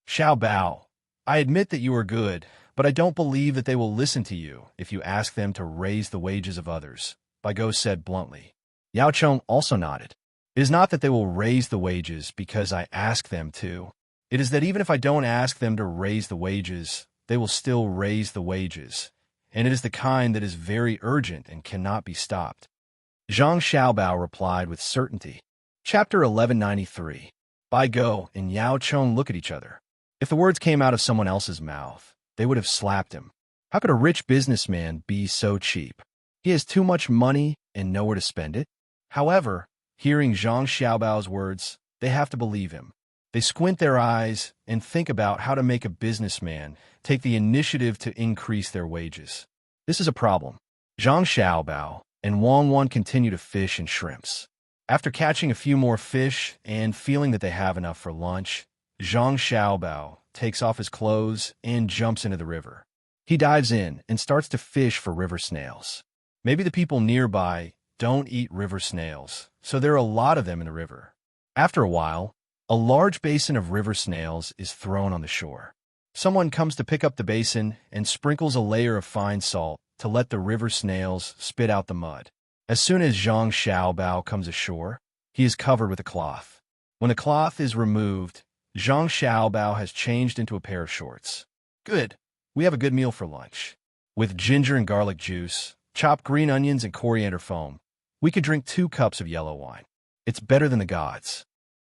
Xiao Bao, I admit that you are good, but I don't believe that they will listen to you if you ask them to raise the wages of others, Bai Go said bluntly. Yao Chong also nodded. It is not that they will raise the wages because I ask them to. It is that even if I don't ask them to raise the wages, they will still raise the wages, and it is the kind that is very urgent and cannot be stopped. Zhang Xiaobao replied with certainty. Chapter 1193. Bai Go and Yao Chong look at each other. If the words came out of someone else's mouth, they would have slapped him. How could a rich businessman be so cheap? He has too much money and nowhere to spend it. However, hearing Zhang Xiaobao's words, they have to believe him. They squint their eyes and think about how to make a businessman take the initiative to increase their wages. This is a problem. Zhang Xiaobao and Wang Wan continue to fish and shrimps. After catching a few more fish and feeling that they have enough for lunch, Zhang Xiaobao takes off his clothes and jumps into the river. He dives in and starts to fish for river snails. Maybe the people nearby don't eat river snails, so there are a lot of them in the river. After a while, a large basin of river snails is thrown on the shore. Someone comes to pick up the basin and sprinkles a layer of fine salt to let the river snails spit out the mud. As soon as Zhang Xiaobao comes ashore, he is covered with a cloth. When the cloth is removed, Zhang Xiaobao has changed into a pair of shorts. Good. We have a good meal for lunch. With ginger and garlic juice, chopped green onions and coriander foam, we could drink 2 cups of yellow wine. It's better than the gods.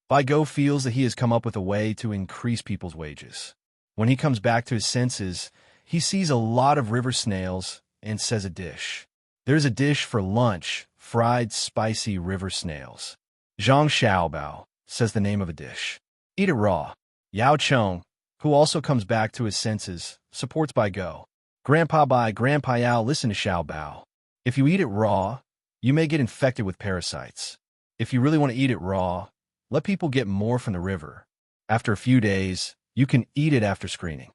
Bai Go feels that he has come up with a way to increase people's wages. When he comes back to his senses, he sees a lot of river snails and says a dish. There's a dish for lunch, fried spicy river snails. Zhang Xiaobao says the name of a dish. Eat it raw. Yao Chong, who also comes back to his senses, supports Bai Go. Grandpa Bai, Grandpa Yao, listen to Xiaobao. If you eat it raw, you may get infected with parasites. If you really want to eat it raw, let people get more from the river. After a few days, you can eat it after screening.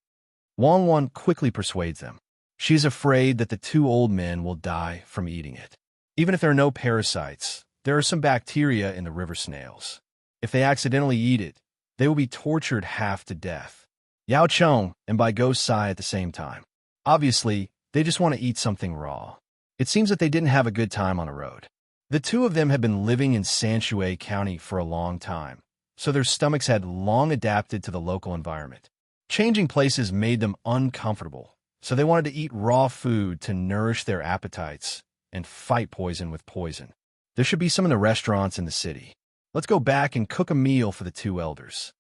Wang Wan quickly persuades them. She is afraid that the 2 old men will die from eating it. Even if there are no parasites, there are some bacteria in the river snails. If they accidentally eat it, they will be tortured half to death. Yao Chong and Bai Go sigh at the same time. Obviously, they just want to eat something raw. It seems that they didn't have a good time on the road. The 2 of them had been living in Sanshui County for a long time, so their stomachs had long adapted to the local environment. Changing places made them uncomfortable, so they wanted to eat raw food to nourish their appetites and fight poison with poison. There should be some in the restaurants in the city. Let's go back and cook a meal for the 2 elders.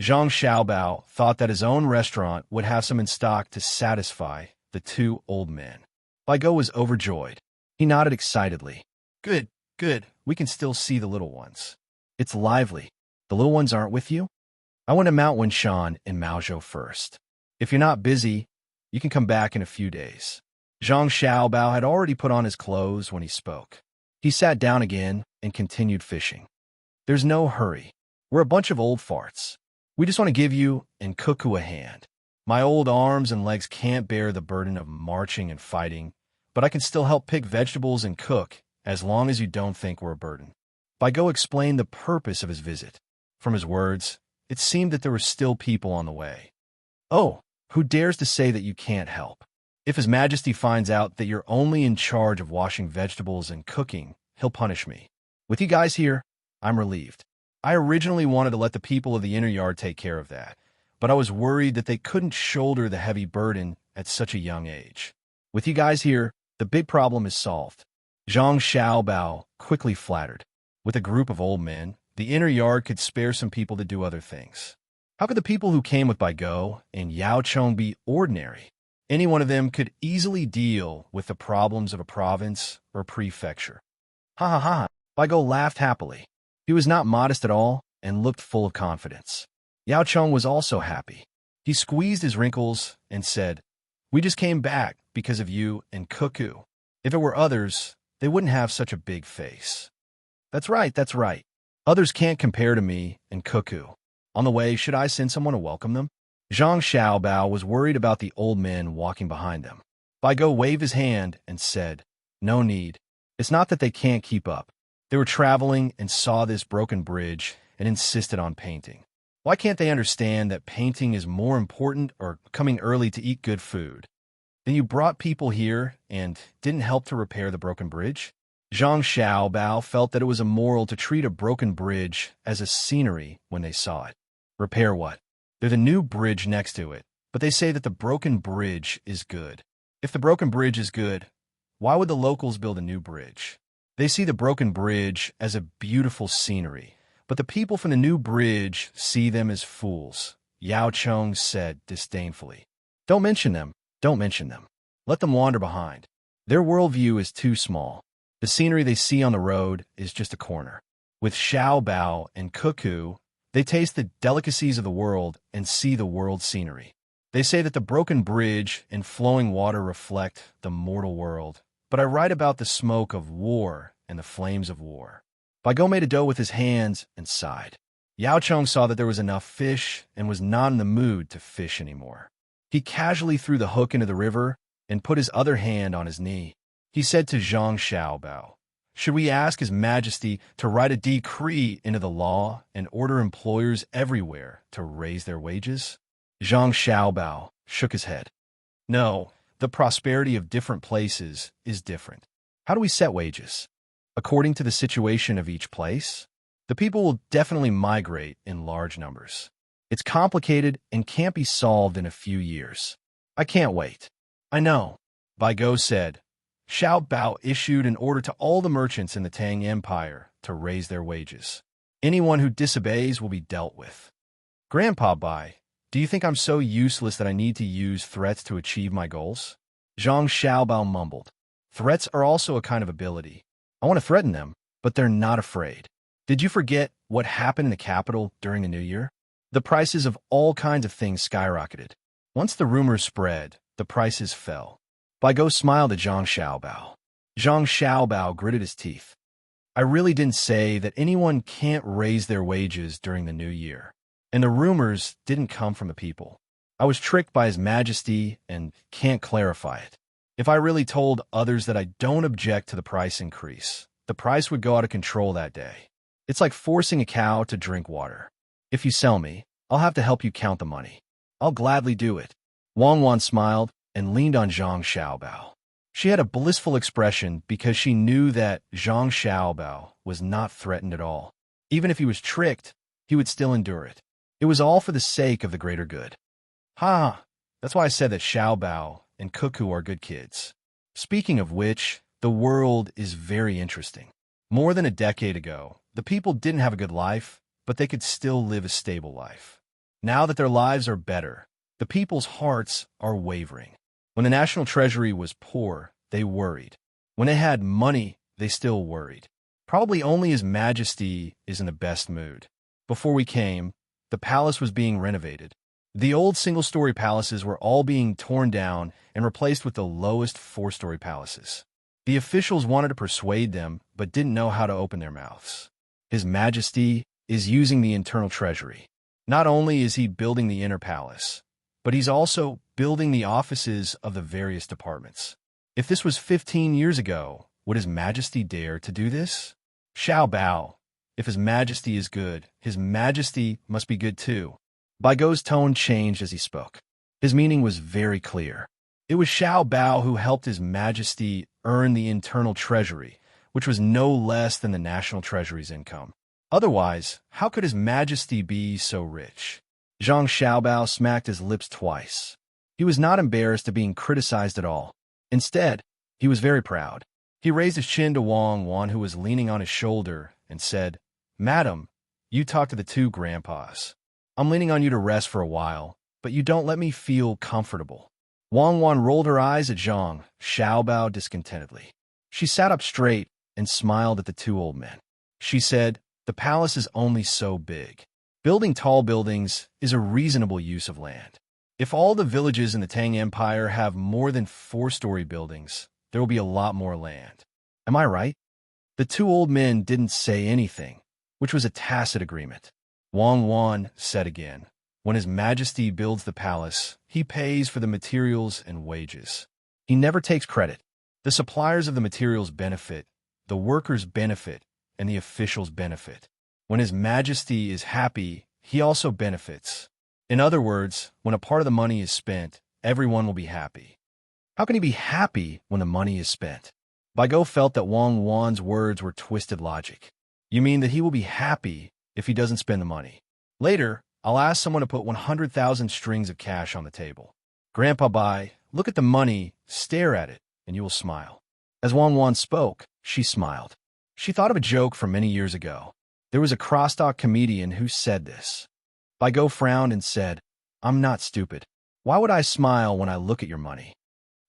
Zhang Xiaobao thought that his own restaurant would have some in stock to satisfy the 2 old men. Bai Go was overjoyed. He nodded excitedly. Good, good. We can still see the little ones. It's lively. The little ones aren't with you? I went to Mount Wenshan in Maozhou first. If you're not busy, you can come back in a few days. Zhang Xiaobao had already put on his clothes when he spoke. He sat down again and continued fishing. There's no hurry. We're a bunch of old farts. We just want to give you and Cuckoo a hand. My old arms and legs can't bear the burden of marching and fighting, but I can still help pick vegetables and cook, as long as you don't think we're a burden. Bai Go explained the purpose of his visit. From his words, it seemed that there were still people on the way. Oh, who dares to say that you can't help? If His Majesty finds out that you're only in charge of washing vegetables and cooking, he'll punish me. With you guys here, I'm relieved. I originally wanted to let the people of the inner yard take care of that, but I was worried that they couldn't shoulder the heavy burden at such a young age. With you guys here, the big problem is solved. Zhang Xiaobao quickly flattered. With a group of old men, the inner yard could spare some people to do other things. How could the people who came with Bai Go and Yao Chong be ordinary? Any one of them could easily deal with the problems of a province or prefecture. Ha ha ha! Bai Go laughed happily. He was not modest at all and looked full of confidence. Yao Chong was also happy. He squeezed his wrinkles and said, "We just came back because of you and Cuckoo. If it were others, they wouldn't have such a big face. That's right, that's right. Others can't compare to me and Cuckoo. On the way, should I send someone to welcome them? Zhang Xiaobao was worried about the old men walking behind them. Bai Go waved his hand and said, "No need. It's not that they can't keep up. They were traveling and saw this broken bridge and insisted on painting. Why can't they understand that painting is more important or coming early to eat good food? Then you brought people here and didn't help to repair the broken bridge?" Zhang Xiaobao felt that it was immoral to treat a broken bridge as a scenery when they saw it. Repair what? They're the new bridge next to it, but they say that the broken bridge is good. If the broken bridge is good, why would the locals build a new bridge? They see the broken bridge as a beautiful scenery, but the people from the new bridge see them as fools, Yao Cheng said disdainfully. Don't mention them. Don't mention them. Let them wander behind. Their worldview is too small. The scenery they see on the road is just a corner. With Xiao Bao and Cuckoo, they taste the delicacies of the world and see the world scenery. They say that the broken bridge and flowing water reflect the mortal world, but I write about the smoke of war and the flames of war. Bai Go made a dough with his hands and sighed. Yao Cheng saw that there was enough fish and was not in the mood to fish anymore. He casually threw the hook into the river and put his other hand on his knee. He said to Zhang Xiaobao, "Should we ask His Majesty to write a decree into the law and order employers everywhere to raise their wages?" Zhang Xiaobao shook his head. "No, the prosperity of different places is different. How do we set wages? According to the situation of each place? The people will definitely migrate in large numbers. It's complicated and can't be solved in a few years. I can't wait." "I know," Bai Go said. Xiao Bao issued an order to all the merchants in the Tang Empire to raise their wages. Anyone who disobeys will be dealt with. "Grandpa Bai, do you think I'm so useless that I need to use threats to achieve my goals?" Zhang Xiaobao mumbled. "Threats are also a kind of ability. I want to threaten them, but they're not afraid. Did you forget what happened in the capital during the New Year? The prices of all kinds of things skyrocketed. Once the rumors spread, the prices fell." Bai Go smiled at Zhang Xiaobao. Zhang Xiaobao gritted his teeth. "I really didn't say that anyone can't raise their wages during the New Year. And the rumors didn't come from the people. I was tricked by His Majesty and can't clarify it. If I really told others that I don't object to the price increase, the price would go out of control that day. It's like forcing a cow to drink water. If you sell me, I'll have to help you count the money. I'll gladly do it." Wang Wan smiled and leaned on Zhang Xiaobao. She had a blissful expression because she knew that Zhang Xiaobao was not threatened at all. Even if he was tricked, he would still endure it. It was all for the sake of the greater good. "Ha! That's why I said that Xiaobao and Cuckoo are good kids. Speaking of which, the world is very interesting. More than a decade ago, the people didn't have a good life, but they could still live a stable life. Now that their lives are better, the people's hearts are wavering. When the national treasury was poor, they worried. When they had money, they still worried. Probably only His Majesty is in the best mood. Before we came, the palace was being renovated. The old single-story palaces were all being torn down and replaced with the lowest four-story palaces. The officials wanted to persuade them, but didn't know how to open their mouths. His Majesty is using the internal treasury. Not only is he building the inner palace, but he's also building the offices of the various departments. If this was 15 years ago, would His Majesty dare to do this? Xiao Bao, if His Majesty is good, His Majesty must be good too. Bai Go's tone changed as he spoke. His meaning was very clear. It was Xiao Bao who helped His Majesty earn the internal treasury, which was no less than the national treasury's income. Otherwise, how could His Majesty be so rich? Zhang Xiaobao smacked his lips twice. He was not embarrassed at being criticized at all. Instead, he was very proud. He raised his chin to Wang Wan, who was leaning on his shoulder, and said, "Madam, you talk to the two grandpas. I'm leaning on you to rest for a while, but you don't let me feel comfortable." Wang Wan rolled her eyes at Zhang Xiaobao discontentedly. She sat up straight and smiled at the two old men. She said, "The palace is only so big. Building tall buildings is a reasonable use of land. If all the villages in the Tang Empire have more than 4-story buildings, there will be a lot more land. Am I right?" The two old men didn't say anything, which was a tacit agreement. Wang Wan said again, "When His Majesty builds the palace, he pays for the materials and wages. He never takes credit. The suppliers of the materials benefit, the workers benefit, and the officials benefit. When His Majesty is happy, he also benefits. In other words, when a part of the money is spent, everyone will be happy." How can he be happy when the money is spent? Baigo felt that Wang Wan's words were twisted logic. "You mean that he will be happy if he doesn't spend the money? Later, I'll ask someone to put 100,000 strings of cash on the table. Grandpa Bai, look at the money, stare at it, and you will smile." As Wang Wan spoke, she smiled. She thought of a joke from many years ago. There was a crosstalk comedian who said this. Baigo frowned and said, "I'm not stupid. Why would I smile when I look at your money?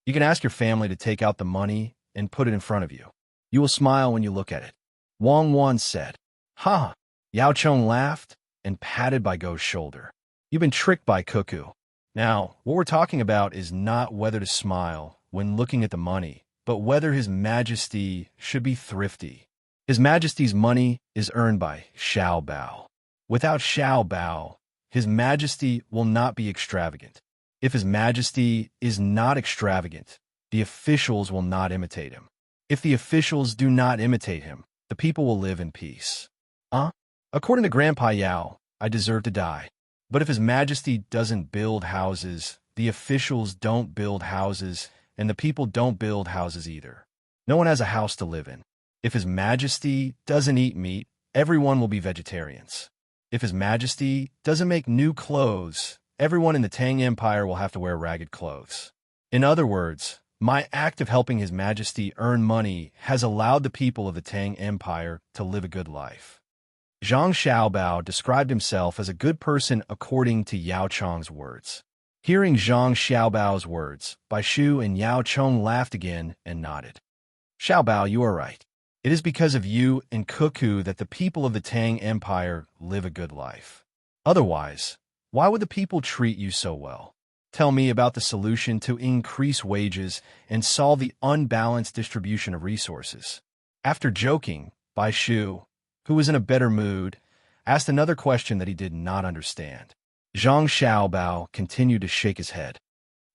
You can ask your family to take out the money and put it in front of you. You will smile when you look at it." Wang Wan said, "Ha!" Yao Chong laughed and patted Baigo's shoulder. "You've been tricked by Cuckoo. Now, what we're talking about is not whether to smile when looking at the money, but whether His Majesty should be thrifty. His Majesty's money is earned by Xiao Bao. Without Xiao Bao, His Majesty will not be extravagant. If His Majesty is not extravagant, the officials will not imitate him. If the officials do not imitate him, the people will live in peace." According to Grandpa Yao, I deserve to die. But if His Majesty doesn't build houses, the officials don't build houses, and the people don't build houses either. No one has a house to live in. If His Majesty doesn't eat meat, everyone will be vegetarians. If His Majesty doesn't make new clothes, everyone in the Tang Empire will have to wear ragged clothes. In other words, my act of helping His Majesty earn money has allowed the people of the Tang Empire to live a good life. Zhang Xiaobao described himself as a good person according to Yao Chong's words. Hearing Zhang Xiaobao's words, Bai Shu and Yao Chong laughed again and nodded. "Xiaobao, you are right. It is because of you and Cuckoo that the people of the Tang Empire live a good life. Otherwise, why would the people treat you so well? Tell me about the solution to increase wages and solve the unbalanced distribution of resources." After joking, Bai Shu, who was in a better mood, asked another question that he did not understand. Zhang Xiaobao continued to shake his head.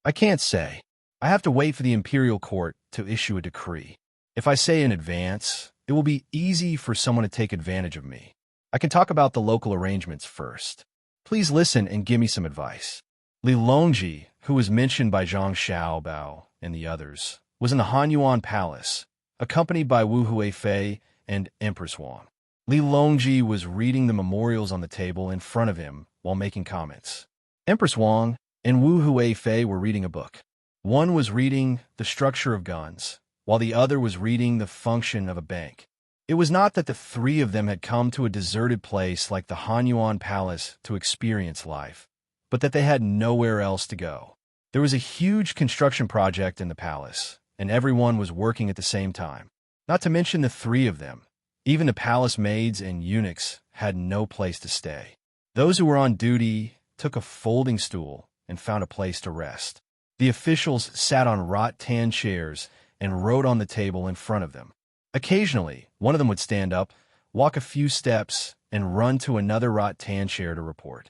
"I can't say. I have to wait for the imperial court to issue a decree. If I say in advance, it will be easy for someone to take advantage of me. I can talk about the local arrangements first. Please listen and give me some advice." Li Longji, who was mentioned by Zhang Xiaobao and the others, was in the Hanyuan Palace, accompanied by Wu Huifei and Empress Wang. Li Longji was reading the memorials on the table in front of him while making comments. Empress Wang and Wu Huifei were reading a book. One was reading The Structure of Guns, while the other was reading The Function of a Bank. It was not that the three of them had come to a deserted place like the Hanyuan Palace to experience life, but that they had nowhere else to go. There was a huge construction project in the palace, and everyone was working at the same time. Not to mention the three of them. Even the palace maids and eunuchs had no place to stay. Those who were on duty took a folding stool and found a place to rest. The officials sat on rattan chairs and wrote on the table in front of them. Occasionally, one of them would stand up, walk a few steps, and run to another rattan chair to report.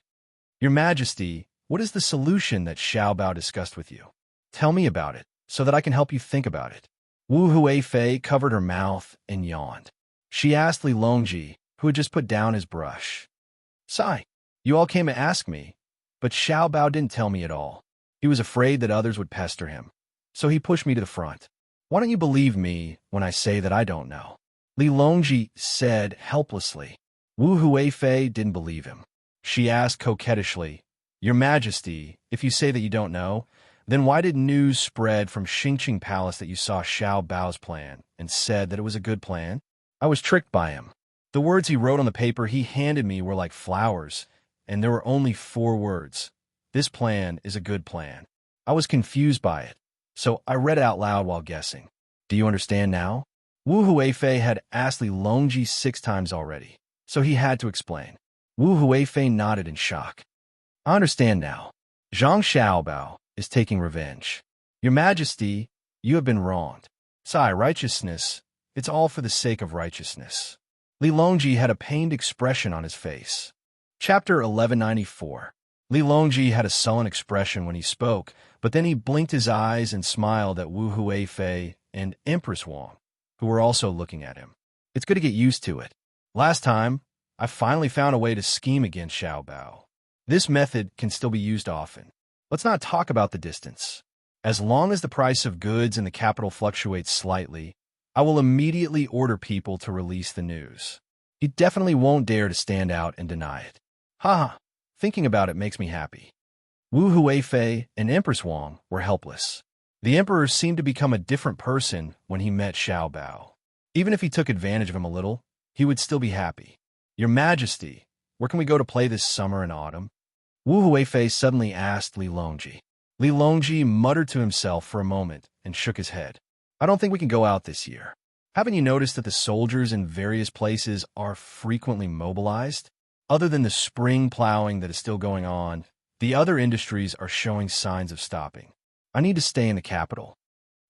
"Your Majesty, what is the solution that Xiao Bao discussed with you? Tell me about it, so that I can help you think about it." Wu Huifei covered her mouth and yawned. She asked Li Longji, who had just put down his brush. "Sai, you all came to ask me, but Xiao Bao didn't tell me at all. He was afraid that others would pester him, so he pushed me to the front. Why don't you believe me when I say that I don't know?" Li Longji said helplessly. Wu Huifei didn't believe him. She asked coquettishly, "Your Majesty, if you say that you don't know, then why did news spread from Xingqing Palace that you saw Xiao Bao's plan and said that it was a good plan?" "I was tricked by him. The words he wrote on the paper he handed me were like flowers, and there were only 4 words. This plan is a good plan. I was confused by it, so I read it out loud while guessing. Do you understand now?" Wu Huifei had asked Li Longji 6 times already, so he had to explain. Wu Huifei nodded in shock. "I understand now. Zhang Xiaobao is taking revenge. Your Majesty, you have been wronged. Sai, righteousness It's all for the sake of righteousness. Li Longji had a pained expression on his face. Chapter 1194. Li Longji had a sullen expression when he spoke, but then he blinked his eyes and smiled at Wu Huifei and Empress Wang, who were also looking at him. It's good to get used to it. Last time, I finally found a way to scheme against Xiao Bao. This method can still be used often. Let's not talk about the distance. As long as the price of goods in the capital fluctuates slightly, I will immediately order people to release the news. He definitely won't dare to stand out and deny it. Haha, thinking about it makes me happy. Wu Huifei and Empress Wang were helpless. The emperor seemed to become a different person when he met Xiao Bao. Even if he took advantage of him a little, he would still be happy. Your Majesty, where can we go to play this summer and autumn? Wu Huifei suddenly asked Li Longji. Li Longji muttered to himself for a moment and shook his head. I don't think we can go out this year. Haven't you noticed that the soldiers in various places are frequently mobilized? Other than the spring plowing that is still going on, the other industries are showing signs of stopping. I need to stay in the capital.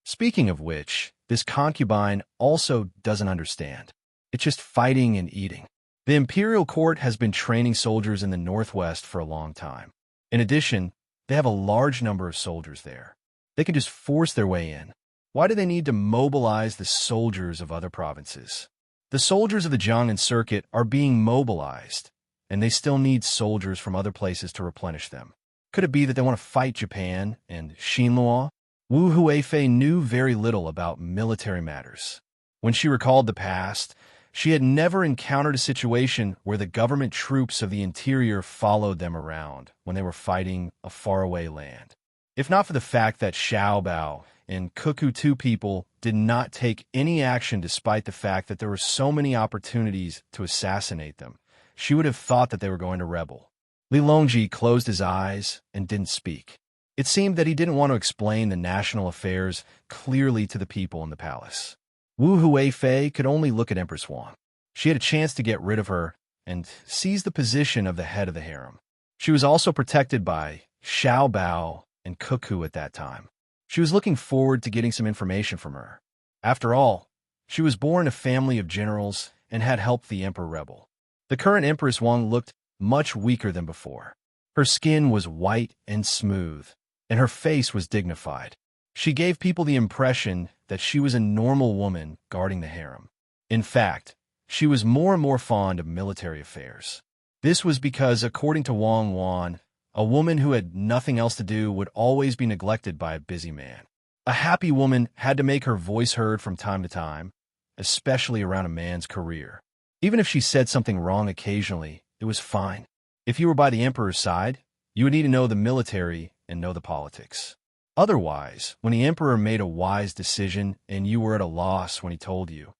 Speaking of which, this concubine also doesn't understand. It's just fighting and eating. The imperial court has been training soldiers in the northwest for a long time. In addition, they have a large number of soldiers there. They can just force their way in. Why do they need to mobilize the soldiers of other provinces? The soldiers of the Jiangnan circuit are being mobilized, and they still need soldiers from other places to replenish them. Could it be that they want to fight Japan and Xinluo? Wu Huifei knew very little about military matters. When she recalled the past, she had never encountered a situation where the government troops of the interior followed them around when they were fighting a faraway land. If not for the fact that Xiao Bao and Cuckoo two people did not take any action despite the fact that there were so many opportunities to assassinate them, she would have thought that they were going to rebel. Li Longji closed his eyes and didn't speak. It seemed that he didn't want to explain the national affairs clearly to the people in the palace. Wu Huifei could only look at Empress Wang. She had a chance to get rid of her and seize the position of the head of the harem. She was also protected by Xiao Bao and Cuckoo at that time. She was looking forward to getting some information from her. After all, she was born in a family of generals and had helped the emperor rebel. The current Empress Wang looked much weaker than before. Her skin was white and smooth, and her face was dignified. She gave people the impression that she was a normal woman guarding the harem. In fact, she was more and more fond of military affairs. This was because, according to Wang Wan, a woman who had nothing else to do would always be neglected by a busy man. A happy woman had to make her voice heard from time to time, especially around a man's career. Even if she said something wrong occasionally, it was fine. If you were by the emperor's side, you would need to know the military and know the politics. Otherwise, when the emperor made a wise decision and you were at a loss when he told you,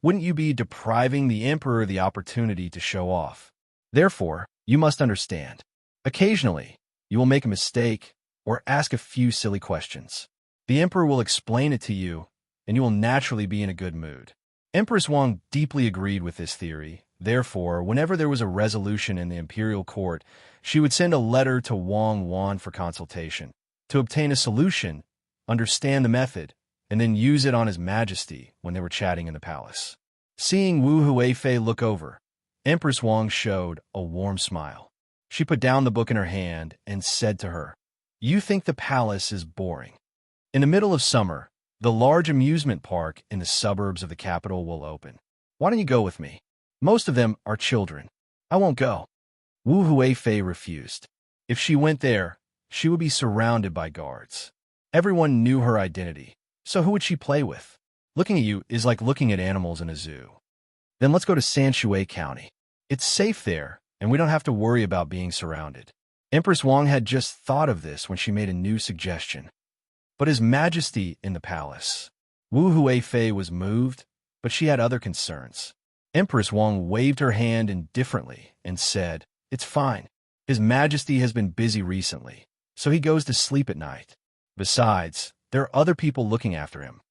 wouldn't you be depriving the emperor the opportunity to show off? Therefore, you must understand. Occasionally, you will make a mistake or ask a few silly questions. The emperor will explain it to you, and you will naturally be in a good mood. Empress Wang deeply agreed with this theory. Therefore, whenever there was a resolution in the imperial court, she would send a letter to Wang Wan for consultation, to obtain a solution, understand the method, and then use it on His Majesty when they were chatting in the palace. Seeing Wu Huifei look over, Empress Wang showed a warm smile. She put down the book in her hand and said to her, "You think the palace is boring. In the middle of summer, the large amusement park in the suburbs of the capital will open. Why don't you go with me? Most of them are children. I won't go." Wu Huifei refused. If she went there, she would be surrounded by guards. Everyone knew her identity, so who would she play with? Looking at you is like looking at animals in a zoo. Then let's go to Sanshui County. It's safe there, and we don't have to worry about being surrounded. Empress Wang had just thought of this when she made a new suggestion. But His Majesty in the palace. Wu Huifei was moved, but she had other concerns. Empress Wang waved her hand indifferently and said, "It's fine. His Majesty has been busy recently, so he goes to sleep at night. Besides, there are other people looking after him."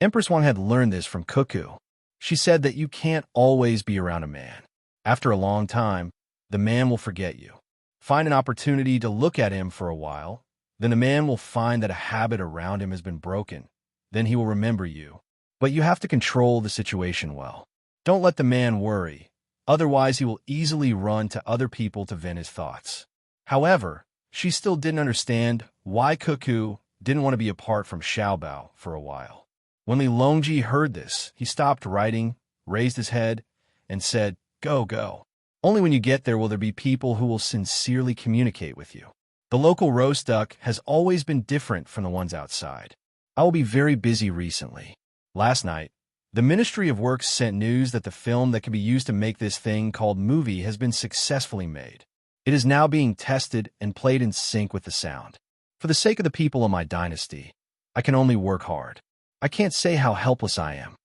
Empress Wang had learned this from Cuckoo. She said that you can't always be around a man. After a long time, the man will forget you. Find an opportunity to look at him for a while, then the man will find that a habit around him has been broken. Then he will remember you, But you have to control the situation well. Don't let the man worry, otherwise he will easily run to other people to vent his thoughts. However, she still didn't understand why Cuckoo didn't want to be apart from Xiaobao for a while. When Li Longji heard this, he stopped writing, raised his head, and said, "Go, go. Only when you get there will there be people who will sincerely communicate with you. The local roast duck has always been different from the ones outside. I will be very busy recently." Last night, the Ministry of Works sent news that the film that can be used to make this thing called movie has been successfully made. It is now being tested and played in sync with the sound. For the sake of the people of my dynasty, I can only work hard. I can't say how helpless I am.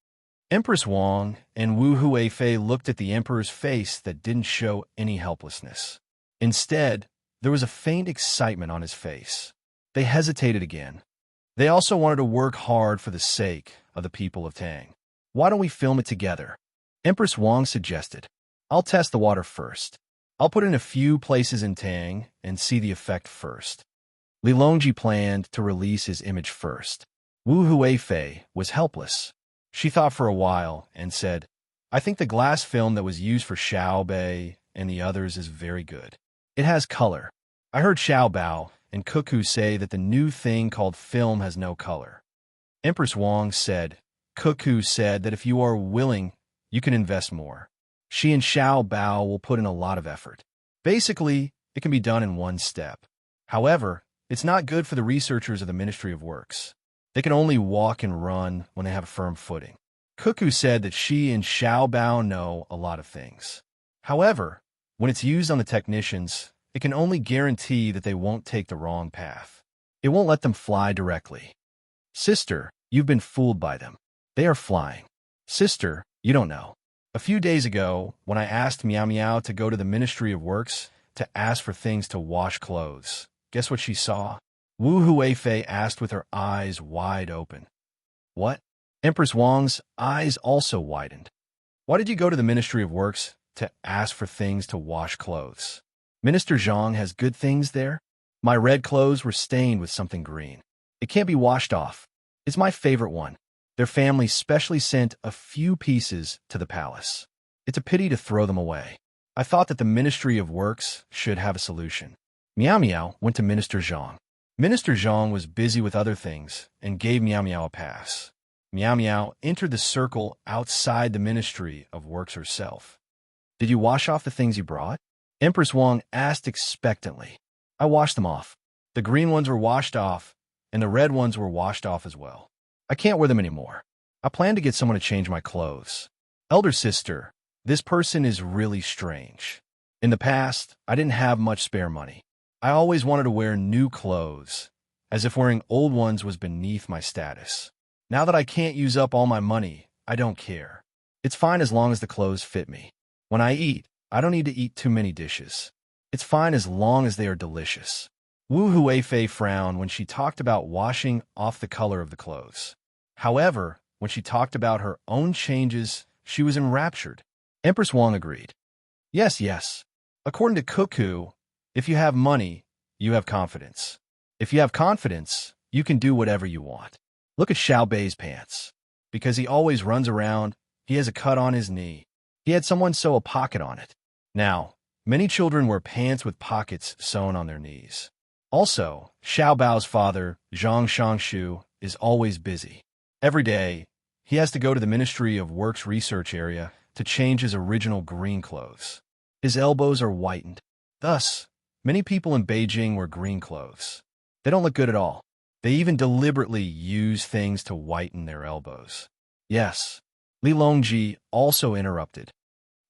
Empress Wang and Wu Huifei looked at the emperor's face that didn't show any helplessness. Instead, there was a faint excitement on his face. They hesitated again. They also wanted to work hard for the sake of the people of Tang. "Why don't we film it together?" Empress Wang suggested. "I'll test the water first. I'll put in a few places in Tang and see the effect first." Li Longji planned to release his image first. Wu Huifei was helpless. She thought for a while and said, "I think the glass film that was used for Xiaobei and the others is very good. It has color. I heard Xiaobao and Cuckoo say that the new thing called film has no color." Empress Wang said, "Cuckoo said that if you are willing, you can invest more. She and Xiaobao will put in a lot of effort. Basically, it can be done in one step. However, it's not good for the researchers of the Ministry of Works. They can only walk and run when they have a firm footing." Cuckoo said that she and Xiaobao know a lot of things. However, when it's used on the technicians, it can only guarantee that they won't take the wrong path. It won't let them fly directly. "Sister, you've been fooled by them. They are flying." "Sister, you don't know. A few days ago, when I asked Meow Meow to go to the Ministry of Works to ask for things to wash clothes, guess what she saw?" Wu Huifei asked with her eyes wide open. "What?" Empress Wang's eyes also widened. "Why did you go to the Ministry of Works to ask for things to wash clothes? Minister Zhang has good things there? My red clothes were stained with something green. It can't be washed off. It's my favorite one. Their family specially sent a few pieces to the palace. It's a pity to throw them away. I thought that the Ministry of Works should have a solution." Meow Meow went to Minister Zhang. Minister Zhang was busy with other things and gave Meow Meow a pass. Meow Meow entered the circle outside the Ministry of Works herself. "Did you wash off the things you brought?" Empress Wang asked expectantly. "I washed them off. The green ones were washed off, and the red ones were washed off as well. I can't wear them anymore. I plan to get someone to change my clothes." "Elder sister, this person is really strange. In the past, I didn't have much spare money. I always wanted to wear new clothes, as if wearing old ones was beneath my status. Now that I can't use up all my money, I don't care. It's fine as long as the clothes fit me. When I eat, I don't need to eat too many dishes. It's fine as long as they are delicious." Wu Huifei frowned when she talked about washing off the color of the clothes. However, when she talked about her own changes, she was enraptured. Empress Wang agreed. Yes, yes. According to Cuckoo, if you have money, you have confidence. If you have confidence, you can do whatever you want. Look at Xiaobei's pants. Because he always runs around, he has a cut on his knee. He had someone sew a pocket on it. Now, many children wear pants with pockets sewn on their knees. Also, Xiaobao's father, Zhang Shangshu, is always busy. Every day, he has to go to the Ministry of Works research area to change his original green clothes. His elbows are whitened. Thus, many people in Beijing wear green clothes. They don't look good at all. They even deliberately use things to whiten their elbows. Yes, Li Longji also interrupted.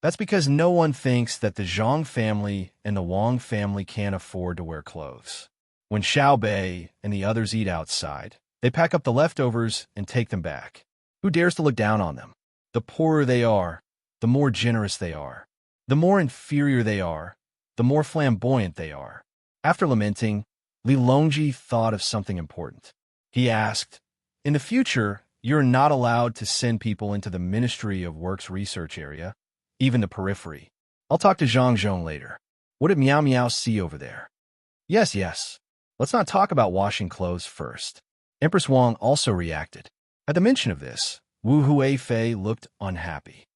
That's because no one thinks that the Zhang family and the Wang family can't afford to wear clothes. When Xiaobei and the others eat outside, they pack up the leftovers and take them back. Who dares to look down on them? The poorer they are, the more generous they are. The more inferior they are, the more flamboyant they are. After lamenting, Li Longji thought of something important. He asked, "In the future, you're not allowed to send people into the Ministry of Works research area, even the periphery. I'll talk to Zhang Zhong later. What did Meow Meow see over there?" Yes, yes. Let's not talk about washing clothes first. Empress Wang also reacted. At the mention of this, Wu Huifei looked unhappy.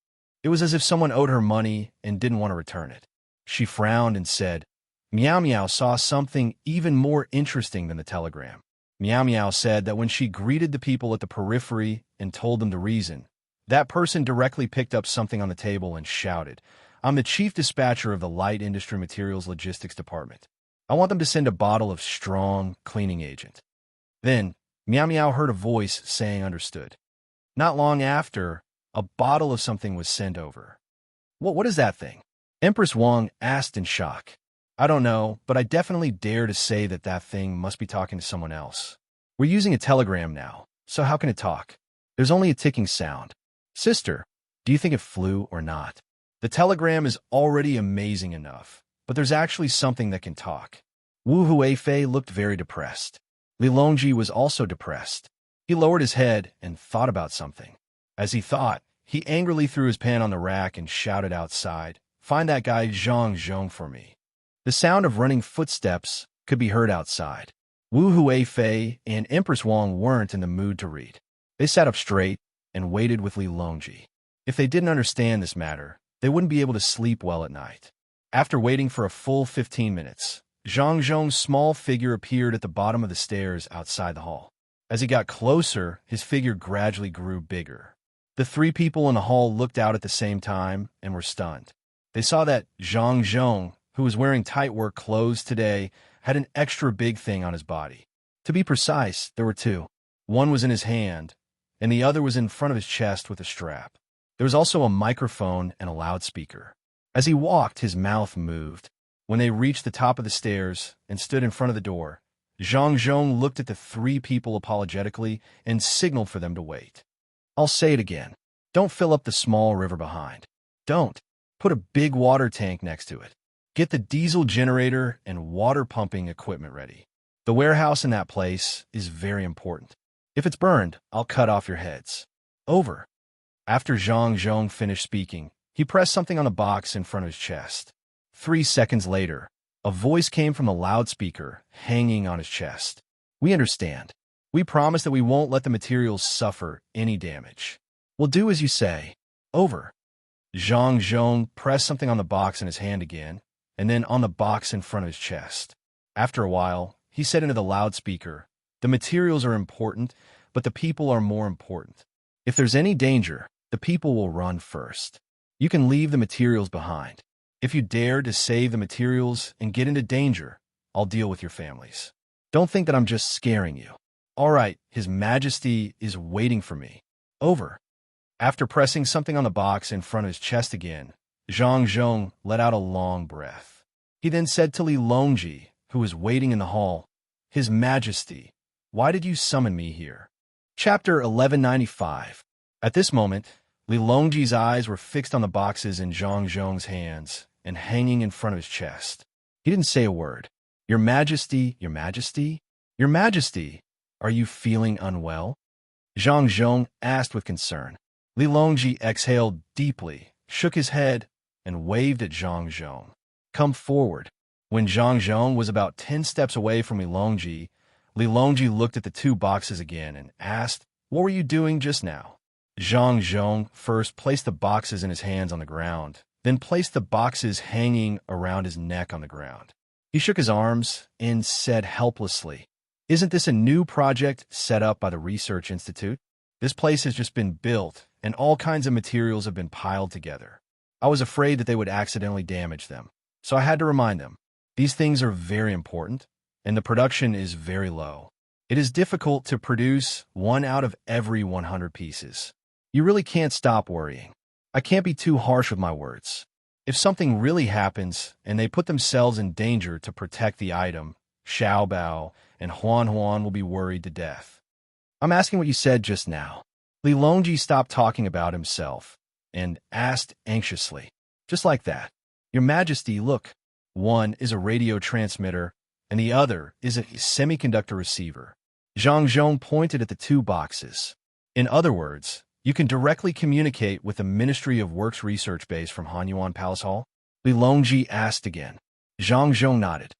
It was as if someone owed her money and didn't want to return it. She frowned and said, Meow Meow saw something even more interesting than the telegram. Meow Meow said that when she greeted the people at the periphery and told them the reason, that person directly picked up something on the table and shouted, I'm the chief dispatcher of the Light Industry Materials Logistics Department. I want them to send a bottle of strong cleaning agent. Then, Meow Meow heard a voice saying understood. Not long after, a bottle of something was sent over. What is that thing? Empress Wang asked in shock. I don't know, but I definitely dare to say that that thing must be talking to someone else. We're using a telegram now, so how can it talk? There's only a ticking sound. Sister, do you think it flew or not? The telegram is already amazing enough, but there's actually something that can talk. Wu Huifei looked very depressed. Li Longji was also depressed. He lowered his head and thought about something. As he thought, he angrily threw his pen on the rack and shouted outside, Find that guy Zhang Zhong for me. The sound of running footsteps could be heard outside. Wu Huifei and Empress Wang weren't in the mood to read. They sat up straight and waited with Li Longji. If they didn't understand this matter, they wouldn't be able to sleep well at night. After waiting for a full 15 minutes, Zhang Zhong's small figure appeared at the bottom of the stairs outside the hall. As he got closer, his figure gradually grew bigger. The three people in the hall looked out at the same time and were stunned. They saw that Zhang Zhong, who was wearing tight work clothes today, had an extra big thing on his body. To be precise, there were two. One was in his hand, and the other was in front of his chest with a strap. There was also a microphone and a loudspeaker. As he walked, his mouth moved. When they reached the top of the stairs and stood in front of the door, Zhang Zhong looked at the three people apologetically and signaled for them to wait. I'll say it again. Don't fill up the small river behind. Don't. Put a big water tank next to it. Get the diesel generator and water pumping equipment ready. The warehouse in that place is very important. If it's burned, I'll cut off your heads. Over. After Zhang Zhong finished speaking, he pressed something on the box in front of his chest. 3 seconds later, a voice came from the loudspeaker hanging on his chest. We understand. We promise that we won't let the materials suffer any damage. We'll do as you say. Over. Zhang Zhong pressed something on the box in his hand again, and then on the box in front of his chest. After a while, he said into the loudspeaker, The materials are important, but the people are more important. If there's any danger, the people will run first. You can leave the materials behind. If you dare to save the materials and get into danger, I'll deal with your families. Don't think that I'm just scaring you. All right, His Majesty is waiting for me. Over. After pressing something on the box in front of his chest again, Zhang Zhong let out a long breath. He then said to Li Longji, who was waiting in the hall, His Majesty, why did you summon me here? Chapter 1195. At this moment, Li Longji's eyes were fixed on the boxes in Zhang Zhong's hands and hanging in front of his chest. He didn't say a word. Your Majesty, Your Majesty? Your Majesty, are you feeling unwell? Zhang Zhong asked with concern. Li Longji exhaled deeply, shook his head, and waved at Zhang Zhong. Come forward. When Zhang Zhong was about 10 steps away from Li Longji looked at the two boxes again and asked, What were you doing just now? Zhang Zhong first placed the boxes in his hands on the ground, then placed the boxes hanging around his neck on the ground. He shook his arms and said helplessly, Isn't this a new project set up by the Research Institute? This place has just been built, and all kinds of materials have been piled together. I was afraid that they would accidentally damage them, so I had to remind them. These things are very important, and the production is very low. It is difficult to produce 1 out of every 100 pieces. You really can't stop worrying. I can't be too harsh with my words. If something really happens and they put themselves in danger to protect the item, Xiao Bao and Huan Huan will be worried to death. I'm asking what you said just now. Li Longji stopped talking about himself and asked anxiously, just like that. Your Majesty, look. One is a radio transmitter, and the other is a semiconductor receiver. Zhang Zhong pointed at the two boxes. In other words, you can directly communicate with the Ministry of Works research base from Hanyuan Palace Hall? Li Longji asked again. Zhang Zhong nodded.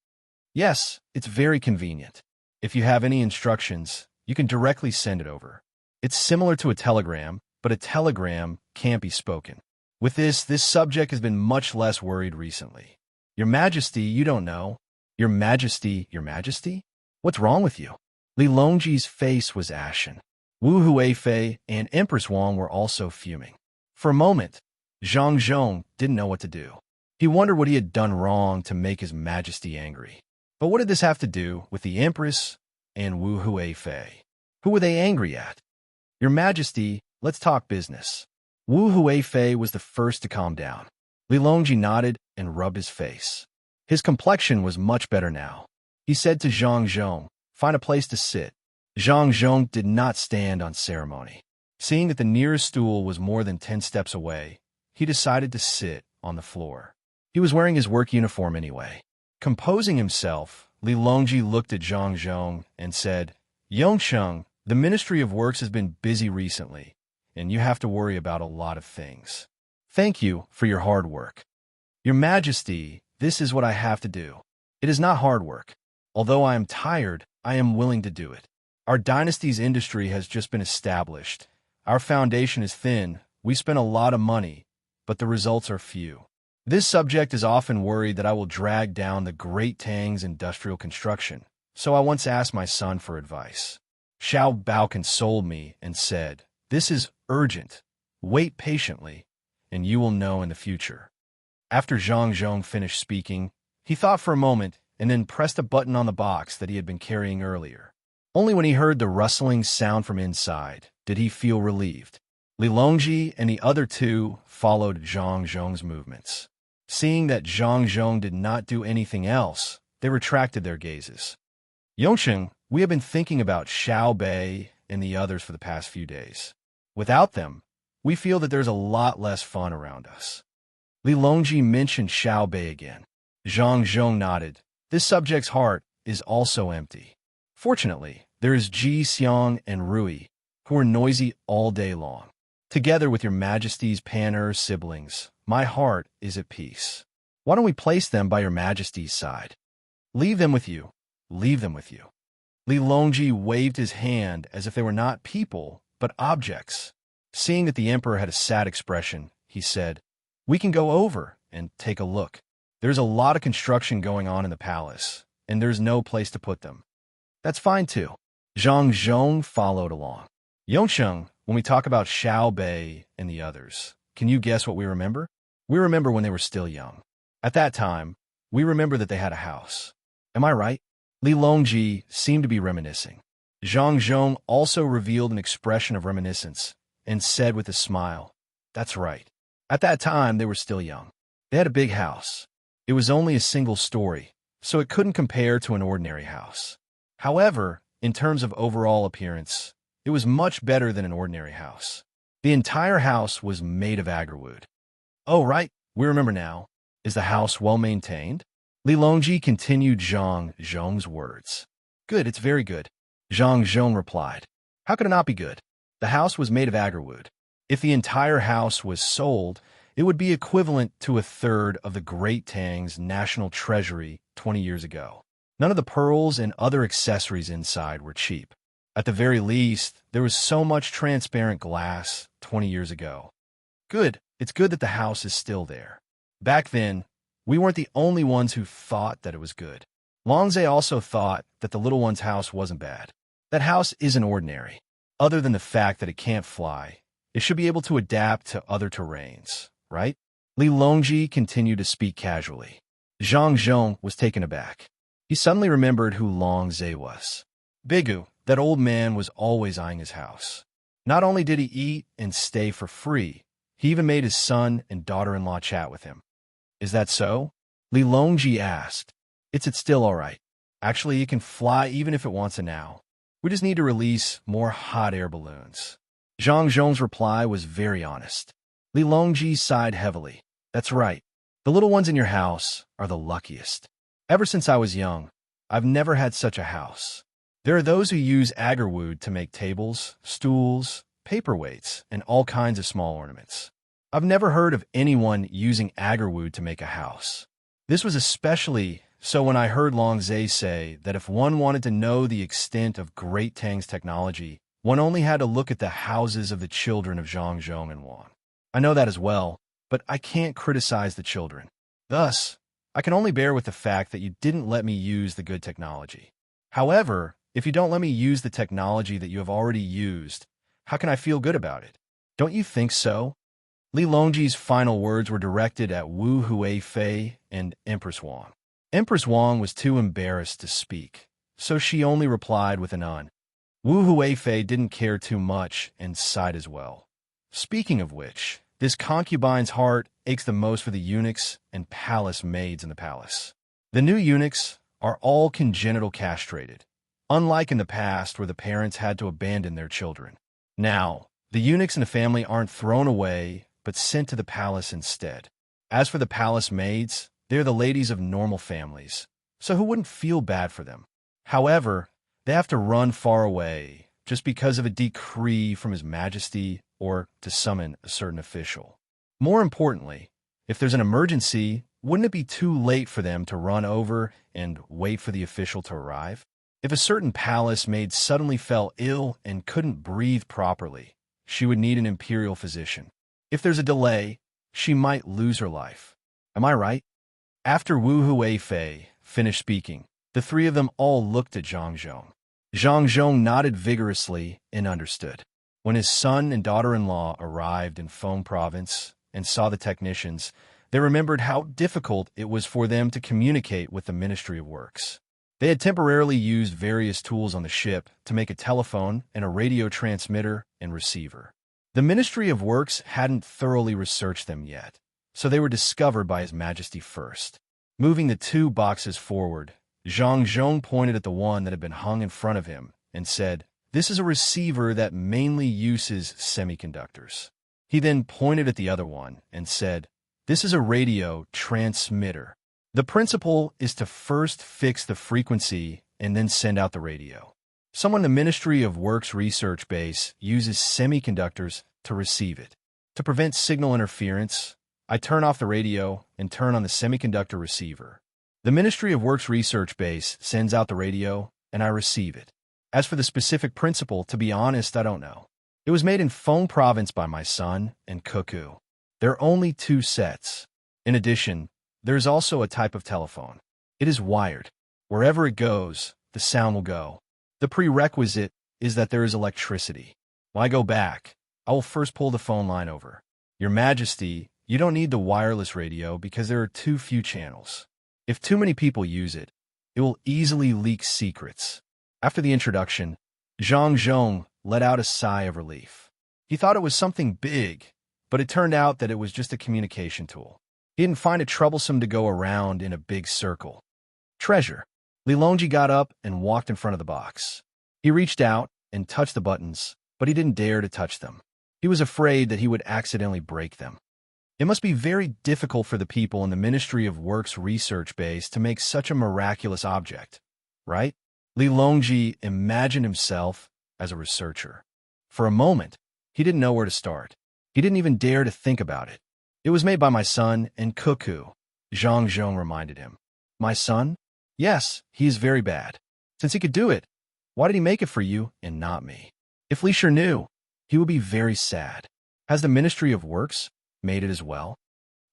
Yes, it's very convenient. If you have any instructions, you can directly send it over. It's similar to a telegram, but a telegram can't be spoken. With this subject has been much less worried recently. Your Majesty, you don't know. Your Majesty, Your Majesty? What's wrong with you? Li Longji's face was ashen. Wu Huifei and Empress Wang were also fuming. For a moment, Zhang Zhong didn't know what to do. He wondered what he had done wrong to make his Majesty angry. But what did this have to do with the Empress and Wu Huifei? Who were they angry at? Your Majesty, let's talk business. Wu Huifei was the first to calm down. Li Longji nodded and rubbed his face. His complexion was much better now. He said to Zhang Zhong, "Find a place to sit." Zhang Zhong did not stand on ceremony. Seeing that the nearest stool was more than 10 steps away, he decided to sit on the floor. He was wearing his work uniform anyway. Composing himself, Li Longji looked at Zhang Zhong and said, "Yongsheng, the Ministry of Works has been busy recently, and you have to worry about a lot of things. Thank you for your hard work. Your Majesty, this is what I have to do. It is not hard work. Although I am tired, I am willing to do it. Our dynasty's industry has just been established. Our foundation is thin. We spent a lot of money, but the results are few. This subject is often worried that I will drag down the great Tang's industrial construction, so I once asked my son for advice. Xiao Bao consoled me and said, 'This is urgent. Wait patiently, and you will know in the future.'" After Zhang Zhong finished speaking, he thought for a moment and then pressed a button on the box that he had been carrying earlier. Only when he heard the rustling sound from inside did he feel relieved. Li Longji and the other two followed Zhang Zhong's movements. Seeing that Zhang Zhong did not do anything else, they retracted their gazes. "Yongsheng, we have been thinking about Xiao Bei and the others for the past few days. Without them, we feel that there's a lot less fun around us." Li Longji mentioned Xiao Bei again. Zhang Zhong nodded. This subject's heart is also empty. Fortunately, there is Ji Xiang and Rui, who are noisy all day long. Together with your Majesty's Pan'er siblings, my heart is at peace. Why don't we place them by your Majesty's side? Leave them with you. Leave them with you. Li Longji waved his hand as if they were not people, but objects. Seeing that the emperor had a sad expression, he said, "We can go over and take a look. There's a lot of construction going on in the palace, and there's no place to put them." "That's fine too." Zhang Zhong followed along. "Yongsheng, when we talk about Xiao Bei and the others, can you guess what we remember? We remember when they were still young. At that time, we remember that they had a house. Am I right?" Li Longji seemed to be reminiscing. Zhang Zhong also revealed an expression of reminiscence and said with a smile, "That's right. At that time, they were still young. They had a big house. It was only a single story, so it couldn't compare to an ordinary house. However, in terms of overall appearance, it was much better than an ordinary house. The entire house was made of agarwood." "Oh, right, we remember now. Is the house well maintained?" Li Longji continued Zhang Zhong's words. "Good, it's very good," Zhang Zhong replied. "How could it not be good? The house was made of agarwood. If the entire house was sold, it would be equivalent to a third of the Great Tang's national treasury 20 years ago. None of the pearls and other accessories inside were cheap. At the very least, there was so much transparent glass 20 years ago. Good, it's good that the house is still there. Back then, we weren't the only ones who thought that it was good. Longzhe also thought that the little one's house wasn't bad. That house isn't ordinary. Other than the fact that it can't fly, it should be able to adapt to other terrains, right?" Li Longji continued to speak casually. Zhang Zhong was taken aback. He suddenly remembered who Longzhe was. Bigu, that old man, was always eyeing his house. Not only did he eat and stay for free, he even made his son and daughter-in-law chat with him. "Is that so?" Li Longji asked. It's still all right. Actually, it can fly even if it wants to now. We just need to release more hot air balloons." Zhang Zhong's reply was very honest. Li Longji sighed heavily. "That's right. The little ones in your house are the luckiest. Ever since I was young, I've never had such a house. There are those who use agarwood to make tables, stools, paperweights, and all kinds of small ornaments. I've never heard of anyone using agarwood to make a house. This was especially so when I heard Longzhe say that if one wanted to know the extent of Great Tang's technology, One only had to look at the houses of the children of Zhang Zhong and Wang. I know that as well, but I can't criticize the children. Thus, I can only bear with the fact that you didn't let me use the good technology. However, if you don't let me use the technology that you have already used, how can I feel good about it? Don't you think so? Li Longji's final words were directed at Wu Huifei and Empress Wang. Empress Wang was too embarrassed to speak, so she only replied with an un. Wu Huifei didn't care too much and sighed as well. Speaking of which, this concubine's heart aches the most for the eunuchs and palace maids in the palace. The new eunuchs are all congenital castrated, unlike in the past where the parents had to abandon their children. Now, the eunuchs in the family aren't thrown away, but sent to the palace instead. As for the palace maids, they're the ladies of normal families, so who wouldn't feel bad for them? However, they have to run far away just because of a decree from His Majesty or to summon a certain official. More importantly, if there's an emergency, wouldn't it be too late for them to run over and wait for the official to arrive? If a certain palace maid suddenly fell ill and couldn't breathe properly, she would need an imperial physician. If there's a delay, she might lose her life. Am I right? After Wu Huifei finished speaking, the three of them all looked at Zhang Zhong. Zhang Zhong nodded vigorously and understood. When his son and daughter-in-law arrived in Feng Province and saw the technicians, they remembered how difficult it was for them to communicate with the Ministry of Works. They had temporarily used various tools on the ship to make a telephone and a radio transmitter and receiver. The Ministry of Works hadn't thoroughly researched them yet, so they were discovered by His Majesty first. Moving the two boxes forward, Zhang Zhong pointed at the one that had been hung in front of him and said, "This is a receiver that mainly uses semiconductors." He then pointed at the other one and said, "This is a radio transmitter. The principle is to first fix the frequency and then send out the radio. Someone in the Ministry of Works research base uses semiconductors to receive it. To prevent signal interference, I turn off the radio and turn on the semiconductor receiver. The Ministry of Works research base sends out the radio, and I receive it. As for the specific principle, to be honest, I don't know. It was made in Feng Province by my son and Cuckoo. There are only 2 sets. In addition, there is also a type of telephone. It is wired. Wherever it goes, the sound will go. The prerequisite is that there is electricity. When I go back, I will first pull the phone line over. Your Majesty, you don't need the wireless radio because there are too few channels. If too many people use it, it will easily leak secrets." After the introduction, Zhang Zhong let out a sigh of relief. He thought it was something big, but it turned out that it was just a communication tool. He didn't find it troublesome to go around in a big circle. Treasure. Li Longji got up and walked in front of the box. He reached out and touched the buttons, but he didn't dare to touch them. He was afraid that he would accidentally break them. It must be very difficult for the people in the Ministry of Works research base to make such a miraculous object, right? Li Longji imagined himself as a researcher. For a moment, he didn't know where to start. He didn't even dare to think about it. "It was made by my son and Cuckoo," Zhang Zhong reminded him. "My son? Yes, he is very bad. Since he could do it, why did he make it for you and not me? If Li Shi knew, he would be very sad. Has the Ministry of Works made it as well?"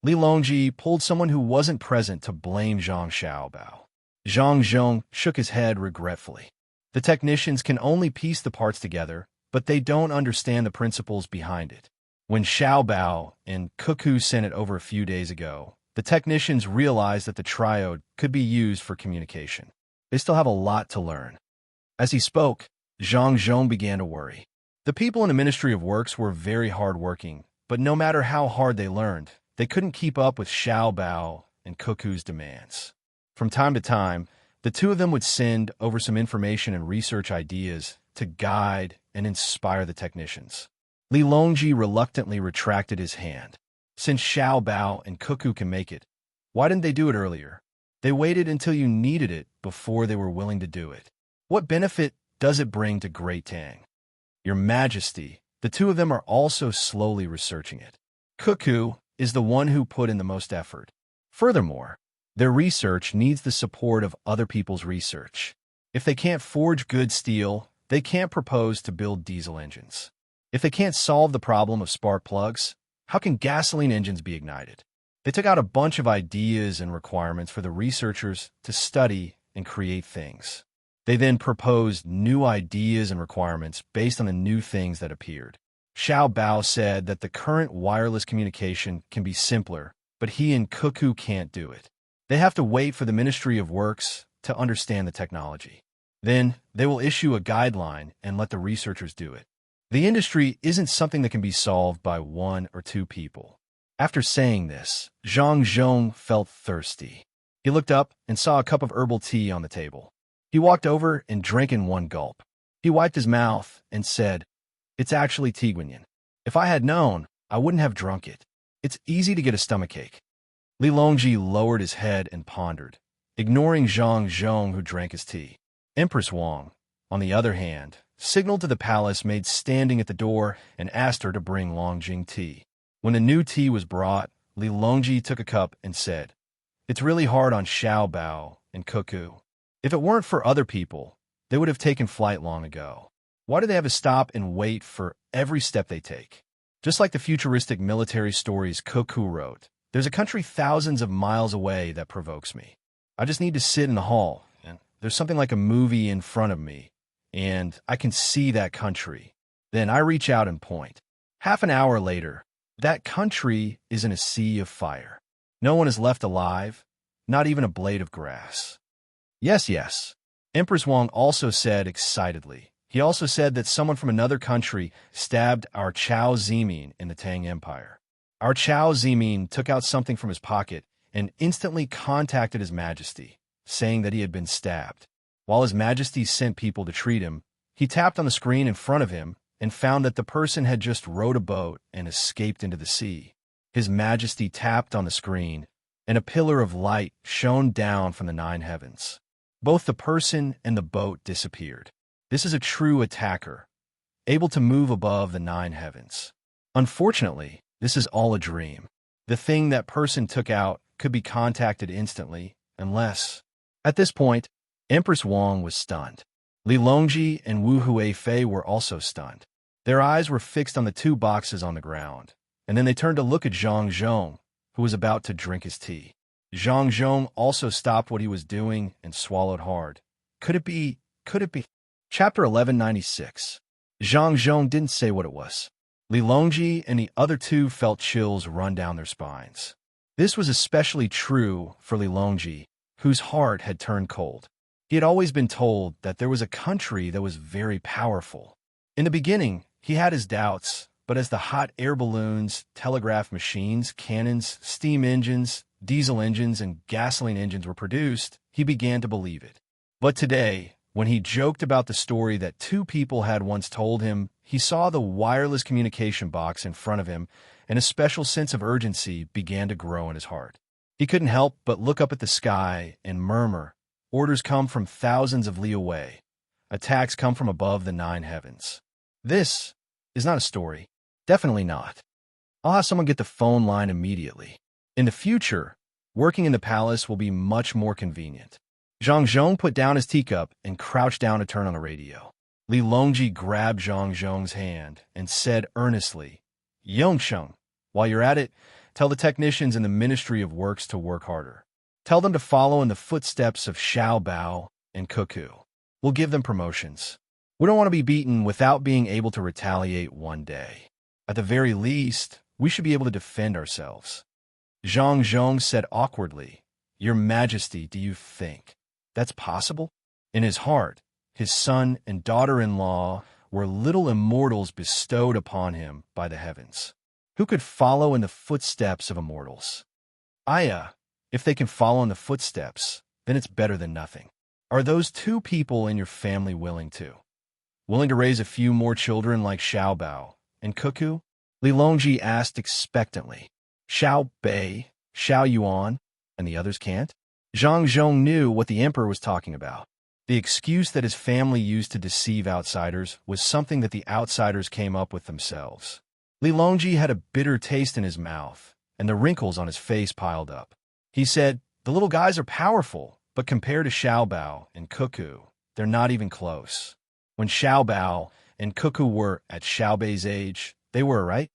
Li Longji pulled someone who wasn't present to blame Zhang Xiaobao. Zhang Zhong shook his head regretfully. The technicians can only piece the parts together, but they don't understand the principles behind it. When Xiaobao and Cuckoo sent it over a few days ago, the technicians realized that the triode could be used for communication. They still have a lot to learn. As he spoke, Zhang Zhong began to worry. The people in the Ministry of Works were very hard-working, but no matter how hard they learned, they couldn't keep up with Xiaobao and Cuckoo's demands. From time to time, the two of them would send over some information and research ideas to guide and inspire the technicians. Li Longji reluctantly retracted his hand. Since Xiaobao and Cuckoo can make it, why didn't they do it earlier? They waited until you needed it before they were willing to do it. What benefit does it bring to Great Tang? Your Majesty, the two of them are also slowly researching it. Cuckoo is the one who put in the most effort. Furthermore, their research needs the support of other people's research. If they can't forge good steel, They can't propose to build diesel engines. If they can't solve the problem of spark plugs, how can gasoline engines be ignited? They took out a bunch of ideas and requirements for the researchers to study and create things. They then proposed new ideas and requirements based on the new things that appeared. Xiao Bao said that the current wireless communication can be simpler, but he and Cuckoo can't do it. They have to wait for the Ministry of Works to understand the technology. Then they will issue a guideline and let the researchers do it. The industry isn't something that can be solved by one or two people. After saying this, Zhang Zhong felt thirsty. He looked up and saw a cup of herbal tea on the table. He walked over and drank in one gulp. He wiped his mouth and said, "It's actually tiguanyin. If I had known, I wouldn't have drunk it. It's easy to get a stomachache." Li Longji lowered his head and pondered, ignoring Zhang Zhong, who drank his tea. Empress Wang, on the other hand, signaled to the palace maid standing at the door and asked her to bring Longjing tea. When the new tea was brought, Li Longji took a cup and said, "It's really hard on Xiao Bao and Cuckoo. If it weren't for other people, they would have taken flight long ago. Why do they have to stop and wait for every step they take? Just like the futuristic military stories Cuckoo wrote, there's a country thousands of miles away that provokes me. I just need to sit in the hall, and there's something like a movie in front of me, and I can see that country. Then I reach out and point. Half an hour later, that country is in a sea of fire. No one is left alive, not even a blade of grass." Yes, yes. Empress Wang also said excitedly. He also said that someone from another country stabbed our Chao Zimin in the Tang Empire. Our Chao Zimin took out something from his pocket and instantly contacted His Majesty, saying that he had been stabbed. While His Majesty sent people to treat him, he tapped on the screen in front of him and found that the person had just rowed a boat and escaped into the sea. His Majesty tapped on the screen, and a pillar of light shone down from the 9 heavens. Both the person and the boat disappeared. This is a true attacker, able to move above the 9 heavens. Unfortunately, this is all a dream. The thing that person took out could be contacted instantly, unless... At this point, Empress Wang was stunned. Li Longji and Wu Huifei were also stunned. Their eyes were fixed on the 2 boxes on the ground, and then they turned to look at Zhang Zhong, who was about to drink his tea. Zhang Zhong also stopped what he was doing and swallowed hard. Could it be? Chapter 1196. Zhang Zhong didn't say what it was. Li Longji and the other 2 felt chills run down their spines. This was especially true for Li Longji, whose heart had turned cold. He had always been told that there was a country that was very powerful. In the beginning, he had his doubts, but as the hot air balloons, telegraph machines, cannons, steam engines, diesel engines, and gasoline engines were produced, he began to believe it. But today, when he joked about the story that 2 people had once told him, he saw the wireless communication box in front of him, and a special sense of urgency began to grow in his heart. He couldn't help but look up at the sky and murmur, "Orders come from thousands of li away. Attacks come from above the 9 heavens." This is not a story. Definitely not. I'll have someone get the phone line immediately. In the future, working in the palace will be much more convenient. Zhang Zhong put down his teacup and crouched down to turn on the radio. Li Longji grabbed Zhang Zhong's hand and said earnestly, "Yongsheng, while you're at it, tell the technicians in the Ministry of Works to work harder. Tell them to follow in the footsteps of Xiao Bao and Cuckoo. We'll give them promotions. We don't want to be beaten without being able to retaliate one day. At the very least, we should be able to defend ourselves." Zhang Zhong said awkwardly, "Your Majesty, do you think that's possible?" In his heart, his son and daughter-in-law were little immortals bestowed upon him by the heavens. Who could follow in the footsteps of immortals? If they can follow in the footsteps, then it's better than nothing. Are those 2 people in your family willing to raise a few more children like Xiao Bao and Cuckoo? Li Longji asked expectantly. Xiao Bei, Xiao Yuan, and the others can't? Zhang Zhong knew what the emperor was talking about. The excuse that his family used to deceive outsiders was something that the outsiders came up with themselves. Li Longji had a bitter taste in his mouth, and the wrinkles on his face piled up. He said, "The little guys are powerful, but compared to Xiao Bao and Cuckoo, they're not even close." When Xiao Bao and Cuckoo were at Xiao Bei's age, they were, right?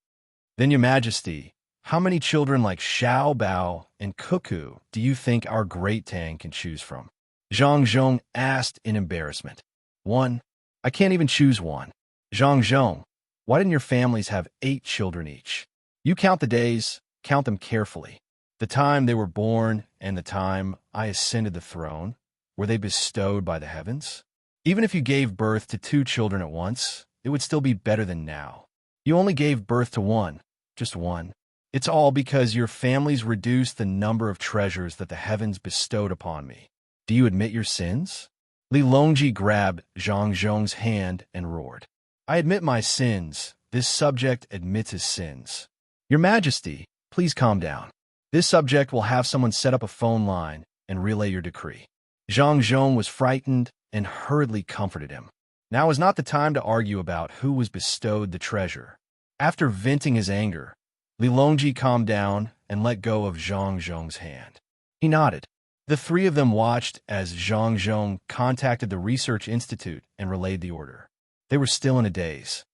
Then, Your Majesty, how many children like Xiao Bao and Cuckoo do you think our great Tang can choose from? Zhang Zhong asked in embarrassment. One. I can't even choose one. Zhang Zhong, why didn't your families have 8 children each? You count the days, count them carefully. The time they were born and the time I ascended the throne, were they bestowed by the heavens? Even if you gave birth to 2 children at once, it would still be better than now. You only gave birth to one, just one. It's all because your families reduced the number of treasures that the heavens bestowed upon me. Do you admit your sins? Li Longji grabbed Zhang Zhong's hand and roared. I admit my sins. This subject admits his sins. Your Majesty, please calm down. This subject will have someone set up a phone line and relay your decree. Zhang Zhong was frightened and hurriedly comforted him. Now is not the time to argue about who was bestowed the treasure. After venting his anger, Li Longji calmed down and let go of Zhang Zhong's hand. He nodded. The 3 of them watched as Zhang Zhong contacted the Research Institute and relayed the order. They were still in a daze.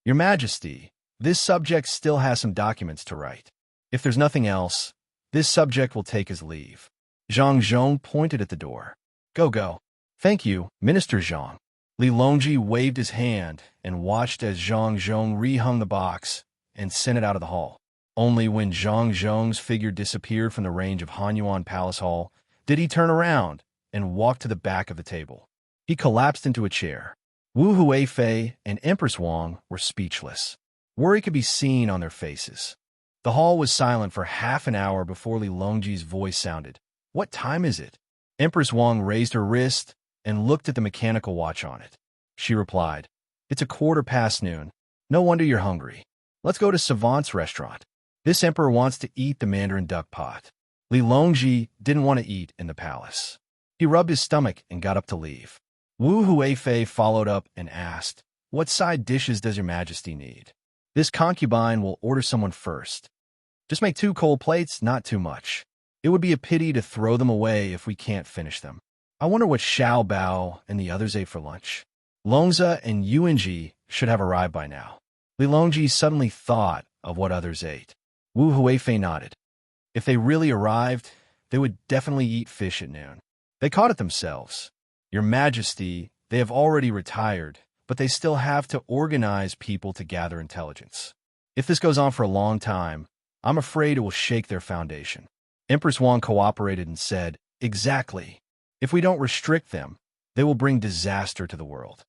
Your Majesty, this subject still has some documents to write. If there's nothing else, this subject will take his leave. Zhang Zhong pointed at the door. Go. Thank you, Minister Zhang. Li Longji waved his hand and watched as Zhang Zhong rehung the box and sent it out of the hall. Only when Zhang Zhong's figure disappeared from the range of Hanyuan Palace Hall did he turn around and walk to the back of the table. He collapsed into a chair. Wu Huifei and Empress Wang were speechless. Worry could be seen on their faces. The hall was silent for half an hour before Li Longji's voice sounded. What time is it? Empress Wang raised her wrist and looked at the mechanical watch on it. She replied, It's 1:15 noon. No wonder you're hungry. Let's go to Savant's restaurant. This emperor wants to eat the Mandarin duck pot. Li Longji didn't want to eat in the palace. He rubbed his stomach and got up to leave. Wu Huifei followed up and asked, What side dishes does your Majesty need? This concubine will order someone first. Just make 2 cold plates, not too much. It would be a pity to throw them away if we can't finish them. I wonder what Xiao Bao and the others ate for lunch. Longza and Yuanji should have arrived by now. Li Longji suddenly thought of what others ate. Wu Huifei nodded. If they really arrived, they would definitely eat fish at noon. They caught it themselves. Your Majesty, they have already retired, but they still have to organize people to gather intelligence. If this goes on for a long time, I'm afraid it will shake their foundation. Empress Wang cooperated and said, Exactly. If we don't restrict them, they will bring disaster to the world.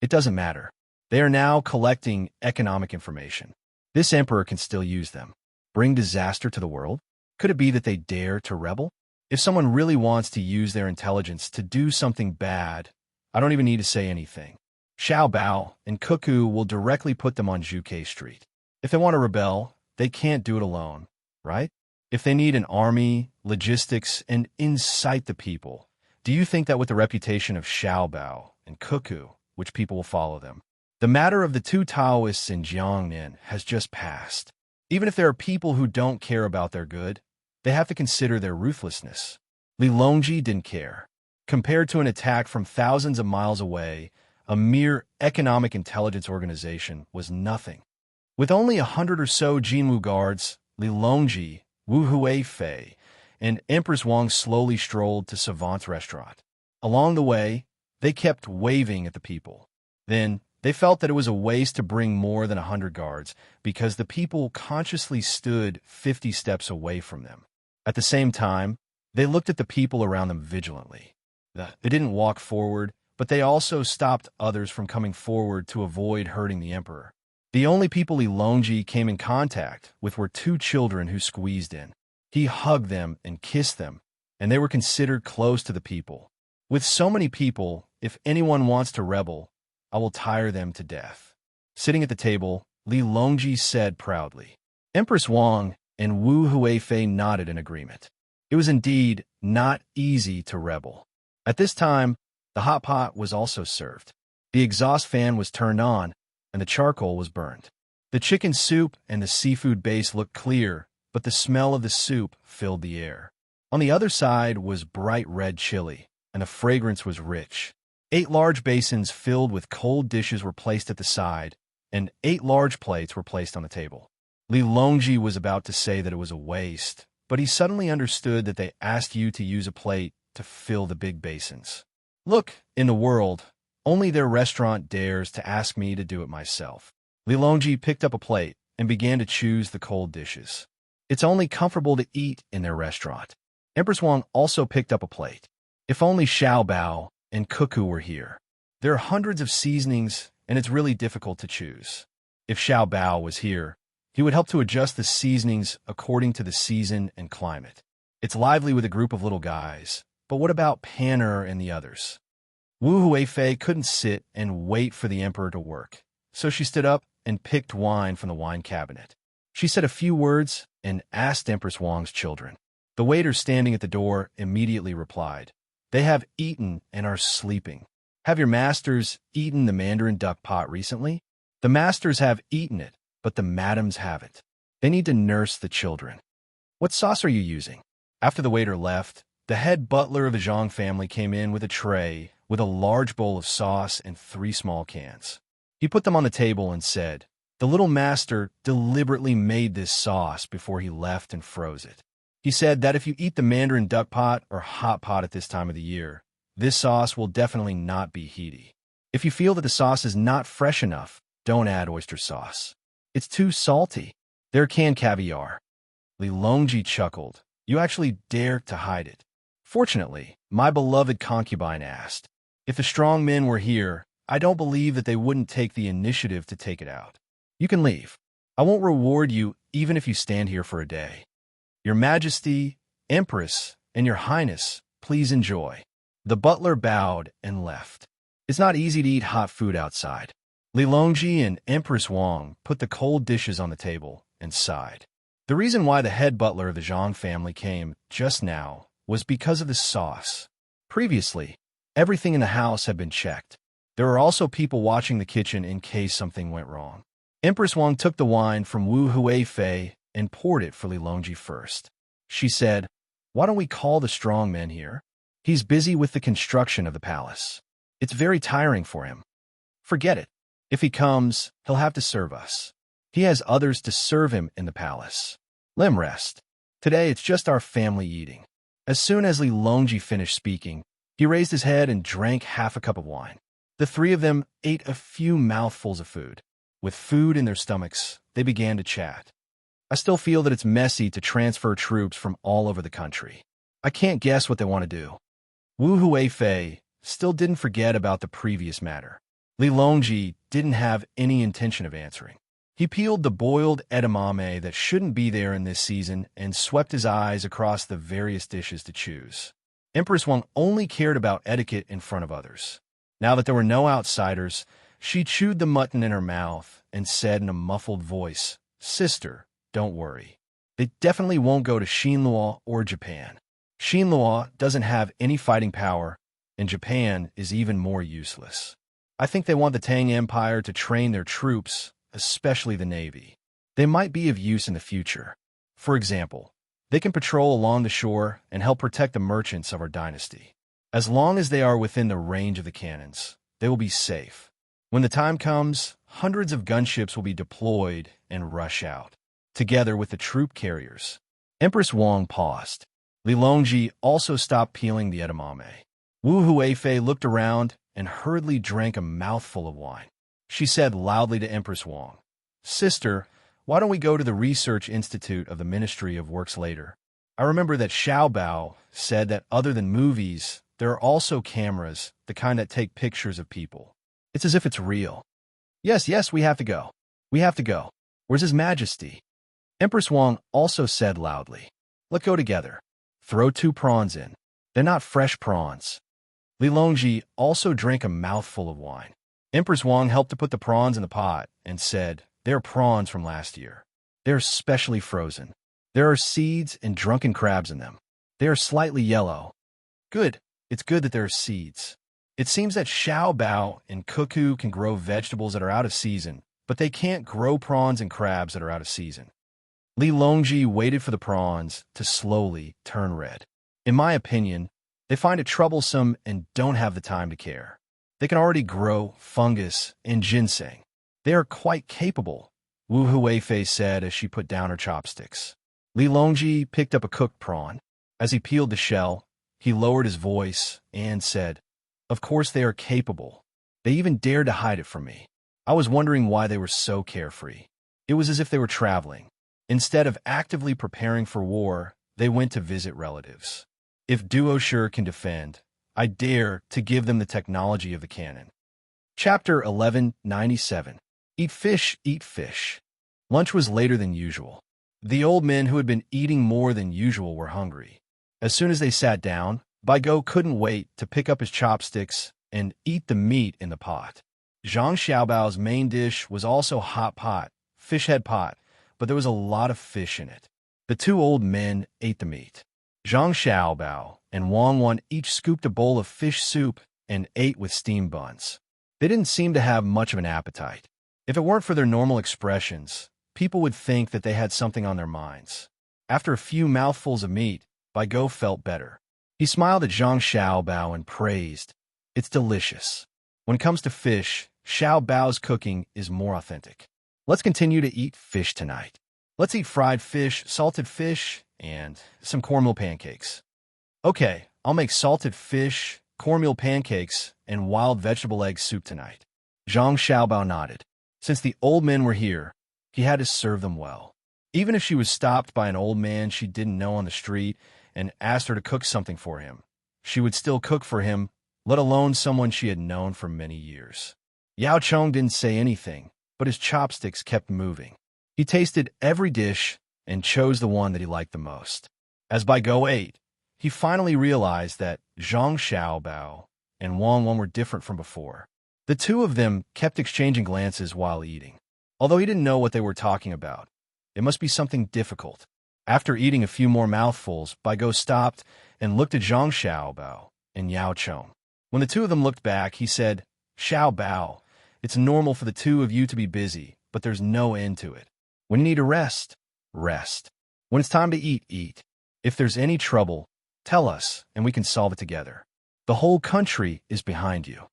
It doesn't matter. They are now collecting economic information. This emperor can still use them. Bring disaster to the world? Could it be that they dare to rebel? If someone really wants to use their intelligence to do something bad, I don't even need to say anything. Xiao Bao and Cuckoo will directly put them on Zhuke Street. If they want to rebel, they can't do it alone, right? If they need an army, logistics, and incite the people, do you think that with the reputation of Xiao Bao and Cuckoo, which people will follow them? The matter of the 2 Taoists in Jiangnan has just passed. Even if there are people who don't care about their good, they have to consider their ruthlessness. Li Longji didn't care. Compared to an attack from thousands of miles away, a mere economic intelligence organization was nothing. With only 100 or so Jinwu guards, Li Longji, Wu Huifei, and Empress Wang slowly strolled to Savant's restaurant. Along the way, they kept waving at the people. Then, they felt that it was a waste to bring more than 100 guards because the people consciously stood 50 steps away from them. At the same time, they looked at the people around them vigilantly. They didn't walk forward, but they also stopped others from coming forward to avoid hurting the emperor. The only people Li Longji came in contact with were 2 children who squeezed in. He hugged them and kissed them, and they were considered close to the people. With so many people, if anyone wants to rebel, I will tire them to death. Sitting at the table, Li Longji said proudly. Empress Wang and Wu Huifei nodded in agreement. It was indeed not easy to rebel. At this time, the hot pot was also served. The exhaust fan was turned on, and the charcoal was burned. The chicken soup and the seafood base looked clear, but the smell of the soup filled the air. On the other side was bright red chili, and the fragrance was rich. 8 large basins filled with cold dishes were placed at the side, and 8 large plates were placed on the table. Li Longji was about to say that it was a waste, but he suddenly understood that they asked you to use a plate to fill the big basins. Look, in the world, only their restaurant dares to ask me to do it myself. Li Longji picked up a plate and began to choose the cold dishes. It's only comfortable to eat in their restaurant. Empress Wang also picked up a plate. If only Xiao Bao and Cuckoo were here. There are hundreds of seasonings, and it's really difficult to choose. If Xiao Bao was here, he would help to adjust the seasonings according to the season and climate. It's lively with a group of little guys, but what about Panner and the others? Wu Huifei couldn't sit and wait for the emperor to work, so she stood up and picked wine from the wine cabinet. She said a few words and asked Empress Wang's children. The waiter standing at the door immediately replied, "They have eaten and are sleeping. Have your masters eaten the Mandarin duck pot recently? The masters have eaten it, but the madams haven't. They need to nurse the children. What sauce are you using?" After the waiter left, the head butler of the Zhang family came in with a tray with a large bowl of sauce and 3 small cans. He put them on the table and said, "The little master deliberately made this sauce before he left and froze it. He said that if you eat the Mandarin duck pot or hot pot at this time of the year, this sauce will definitely not be heaty. If you feel that the sauce is not fresh enough, don't add oyster sauce. It's too salty. They're canned caviar." Li Longji chuckled. "You actually dare to hide it." Fortunately, my beloved concubine asked, "If the strong men were here, I don't believe that they wouldn't take the initiative to take it out. You can leave. I won't reward you even if you stand here for a day. Your Majesty, Empress, and Your Highness, please enjoy." The butler bowed and left. It's not easy to eat hot food outside. Li Longji and Empress Wang put the cold dishes on the table and sighed. The reason why the head butler of the Zhang family came just now was because of the sauce. Previously, everything in the house had been checked. There were also people watching the kitchen in case something went wrong. Empress Wang took the wine from Wu Huifei and poured it for Li Longji first. She said, "Why don't we call the strong man here? He's busy with the construction of the palace. It's very tiring for him. Forget it. If he comes, he'll have to serve us. He has others to serve him in the palace. Let him rest. Today it's just our family eating." As soon as Li Longji finished speaking, he raised his head and drank half a cup of wine. The 3 of them ate a few mouthfuls of food. With food in their stomachs, they began to chat. "I still feel that it's messy to transfer troops from all over the country. I can't guess what they want to do." Wu Huifei still didn't forget about the previous matter. Li Longji didn't have any intention of answering. He peeled the boiled edamame that shouldn't be there in this season and swept his eyes across the various dishes to choose. Empress Wang only cared about etiquette in front of others. Now that there were no outsiders, she chewed the mutton in her mouth and said in a muffled voice, "Sister, don't worry. They definitely won't go to Xinluo or Japan. Xinluo doesn't have any fighting power, and Japan is even more useless. I think they want the Tang Empire to train their troops, especially the Navy. They might be of use in the future. For example, they can patrol along the shore and help protect the merchants of our dynasty. As long as they are within the range of the cannons, they will be safe. When the time comes, hundreds of gunships will be deployed and rush out, together with the troop carriers." Empress Wang paused. Li Longji also stopped peeling the edamame. Wu Huifei looked around and hurriedly drank a mouthful of wine. She said loudly to Empress Wang, "Sister, why don't we go to the Research Institute of the Ministry of Works later? I remember that Xiao Bao said that other than movies, there are also cameras, the kind that take pictures of people. It's as if it's real." Yes, we have to go. We have to go. Where's His Majesty?" Empress Wang also said loudly, "Let's go together. Throw 2 prawns in. They're not fresh prawns." Li Longji also drank a mouthful of wine. Empress Wang helped to put the prawns in the pot and said, "They're prawns from last year. They're specially frozen. There are seeds and drunken crabs in them. They are slightly yellow." "Good. It's good that there are seeds. It seems that Xiao Bao and Cuckoo can grow vegetables that are out of season, but they can't grow prawns and crabs that are out of season." Li Longji waited for the prawns to slowly turn red. In my opinion, they find it troublesome and don't have the time to care. They can already grow fungus and ginseng. They are quite capable, Wu Huifei said as she put down her chopsticks. Li Longji picked up a cooked prawn. As he peeled the shell, he lowered his voice and said, "Of course they are capable. They even dared to hide it from me. I was wondering why they were so carefree. It was as if they were traveling. Instead of actively preparing for war, they went to visit relatives. If Duoshire can defend, I dare to give them the technology of the cannon." Chapter 1197. Eat fish, eat fish. Lunch was later than usual. The old men who had been eating more than usual were hungry. As soon as they sat down, Baigo couldn't wait to pick up his chopsticks and eat the meat in the pot. Zhang Xiaobao's main dish was also hot pot, fish head pot, but there was a lot of fish in it. The two old men ate the meat. Zhang Xiaobao and Wang Wan each scooped a bowl of fish soup and ate with steamed buns. They didn't seem to have much of an appetite. If it weren't for their normal expressions, people would think that they had something on their minds. After a few mouthfuls of meat, Baigo felt better. He smiled at Zhang Xiaobao and praised, "It's delicious. When it comes to fish, Xiaobao's cooking is more authentic. Let's continue to eat fish tonight. Let's eat fried fish, salted fish, and some cornmeal pancakes." "Okay, I'll make salted fish, cornmeal pancakes, and wild vegetable egg soup tonight." Zhang Xiaobao nodded. Since the old men were here, he had to serve them well. Even if she was stopped by an old man she didn't know on the street and asked her to cook something for him, she would still cook for him, let alone someone she had known for many years. Yao Chong didn't say anything, but his chopsticks kept moving. He tasted every dish and chose the one that he liked the most. As Baigo ate, he finally realized that Zhang Xiaobao and Wang Wan were different from before. The two of them kept exchanging glances while eating. Although he didn't know what they were talking about, it must be something difficult. After eating a few more mouthfuls, Baigo stopped and looked at Zhang Xiaobao and Yao Chong. When the two of them looked back, he said, "Xiaobao, it's normal for the two of you to be busy, but there's no end to it. When you need to rest, rest. When it's time to eat, eat. If there's any trouble, tell us and we can solve it together. The whole country is behind you."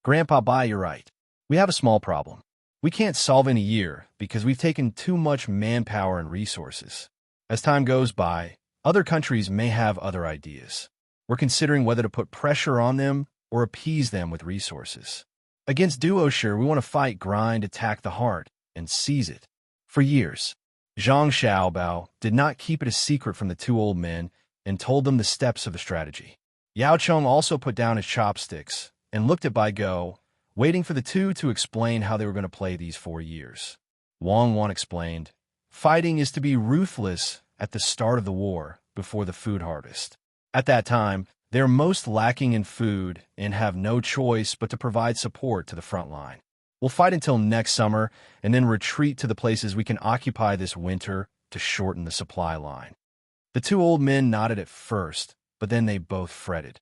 "Grandpa Bai, you're right. We have a small problem. We can't solve in a year because we've taken too much manpower and resources. As time goes by, other countries may have other ideas. We're considering whether to put pressure on them or appease them with resources. Against Duoshire, we want to fight, grind, attack the heart, and seize it." For years, Zhang Xiaobao did not keep it a secret from the two old men and told them the steps of the strategy. Yao Chong also put down his chopsticks and looked at Baigo, waiting for the two to explain how they were going to play these 4 years. Wang Wan explained, "Fighting is to be ruthless at the start of the war, before the food harvest. At that time, they are most lacking in food and have no choice but to provide support to the front line. We'll fight until next summer and then retreat to the places we can occupy this winter to shorten the supply line." The two old men nodded at first, but then they both fretted.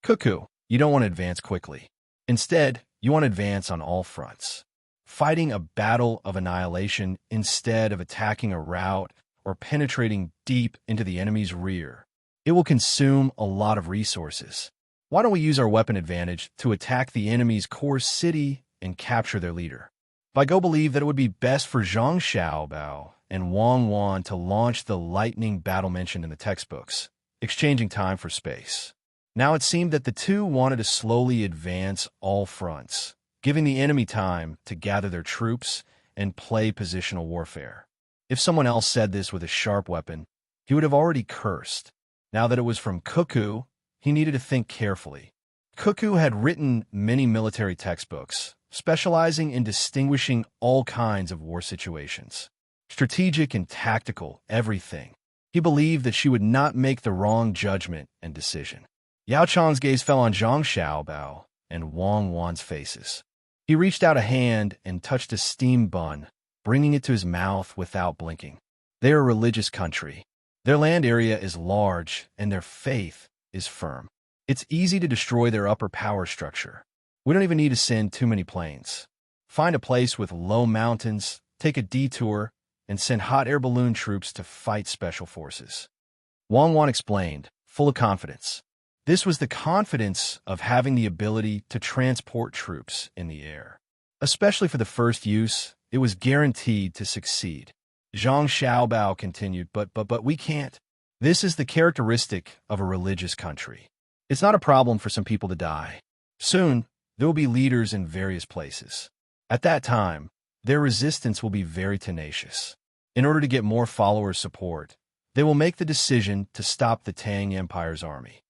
"Cuckoo, you don't want to advance quickly. Instead, you want to advance on all fronts. Fighting a battle of annihilation instead of attacking a rout or penetrating deep into the enemy's rear. It will consume a lot of resources. Why don't we use our weapon advantage to attack the enemy's core city and capture their leader?" Baigo believed that it would be best for Zhang Xiaobao and Wang Wan to launch the lightning battle mentioned in the textbooks, exchanging time for space. Now it seemed that the two wanted to slowly advance all fronts, giving the enemy time to gather their troops and play positional warfare. If someone else said this with a sharp weapon, he would have already cursed. Now that it was from Cuckoo, he needed to think carefully. Cuckoo had written many military textbooks, specializing in distinguishing all kinds of war situations. Strategic and tactical, everything. He believed that she would not make the wrong judgment and decision. Yao Chong's gaze fell on Zhang Xiaobao and Wang Wan's faces. He reached out a hand and touched a steamed bun, bringing it to his mouth without blinking. They are a religious country. Their land area is large and their faith is firm. It's easy to destroy their upper power structure. We don't even need to send too many planes. Find a place with low mountains, take a detour, and send hot air balloon troops to fight special forces." Wang Wan explained, full of confidence. This was the confidence of having the ability to transport troops in the air. Especially for the first use, it was guaranteed to succeed. Zhang Xiaobao continued, but we can't. This is the characteristic of a religious country. It's not a problem for some people to die. Soon, there will be leaders in various places. At that time, their resistance will be very tenacious. In order to get more followers' support, they will make the decision to stop the Tang Empire's army.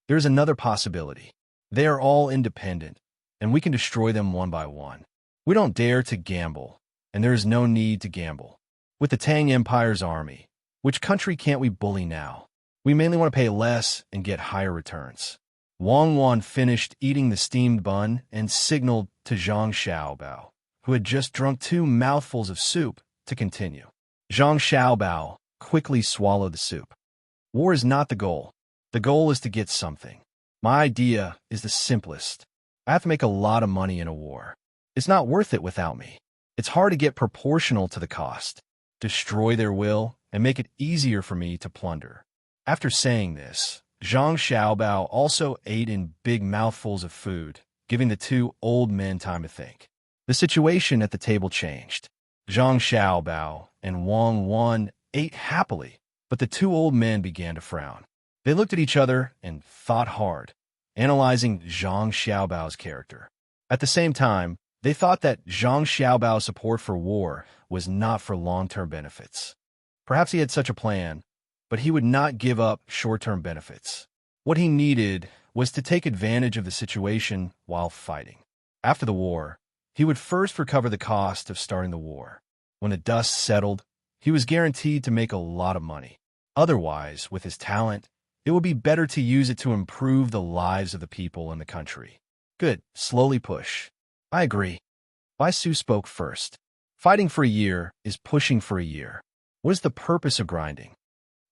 There is another possibility. They are all independent, and we can destroy them one by one. We don't dare to gamble, and there is no need to gamble. With the Tang Empire's army, which country can't we bully now? We mainly want to pay less and get higher returns. Wang Wan finished eating the steamed bun and signaled to Zhang Xiaobao, who had just drunk 2 mouthfuls of soup, to continue. Zhang Xiaobao quickly swallowed the soup. War is not the goal. The goal is to get something. My idea is the simplest. I have to make a lot of money in a war. It's not worth it without me. It's hard to get proportional to the cost, destroy their will, and make it easier for me to plunder. After saying this, Zhang Xiaobao also ate in big mouthfuls of food, giving the 2 old men time to think. The situation at the table changed. Zhang Xiaobao and Wang Wan ate happily, but the 2 old men began to frown. They looked at each other and thought hard, analyzing Zhang Xiaobao's character. At the same time, they thought that Zhang Xiaobao's support for war was not for long-term benefits. Perhaps he had such a plan, but he would not give up short-term benefits. What he needed was to take advantage of the situation while fighting. After the war, he would first recover the cost of starting the war. When the dust settled, he was guaranteed to make a lot of money. Otherwise, with his talent, it would be better to use it to improve the lives of the people in the country. Good, slowly push. I agree. Bai Su spoke first. Fighting for a year is pushing for a year. What is the purpose of grinding?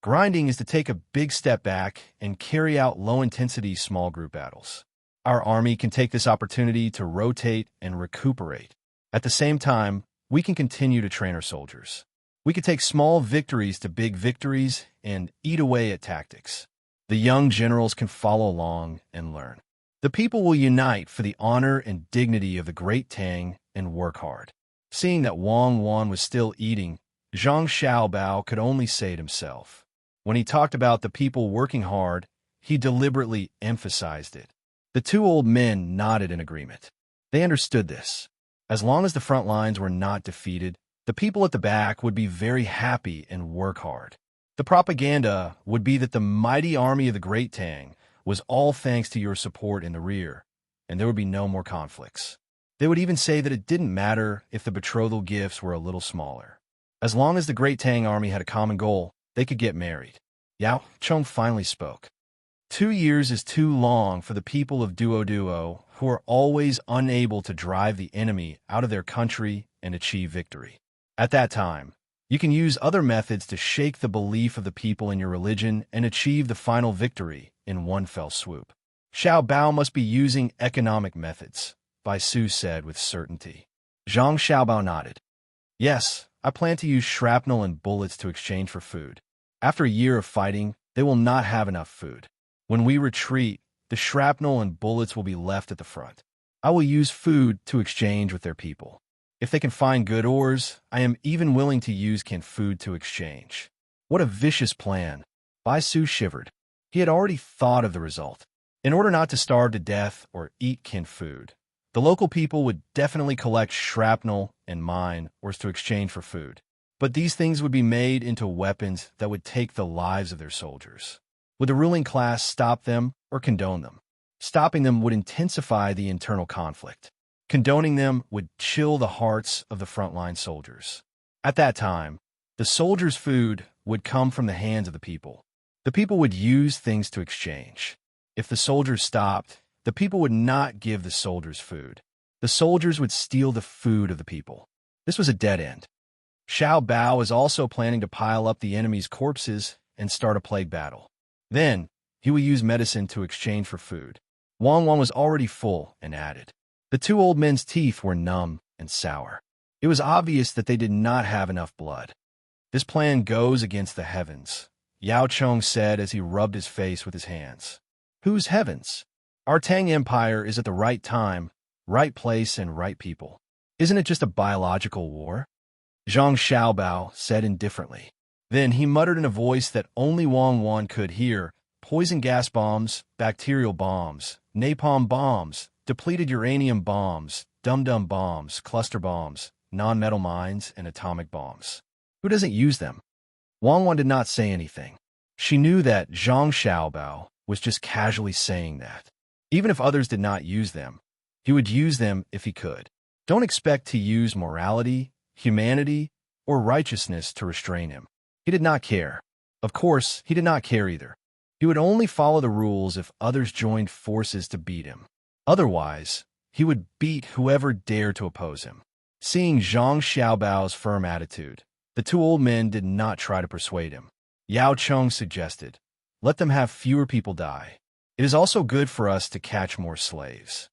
Grinding is to take a big step back and carry out low-intensity small group battles. Our army can take this opportunity to rotate and recuperate. At the same time, we can continue to train our soldiers. We can take small victories to big victories and eat away at tactics. The young generals can follow along and learn. The people will unite for the honor and dignity of the great Tang and work hard. Seeing that Wang Wan was still eating, Zhang Xiaobao could only say to himself. When he talked about the people working hard, he deliberately emphasized it. The 2 old men nodded in agreement. They understood this. As long as the front lines were not defeated, the people at the back would be very happy and work hard. The propaganda would be that the mighty army of the Great Tang was all thanks to your support in the rear, and there would be no more conflicts. They would even say that it didn't matter if the betrothal gifts were a little smaller. As long as the Great Tang army had a common goal, they could get married. Yao Chong finally spoke. 2 years is too long for the people of Duo who are always unable to drive the enemy out of their country and achieve victory. At that time, you can use other methods to shake the belief of the people in your religion and achieve the final victory in one fell swoop. Xiao Bao must be using economic methods, Bai Su said with certainty. Zhang Xiaobao nodded. Yes, I plan to use shrapnel and bullets to exchange for food. After a year of fighting, they will not have enough food. When we retreat, the shrapnel and bullets will be left at the front. I will use food to exchange with their people. If they can find good ores, I am even willing to use canned food to exchange. What a vicious plan. Bai Su shivered. He had already thought of the result. In order not to starve to death or eat canned food, the local people would definitely collect shrapnel and mine ores to exchange for food. But these things would be made into weapons that would take the lives of their soldiers. Would the ruling class stop them or condone them? Stopping them would intensify the internal conflict. Condoning them would chill the hearts of the frontline soldiers. At that time, the soldiers' food would come from the hands of the people. The people would use things to exchange. If the soldiers stopped, the people would not give the soldiers food. The soldiers would steal the food of the people. This was a dead end. Xiao Bao was also planning to pile up the enemy's corpses and start a plague battle. Then, he would use medicine to exchange for food. Wang Wan was already full and added. The 2 old men's teeth were numb and sour. It was obvious that they did not have enough blood. This plan goes against the heavens, Yao Chong said as he rubbed his face with his hands. Whose heavens? Our Tang Empire is at the right time, right place, and right people. Isn't it just a biological war? Zhang Xiaobao said indifferently. Then he muttered in a voice that only Wang Wan could hear, poison gas bombs, bacterial bombs, napalm bombs, depleted uranium bombs, dum-dum bombs, cluster bombs, non-metal mines, and atomic bombs. Who doesn't use them? Wang Wan did not say anything. She knew that Zhang Xiaobao was just casually saying that. Even if others did not use them, he would use them if he could. Don't expect to use morality, humanity, or righteousness to restrain him. He did not care. Of course, he did not care either. He would only follow the rules if others joined forces to beat him. Otherwise, he would beat whoever dared to oppose him. Seeing Zhang Xiaobao's firm attitude, the two old men did not try to persuade him. Yao Cheng suggested, "Let them have fewer people die. It is also good for us to catch more slaves."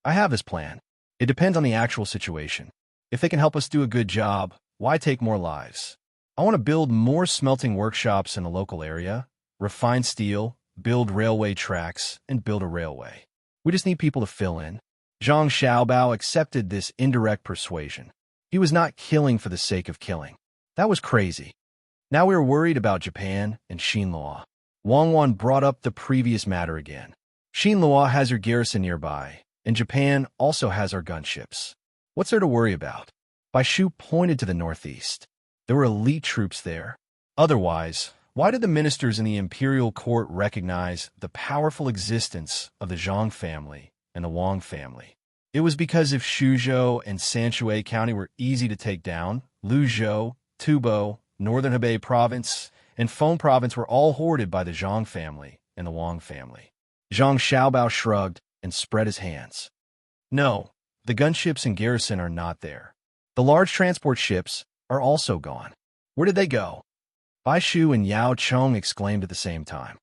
I have this plan. It depends on the actual situation. If they can help us do a good job, why take more lives? I want to build more smelting workshops in the local area, refine steel, build railway tracks, and build a railway. We just need people to fill in. Zhang Xiaobao accepted this indirect persuasion. He was not killing for the sake of killing. That was crazy. Now we were worried about Japan and Xinlua. Wang Wan brought up the previous matter again. Xinlua has her garrison nearby, and Japan also has our gunships. What's there to worry about? Bai Shu pointed to the northeast. There were elite troops there. Otherwise, why did the ministers in the imperial court recognize the powerful existence of the Zhang family and the Wang family? It was because if Shuzhou and Sanshui County were easy to take down, Luzhou, Tubo, Northern Hebei Province, and Feng Province were all hoarded by the Zhang family and the Wang family. Zhang Xiaobao shrugged and spread his hands. No, the gunships and garrison are not there. The large transport ships are also gone. Where did they go? Bai Shu and Yao Cheng exclaimed at the same time.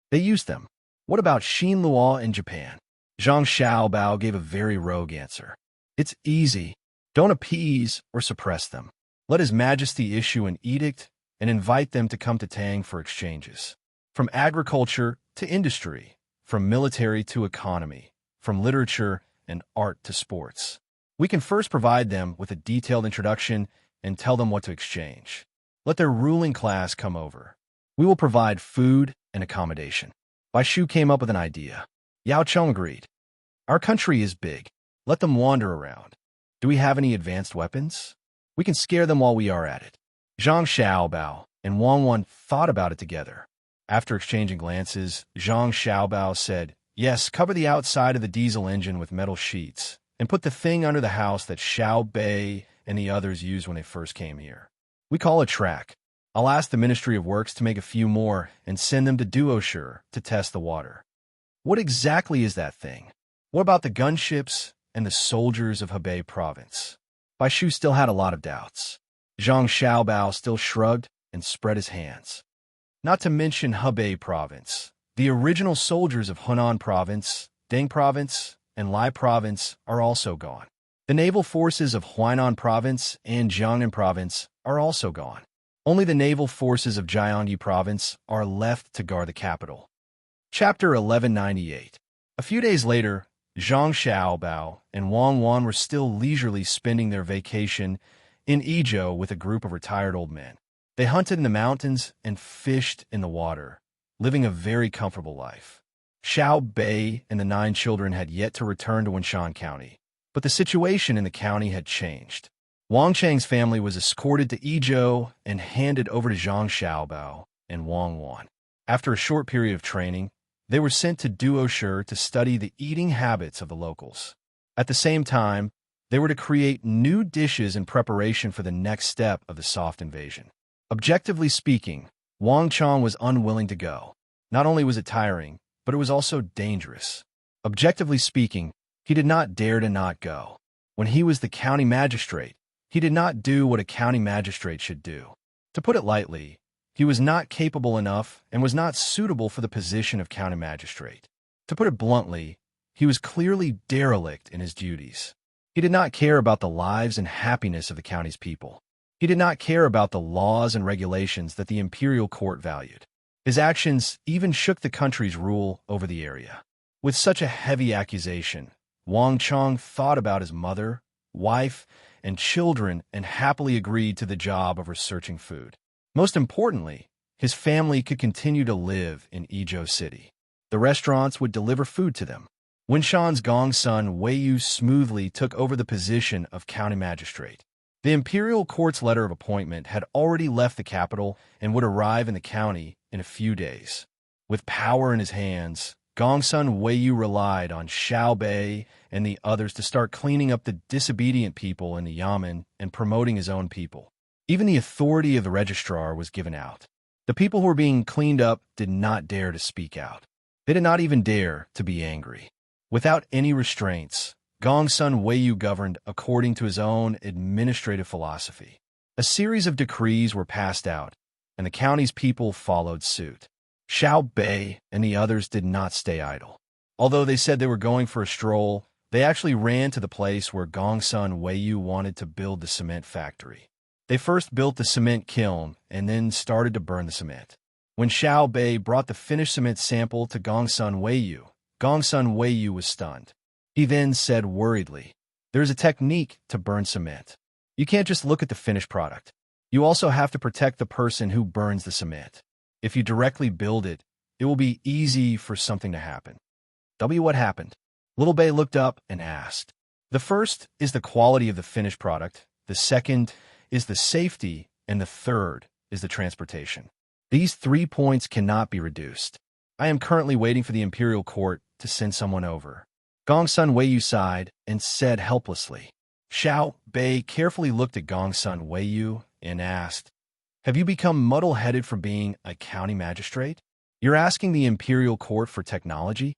They used them. What about Xinlua and Japan? Zhang Xiaobao gave a very rogue answer. It's easy. Don't appease or suppress them. Let His Majesty issue an edict and invite them to come to Tang for exchanges. From agriculture to industry, from military to economy, from literature and art to sports. We can first provide them with a detailed introduction and tell them what to exchange. Let their ruling class come over. We will provide food and accommodation. Bai Shu came up with an idea. Yao Cheng agreed. Our country is big. Let them wander around. Do we have any advanced weapons? We can scare them while we are at it. Zhang Xiaobao and Wang Wan thought about it together. After exchanging glances, Zhang Xiaobao said, "Yes, cover the outside of the diesel engine with metal sheets, and put the thing under the house that Xiao Bei and the others used when they first came here. We call it track. I'll ask the Ministry of Works to make a few more and send them to Duoshi to test the water." What exactly is that thing? What about the gunships and the soldiers of Hebei Province? Bai Shu still had a lot of doubts. Zhang Xiaobao still shrugged and spread his hands. Not to mention Hebei Province. The original soldiers of Hunan Province, Ding Province, and Lai Province are also gone. The naval forces of Huainan Province and Jiangnan Province are also gone. Only the naval forces of Jiangyi Province are left to guard the capital. Chapter 1198. A few days later, Zhang Xiaobao and Wang Wan were still leisurely spending their vacation in Izhou with a group of retired old men. They hunted in the mountains and fished in the water, living a very comfortable life. Xiao Bei and the 9 children had yet to return to Wenshan County, but the situation in the county had changed. Wang Chang's family was escorted to Izhou and handed over to Zhang Xiaobao and Wang Wan. After a short period of training, they were sent to Duoshi to study the eating habits of the locals. At the same time, they were to create new dishes in preparation for the next step of the soft invasion. Objectively speaking, Wang Chang was unwilling to go. Not only was it tiring, but it was also dangerous. Objectively speaking, he did not dare to not go. When he was the county magistrate, he did not do what a county magistrate should do. To put it lightly, he was not capable enough and was not suitable for the position of county magistrate. To put it bluntly, he was clearly derelict in his duties. He did not care about the lives and happiness of the county's people. He did not care about the laws and regulations that the imperial court valued. His actions even shook the country's rule over the area. With such a heavy accusation, Wang Chong thought about his mother, wife, and children and happily agreed to the job of researching food. Most importantly, his family could continue to live in Ezhou City. The restaurants would deliver food to them. Winshan's Gongsun Weiyu smoothly took over the position of county magistrate. The imperial court's letter of appointment had already left the capital and would arrive in the county in a few days. With power in his hands, Gongsun Weiyu relied on Xiao Bei and the others to start cleaning up the disobedient people in the Yamen and promoting his own people. Even the authority of the registrar was given out. The people who were being cleaned up did not dare to speak out. They did not even dare to be angry. Without any restraints, Gongsun Weiyu governed according to his own administrative philosophy. A series of decrees were passed out, and the county's people followed suit. Xiao Bei and the others did not stay idle. Although they said they were going for a stroll, they actually ran to the place where Gongsun Weiyu wanted to build the cement factory. They first built the cement kiln and then started to burn the cement. When Xiao Bei brought the finished cement sample to Gongsun Weiyu was stunned. He then said worriedly, "There's a technique to burn cement. You can't just look at the finished product. You also have to protect the person who burns the cement. If you directly build it, it will be easy for something to happen." What happened? Little Bei looked up and asked. The first is the quality of the finished product, the second is the safety, and the third is the transportation. These 3 points cannot be reduced. I am currently waiting for the imperial court to send someone over. Gongsun Weiyu sighed and said helplessly. Xiao Bei carefully looked at Gongsun Weiyu and asked, "Have you become muddle-headed from being a county magistrate? You're asking the imperial court for technology?"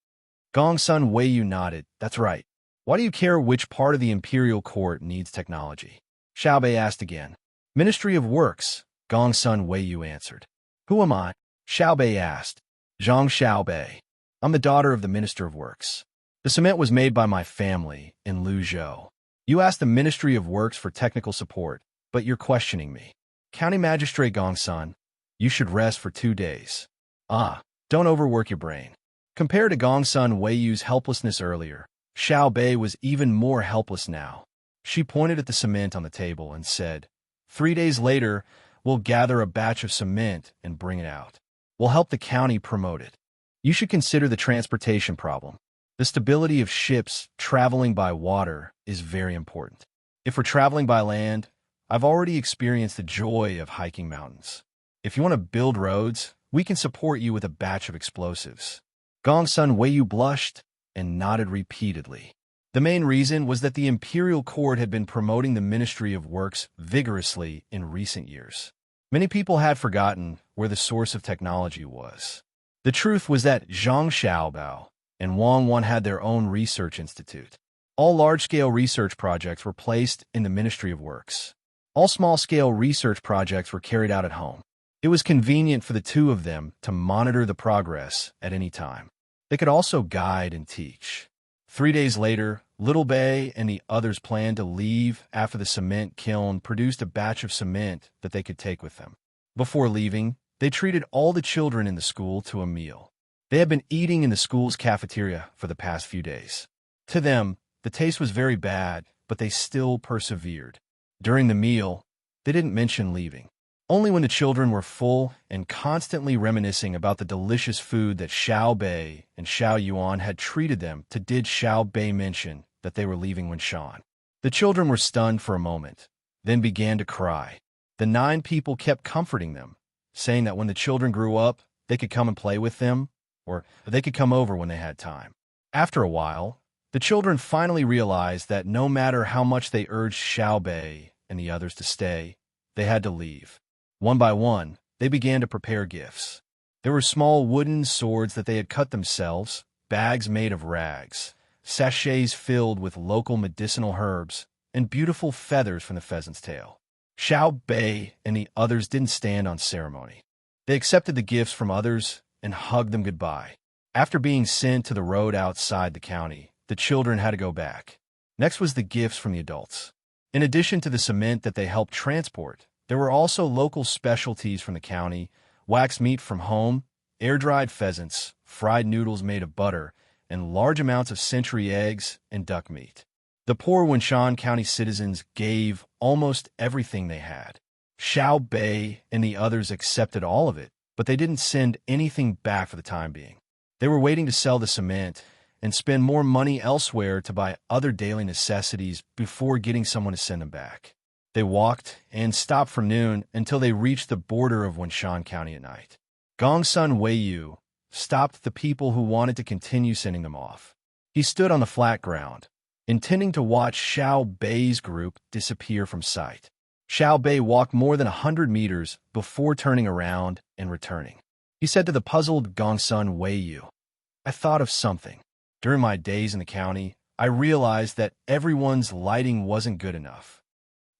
Gongsun Weiyu nodded. "That's right. Why do you care which part of the imperial court needs technology?" Xiao Bei asked again. "Ministry of Works," Gongsun Weiyu answered. "Who am I?" Xiao Bei asked. "Zhang Xiao Bei. I'm the daughter of the Minister of Works. The cement was made by my family in Luzhou. You asked the Ministry of Works for technical support, but you're questioning me. County Magistrate Gongsun, you should rest for 2 days. Don't overwork your brain." Compared to Gongsun Weiyu's helplessness earlier, Xiao Bei was even more helpless now. She pointed at the cement on the table and said, 3 days later, we'll gather a batch of cement and bring it out. We'll help the county promote it. You should consider the transportation problem. The stability of ships traveling by water is very important. If we're traveling by land, I've already experienced the joy of hiking mountains. If you want to build roads, we can support you with a batch of explosives. Gongsun Weiyu blushed and nodded repeatedly. The main reason was that the imperial court had been promoting the Ministry of Works vigorously in recent years. Many people had forgotten where the source of technology was. The truth was that Zhang Xiaobao and Wang Wan had their own research institute. All large-scale research projects were placed in the Ministry of Works. All small-scale research projects were carried out at home. It was convenient for the two of them to monitor the progress at any time. They could also guide and teach. 3 days later, Little Bei and the others planned to leave after the cement kiln produced a batch of cement that they could take with them. Before leaving, they treated all the children in the school to a meal. They had been eating in the school's cafeteria for the past few days. To them, the taste was very bad, but they still persevered. During the meal, they didn't mention leaving. Only when the children were full and constantly reminiscing about the delicious food that Xiao Bei and Xiao Yuan had treated them did Xiao Bei mention that they were leaving Winshan. The children were stunned for a moment, then began to cry. The 9 people kept comforting them, saying that when the children grew up, they could come and play with them, or they could come over when they had time. After a while, the children finally realized that no matter how much they urged Xiao Bei and the others to stay, they had to leave. One by one, they began to prepare gifts. There were small wooden swords that they had cut themselves, bags made of rags, sachets filled with local medicinal herbs, and beautiful feathers from the pheasant's tail. Xiao Bei and the others didn't stand on ceremony. They accepted the gifts from others and hugged them goodbye. After being sent to the road outside the county, the children had to go back. Next was the gifts from the adults. In addition to the cement that they helped transport, there were also local specialties from the county, wax meat from home, air-dried pheasants, fried noodles made of butter, and large amounts of century eggs and duck meat. The poor Wenchuan County citizens gave almost everything they had. Xiao Bei and the others accepted all of it, but they didn't send anything back for the time being. They were waiting to sell the cement and spend more money elsewhere to buy other daily necessities before getting someone to send them back. They walked and stopped for noon until they reached the border of Wenchuan County at night. Gongsun Weiyu stopped the people who wanted to continue sending them off. He stood on the flat ground, intending to watch Xiao Bei's group disappear from sight. Xiao Bei walked more than 100 meters before turning around and returning. He said to the puzzled Gongsun Weiyu, "I thought of something. During my days in the county, I realized that everyone's lighting wasn't good enough."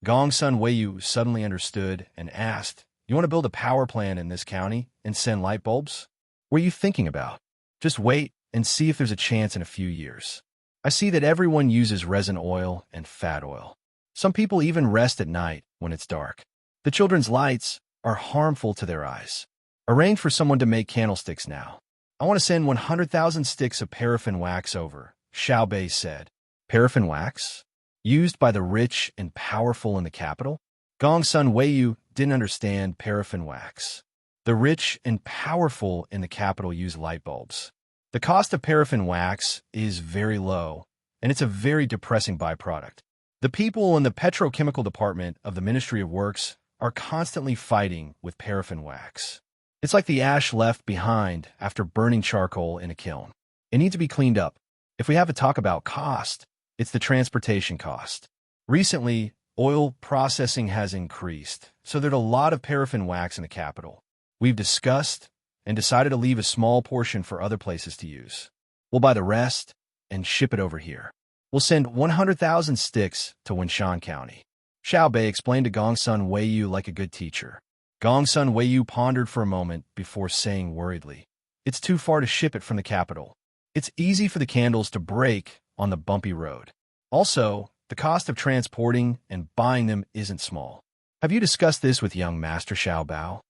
Gongsun Weiyu suddenly understood and asked, "You want to build a power plant in this county and send light bulbs? What are you thinking about? Just wait and see if there's a chance in a few years. I see that everyone uses resin oil and fat oil. Some people even rest at night when it's dark. The children's lights are harmful to their eyes. Arrange for someone to make candlesticks now. I want to send 100,000 sticks of paraffin wax over," Xiao Bei said. Paraffin wax? Used by the rich and powerful in the capital? Gongsun Weiyu didn't understand paraffin wax. The rich and powerful in the capital use light bulbs. The cost of paraffin wax is very low, and it's a very depressing byproduct. The people in the petrochemical department of the Ministry of Works are constantly fighting with paraffin wax. It's like the ash left behind after burning charcoal in a kiln. It needs to be cleaned up. If we have to talk about cost, it's the transportation cost. Recently, oil processing has increased, so there's a lot of paraffin wax in the capital. We've discussed and decided to leave a small portion for other places to use. We'll buy the rest and ship it over here. We'll send 100,000 sticks to Wenchuan County." Xiao Bei explained to Gongsun Weiyu like a good teacher. Gongsun Weiyu pondered for a moment before saying worriedly, "It's too far to ship it from the capital. It's easy for the candles to break on the bumpy road. Also, the cost of transporting and buying them isn't small. Have you discussed this with young Master Xiao Bao?"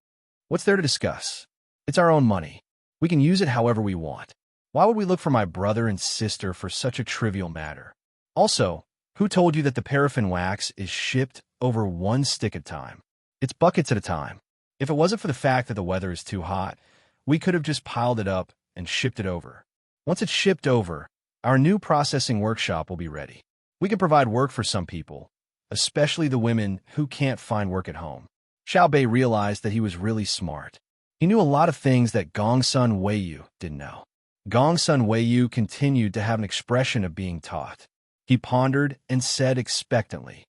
"What's there to discuss? It's our own money. We can use it however we want. Why would we look for my brother and sister for such a trivial matter? Also, who told you that the paraffin wax is shipped over one stick at a time? It's buckets at a time. If it wasn't for the fact that the weather is too hot, we could have just piled it up and shipped it over. Once it's shipped over, our new processing workshop will be ready. We can provide work for some people, especially the women who can't find work at home." Xiao Bei realized that he was really smart. He knew a lot of things that Gongsun Weiyu didn't know. Gongsun Weiyu continued to have an expression of being taught. He pondered and said expectantly,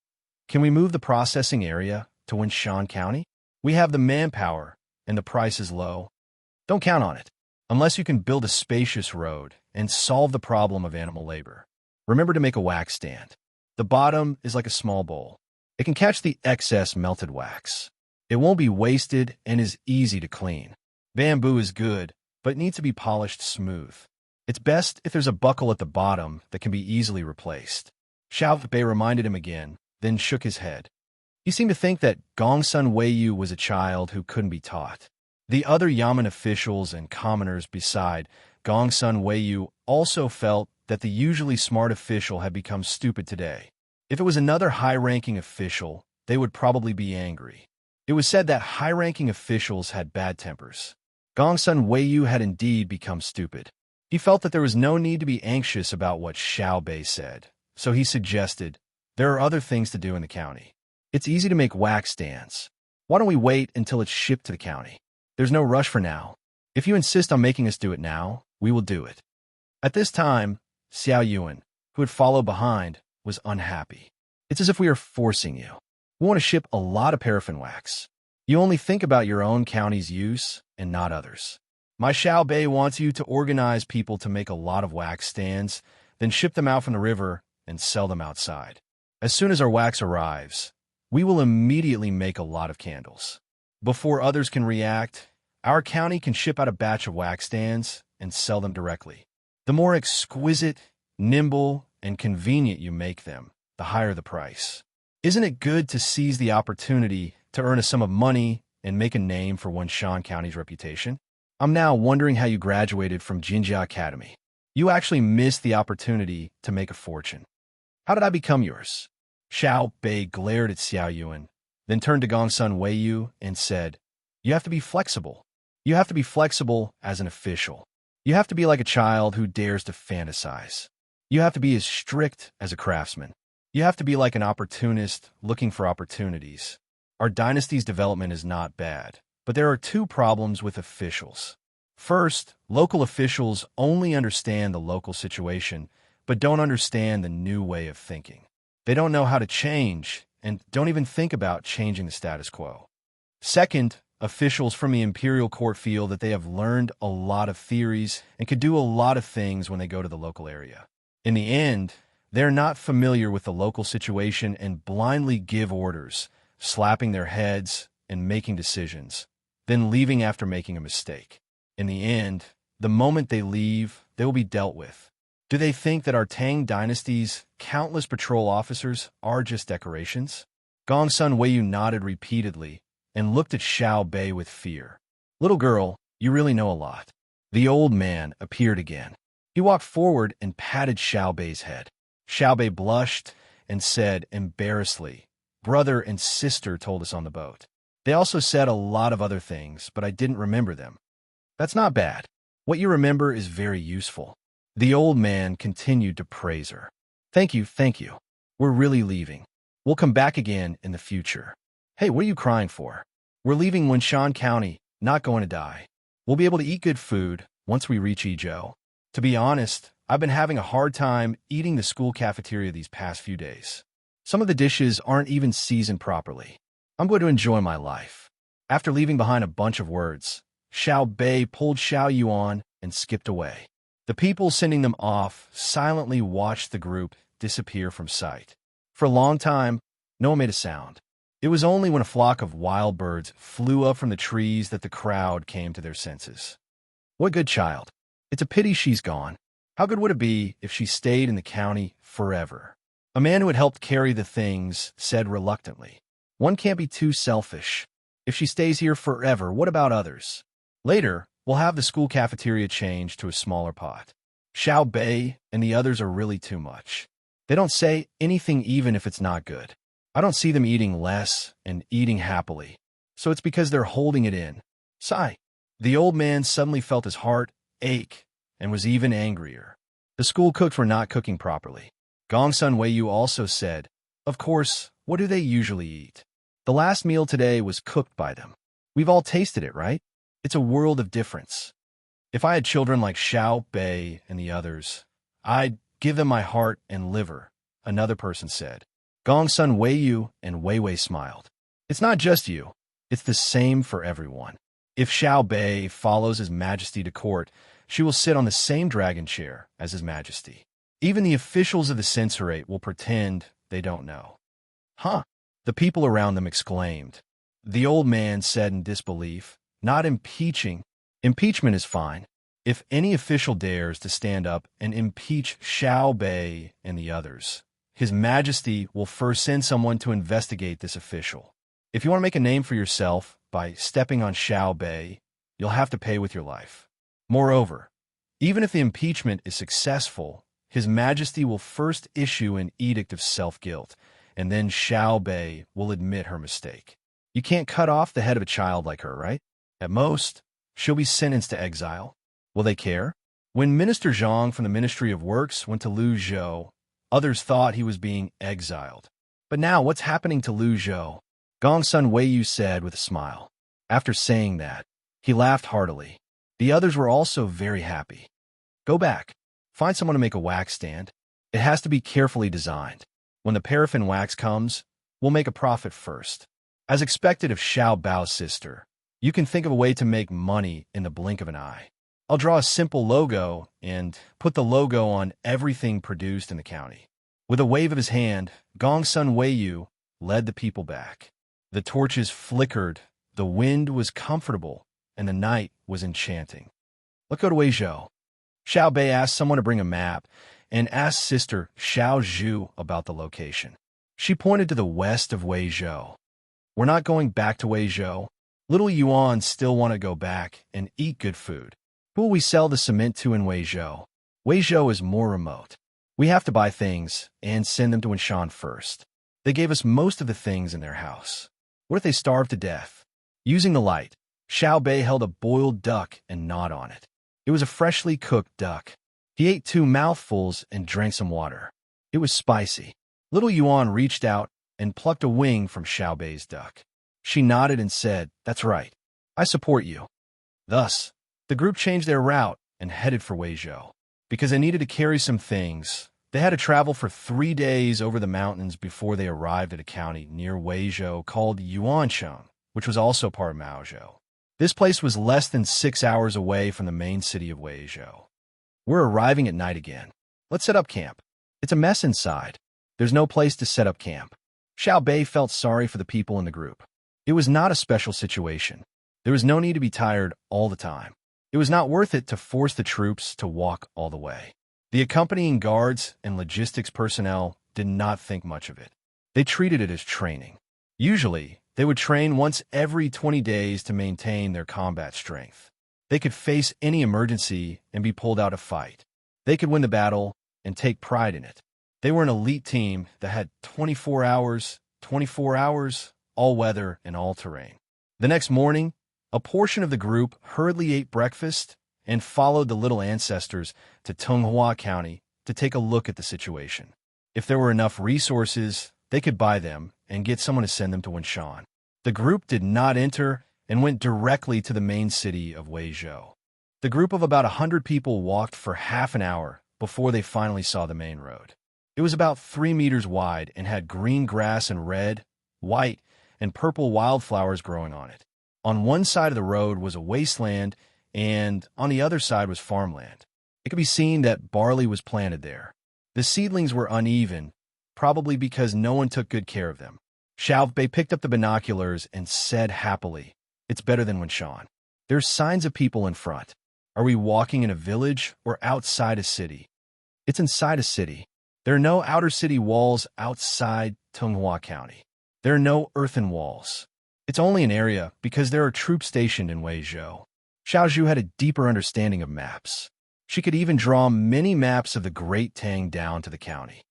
"Can we move the processing area to Wenchuan County? We have the manpower, and the price is low. Don't count on it, unless you can build a spacious road and solve the problem of animal labor. Remember to make a wax stand. The bottom is like a small bowl. It can catch the excess melted wax. It won't be wasted and is easy to clean. Bamboo is good, but it needs to be polished smooth. It's best if there's a buckle at the bottom that can be easily replaced." Xiao Bei reminded him again, then shook his head. He seemed to think that Gongsun Weiyu was a child who couldn't be taught. The other Yamen officials and commoners beside Gongsun Weiyu also felt that the usually smart official had become stupid today. If it was another high-ranking official, they would probably be angry. It was said that high-ranking officials had bad tempers. Gongsun Weiyu had indeed become stupid. He felt that there was no need to be anxious about what Xiao Bei said, so he suggested, "There are other things to do in the county. It's easy to make wax stands. Why don't we wait until it's shipped to the county? There's no rush for now. If you insist on making us do it now, we will do it." At this time, Xiao Yuan, who had followed behind, was unhappy. "It's as if we are forcing you. We want to ship a lot of paraffin wax. You only think about your own county's use and not others. My Xiao Bei wants you to organize people to make a lot of wax stands, then ship them out from the river and sell them outside. As soon as our wax arrives, we will immediately make a lot of candles. Before others can react, our county can ship out a batch of wax stands and sell them directly. The more exquisite, nimble, and convenient you make them, the higher the price. Isn't it good to seize the opportunity to earn a sum of money and make a name for Wenchuan County's reputation? I'm now wondering how you graduated from Jinjia Academy. You actually missed the opportunity to make a fortune. How did I become yours? Xiao Bei glared at Xiao Yuan, then turned to Gongsun Weiyu and said, You have to be flexible. You have to be flexible as an official. You have to be like a child who dares to fantasize. You have to be as strict as a craftsman. You have to be like an opportunist looking for opportunities. Our dynasty's development is not bad, but there are two problems with officials. First, local officials only understand the local situation, but don't understand the new way of thinking. They don't know how to change and don't even think about changing the status quo. Second, officials from the imperial court feel that they have learned a lot of theories and could do a lot of things when they go to the local area. In the end, they're not familiar with the local situation and blindly give orders, slapping their heads and making decisions, then leaving after making a mistake. In the end, the moment they leave, they will be dealt with. Do they think that our Tang dynasty's countless patrol officers are just decorations? Gongsun Weiyu nodded repeatedly and looked at Xiao Bei with fear. Little girl, you really know a lot. The old man appeared again. He walked forward and patted Xiao Bei's head. Xiao Bei blushed and said embarrassedly, Brother and sister told us on the boat. They also said a lot of other things, but I didn't remember them. That's not bad. What you remember is very useful. The old man continued to praise her. Thank you, thank you. We're really leaving. We'll come back again in the future. Hey, what are you crying for? We're leaving Wenshan County, not going to die. We'll be able to eat good food once we reach Ezhou. To be honest, I've been having a hard time eating the school cafeteria these past few days. Some of the dishes aren't even seasoned properly. I'm going to enjoy my life. After leaving behind a bunch of words, Xiao Bei pulled Xiao Yuan and skipped away. The people sending them off silently watched the group disappear from sight. For a long time, no one made a sound. It was only when a flock of wild birds flew up from the trees that the crowd came to their senses. What good child. It's a pity she's gone. How good would it be if she stayed in the county forever? A man who had helped carry the things said reluctantly. One can't be too selfish. If she stays here forever, what about others? Later, we'll have the school cafeteria changed to a smaller pot. Xiao Bei and the others are really too much. They don't say anything even if it's not good. I don't see them eating less and eating happily. So it's because they're holding it in. Sigh. The old man suddenly felt his heart ache and was even angrier. The school cooks were not cooking properly. Gongsun Weiyu also said, Of course, what do they usually eat? The last meal today was cooked by them. We've all tasted it, right? It's a world of difference. If I had children like Xiao Bei and the others, I'd give them my heart and liver, another person said. Gongsun Weiyu and Weiwei smiled. It's not just you. It's the same for everyone. If Xiao Bei follows His Majesty to court, she will sit on the same dragon chair as His Majesty. Even the officials of the censorate will pretend they don't know. Huh? The people around them exclaimed. The old man said in disbelief, Not impeaching. Impeachment is fine. If any official dares to stand up and impeach Xiao Bei and the others, His Majesty will first send someone to investigate this official. If you want to make a name for yourself by stepping on Xiao Bei, you'll have to pay with your life. Moreover, even if the impeachment is successful, His Majesty will first issue an edict of self-guilt, and then Xiao Bei will admit her mistake. You can't cut off the head of a child like her, right? At most, she'll be sentenced to exile. Will they care? When Minister Zhang from the Ministry of Works went to Luzhou, others thought he was being exiled. But now, what's happening to Luzhou? Gongsun Weiyu said with a smile. After saying that, he laughed heartily. The others were also very happy. Go back. Find someone to make a wax stand. It has to be carefully designed. When the paraffin wax comes, we'll make a profit first. As expected of Xiao Bao's sister, you can think of a way to make money in the blink of an eye. I'll draw a simple logo and put the logo on everything produced in the county. With a wave of his hand, Gongsun Weiyu led the people back. The torches flickered, the wind was comfortable, and the night was enchanting. Let's go to Ezhou. Xiao Bei asked someone to bring a map and asked sister Xiao Zhu about the location. She pointed to the west of Weizhou. We're not going back to Weizhou. Little Yuan still want to go back and eat good food. Who will we sell the cement to in Weizhou? Weizhou is more remote. We have to buy things and send them to Winshan first. They gave us most of the things in their house. What if they starved to death? Using the light, Xiao Bei held a boiled duck and gnawed on it. It was a freshly cooked duck. He ate 2 mouthfuls and drank some water. It was spicy. Little Yuan reached out and plucked a wing from Xiao Bei's duck. She nodded and said, "That's right. I support you." Thus, the group changed their route and headed for Weizhou. Because they needed to carry some things, they had to travel for 3 days over the mountains before they arrived at a county near Weizhou called Yuancheng, which was also part of Maozhou. This place was less than 6 hours away from the main city of Weizhou. We're arriving at night again. Let's set up camp. It's a mess inside. There's no place to set up camp. Xiao Bei felt sorry for the people in the group. It was not a special situation. There was no need to be tired all the time. It was not worth it to force the troops to walk all the way. The accompanying guards and logistics personnel did not think much of it. They treated it as training. Usually, they would train once every 20 days to maintain their combat strength. They could face any emergency and be pulled out to fight. They could win the battle and take pride in it. They were an elite team that had 24 hours, all weather and all terrain. The next morning, a portion of the group hurriedly ate breakfast and followed the little ancestors to Tonghua County to take a look at the situation. If there were enough resources, they could buy them and get someone to send them to Winshan. The group did not enter and went directly to the main city of Weizhou. The group of about 100 people walked for half an hour before they finally saw the main road. It was about 3 meters wide and had green grass and red, white, and purple wildflowers growing on it. On one side of the road was a wasteland, and on the other side was farmland. It could be seen that barley was planted there. The seedlings were uneven, probably because no one took good care of them. Xiao Bei picked up the binoculars and said happily, "It's better than Winshan. There's signs of people in front. Are we walking in a village or outside a city?" "It's inside a city. There are no outer city walls outside Tonghua County. There are no earthen walls. It's only an area because there are troops stationed in Weizhou." Xiao Zhu had a deeper understanding of maps. She could even draw many maps of the Great Tang down to the county.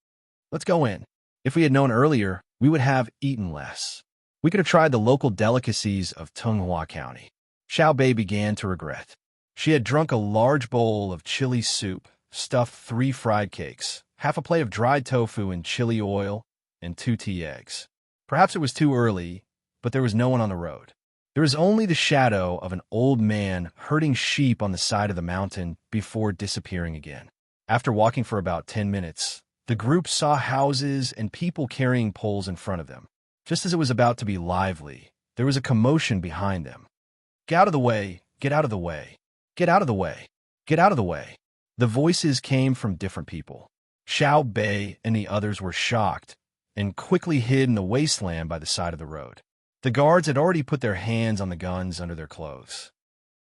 "Let's go in. If we had known earlier, we would have eaten less. We could have tried the local delicacies of Tonghua County." Xiao Bei began to regret. She had drunk a large bowl of chili soup, stuffed 3 fried cakes, half a plate of dried tofu in chili oil, and 2 tea eggs. Perhaps it was too early, but there was no one on the road. There was only the shadow of an old man herding sheep on the side of the mountain before disappearing again. After walking for about 10 minutes, the group saw houses and people carrying poles in front of them. Just as it was about to be lively, there was a commotion behind them. "Get out of the way! Get out of the way! Get out of the way! Get out of the way!" The voices came from different people. Xiao Bei and the others were shocked and quickly hid in the wasteland by the side of the road. The guards had already put their hands on the guns under their clothes.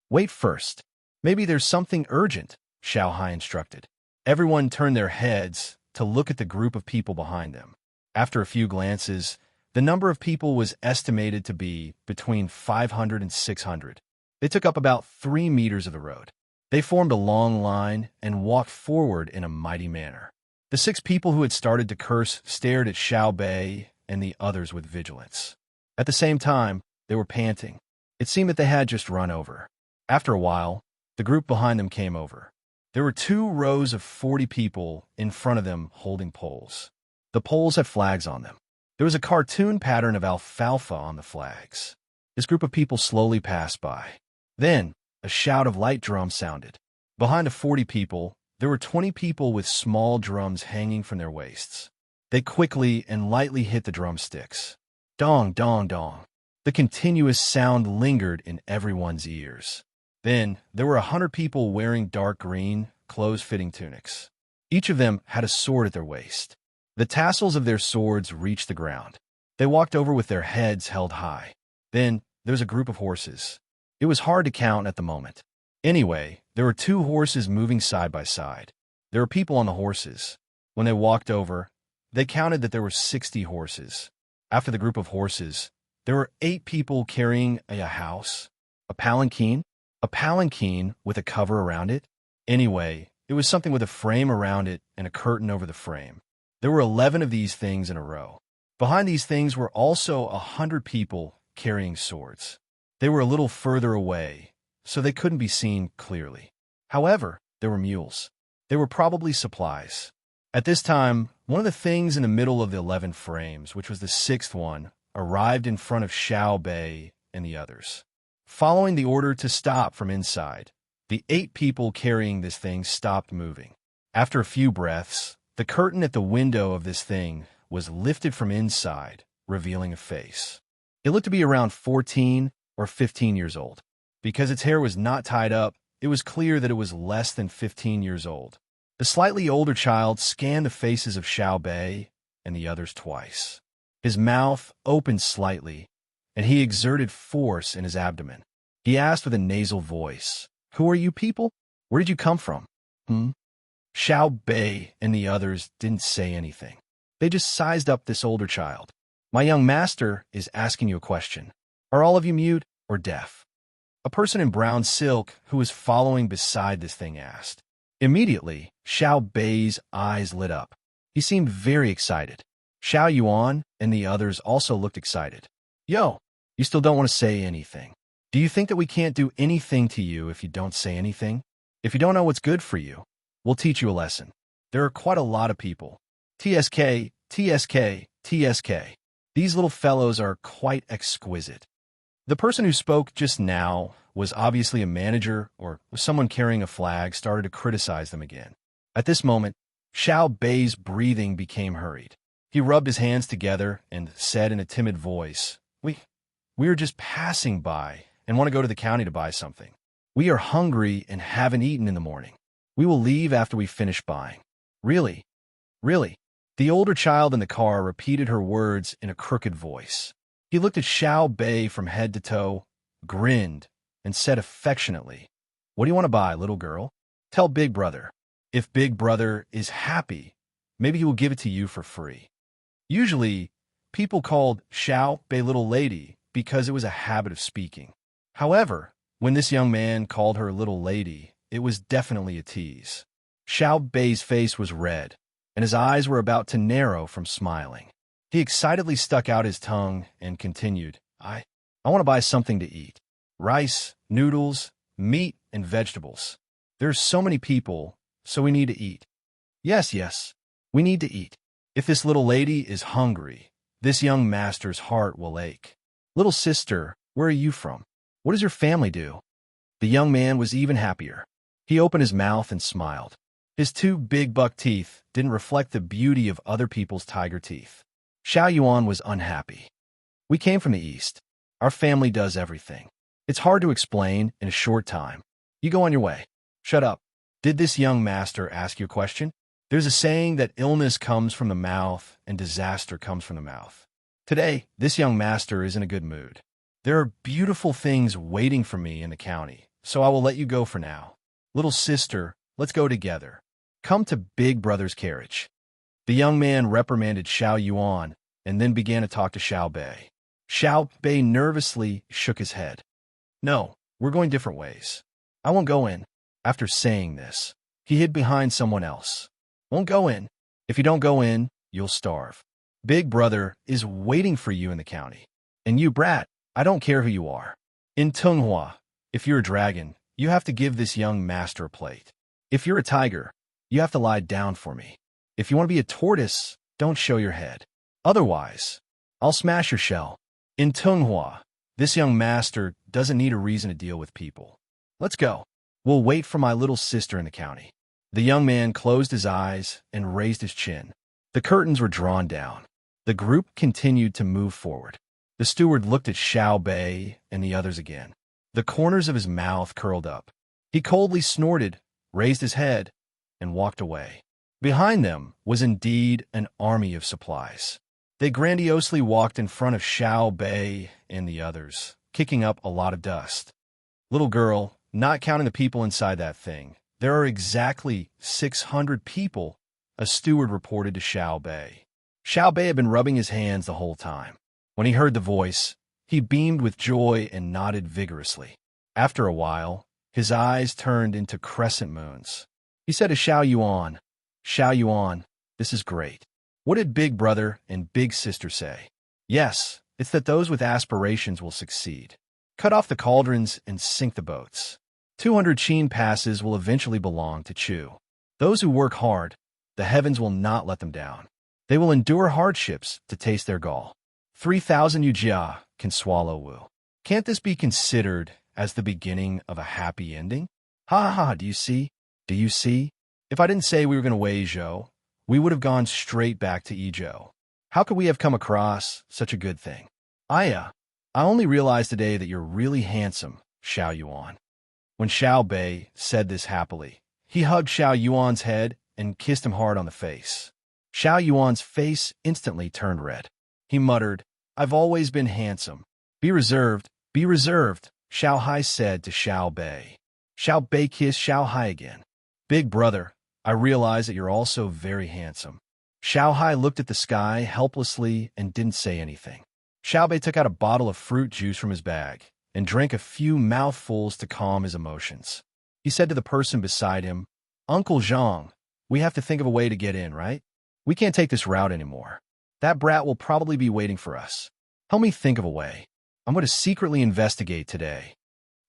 "Wait first. Maybe there's something urgent," Xiao Hai instructed. Everyone turned their heads to look at the group of people behind them. After a few glances, the number of people was estimated to be between 500 and 600. They took up about 3 meters of the road. They formed a long line and walked forward in a mighty manner. The 6 people who had started to curse stared at Xiao Bei and the others with vigilance. At the same time, they were panting. It seemed that they had just run over. After a while, the group behind them came over. There were 2 rows of 40 people in front of them holding poles. The poles had flags on them. There was a cartoon pattern of alfalfa on the flags. This group of people slowly passed by. Then, a shout of light drums sounded. Behind the 40 people, there were 20 people with small drums hanging from their waists. They quickly and lightly hit the drumsticks. Dong, dong, dong. The continuous sound lingered in everyone's ears. Then, there were 100 people wearing dark green, close-fitting tunics. Each of them had a sword at their waist. The tassels of their swords reached the ground. They walked over with their heads held high. Then, there was a group of horses. It was hard to count at the moment. Anyway, there were 2 horses moving side by side. There were people on the horses. When they walked over, they counted that there were 60 horses. After the group of horses, There were 8 people carrying a house. A palanquin? A palanquin with a cover around it? Anyway, it was something with a frame around it and a curtain over the frame. There were 11 of these things in a row. Behind these things were also 100 people carrying swords. They were a little further away, so they couldn't be seen clearly. However, there were mules. They were probably supplies. At this time, one of the things in the middle of the 11 frames, which was the 6th one, arrived in front of Xiao Bei and the others. Following the order to stop from inside, the 8 people carrying this thing stopped moving. After a few breaths, the curtain at the window of this thing was lifted from inside, revealing a face. It looked to be around 14 or 15 years old. Because its hair was not tied up, it was clear that it was less than 15 years old. The slightly older child scanned the faces of Xiao Bei and the others twice. His mouth opened slightly, and he exerted force in his abdomen. He asked with a nasal voice, "Who are you people? Where did you come from?" Xiao Bei and the others didn't say anything. They just sized up this older child. "My young master is asking you a question. Are all of you mute or deaf?" A person in brown silk who was following beside this thing asked. Immediately, Xiao Bei's eyes lit up. He seemed very excited. Xiao Yuan and the others also looked excited. "Yo, you still don't want to say anything. Do you think that we can't do anything to you if you don't say anything? If you don't know what's good for you, we'll teach you a lesson. There are quite a lot of people. TSK, TSK, TSK. These little fellows are quite exquisite." The person who spoke just now was obviously a manager or someone carrying a flag started to criticize them again. At this moment, Xiao Bei's breathing became hurried. He rubbed his hands together and said in a timid voice, We are just passing by and want to go to the county to buy something. We are hungry and haven't eaten in the morning. We will leave after we finish buying." "Really? Really?" The older child in the car repeated her words in a crooked voice. He looked at Xiao Bei from head to toe, grinned, and said affectionately, "What do you want to buy, little girl? Tell Big Brother. If Big Brother is happy, maybe he will give it to you for free." Usually, people called Xiao Bei little lady because it was a habit of speaking. However, when this young man called her little lady, it was definitely a tease. Xiao Bei's face was red, and his eyes were about to narrow from smiling. He excitedly stuck out his tongue and continued, I want to buy something to eat. Rice, noodles, meat, and vegetables. There's so many people, so we need to eat." Yes, we need to eat. If this little lady is hungry, this young master's heart will ache. "Little sister, where are you from? What does your family do?" The young man was even happier. He opened his mouth and smiled. His 2 big buck teeth didn't reflect the beauty of other people's tiger teeth. Xiao Yuan was unhappy. "We came from the east. Our family does everything. It's hard to explain in a short time. You go on your way." "Shut up. Did this young master ask you a question?" There's a saying that illness comes from the mouth and disaster comes from the mouth. Today, this young master is in a good mood. "There are beautiful things waiting for me in the county, so I will let you go for now. Little sister, let's go together. Come to Big Brother's carriage." The young man reprimanded Xiao Yuan and then began to talk to Xiao Bei. Xiao Bei nervously shook his head. "No, we're going different ways. I won't go in." After saying this, he hid behind someone else. "Won't go in. If you don't go in, you'll starve. Big Brother is waiting for you in the county. And you, brat, I don't care who you are. In Tunghua, if you're a dragon, you have to give this young master a plate. If you're a tiger, you have to lie down for me. If you want to be a tortoise, don't show your head. Otherwise, I'll smash your shell. In Tunghua, this young master doesn't need a reason to deal with people. Let's go. We'll wait for my little sister in the county." The young man closed his eyes and raised his chin. The curtains were drawn down. The group continued to move forward. The steward looked at Xiao Bei and the others again. The corners of his mouth curled up. He coldly snorted, raised his head, and walked away. Behind them was indeed an army of supplies. They grandiosely walked in front of Xiao Bei and the others, kicking up a lot of dust. "Little girl, not counting the people inside that thing, there are exactly 600 people," a steward reported to Xiao Bei. Xiao Bei had been rubbing his hands the whole time. When he heard the voice, He beamed with joy and nodded vigorously. After a while, his eyes turned into crescent moons. He said to Xiao Yuan, this is great. What did Big Brother and Big Sister say? Yes, it's that those with aspirations will succeed. Cut off the cauldrons and sink the boats. 200 Qin passes will eventually belong to Chu. Those who work hard, the heavens will not let them down. They will endure hardships to taste their gall. 3,000 Yujia can swallow Wu. Can't this be considered as the beginning of a happy ending? Ha ha ha, do you see? Do you see? If I didn't say we were going to Wei Zhou, we would have gone straight back to Yizhou. How could we have come across such a good thing? I only realized today that you're really handsome, Xiao Yuan. When Xiao Bei said this happily, he hugged Xiao Yuan's head and kissed him hard on the face. Xiao Yuan's face instantly turned red. He muttered, I've always been handsome. Be reserved, Xiao Hai said to Xiao Bei. Xiao Bei kissed Xiao Hai again. Big brother, I realize that you're also very handsome. Xiao Hai looked at the sky helplessly and didn't say anything. Xiao Bei took out a bottle of fruit juice from his bag and drank a few mouthfuls to calm his emotions. He said to the person beside him, Uncle Zhang, we have to think of a way to get in, right? We can't take this route anymore. That brat will probably be waiting for us. Help me think of a way. I'm going to secretly investigate today.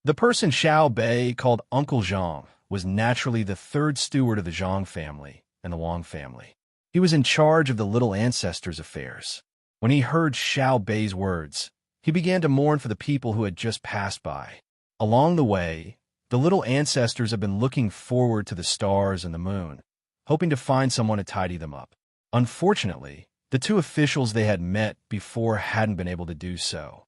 The person Xiao Bei called Uncle Zhang was naturally the third steward of the Zhang family and the Wang family. He was in charge of the little ancestors' affairs. When he heard Xiao Bei's words, he began to mourn for the people who had just passed by. Along the way, the little ancestors have been looking forward to the stars and the moon, hoping to find someone to tidy them up. Unfortunately, the two officials they had met before hadn't been able to do so.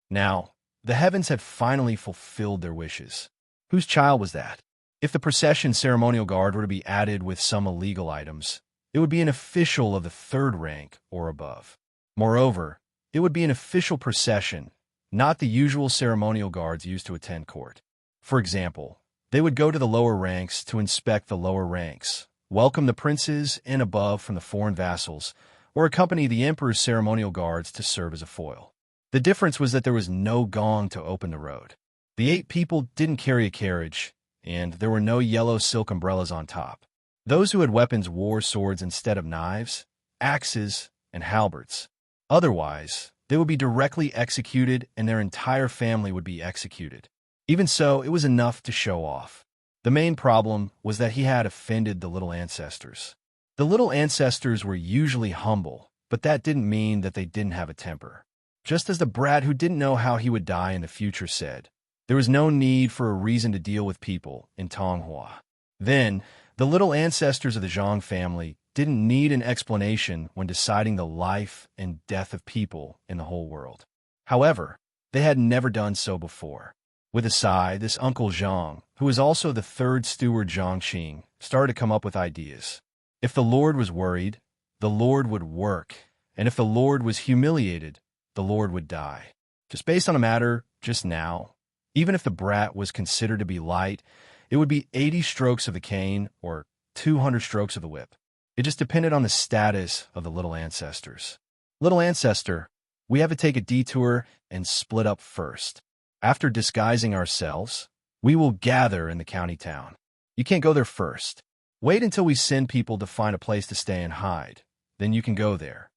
Now, the heavens had finally fulfilled their wishes. Whose child was that? If the procession ceremonial guard were to be added with some illegal items, it would be an official of the third rank or above. Moreover, it would be an official procession, not the usual ceremonial guards used to attend court. For example, they would go to the lower ranks to inspect the lower ranks, welcome the princes and above from the foreign vassals, or accompany the emperor's ceremonial guards to serve as a foil. The difference was that there was no gong to open the road. The 8 people didn't carry a carriage, and there were no yellow silk umbrellas on top. Those who had weapons wore swords instead of knives, axes, and halberds. Otherwise, they would be directly executed and their entire family would be executed. Even so, it was enough to show off. The main problem was that he had offended the little ancestors. The little ancestors were usually humble, but that didn't mean that they didn't have a temper. Just as the brat who didn't know how he would die in the future said, there was no need for a reason to deal with people in Tonghua. Then, the little ancestors of the Zhang family didn't need an explanation when deciding the life and death of people in the whole world. However, they had never done so before. With a sigh, this Uncle Zhang, who was also the third steward Zhangqing, started to come up with ideas. If the Lord was worried, the Lord would work, and if the Lord was humiliated, the Lord would die. Just based on a matter just now, even if the brat was considered to be light, it would be 80 strokes of the cane or 200 strokes of the whip. It just depended on the status of the little ancestors. Little ancestor, we have to take a detour and split up first. After disguising ourselves, we will gather in the county town. You can't go there first. Wait until we send people to find a place to stay and hide. Then you can go there.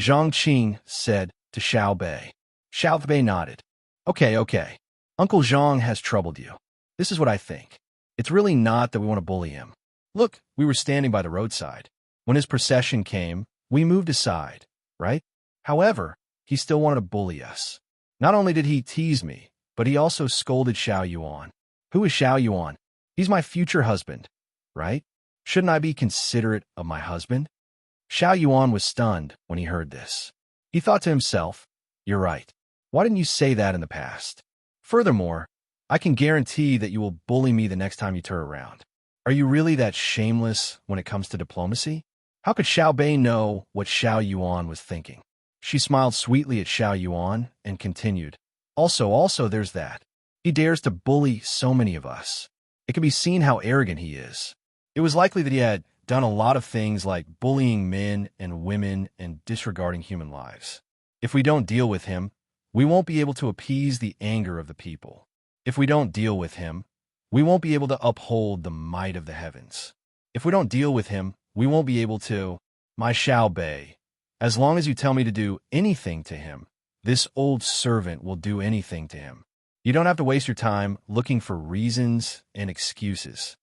Zhang Qing said to Xiao Bei. Xiao Bei nodded. Okay. Uncle Zhang has troubled you. This is what I think. It's really not that we want to bully him. Look, we were standing by the roadside. When his procession came, we moved aside, right? However, he still wanted to bully us. Not only did he tease me, but he also scolded Xiao Yuan. Who is Xiao Yuan? He's my future husband, right? Shouldn't I be considerate of my husband? Xiao Yuan was stunned when he heard this. He thought to himself, you're right. Why didn't you say that in the past? Furthermore, I can guarantee that you will bully me the next time you turn around. Are you really that shameless when it comes to diplomacy? How could Xiao Bei know what Xiao Yuan was thinking? She smiled sweetly at Xiao Yuan and continued. Also, there's that. He dares to bully so many of us. It can be seen how arrogant he is. It was likely that he had done a lot of things like bullying men and women and disregarding human lives. If we don't deal with him, we won't be able to appease the anger of the people. If we don't deal with him, we won't be able to uphold the might of the heavens. If we don't deal with him, we won't be able to, my Xiao Bei. As long as you tell me to do anything to him, this old servant will do anything to him. You don't have to waste your time looking for reasons and excuses.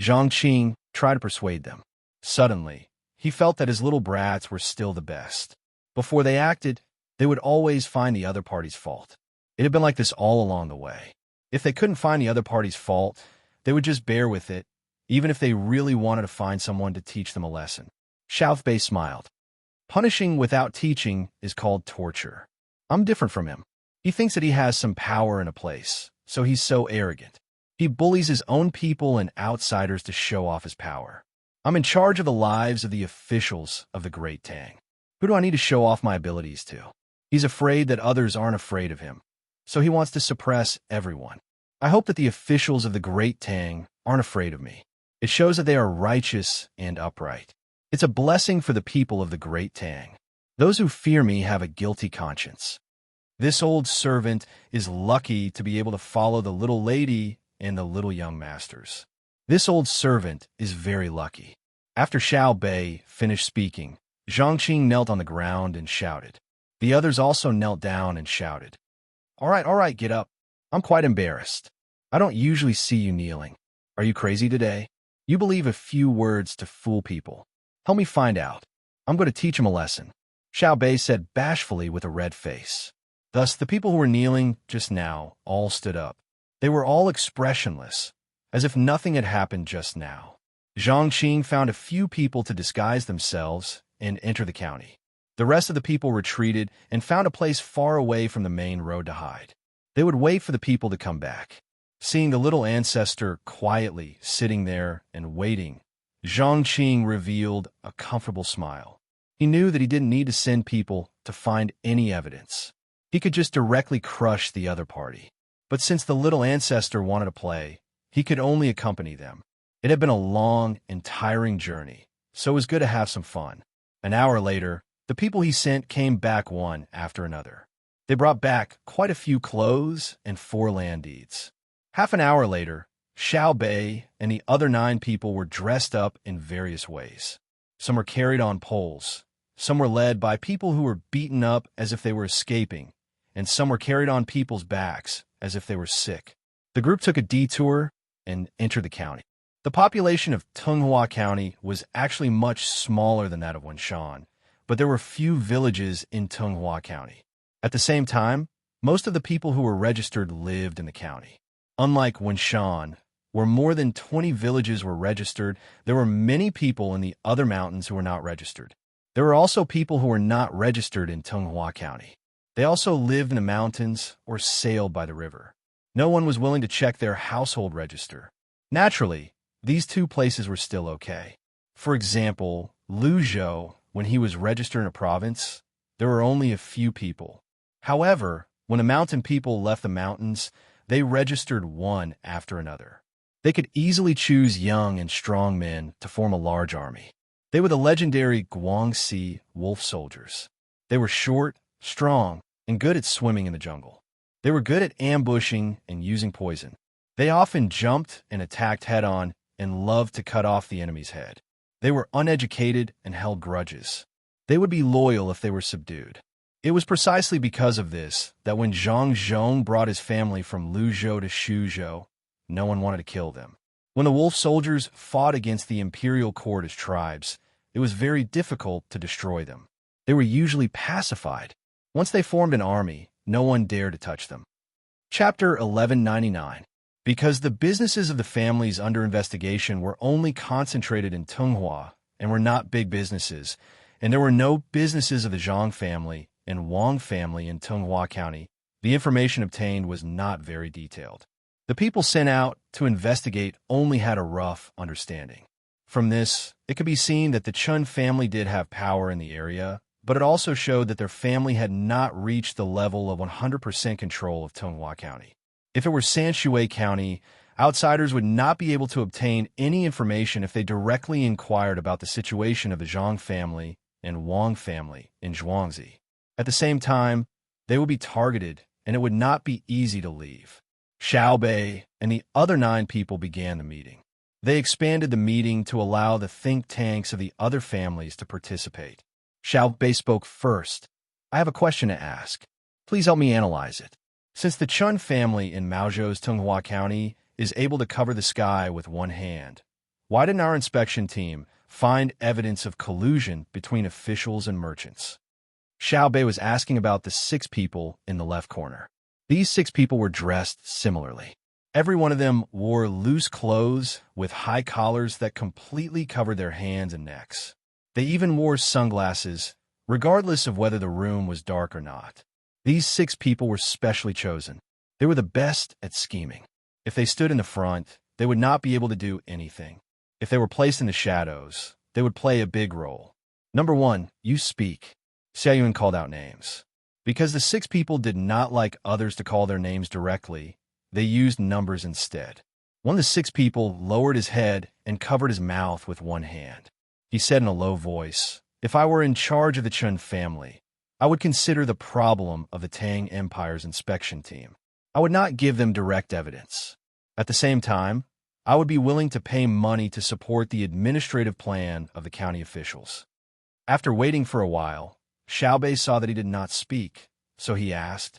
Zhang Qing tried to persuade them. Suddenly, he felt that his little brats were still the best. Before they acted, they would always find the other party's fault. It had been like this all along the way. If they couldn't find the other party's fault, they would just bear with it, even if they really wanted to find someone to teach them a lesson. Xiao Bei smiled. Punishing without teaching is called torture. I'm different from him. He thinks that he has some power in a place, so he's so arrogant. He bullies his own people and outsiders to show off his power. I'm in charge of the lives of the officials of the Great Tang. Who do I need to show off my abilities to? He's afraid that others aren't afraid of him, so he wants to suppress everyone. I hope that the officials of the Great Tang aren't afraid of me. It shows that they are righteous and upright. It's a blessing for the people of the Great Tang. Those who fear me have a guilty conscience. This old servant is lucky to be able to follow the little lady and the little young masters. This old servant is very lucky. After Xiao Bei finished speaking, Zhang Qing knelt on the ground and shouted. The others also knelt down and shouted. All right, get up. I'm quite embarrassed. I don't usually see you kneeling. Are you crazy today? You believe a few words to fool people. Help me find out. I'm going to teach him a lesson. Xiao Bei said bashfully with a red face. Thus, the people who were kneeling just now all stood up. They were all expressionless, as if nothing had happened just now. Zhang Qing found a few people to disguise themselves and enter the county. The rest of the people retreated and found a place far away from the main road to hide. They would wait for the people to come back. Seeing the little ancestor quietly sitting there and waiting, Zhang Qing revealed a comfortable smile. He knew that he didn't need to send people to find any evidence. He could just directly crush the other party. But since the little ancestor wanted to play, he could only accompany them. It had been a long and tiring journey, so it was good to have some fun. An hour later, the people he sent came back one after another. They brought back quite a few clothes and 4 land deeds. Half an hour later, Xiao Bei and the other 9 people were dressed up in various ways. Some were carried on poles, some were led by people who were beaten up as if they were escaping, and some were carried on people's backs as if they were sick. The group took a detour and entered the county. The population of Tunghua County was actually much smaller than that of Wenshan, but there were few villages in Tunghua County. At the same time, most of the people who were registered lived in the county. Unlike Wenshan, where more than 20 villages were registered, there were many people in the other mountains who were not registered. There were also people who were not registered in Tunghua County. They also lived in the mountains or sailed by the river. No one was willing to check their household register. Naturally, these 2 places were still okay. For example, Luzhou, when he was registered in a province, there were only a few people. However, when the mountain people left the mountains, they registered one after another. They could easily choose young and strong men to form a large army. They were the legendary Guangxi wolf soldiers. They were short, strong, and good at swimming in the jungle. They were good at ambushing and using poison. They often jumped and attacked head-on and loved to cut off the enemy's head. They were uneducated and held grudges. They would be loyal if they were subdued. It was precisely because of this that when Zhang Zhong brought his family from Luzhou to Shuzhou, no one wanted to kill them. When the wolf soldiers fought against the imperial court as tribes, it was very difficult to destroy them. They were usually pacified. Once they formed an army, no one dared to touch them. Chapter 1199. Because the businesses of the families under investigation were only concentrated in Tunghua and were not big businesses, and there were no businesses of the Zhang family and Wang family in Tunghua County, the information obtained was not very detailed. The people sent out to investigate only had a rough understanding. From this, it could be seen that the Chun family did have power in the area, but it also showed that their family had not reached the level of 100% control of Tunghua County. If it were Sanshui County, outsiders would not be able to obtain any information if they directly inquired about the situation of the Zhang family and Wang family in Zhuangzi. At the same time, They would be targeted, and it would not be easy to leave. Xiao Bei and the other 9 people began the meeting. They expanded the meeting to allow the think tanks of the other families to participate. Xiao Bei spoke first. I have a question to ask. Please help me analyze it. Since the Chun family in Maozhou's Tunghua County is able to cover the sky with one hand, why didn't our inspection team find evidence of collusion between officials and merchants? Xiao Bei was asking about the 6 people in the left corner. These 6 people were dressed similarly. Every one of them wore loose clothes with high collars that completely covered their hands and necks. They even wore sunglasses, regardless of whether the room was dark or not. These 6 people were specially chosen. They were the best at scheming. If they stood in the front, they would not be able to do anything. If they were placed in the shadows, they would play a big role. Number 1, you speak. Xiaoyun called out names. Because the 6 people did not like others to call their names directly, they used numbers instead. One of the 6 people lowered his head and covered his mouth with one hand. He said in a low voice, "If I were in charge of the Chun family, I would consider the problem of the Tang Empire's inspection team. I would not give them direct evidence. At the same time, I would be willing to pay money to support the administrative plan of the county officials." After waiting for a while, Xiao Bei saw that he did not speak, so he asked,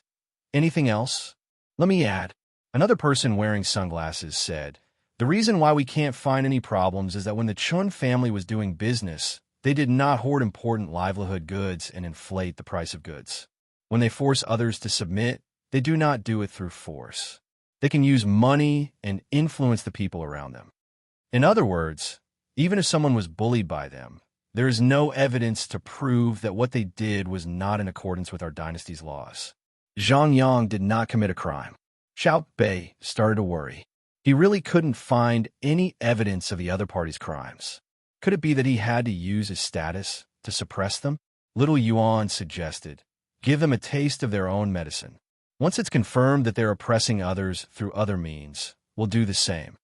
"Anything else?" "Let me add." Another person wearing sunglasses said, "The reason why we can't find any problems is that when the Chun family was doing business, they did not hoard important livelihood goods and inflate the price of goods. When they force others to submit, they do not do it through force. They can use money and influence the people around them. In other words, even if someone was bullied by them, there is no evidence to prove that what they did was not in accordance with our dynasty's laws. Zhang Yang did not commit a crime." Xiao Bei started to worry. He really couldn't find any evidence of the other party's crimes. Could it be that he had to use his status to suppress them? Little Yuan suggested, "Give them a taste of their own medicine. Once it's confirmed that they're oppressing others through other means, we'll do the same.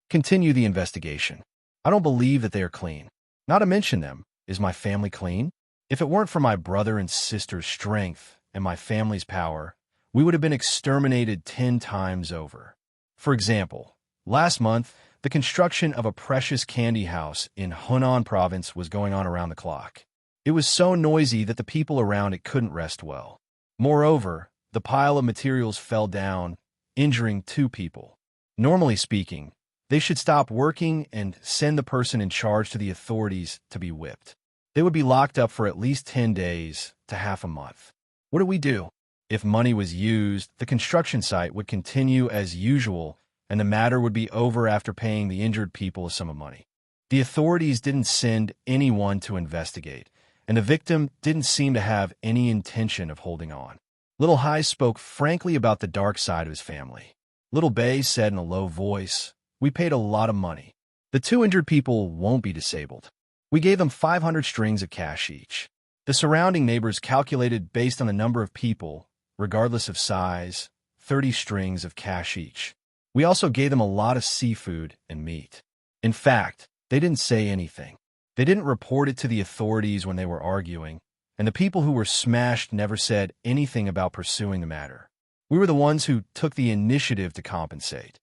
Continue the investigation. I don't believe that they are clean. Not to mention them, is my family clean? If it weren't for my brother and sister's strength and my family's power, we would have been exterminated 10 times over. For example, last month, the construction of a precious candy house in Hunan province was going on around the clock. It was so noisy that the people around it couldn't rest well. Moreover, the pile of materials fell down, injuring 2 people. Normally speaking, they should stop working and send the person in charge to the authorities to be whipped. They would be locked up for at least 10 days to half a month. What do we do? If money was used, the construction site would continue as usual, and the matter would be over after paying the injured people a sum of money. The authorities didn't send anyone to investigate, and the victim didn't seem to have any intention of holding on. Little Hai spoke frankly about the dark side of his family. Little Bei said in a low voice, "We paid a lot of money. The 2 injured people won't be disabled. We gave them 500 strings of cash each. The surrounding neighbors calculated based on the number of people, regardless of size, 30 strings of cash each. We also gave them a lot of seafood and meat. In fact, they didn't say anything. They didn't report it to the authorities when they were arguing, and the people who were smashed never said anything about pursuing the matter. We were the ones who took the initiative to compensate.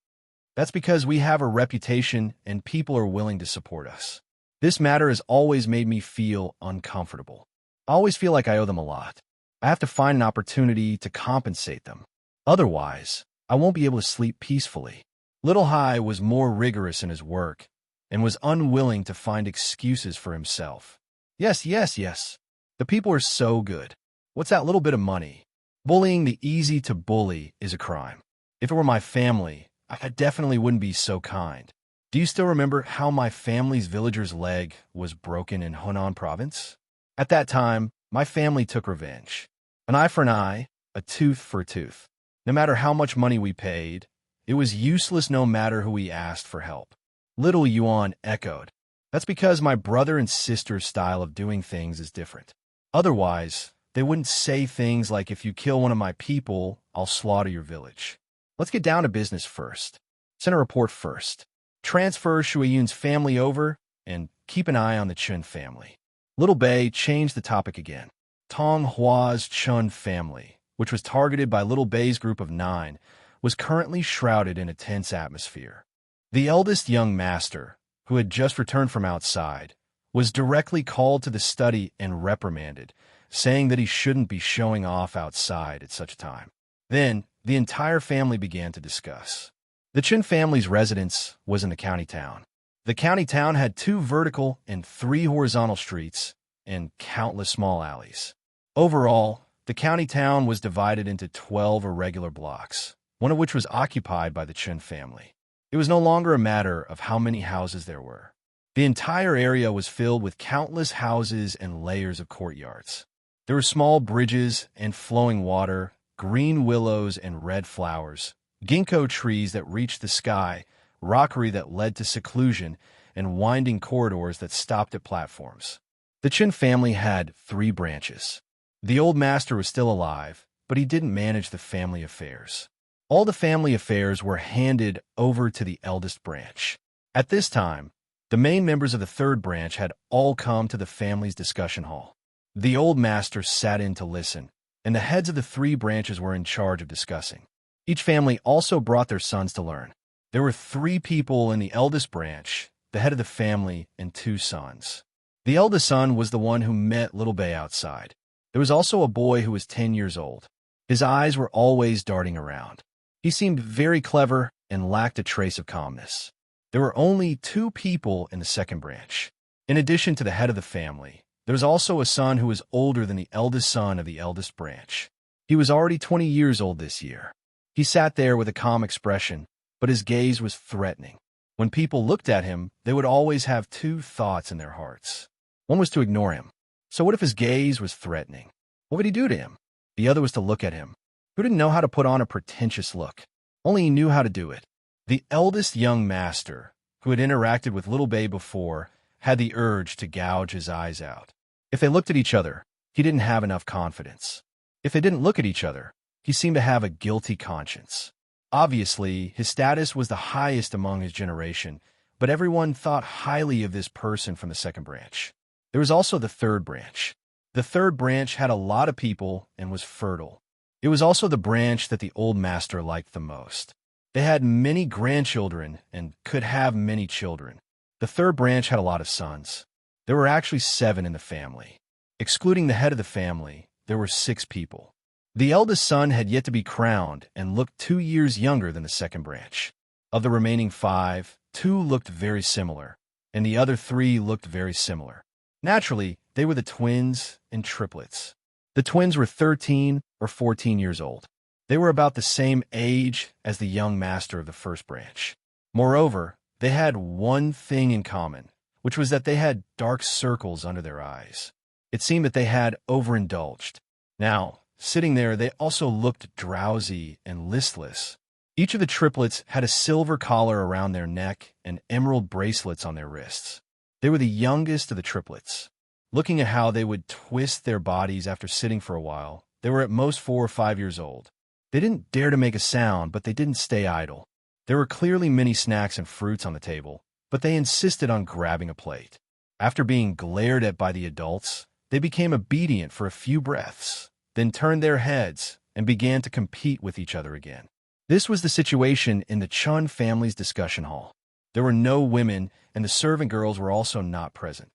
That's because we have a reputation and people are willing to support us. This matter has always made me feel uncomfortable. I always feel like I owe them a lot. I have to find an opportunity to compensate them. Otherwise, I won't be able to sleep peacefully." Little Hai was more rigorous in his work and was unwilling to find excuses for himself. Yes. The people are so good. What's that little bit of money? Bullying the easy to bully is a crime. If it were my family, I definitely wouldn't be so kind. Do you still remember how my family's villager's leg was broken in Hunan province? At that time, my family took revenge. An eye for an eye, a tooth for a tooth. No matter how much money we paid, it was useless no matter who we asked for help. Little Yuan echoed. That's because my brother and sister's style of doing things is different. Otherwise, they wouldn't say things like, "If you kill one of my people, I'll slaughter your village." Let's get down to business first. Send a report first. Transfer Shuiyun's family over, and keep an eye on the Chun family. Little Bei changed the topic again. Tong Hua's Chun family. which was targeted by Little Bei's group of 9, was currently shrouded in a tense atmosphere. The eldest young master, who had just returned from outside, was directly called to the study and reprimanded, saying that he shouldn't be showing off outside at such a time. Then, the entire family began to discuss. The Chen family's residence was in the county town. The county town had 2 vertical and 3 horizontal streets and countless small alleys. Overall, the county town was divided into 12 irregular blocks, one of which was occupied by the Chen family. It was no longer a matter of how many houses there were. The entire area was filled with countless houses and layers of courtyards. There were small bridges and flowing water, green willows and red flowers, ginkgo trees that reached the sky, rockery that led to seclusion, and winding corridors that stopped at platforms. The Chen family had 3 branches. The old master was still alive, but he didn't manage the family affairs. All the family affairs were handed over to the eldest branch. At this time, the main members of the 3rd branch had all come to the family's discussion hall. The old master sat in to listen, and the heads of the 3 branches were in charge of discussing. Each family also brought their sons to learn. There were 3 people in the eldest branch, the head of the family, and 2 sons. The eldest son was the one who met Little Bei outside. There was also a boy who was 10 years old. His eyes were always darting around. He seemed very clever and lacked a trace of calmness. There were only 2 people in the 2nd branch. In addition to the head of the family, there was also a son who was older than the eldest son of the eldest branch. He was already 20 years old this year. He sat there with a calm expression, but his gaze was threatening. When people looked at him, they would always have 2 thoughts in their hearts. One was to ignore him. So what if his gaze was threatening? What would he do to him? The other was to look at him. Who didn't know how to put on a pretentious look? Only he knew how to do it. The eldest young master, who had interacted with Little Bei before, had the urge to gouge his eyes out. If they looked at each other, he didn't have enough confidence. If they didn't look at each other, he seemed to have a guilty conscience. Obviously, his status was the highest among his generation, but everyone thought highly of this person from the 2nd branch. There was also the 3rd branch. The 3rd branch had a lot of people and was fertile. It was also the branch that the old master liked the most. They had many grandchildren and could have many children. The 3rd branch had a lot of sons. There were actually 7 in the family. Excluding the head of the family, there were 6 people. The eldest son had yet to be crowned and looked 2 years younger than the 2nd branch. Of the remaining 5, 2 looked very similar, and the other 3 looked very similar. Naturally, they were the twins and triplets. The twins were 13 or 14 years old. They were about the same age as the young master of the 1st branch. Moreover, they had one thing in common, which was that they had dark circles under their eyes. It seemed that they had overindulged. Now, sitting there, they also looked drowsy and listless. Each of the triplets had a silver collar around their neck and emerald bracelets on their wrists. They were the youngest of the triplets. Looking at how they would twist their bodies after sitting for a while, they were at most 4 or 5 years old. They didn't dare to make a sound, but they didn't stay idle. There were clearly many snacks and fruits on the table, but they insisted on grabbing a plate. After being glared at by the adults, they became obedient for a few breaths, then turned their heads and began to compete with each other again. This was the situation in the Chun family's discussion hall. There were no women, and the servant girls were also not present.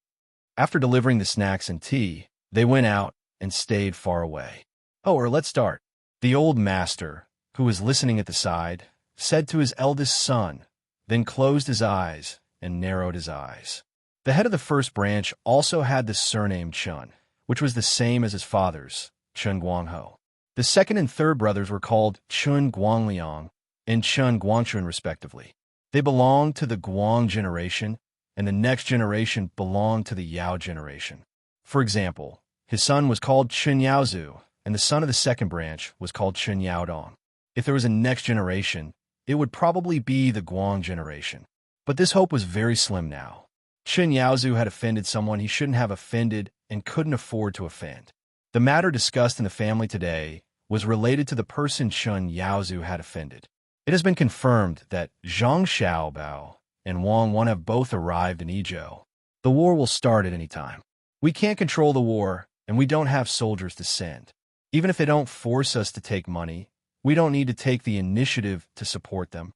After delivering the snacks and tea, they went out and stayed far away. Let's start. The old master, who was listening at the side, said to his eldest son, then closed his eyes and narrowed his eyes. The head of the 1st branch also had the surname Chun, which was the same as his father's, Chun Guangho. The 2nd and 3rd brothers were called Chun Guangliang and Chun Guangchun respectively. They belonged to the Guang generation, and the next generation belonged to the Yao generation. For example, his son was called Chun Yaozu, and the son of the 2nd branch was called Chun Yaodong. If there was a next generation, it would probably be the Guang generation. But this hope was very slim now. Chun Yaozu had offended someone he shouldn't have offended and couldn't afford to offend. The matter discussed in the family today was related to the person Chun Yaozu had offended. It has been confirmed that Zhang Xiaobao and Wang Wan have both arrived in Yizhou. The war will start at any time. We can't control the war, and we don't have soldiers to send. Even if they don't force us to take money, we don't need to take the initiative to support them.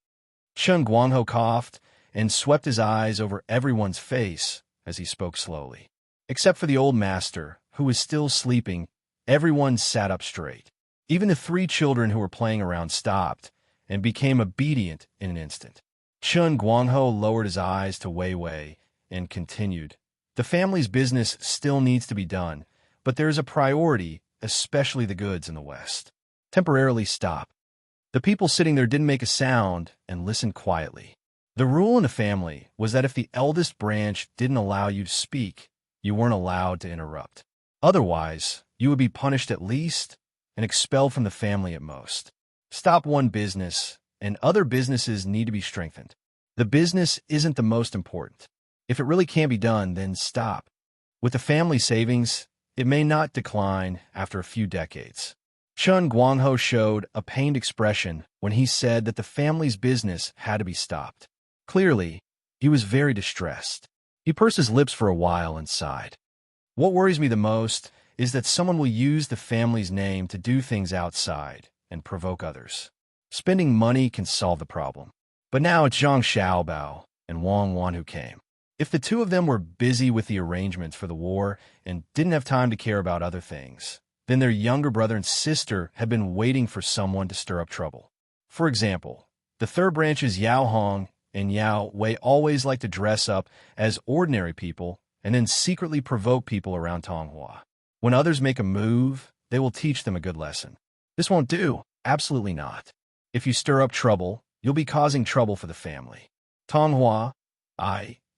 Chen Guangho coughed and swept his eyes over everyone's face as he spoke slowly. Except for the old master, who was still sleeping, everyone sat up straight. Even the 3 children who were playing around stopped and became obedient in an instant. Chen Guangho lowered his eyes to Wei Wei and continued. The family's business still needs to be done, but there is a priority, especially the goods in the West. Temporarily stop. The people sitting there didn't make a sound and listened quietly. The rule in the family was that if the eldest branch didn't allow you to speak, you weren't allowed to interrupt. Otherwise, you would be punished at least and expelled from the family at most. Stop one business, and other businesses need to be strengthened. The business isn't the most important. If it really can't be done, then stop. With the family savings, it may not decline after a few decades. Chen Guangho showed a pained expression when he said that the family's business had to be stopped. Clearly, he was very distressed. He pursed his lips for a while and sighed. What worries me the most is that someone will use the family's name to do things outside and provoke others. Spending money can solve the problem. But now it's Zhang Xiaobao and Wang Wan who came. If the 2 of them were busy with the arrangements for the war and didn't have time to care about other things, then their younger brother and sister had been waiting for someone to stir up trouble. For example, the 3rd branches Yao Hong and Yao Wei always like to dress up as ordinary people and then secretly provoke people around Tonghua. When others make a move, they will teach them a good lesson. This won't do. Absolutely not. If you stir up trouble, you'll be causing trouble for the family. Tonghua,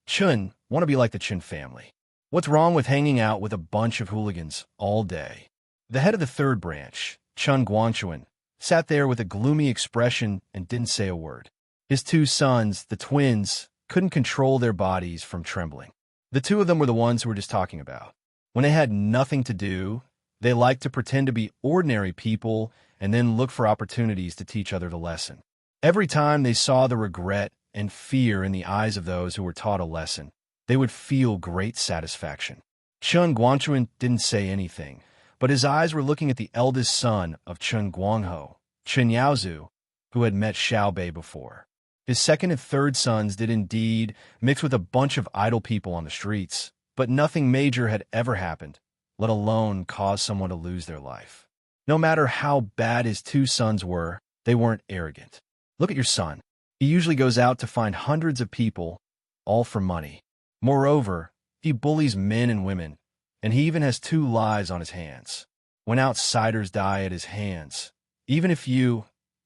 Chun, want to be like the Chun family. What's wrong with hanging out with a bunch of hooligans all day? The head of the 3rd branch, Chun Guangchuan, sat there with a gloomy expression and didn't say a word. His 2 sons, the twins, couldn't control their bodies from trembling. The 2 of them were the ones who were just talking about. When they had nothing to do, they liked to pretend to be ordinary people and then look for opportunities to teach others a lesson. Every time they saw the regret and fear in the eyes of those who were taught a lesson, they would feel great satisfaction. Chen Guangchuan didn't say anything, but his eyes were looking at the eldest son of Chen Guangho, Chen Yaozu, who had met Xiao Bei before. His 2nd and 3rd sons did indeed mix with a bunch of idle people on the streets, but nothing major had ever happened, let alone cause someone to lose their life. No matter how bad his 2 sons were, they weren't arrogant. Look at your son. He usually goes out to find hundreds of people, all for money. Moreover, he bullies men and women, and he even has 2 lives on his hands. When outsiders die at his hands, even if you,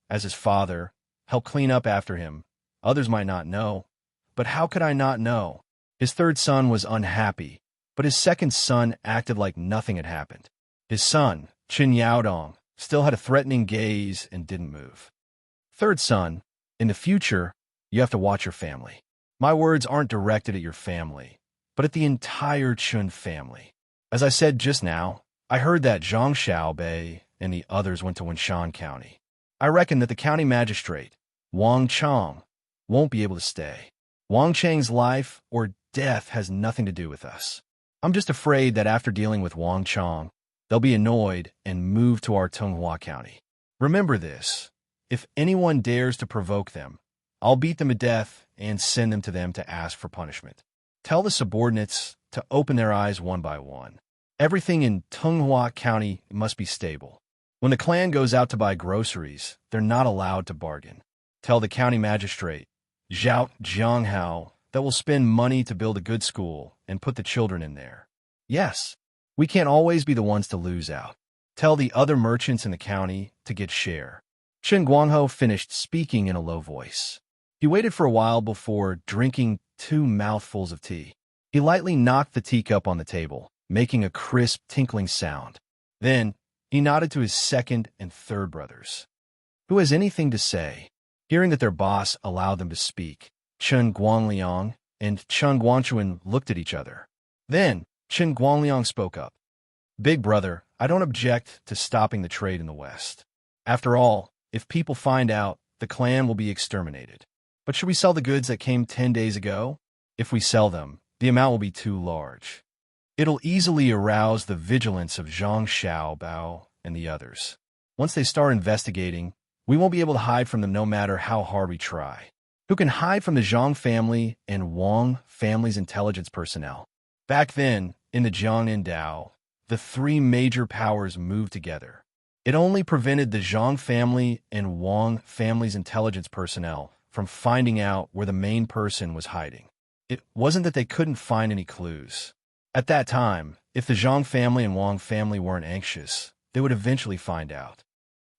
as his father, help clean up after him, others might not know. But how could I not know? His 3rd son was unhappy, but his 2nd son acted like nothing had happened. His son, Qin Yaodong, still had a threatening gaze and didn't move. 3rd son, in the future, you have to watch your family. My words aren't directed at your family, but at the entire Chun family. As I said just now, I heard that Zhang Xiaobei and the others went to Wenshan County. I reckon that the county magistrate, Wang Chang, won't be able to stay. Wang Chang's life or death has nothing to do with us. I'm just afraid that after dealing with Wang Chang, they'll be annoyed and move to our Tonghua County. Remember this. If anyone dares to provoke them, I'll beat them to death and send them to ask for punishment. Tell the subordinates to open their eyes one by one. Everything in Tonghua County must be stable. When the clan goes out to buy groceries, they're not allowed to bargain. Tell the county magistrate, Zhao Jianghao, that we'll spend money to build a good school and put the children in there. Yes, we can't always be the ones to lose out. Tell the other merchants in the county to get share. Chen Guangho finished speaking in a low voice. He waited for a while before drinking 2 mouthfuls of tea. He lightly knocked the teacup on the table, making a crisp, tinkling sound. Then, he nodded to his 2nd and 3rd brothers. Who has anything to say? Hearing that their boss allowed them to speak, Chen Guangliang and Chen Guangchuan looked at each other. Then, Chen Guangliang spoke up. Big brother, I don't object to stopping the trade in the West. After all, if people find out, the clan will be exterminated. But should we sell the goods that came 10 days ago? If we sell them, the amount will be too large. It'll easily arouse the vigilance of Zhang Xiaobao and the others. Once they start investigating, we won't be able to hide from them no matter how hard we try. Who can hide from the Zhang family and Wang family's intelligence personnel? Back then, in the Jiangnan Dao, the three major powers moved together. It only prevented the Zhang family and Wang family's intelligence personnel from finding out where the main person was hiding. It wasn't that they couldn't find any clues. At that time, if the Zhang family and Wang family weren't anxious, they would eventually find out.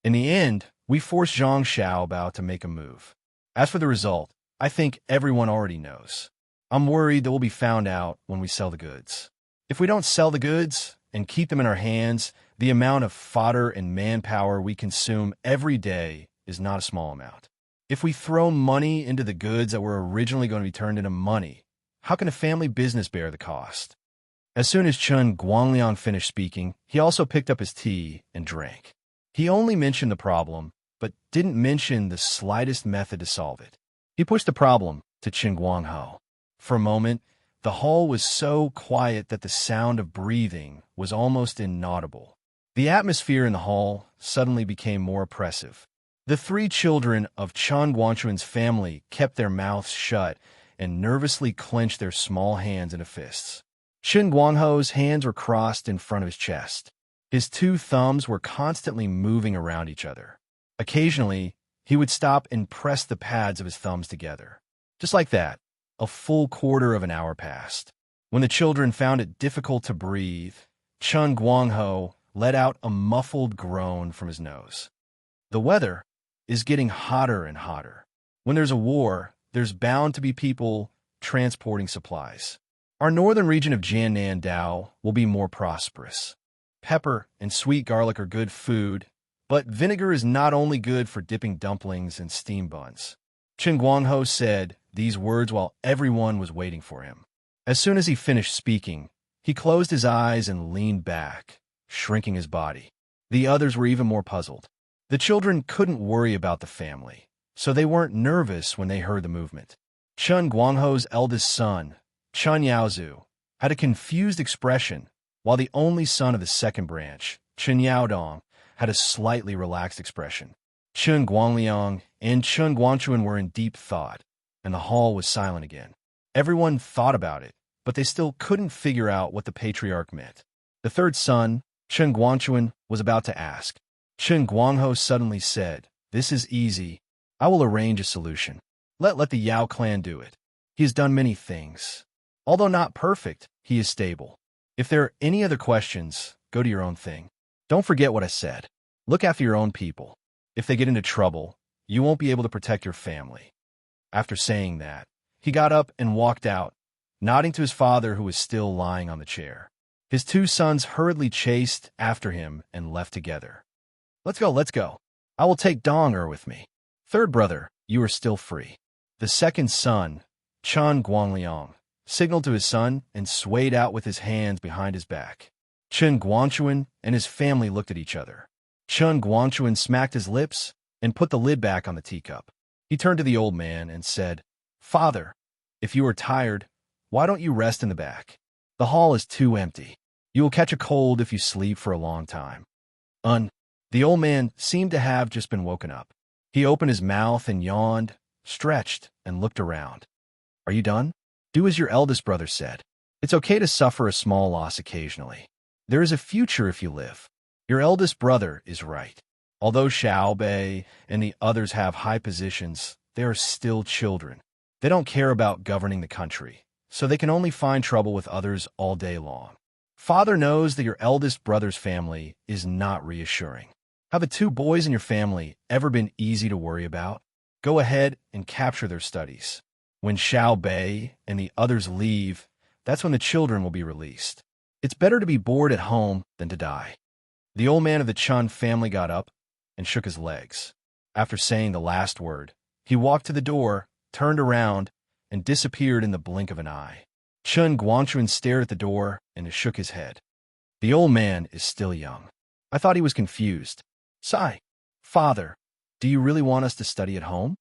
In the end, we forced Zhang Xiaobao to make a move. As for the result, I think everyone already knows. I'm worried that we'll be found out when we sell the goods. If we don't sell the goods and keep them in our hands, the amount of fodder and manpower we consume every day is not a small amount. If we throw money into the goods that were originally going to be turned into money, how can a family business bear the cost? As soon as Chen Guangliang finished speaking, he also picked up his tea and drank. He only mentioned the problem, but didn't mention the slightest method to solve it. He pushed the problem to Chen Guangho. For a moment, the hall was so quiet that the sound of breathing was almost inaudible. The atmosphere in the hall suddenly became more oppressive. The three children of Chen Guangchuan's family kept their mouths shut and nervously clenched their small hands into fists. Chen Guangho's hands were crossed in front of his chest. His two thumbs were constantly moving around each other. Occasionally, he would stop and press the pads of his thumbs together. Just like that, a full quarter of an hour passed. When the children found it difficult to breathe, Chen Guangho let out a muffled groan from his nose. The weather is getting hotter and hotter. When there's a war, there's bound to be people transporting supplies. Our northern region of Jiangnan Dao will be more prosperous. Pepper and sweet garlic are good food, but vinegar is not only good for dipping dumplings and steam buns. Chen Guangho said these words while everyone was waiting for him. As soon as he finished speaking, he closed his eyes and leaned back, shrinking his body. The others were even more puzzled. The children couldn't worry about the family, so they weren't nervous when they heard the movement. Chen Guangho's eldest son, Chen Yaozu, had a confused expression, while the only son of the second branch, Chen Yaodong, had a slightly relaxed expression. Chen Guangliang and Chen Guangchuan were in deep thought, and the hall was silent again. Everyone thought about it, but they still couldn't figure out what the patriarch meant. The third son, Chen Guangchuan, was about to ask. Chen Guangho suddenly said, "This is easy. I will arrange a solution. Let the Yao clan do it. He has done many things. Although not perfect, he is stable. If there are any other questions, go to your own thing. Don't forget what I said. Look after your own people. If they get into trouble, you won't be able to protect your family." After saying that, he got up and walked out, nodding to his father who was still lying on the chair. His two sons hurriedly chased after him and left together. Let's go. I will take Dong with me. Third brother, you are still free." The second son, Chen Guangliang, signaled to his son and swayed out with his hands behind his back. Chen Guangchuan and his family looked at each other. Chen Guangchuan smacked his lips and put the lid back on the teacup. He turned to the old man and said, "Father, if you are tired, why don't you rest in the back? The hall is too empty. You will catch a cold if you sleep for a long time." The old man seemed to have just been woken up. He opened his mouth and yawned, stretched, and looked around. "Are you done? Do as your eldest brother said. It's okay to suffer a small loss occasionally. There is a future if you live. Your eldest brother is right. Although Xiao Bei and the others have high positions, they are still children. They don't care about governing the country, so they can only find trouble with others all day long. Father knows that your eldest brother's family is not reassuring. Have the two boys in your family ever been easy to worry about? Go ahead and capture their studies. When Xiao Bei and the others leave, that's when the children will be released. It's better to be bored at home than to die." The old man of the Chen family got up and shook his legs. After saying the last word, he walked to the door, turned around, and disappeared in the blink of an eye. Chen Guangchuan stared at the door and shook his head. The old man is still young. I thought he was confused. Sigh. Father, do you really want us to study at home?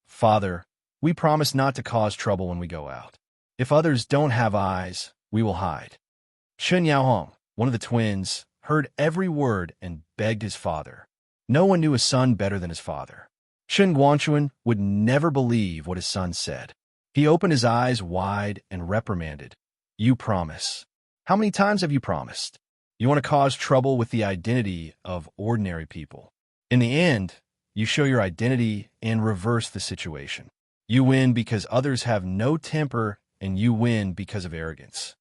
Father, we promise not to cause trouble when we go out. If others don't have eyes, we will hide. Chen Yaohong, one of the twins, heard every word and begged his father. No one knew a son better than his father. Chen Guangquan would never believe what his son said. He opened his eyes wide and reprimanded. You promise. How many times have you promised? You want to cause trouble with the identity of ordinary people. In the end, you show your identity and reverse the situation. You win because others have no temper, and you win because of arrogance.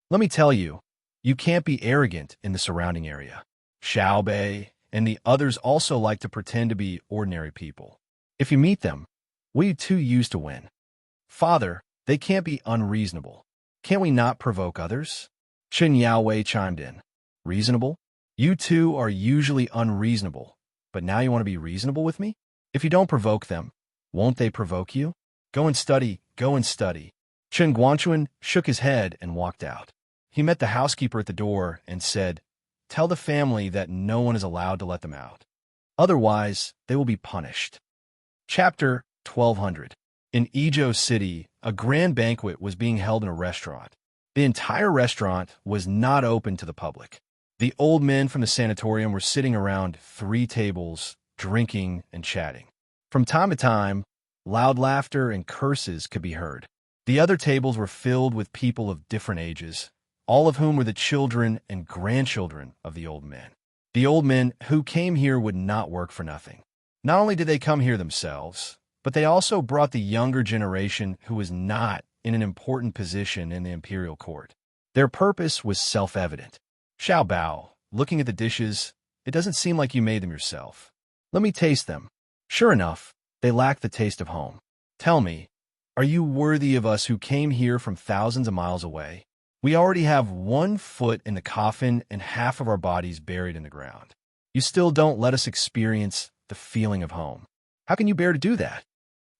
Let me tell you, you can't be arrogant in the surrounding area. Xiao Bei and the others also like to pretend to be ordinary people. If you meet them, we too used to win. Father, they can't be unreasonable. Can't we not provoke others? Chen Yaowei chimed in. Reasonable? You two are usually unreasonable, but now you want to be reasonable with me? If you don't provoke them, won't they provoke you? Go and study, go and study. Chen Guangquan shook his head and walked out. He met the housekeeper at the door and said, Tell the family that no one is allowed to let them out. Otherwise, they will be punished. Chapter 1200. In Izhou City, a grand banquet was being held in a restaurant. The entire restaurant was not open to the public. The old men from the sanatorium were sitting around 3 tables, drinking and chatting. From time to time, loud laughter and curses could be heard. The other tables were filled with people of different ages, all of whom were the children and grandchildren of the old men. The old men who came here would not work for nothing. Not only did they come here themselves, but they also brought the younger generation who was not in an important position in the imperial court. Their purpose was self-evident. Xiao Bao, looking at the dishes, it doesn't seem like you made them yourself. Let me taste them. Sure enough, they lack the taste of home. Tell me, are you worthy of us who came here from thousands of miles away? We already have 1 foot in the coffin and half of our bodies buried in the ground. You still don't let us experience the feeling of home. How can you bear to do that?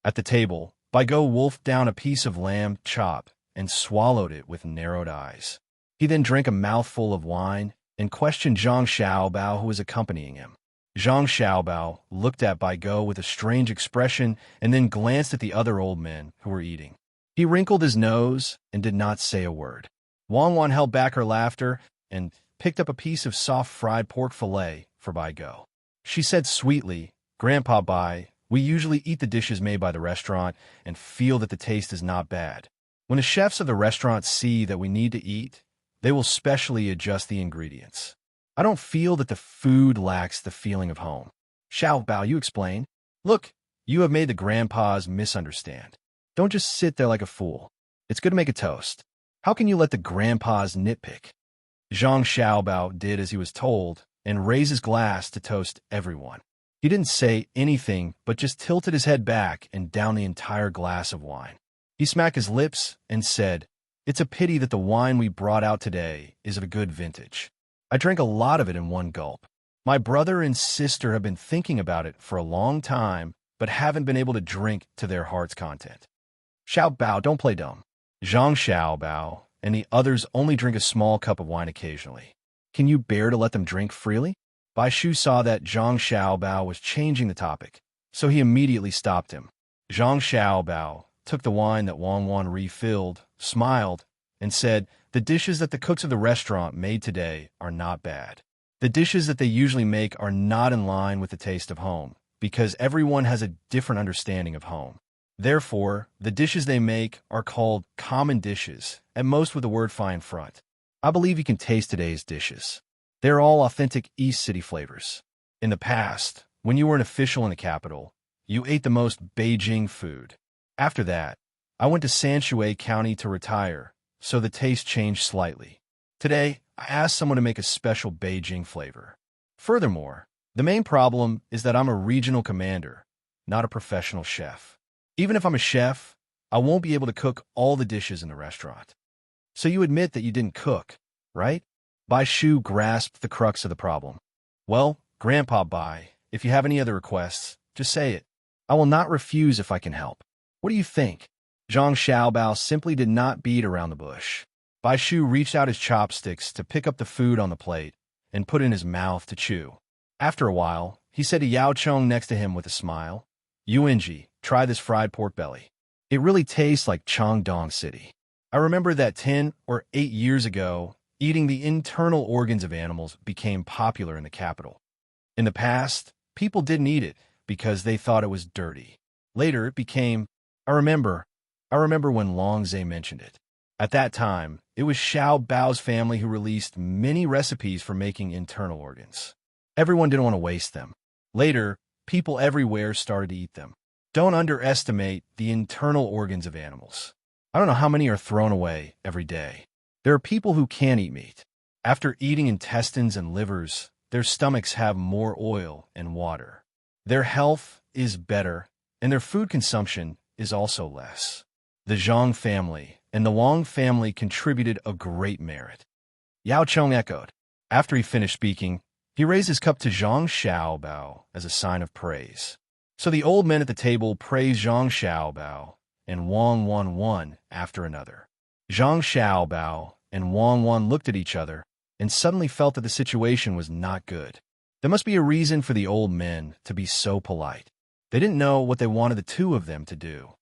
At the table, Baigo wolfed down a piece of lamb chop and swallowed it with narrowed eyes. He then drank a mouthful of wine and questioned Zhang Xiaobao, who was accompanying him. Zhang Xiaobao looked at Baigo with a strange expression and then glanced at the other old men who were eating. He wrinkled his nose and did not say a word. Wang Wan held back her laughter and picked up a piece of soft fried pork fillet for Baigo. She said sweetly, Grandpa Bai, we usually eat the dishes made by the restaurant and feel that the taste is not bad. When the chefs of the restaurant see that we need to eat, they will specially adjust the ingredients. I don't feel that the food lacks the feeling of home. Xiao Bao, you explain. Look, you have made the grandpas misunderstand. Don't just sit there like a fool. It's good to make a toast. How can you let the grandpas nitpick? Zhang Xiaobao did as he was told and raised his glass to toast everyone. He didn't say anything but just tilted his head back and downed the entire glass of wine. He smacked his lips and said, It's a pity that the wine we brought out today is of a good vintage. I drank a lot of it in 1 gulp. My brother and sister have been thinking about it for a long time, but haven't been able to drink to their heart's content. Xiao Bao, don't play dumb. Zhang Xiaobao and the others only drink a small cup of wine occasionally. Can you bear to let them drink freely? Bai Shu saw that Zhang Xiaobao was changing the topic, so he immediately stopped him. Zhang Xiaobao took the wine that Wang Wan refilled, smiled, and said, The dishes that the cooks of the restaurant made today are not bad. The dishes that they usually make are not in line with the taste of home, because everyone has a different understanding of home. Therefore, the dishes they make are called common dishes, at most with the word fi in front. I believe you can taste today's dishes. They're all authentic East City flavors. In the past, when you were an official in the capital, you ate the most Beijing food. After that, I went to Sanshui County to retire, so the taste changed slightly. Today, I asked someone to make a special Beijing flavor. Furthermore, the main problem is that I'm a regional commander, not a professional chef. Even if I'm a chef, I won't be able to cook all the dishes in the restaurant. So you admit that you didn't cook, right? Bai Shu grasped the crux of the problem. Well, Grandpa Bai, if you have any other requests, just say it. I will not refuse if I can help. What do you think? Zhang Xiaobao simply did not beat around the bush. Bai Shu reached out his chopsticks to pick up the food on the plate and put it in his mouth to chew. After a while, he said to Yao Chong next to him with a smile, Yuanji, try this fried pork belly. It really tastes like Changdong City. I remember that 10 or 8 years ago, eating the internal organs of animals became popular in the capital. In the past, people didn't eat it because they thought it was dirty. Later, it became, I remember, I remember when Long Zhe mentioned it. At that time, it was Xiao Bao's family who released many recipes for making internal organs. Everyone didn't want to waste them. Later, people everywhere started to eat them. Don't underestimate the internal organs of animals. I don't know how many are thrown away every day. There are people who can't eat meat. After eating intestines and livers, their stomachs have more oil and water. Their health is better, and their food consumption is also less. The Zhang family and the Wang family contributed a great merit. Yao Cheng echoed. After he finished speaking, he raised his cup to Zhang Xiaobao as a sign of praise. So the old men at the table praised Zhang Xiaobao and Wang Wan one after another. Zhang Xiaobao and Wang Wan looked at each other and suddenly felt that the situation was not good. There must be a reason for the old men to be so polite. They didn't know what they wanted the two of them to do.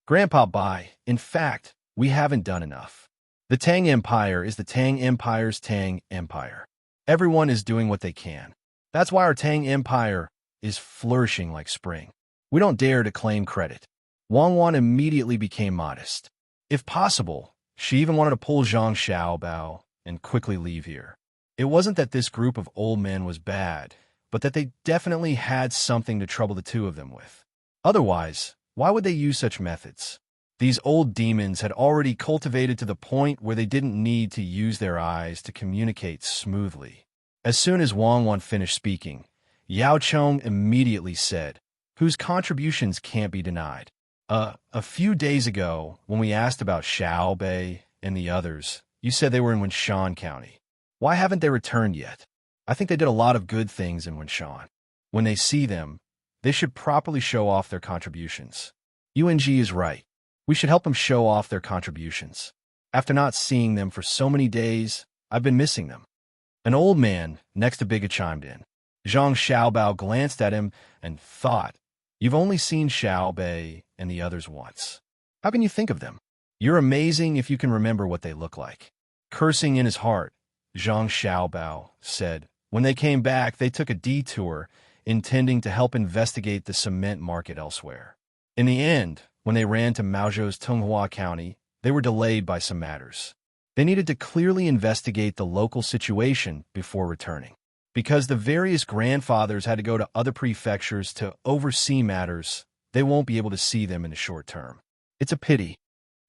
Grandpa Bai, in fact, we haven't done enough. The Tang Empire is the Tang Empire's Tang Empire. Everyone is doing what they can. That's why our Tang Empire is flourishing like spring. We don't dare to claim credit. Wang Wan immediately became modest. If possible, she even wanted to pull Zhang Xiaobao and quickly leave here. It wasn't that this group of old men was bad, but that they definitely had something to trouble the two of them with. Otherwise, why would they use such methods? These old demons had already cultivated to the point where they didn't need to use their eyes to communicate smoothly. As soon as Wang Wan finished speaking, Yao Cheng immediately said, whose contributions can't be denied. A few days ago, when we asked about Xiao Bei and the others, you said they were in Wenshan County. Why haven't they returned yet? I think they did a lot of good things in Wenshan. When they see them, they should properly show off their contributions. UNG is right. We should help them show off their contributions. After not seeing them for so many days, I've been missing them. An old man next to Biga chimed in. Zhang Xiaobao glanced at him and thought, you've only seen Xiao Bei and the others once. How can you think of them? You're amazing if you can remember what they look like. Cursing in his heart, Zhang Xiaobao said, when they came back, they took a detour, intending to help investigate the cement market elsewhere. In the end, when they ran to Maozhou's Tunghua County, they were delayed by some matters. They needed to clearly investigate the local situation before returning. Because the various grandfathers had to go to other prefectures to oversee matters, they won't be able to see them in the short term. It's a pity.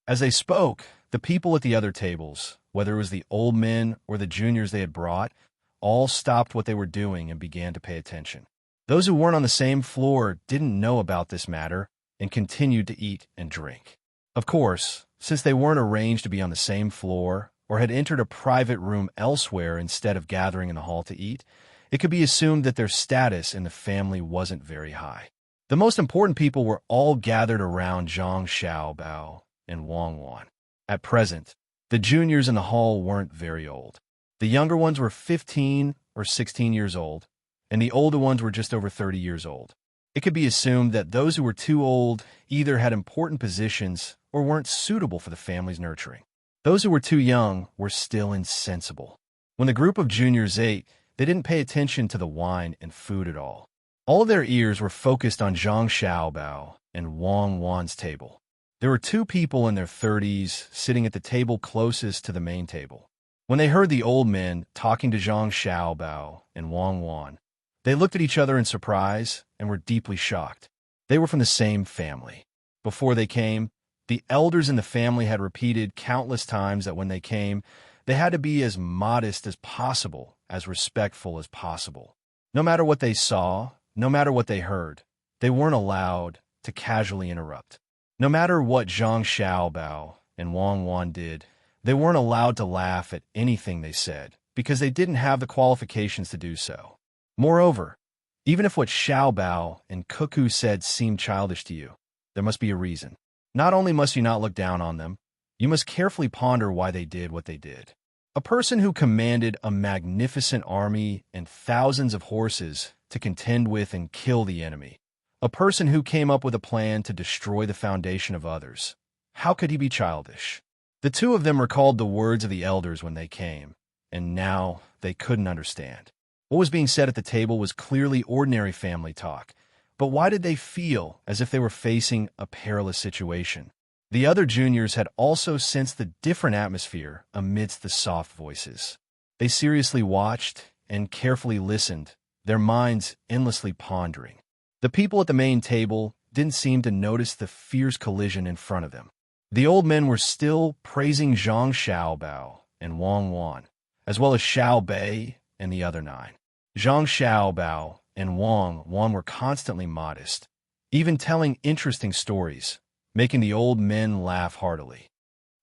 As they spoke, the people at the other tables, whether it was the old men or the juniors they had brought, all stopped what they were doing and began to pay attention. Those who weren't on the same floor didn't know about this matter and continued to eat and drink. Of course, since they weren't arranged to be on the same floor or had entered a private room elsewhere instead of gathering in the hall to eat, it could be assumed that their status in the family wasn't very high. The most important people were all gathered around Zhang Xiaobao and Wang Wan. At present, the juniors in the hall weren't very old. The younger ones were 15 or 16 years old, and the older ones were just over 30 years old. It could be assumed that those who were too old either had important positions or weren't suitable for the family's nurturing. Those who were too young were still insensible. When the group of juniors ate, they didn't pay attention to the wine and food at all. All of their ears were focused on Zhang Xiaobao and Wang Wan's table. There were two people in their 30s sitting at the table closest to the main table. When they heard the old men talking to Zhang Xiaobao and Wang Wan, they looked at each other in surprise and were deeply shocked. They were from the same family. Before they came, the elders in the family had repeated countless times that when they came, they had to be as modest as possible, as respectful as possible. No matter what they saw, no matter what they heard, they weren't allowed to casually interrupt. No matter what Zhang Xiaobao and Wang Wan did, they weren't allowed to laugh at anything they said, because they didn't have the qualifications to do so. Moreover, even if what Xiaobao and Cuckoo said seemed childish to you, there must be a reason. Not only must you not look down on them, you must carefully ponder why they did what they did. A person who commanded a magnificent army and thousands of horses to contend with and kill the enemy. A person who came up with a plan to destroy the foundation of others. How could he be childish? The two of them recalled the words of the elders when they came, and now they couldn't understand. What was being said at the table was clearly ordinary family talk, but why did they feel as if they were facing a perilous situation? The other juniors had also sensed the different atmosphere amidst the soft voices. They seriously watched and carefully listened, their minds endlessly pondering. The people at the main table didn't seem to notice the fierce collision in front of them. The old men were still praising Zhang Xiaobao and Wang Wan, as well as Xiao Bei and the other 9. Zhang Xiaobao and Wang Wan were constantly modest, even telling interesting stories, making the old men laugh heartily.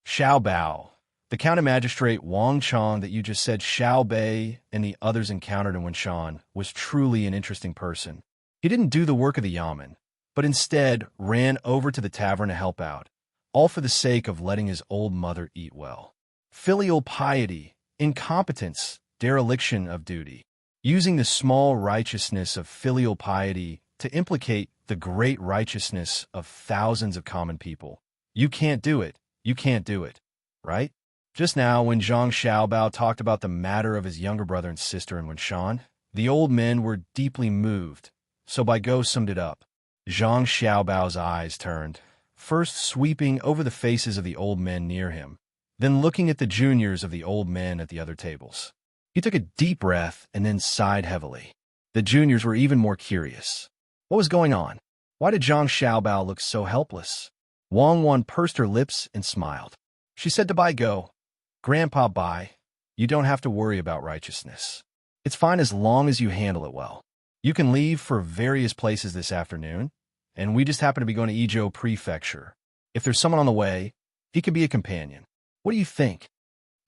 Xiao Bao, the county magistrate Wang Chong that you just said Xiao Bei and the others encountered in Wenshan, was truly an interesting person. He didn't do the work of the yamen, but instead ran over to the tavern to help out, all for the sake of letting his old mother eat well. Filial piety, incompetence, dereliction of duty. Using the small righteousness of filial piety to implicate the great righteousness of thousands of common people. You can't do it. You can't do it. Right? Just now, when Zhang Xiaobao talked about the matter of his younger brother and sister in Wenshan, the old men were deeply moved, so Baigo summed it up. Zhang Xiaobao's eyes turned, first sweeping over the faces of the old men near him, then looking at the juniors of the old men at the other tables. He took a deep breath and then sighed heavily. The juniors were even more curious. What was going on? Why did Zhang Xiaobao look so helpless? Wang Wan pursed her lips and smiled. She said to Baigo, "Grandpa Bai, you don't have to worry about righteousness. It's fine as long as you handle it well. You can leave for various places this afternoon, and we just happen to be going to Izhou Prefecture. If there's someone on the way, he can be a companion. What do you think?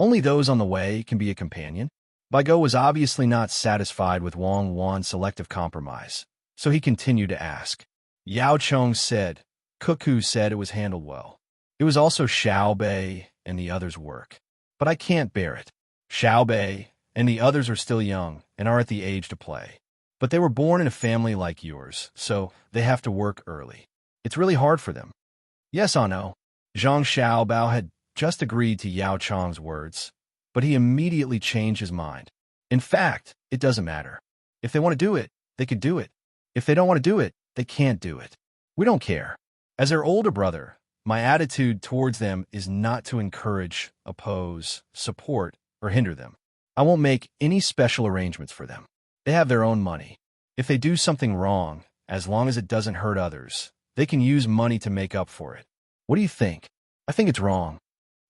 Only those on the way can be a companion?" Baigo was obviously not satisfied with Wang Wan's selective compromise, so he continued to ask. Yao Chong said, Cuckoo said it was handled well. It was also Xiao Bei and the others' work. But I can't bear it. Xiao Bei and the others are still young and are at the age to play. But they were born in a family like yours, so they have to work early. It's really hard for them. Yes, I know. Zhang Xiaobao had just agreed to Yao Chong's words, but he immediately changed his mind. In fact, it doesn't matter. If they want to do it, they could do it. If they don't want to do it, they can't do it. We don't care. As their older brother, my attitude towards them is not to encourage, oppose, support, or hinder them. I won't make any special arrangements for them. They have their own money. If they do something wrong, as long as it doesn't hurt others, they can use money to make up for it. What do you think? I think it's wrong.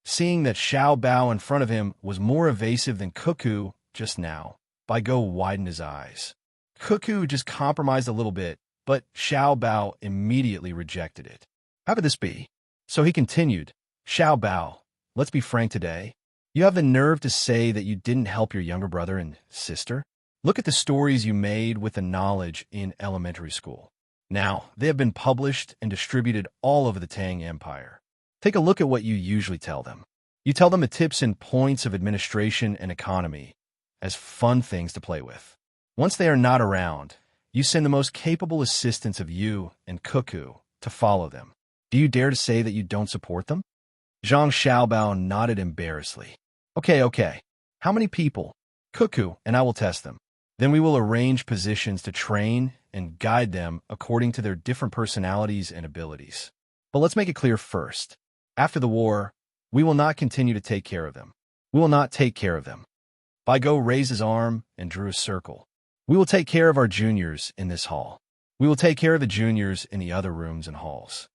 Seeing that Xiao Bao in front of him was more evasive than Cuckoo just now, Baigo widened his eyes. Cuckoo just compromised a little bit, but Xiao Bao immediately rejected it. How could this be? So he continued, Xiao Bao, let's be frank today. You have the nerve to say that you didn't help your younger brother and sister? Look at the stories you made with the knowledge in elementary school. Now, they have been published and distributed all over the Tang Empire. Take a look at what you usually tell them. You tell them the tips and points of administration and economy as fun things to play with. Once they are not around, you send the most capable assistants of you and Cuckoo to follow them. Do you dare to say that you don't support them? Zhang Xiaobao nodded embarrassedly. Okay. How many people? Cuckoo, and I will test them. Then we will arrange positions to train and guide them according to their different personalities and abilities. But let's make it clear first. After the war, we will not continue to take care of them. We will not take care of them. Baigo raised his arm and drew a circle. We will take care of our juniors in this hall. We will take care of the juniors in the other rooms and halls.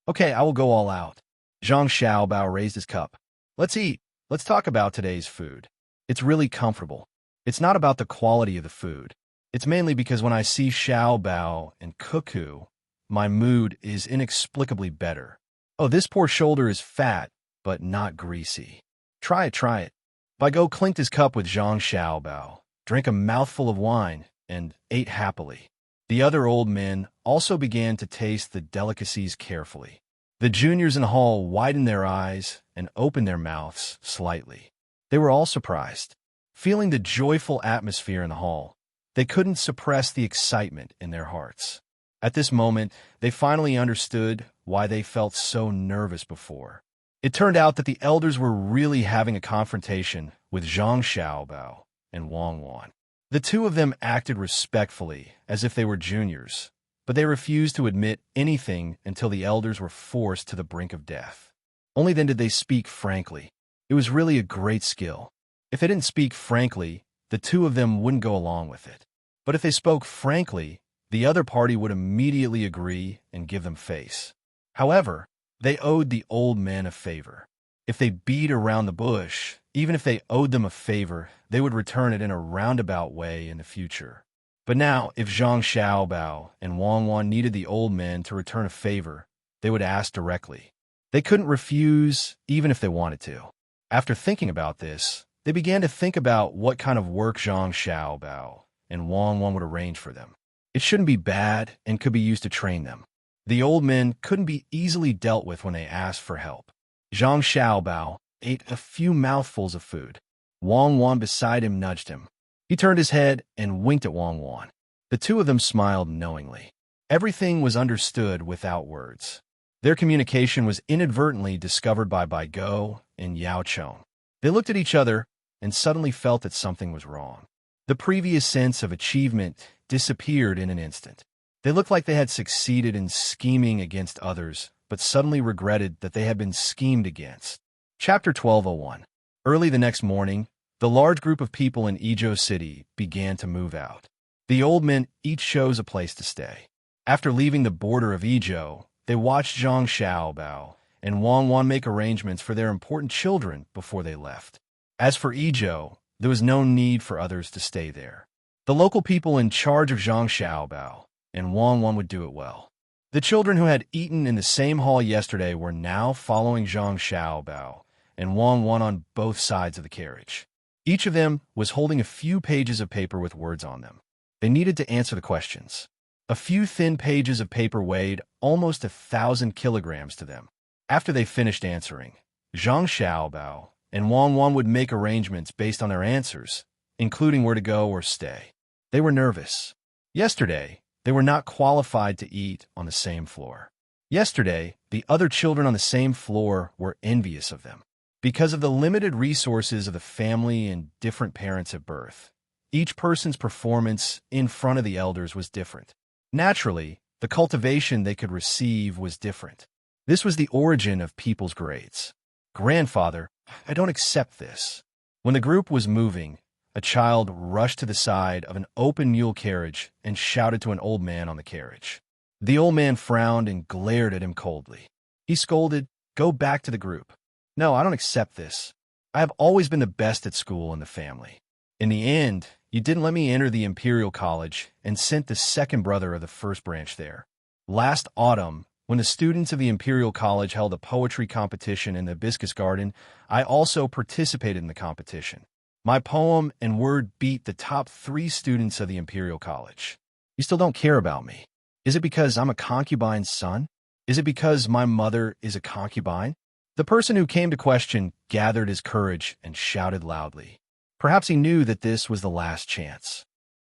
Okay, I will go all out. Zhang Xiaobao raised his cup. Let's eat. Let's talk about today's food. It's really comfortable. It's not about the quality of the food. It's mainly because when I see Xiao Bao and Cuckoo, my mood is inexplicably better. Oh, this poor shoulder is fat, but not greasy. Try it. Baigo clinked his cup with Zhang Xiaobao, drank a mouthful of wine, and ate happily. The other old men also began to taste the delicacies carefully. The juniors in the hall widened their eyes and opened their mouths slightly. They were all surprised. Feeling the joyful atmosphere in the hall, they couldn't suppress the excitement in their hearts. At this moment, they finally understood why they felt so nervous before. It turned out that the elders were really having a confrontation with Zhang Xiaobao and Wang Wan. The two of them acted respectfully, as if they were juniors, but they refused to admit anything until the elders were forced to the brink of death. Only then did they speak frankly. It was really a great skill. If they didn't speak frankly, the two of them wouldn't go along with it. But if they spoke frankly, the other party would immediately agree and give them face. However, they owed the old men a favor. If they beat around the bush, even if they owed them a favor, they would return it in a roundabout way in the future. But now, if Zhang Xiaobao and Wang Wan needed the old men to return a favor, they would ask directly. They couldn't refuse, even if they wanted to. After thinking about this, they began to think about what kind of work Zhang Xiaobao and Wang Wan would arrange for them. It shouldn't be bad and could be used to train them. The old men couldn't be easily dealt with when they asked for help. Zhang Xiaobao ate a few mouthfuls of food. Wang Wan beside him nudged him. He turned his head and winked at Wang Wan. The two of them smiled knowingly. Everything was understood without words. Their communication was inadvertently discovered by Bai Go and Yao Chong. They looked at each other and suddenly felt that something was wrong. The previous sense of achievement disappeared in an instant. They looked like they had succeeded in scheming against others, but suddenly regretted that they had been schemed against. Chapter 12:01. Early the next morning, the large group of people in Izhou City began to move out. The old men each chose a place to stay. After leaving the border of Izhou, they watched Zhang Xiaobao and Wang Wan make arrangements for their important children before they left. As for Izhou, there was no need for others to stay there. The local people in charge of Zhang Xiaobao and Wang Wan would do it well. The children who had eaten in the same hall yesterday were now following Zhang Xiaobao and Wang Wan on both sides of the carriage. Each of them was holding a few pages of paper with words on them. They needed to answer the questions. A few thin pages of paper weighed almost 1,000 kilograms to them. After they finished answering, Zhang Xiaobao and Wang Wan would make arrangements based on their answers, including where to go or stay. They were nervous. Yesterday, they were not qualified to eat on the same floor. Yesterday, the other children on the same floor were envious of them. Because of the limited resources of the family and different parents at birth, each person's performance in front of the elders was different. Naturally, the cultivation they could receive was different. This was the origin of people's grades. Grandfather, I don't accept this. When the group was moving, a child rushed to the side of an open mule carriage and shouted to an old man on the carriage. The old man frowned and glared at him coldly. He scolded, "Go back to the group." "No, I don't accept this. I have always been the best at school and the family. In the end, you didn't let me enter the Imperial College and sent the second brother of the first branch there. Last autumn, when the students of the Imperial College held a poetry competition in the Hibiscus Garden, I also participated in the competition. My poem and word beat the top 3 students of the Imperial College. You still don't care about me. Is it because I'm a concubine's son? Is it because my mother is a concubine?" The person who came to question gathered his courage and shouted loudly. Perhaps he knew that this was the last chance.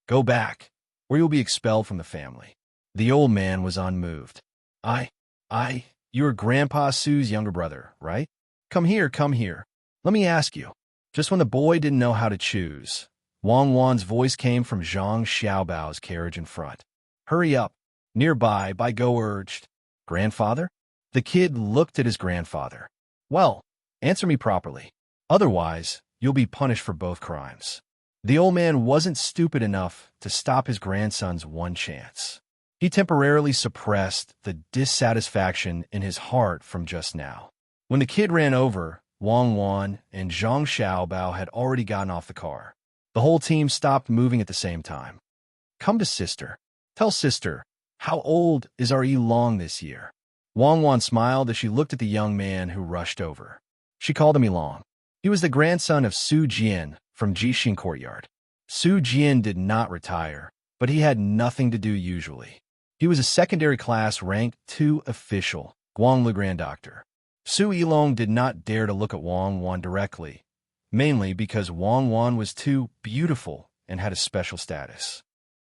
"Go back, or you'll be expelled from the family." The old man was unmoved. You're Grandpa Sue's younger brother, right? Come here. Let me ask you." Just when the boy didn't know how to choose, Wang Wan's voice came from Zhang Xiaobao's carriage in front. "Hurry up." Nearby, Bai Go urged. "Grandfather?" The kid looked at his grandfather. "Well, answer me properly. Otherwise, you'll be punished for both crimes." The old man wasn't stupid enough to stop his grandson's one chance. He temporarily suppressed the dissatisfaction in his heart from just now. When the kid ran over, Wang Wan and Zhang Xiaobao had already gotten off the car. The whole team stopped moving at the same time. "Come to sister. Tell sister, how old is our Long this year?" Wang Wan smiled as she looked at the young man who rushed over. She called him Long. He was the grandson of Su Jian from Jixing Courtyard. Su Jian did not retire, but he had nothing to do usually. He was a secondary class rank 2 official, Guang Le Grand Doctor. Su Yilong did not dare to look at Wang Wan directly, mainly because Wang Wan was too beautiful and had a special status.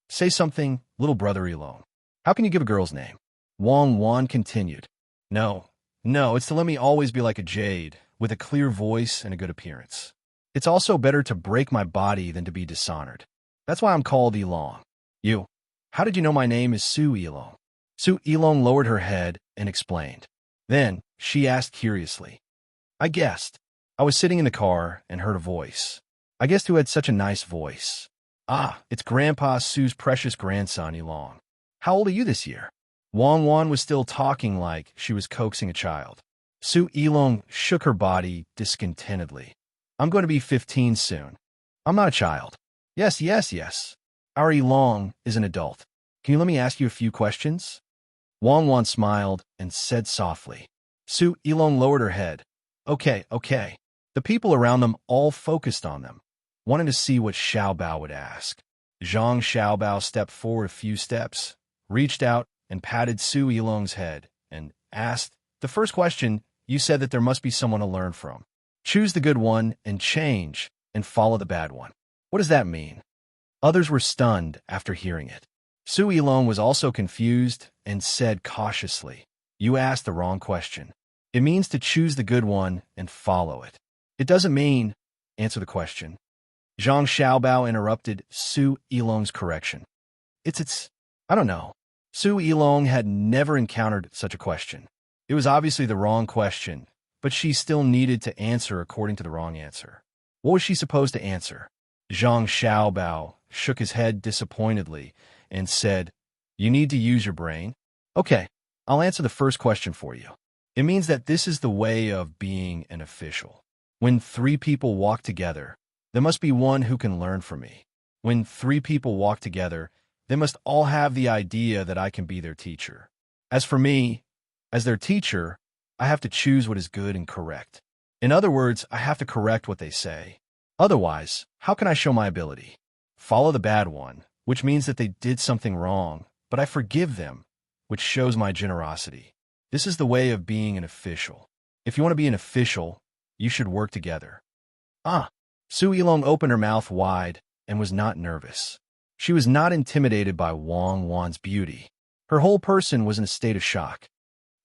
"Say something, little brother Yilong. How can you give a girl's name?" Wang Wan continued. No, it's to let me always be like a jade, with a clear voice and a good appearance." It's also better to break my body than to be dishonored. That's why I'm called Elong. You. How did you know my name is Su Elong? Su Elong lowered her head and explained. Then, she asked curiously. I guessed. I was sitting in the car and heard a voice. I guessed who had such a nice voice. Ah, it's Grandpa Su's precious grandson, Elong. How old are you this year? Wang Wan was still talking like she was coaxing a child. Su Elong shook her body discontentedly. I'm going to be 15 soon. I'm not a child. Yes. Our Elong is an adult. Can you let me ask you a few questions? Wang Wan smiled and said softly. Su Elong lowered her head. Okay. The people around them all focused on them, wanting to see what Xiao Bao would ask. Zhang Xiaobao stepped forward a few steps, reached out and patted Su Elong's head, and asked, the first question, you said that there must be someone to learn from. Choose the good one and change, and follow the bad one. What does that mean? Others were stunned after hearing it. Su Elong was also confused and said cautiously, you asked the wrong question. It means to choose the good one and follow it. It doesn't mean, answer the question. Zhang Xiaobao interrupted Su Elong's correction. I don't know. Su Elong had never encountered such a question. It was obviously the wrong question, but she still needed to answer according to the wrong answer. What was she supposed to answer? Zhang Xiaobao shook his head disappointedly and said, you need to use your brain? Okay, I'll answer the first question for you. It means that this is the way of being an official. When 3 people walk together, there must be one who can learn from me. When 3 people walk together, they must all have the idea that I can be their teacher. As for me, as their teacher, I have to choose what is good and correct. In other words, I have to correct what they say. Otherwise, how can I show my ability? Follow the bad one, which means that they did something wrong, but I forgive them, which shows my generosity. This is the way of being an official. If you want to be an official, you should work together. Su Elong opened her mouth wide and was not nervous. She was not intimidated by Wang Wan's beauty. Her whole person was in a state of shock.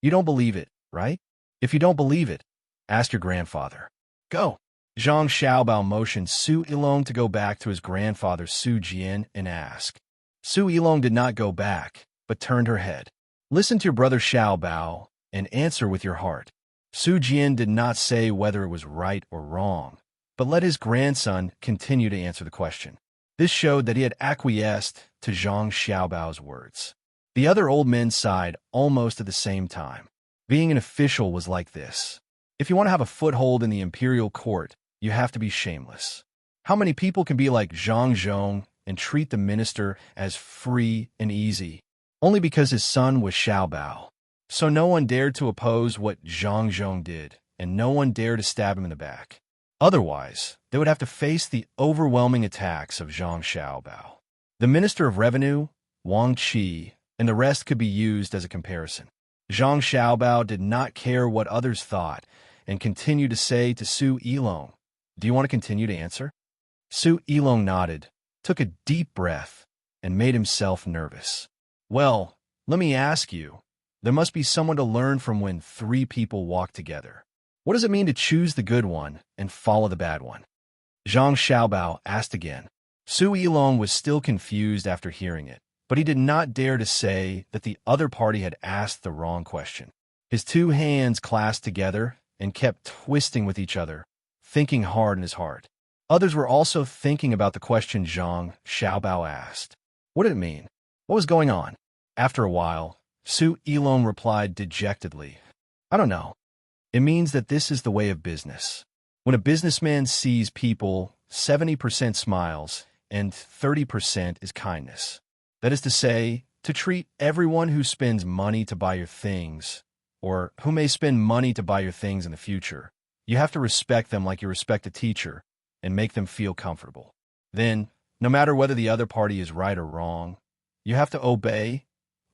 You don't believe it, right? If you don't believe it, ask your grandfather. Go. Zhang Xiaobao motioned Su Elong to go back to his grandfather Su Jian and ask. Su Elong did not go back, but turned her head. Listen to your brother Xiaobao and answer with your heart. Su Jian did not say whether it was right or wrong, but let his grandson continue to answer the question. This showed that he had acquiesced to Zhang Xiaobao's words. The other old men sighed almost at the same time. Being an official was like this. If you want to have a foothold in the imperial court, you have to be shameless. How many people can be like Zhang Zhong and treat the minister as free and easy, only because his son was Xiaobao? So no one dared to oppose what Zhang Zhong did, and no one dared to stab him in the back. Otherwise, they would have to face the overwhelming attacks of Zhang Xiaobao. The Minister of Revenue, Wang Qi, and the rest could be used as a comparison. Zhang Xiaobao did not care what others thought and continued to say to Su Elong, do you want to continue to answer? Su Elong nodded, took a deep breath, and made himself nervous. Well, let me ask you, there must be someone to learn from when 3 people walk together. What does it mean to choose the good one and follow the bad one? Zhang Xiaobao asked again. Su Elong was still confused after hearing it, but he did not dare to say that the other party had asked the wrong question. His 2 hands clasped together and kept twisting with each other, thinking hard in his heart. Others were also thinking about the question Zhang Xiaobao asked. What did it mean? What was going on? After a while, Su Elong replied dejectedly, I don't know. It means that this is the way of business. When a businessman sees people, 70% smiles and 30% is kindness. That is to say, to treat everyone who spends money to buy your things, or who may spend money to buy your things in the future, you have to respect them like you respect a teacher and make them feel comfortable. Then, no matter whether the other party is right or wrong, you have to obey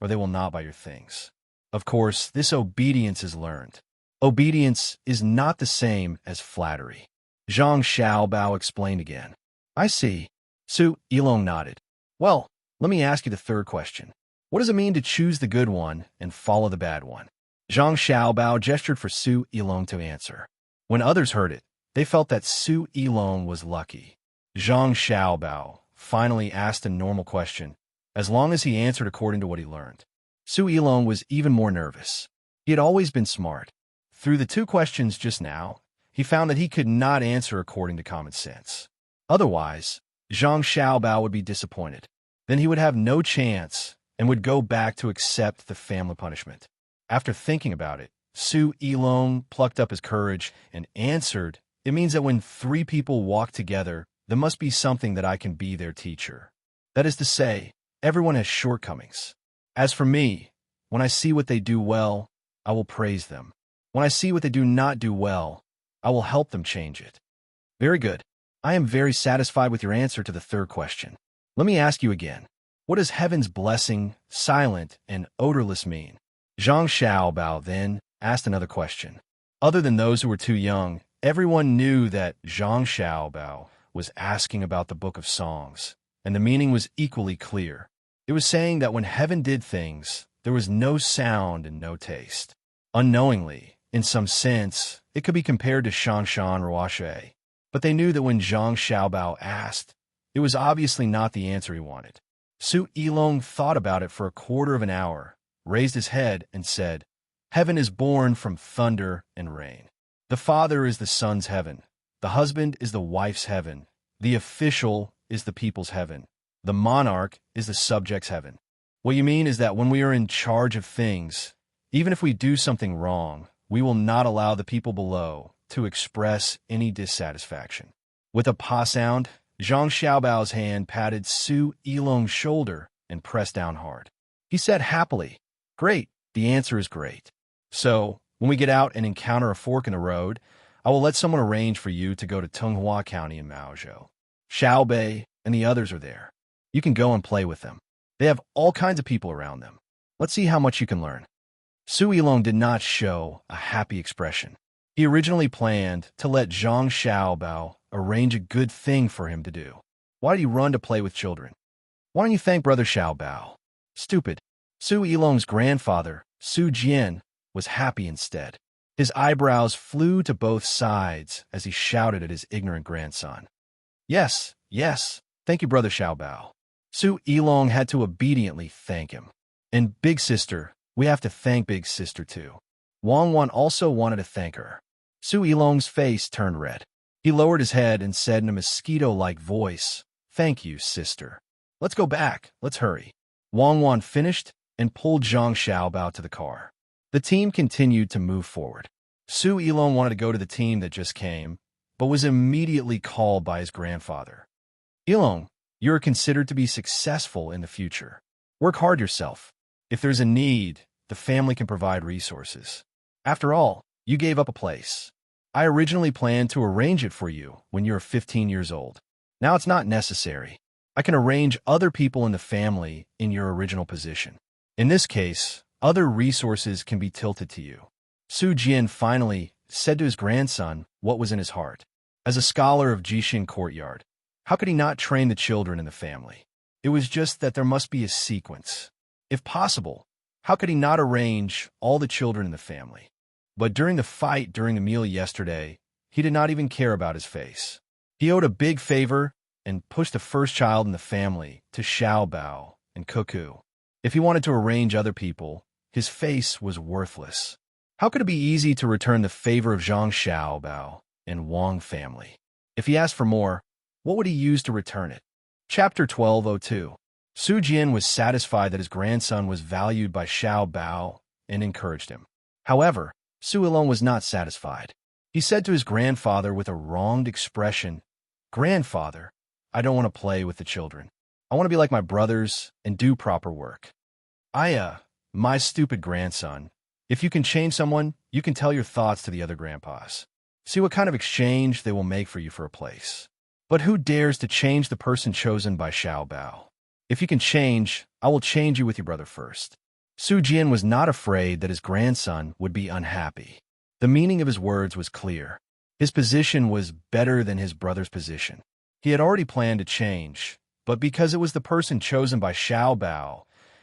or they will not buy your things. Of course, this obedience is learned. Obedience is not the same as flattery. Zhang Xiaobao explained again. I see. Su Elong nodded. Well, let me ask you the third question. What does it mean to choose the good one and follow the bad one? Zhang Xiaobao gestured for Su Elong to answer. When others heard it, They felt that Su Yilong was lucky. Zhang Xiaobao finally asked a normal question, as long as he answered according to what he learned. Su Yilong was even more nervous. He had always been smart. Through the 2 questions just now, he found that he could not answer according to common sense. Otherwise, Zhang Xiaobao would be disappointed. Then he would have no chance and would go back to accept the family punishment. After thinking about it, Su Yilong plucked up his courage and answered, "It means that when 3 people walk together, there must be something that I can be their teacher. That is to say, everyone has shortcomings. As for me, when I see what they do well, I will praise them. When I see what they do not do well, I will help them change it." Very good. I am very satisfied with your answer to the 3rd question. Let me ask you again. What does heaven's blessing, silent and odorless mean? Zhang Xiaobao then asked another question. Other than those who were too young, everyone knew that Zhang Xiaobao was asking about the Book of Songs, and the meaning was equally clear. It was saying that when heaven did things, there was no sound and no taste. Unknowingly, in some sense, it could be compared to Shangshan Ruoshui, but they knew that when Zhang Xiaobao asked, it was obviously not the answer he wanted. Su Yilong thought about it for a quarter of an hour, raised his head, and said, "Heaven is born from thunder and rain. The father is the son's heaven. The husband is the wife's heaven. The official is the people's heaven. The monarch is the subject's heaven." What you mean is that when we are in charge of things, even if we do something wrong, we will not allow the people below to express any dissatisfaction. With a pa sound, Zhang Xiaobao's hand patted Su Yilong's shoulder and pressed down hard. He said happily, "Great, the answer is great. So, when we get out and encounter a fork in the road, I will let someone arrange for you to go to Tunghua County in Maozhou. Xiaobei and the others are there. You can go and play with them. They have all kinds of people around them. Let's see how much you can learn." Su Yilong did not show a happy expression. He originally planned to let Zhang Xiaobao arrange a good thing for him to do. Why did he run to play with children? Why don't you thank Brother Xiaobao? Stupid. Su Yilong's grandfather, Su Jian, was happy instead. His eyebrows flew to both sides as he shouted at his ignorant grandson. Yes, thank you, Brother Xiaobao." Su Yilong had to obediently thank him. And Big Sister, we have to thank Big Sister too. Wang Wan also wanted to thank her. Su Yilong's face turned red. He lowered his head and said in a mosquito-like voice, "Thank you, sister. Let's go back. Let's hurry." Wang Wan finished and pulled Zhang Xiaobao to the car. The team continued to move forward. Su Yilong wanted to go to the team that just came, but was immediately called by his grandfather. "Yilong, you are considered to be successful in the future. Work hard yourself. If there's a need, the family can provide resources. After all, you gave up a place. I originally planned to arrange it for you when you were 15 years old. Now it's not necessary. I can arrange other people in the family in your original position. In this case, other resources can be tilted to you." Su Jian finally said to his grandson what was in his heart. As a scholar of Jixin Courtyard, how could he not train the children in the family? It was just that there must be a sequence. If possible, how could he not arrange all the children in the family? But during the fight during the meal yesterday, he did not even care about his face. He owed a big favor and pushed the first child in the family to Xiaobao and Cuckoo. If he wanted to arrange other people, his face was worthless. How could it be easy to return the favor of Zhang Xiaobao and Wang family? If he asked for more, what would he use to return it? Chapter 1202. Su Jian was satisfied that his grandson was valued by Xiaobao and encouraged him. However, Su Yilong was not satisfied. He said to his grandfather with a wronged expression, "Grandfather, I don't want to play with the children. I want to be like my brothers and do proper work." My stupid grandson. If you can change someone, you can tell your thoughts to the other grandpas. See what kind of exchange they will make for you for a place. But who dares to change the person chosen by Xiaobao? If you can change, I will change you with your brother first. Su Jian was not afraid that his grandson would be unhappy. The meaning of his words was clear. His position was better than his brother's position. He had already planned to change, but because it was the person chosen by Xiaobao,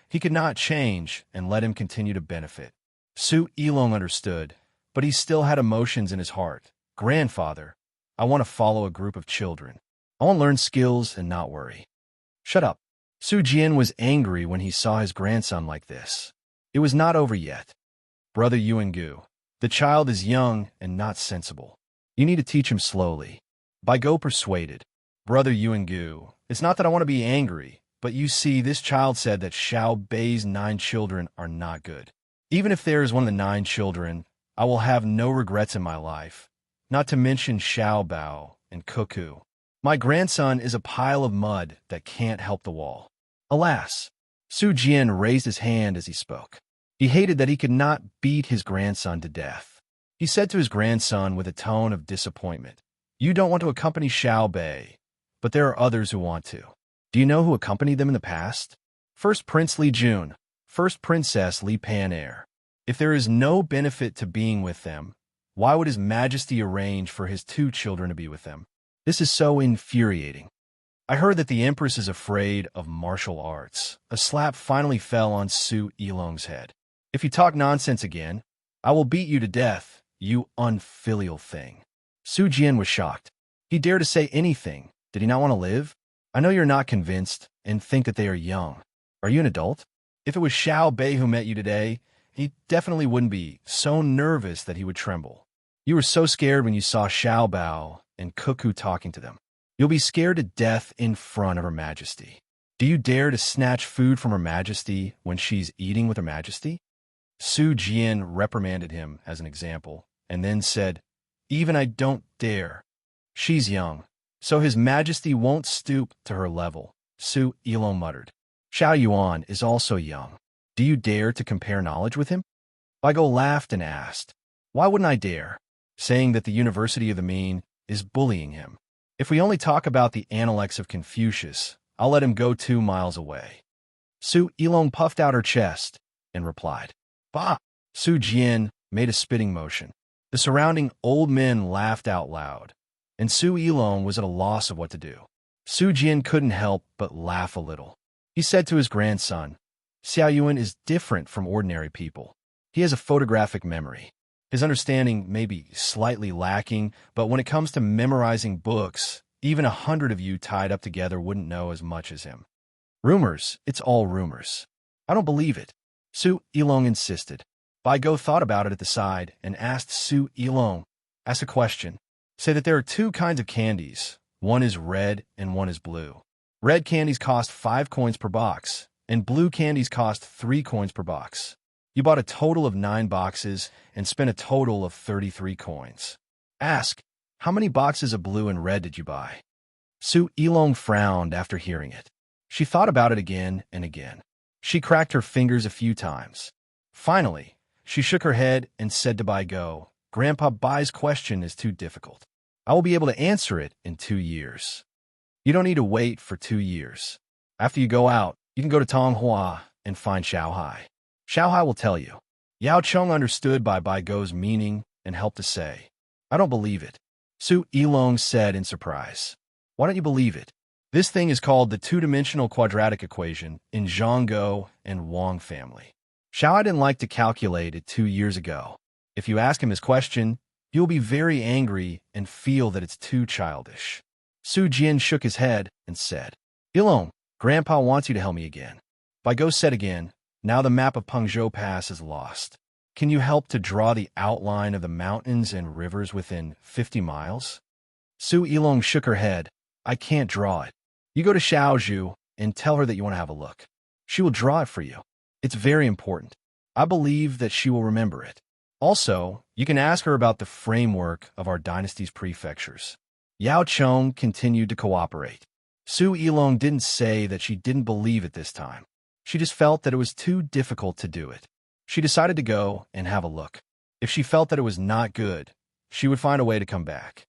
he could not change and let him continue to benefit. Su Yilong understood, but he still had emotions in his heart. "Grandfather, I want to follow a group of children. I want to learn skills and not worry. Shut up. Su Jian was angry when he saw his grandson like this. It was not over yet. Brother Yuangu, the child is young and not sensible. You need to teach him slowly. Bai Go persuaded. Brother Yuangu, it's not that I want to be angry, but you see, this child said that Xiao Bei's 9 children are not good. Even if there is one of the 9 children, I will have no regrets in my life, not to mention Xiao Bao and Cuckoo. My grandson is a pile of mud that can't help the wall. Alas! Su Jian raised his hand as he spoke. He hated that he could not beat his grandson to death. He said to his grandson with a tone of disappointment, "You don't want to accompany Xiao Bei, but there are others who want to. Do you know who accompanied them in the past? First Prince Li Jun, First Princess Li Pan-Er. If there is no benefit to being with them, why would His Majesty arrange for his 2 children to be with them? This is so infuriating. I heard that the Empress is afraid of martial arts." A slap finally fell on Su Yilong's head. "If you talk nonsense again, I will beat you to death, you unfilial thing." Su Jian was shocked. He dared to say anything. Did he not want to live? "I know you're not convinced and think that they are young. Are you an adult? If it was Xiao Bei who met you today, he definitely wouldn't be so nervous that he would tremble. You were so scared when you saw Xiao Bao and Cuckoo talking to them. You'll be scared to death in front of Her Majesty. Do you dare to snatch food from Her Majesty when she's eating with Her Majesty?" Su Jian reprimanded him as an example, and then said, "Even I don't dare. She's young, so His Majesty won't stoop to her level." Su Yilong muttered. "Xiao Yuan is also young. Do you dare to compare knowledge with him?" Bai Go laughed and asked, "Why wouldn't I dare?" saying that the University of the Mean is bullying him. "If we only talk about the Analects of Confucius, I'll let him go 2 miles away." Su Yilong puffed out her chest and replied, "Bah!" Su Jian made a spitting motion. The surrounding old men laughed out loud, and Su Yilong was at a loss of what to do. Su Jian couldn't help but laugh a little. He said to his grandson, "Xiao Yuan is different from ordinary people. He has a photographic memory. His understanding may be slightly lacking, but when it comes to memorizing books, even 100 of you tied up together wouldn't know as much as him." "Rumors, it's all rumors. I don't believe it," Su Yilong insisted. Bai Go thought about it at the side and asked Su Yilong, "Ask a question. Say that there are 2 kinds of candies. One is red and one is blue. Red candies cost 5 coins per box, and blue candies cost 3 coins per box. You bought a total of 9 boxes and spent a total of 33 coins. Ask, how many boxes of blue and red did you buy?" Su Yilong frowned after hearing it. She thought about it again and again. She cracked her fingers a few times. Finally, she shook her head and said to Bai Go, "Grandpa Bai's question is too difficult. I will be able to answer it in 2 years. You don't need to wait for 2 years. After you go out, you can go to Tonghua and find Xiao Hai. Xiao Hai will tell you." Yao Cheng understood Bai Go's meaning and helped to say, "I don't believe it." Su Yilong said in surprise, "Why don't you believe it? This thing is called the 2-dimensional quadratic equation in Zhongguo and Wang family. Xiao Hai didn't like to calculate it 2 years ago. If you ask him his question, you will be very angry and feel that it's too childish." Su Jian shook his head and said, "Yilong, Grandpa wants you to help me again." Bai Go said again, "Now the map of Pengzhou Pass is lost. Can you help to draw the outline of the mountains and rivers within 50 miles? Su Yilong shook her head. "I can't draw it. You go to Xiaozhu and tell her that you want to have a look. She will draw it for you. It's very important. I believe that she will remember it. Also, you can ask her about the framework of our dynasty's prefectures." Yao Cheng continued to cooperate. Su Yilong didn't say that she didn't believe it this time. She just felt that it was too difficult to do it. She decided to go and have a look. If she felt that it was not good, she would find a way to come back.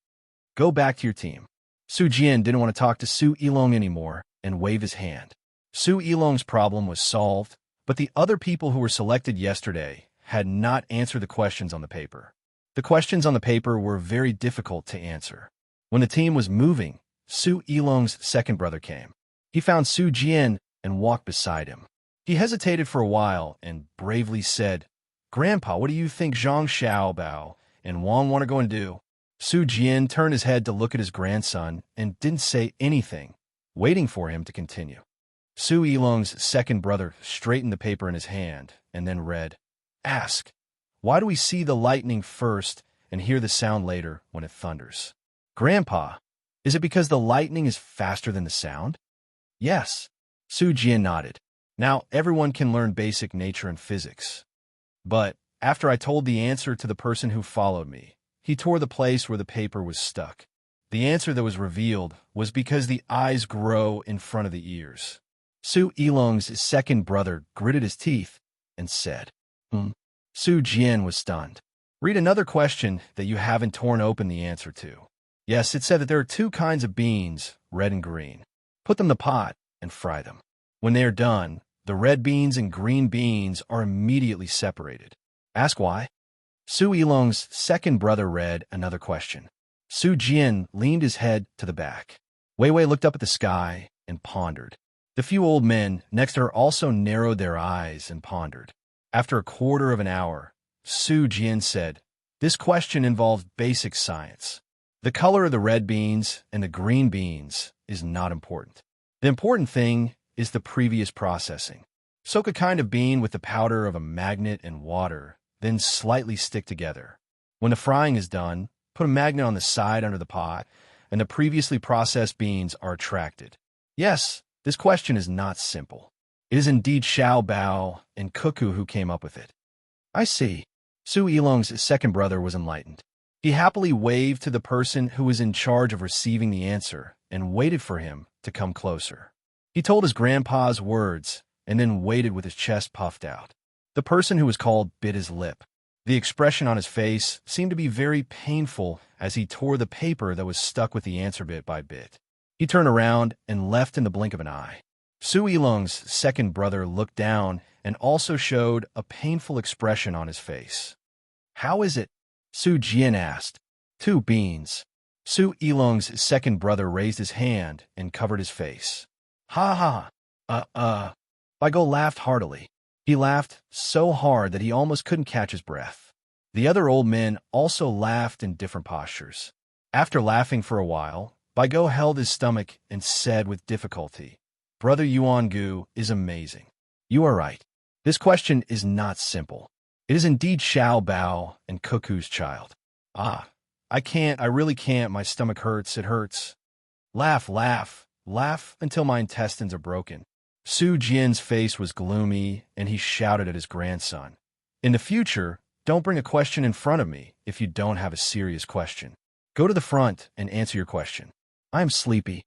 "Go back to your team." Su Jian didn't want to talk to Su Yilong anymore and wave his hand. Su Yilong's problem was solved, but the other people who were selected yesterday had not answered the questions on the paper. The questions on the paper were very difficult to answer. When the team was moving, Su Yilong's second brother came. He found Su Jian and walked beside him. He hesitated for a while and bravely said, "Grandpa, what do you think Zhang Xiaobao and Wang want to go and do?" Su Jian turned his head to look at his grandson and didn't say anything, waiting for him to continue. Su Yilong's second brother straightened the paper in his hand and then read, "Ask, why do we see the lightning first and hear the sound later when it thunders?" "Grandpa, is it because the lightning is faster than the sound?" "Yes." Su Jian nodded. "Now everyone can learn basic nature and physics. But after I told the answer to the person who followed me, he tore the place where the paper was stuck. The answer that was revealed was because the eyes grow in front of the ears." Su Yilong's second brother gritted his teeth and said, Su Jian was stunned. "Read another question that you haven't torn open the answer to." "Yes, it said that there are two kinds of beans, red and green. Put them in the pot and fry them. When they are done, the red beans and green beans are immediately separated. Ask why." Su Yilong's second brother read another question. Su Jian leaned his head to the back. Wei Wei looked up at the sky and pondered. The few old men next to her also narrowed their eyes and pondered. After a quarter of an hour, Su Jian said, "This question involves basic science. The color of the red beans and the green beans is not important. The important thing is the previous processing. Soak a kind of bean with the powder of a magnet and water, then slightly stick together. When the frying is done, put a magnet on the side under the pot, and the previously processed beans are attracted." Yes, this question is not simple. It is indeed Xiao Bao and Cuckoo who came up with it. "I see." Su Yilong's second brother was enlightened. He happily waved to the person who was in charge of receiving the answer and waited for him to come closer. He told his grandpa's words and then waited with his chest puffed out. The person who was called bit his lip. The expression on his face seemed to be very painful as he tore the paper that was stuck with the answer bit by bit. He turned around and left in the blink of an eye. Su Yilong's second brother looked down and also showed a painful expression on his face. "How is it?" Su Jian asked. "Two beans." Su Yilong's second brother raised his hand and covered his face. "Ha ha! Baigo laughed heartily. He laughed so hard that he almost couldn't catch his breath. The other old men also laughed in different postures. After laughing for a while, Baigo held his stomach and said with difficulty, "Brother Yuangu is amazing. You are right. This question is not simple. It is indeed Xiao Bao and Cuckoo's child." I really can't. My stomach hurts. It hurts." "Laugh, laugh, laugh until my intestines are broken." Su Jian's face was gloomy, and he shouted at his grandson, "In the future, don't bring a question in front of me if you don't have a serious question. Go to the front and answer your question. I am sleepy."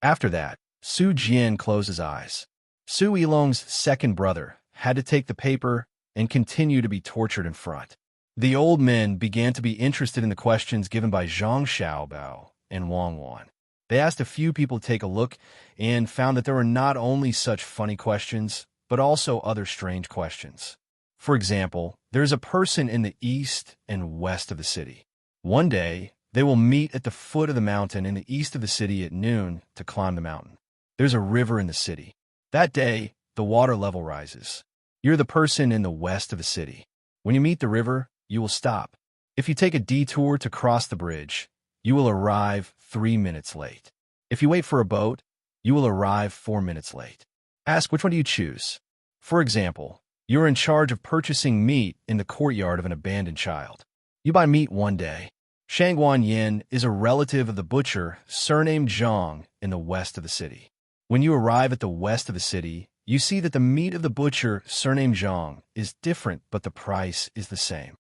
After that, Su Jian closed his eyes. Su Yilong's second brother had to take the paper and continue to be tortured in front. The old men began to be interested in the questions given by Zhang Xiaobao and Wang Wan. They asked a few people to take a look and found that there were not only such funny questions, but also other strange questions. For example, there is a person in the east and west of the city. One day, they will meet at the foot of the mountain in the east of the city at noon to climb the mountain. There's a river in the city. That day, the water level rises. You're the person in the west of the city. When you meet the river, you will stop. If you take a detour to cross the bridge, you will arrive 3 minutes late. If you wait for a boat, you will arrive 4 minutes late. Ask which one do you choose. For example, you are in charge of purchasing meat in the courtyard of an abandoned child. You buy meat one day. Shangguan Yin is a relative of the butcher surnamed Zhang in the west of the city. When you arrive at the west of the city, you see that the meat of the butcher surnamed Zhang is different, but the price is the same.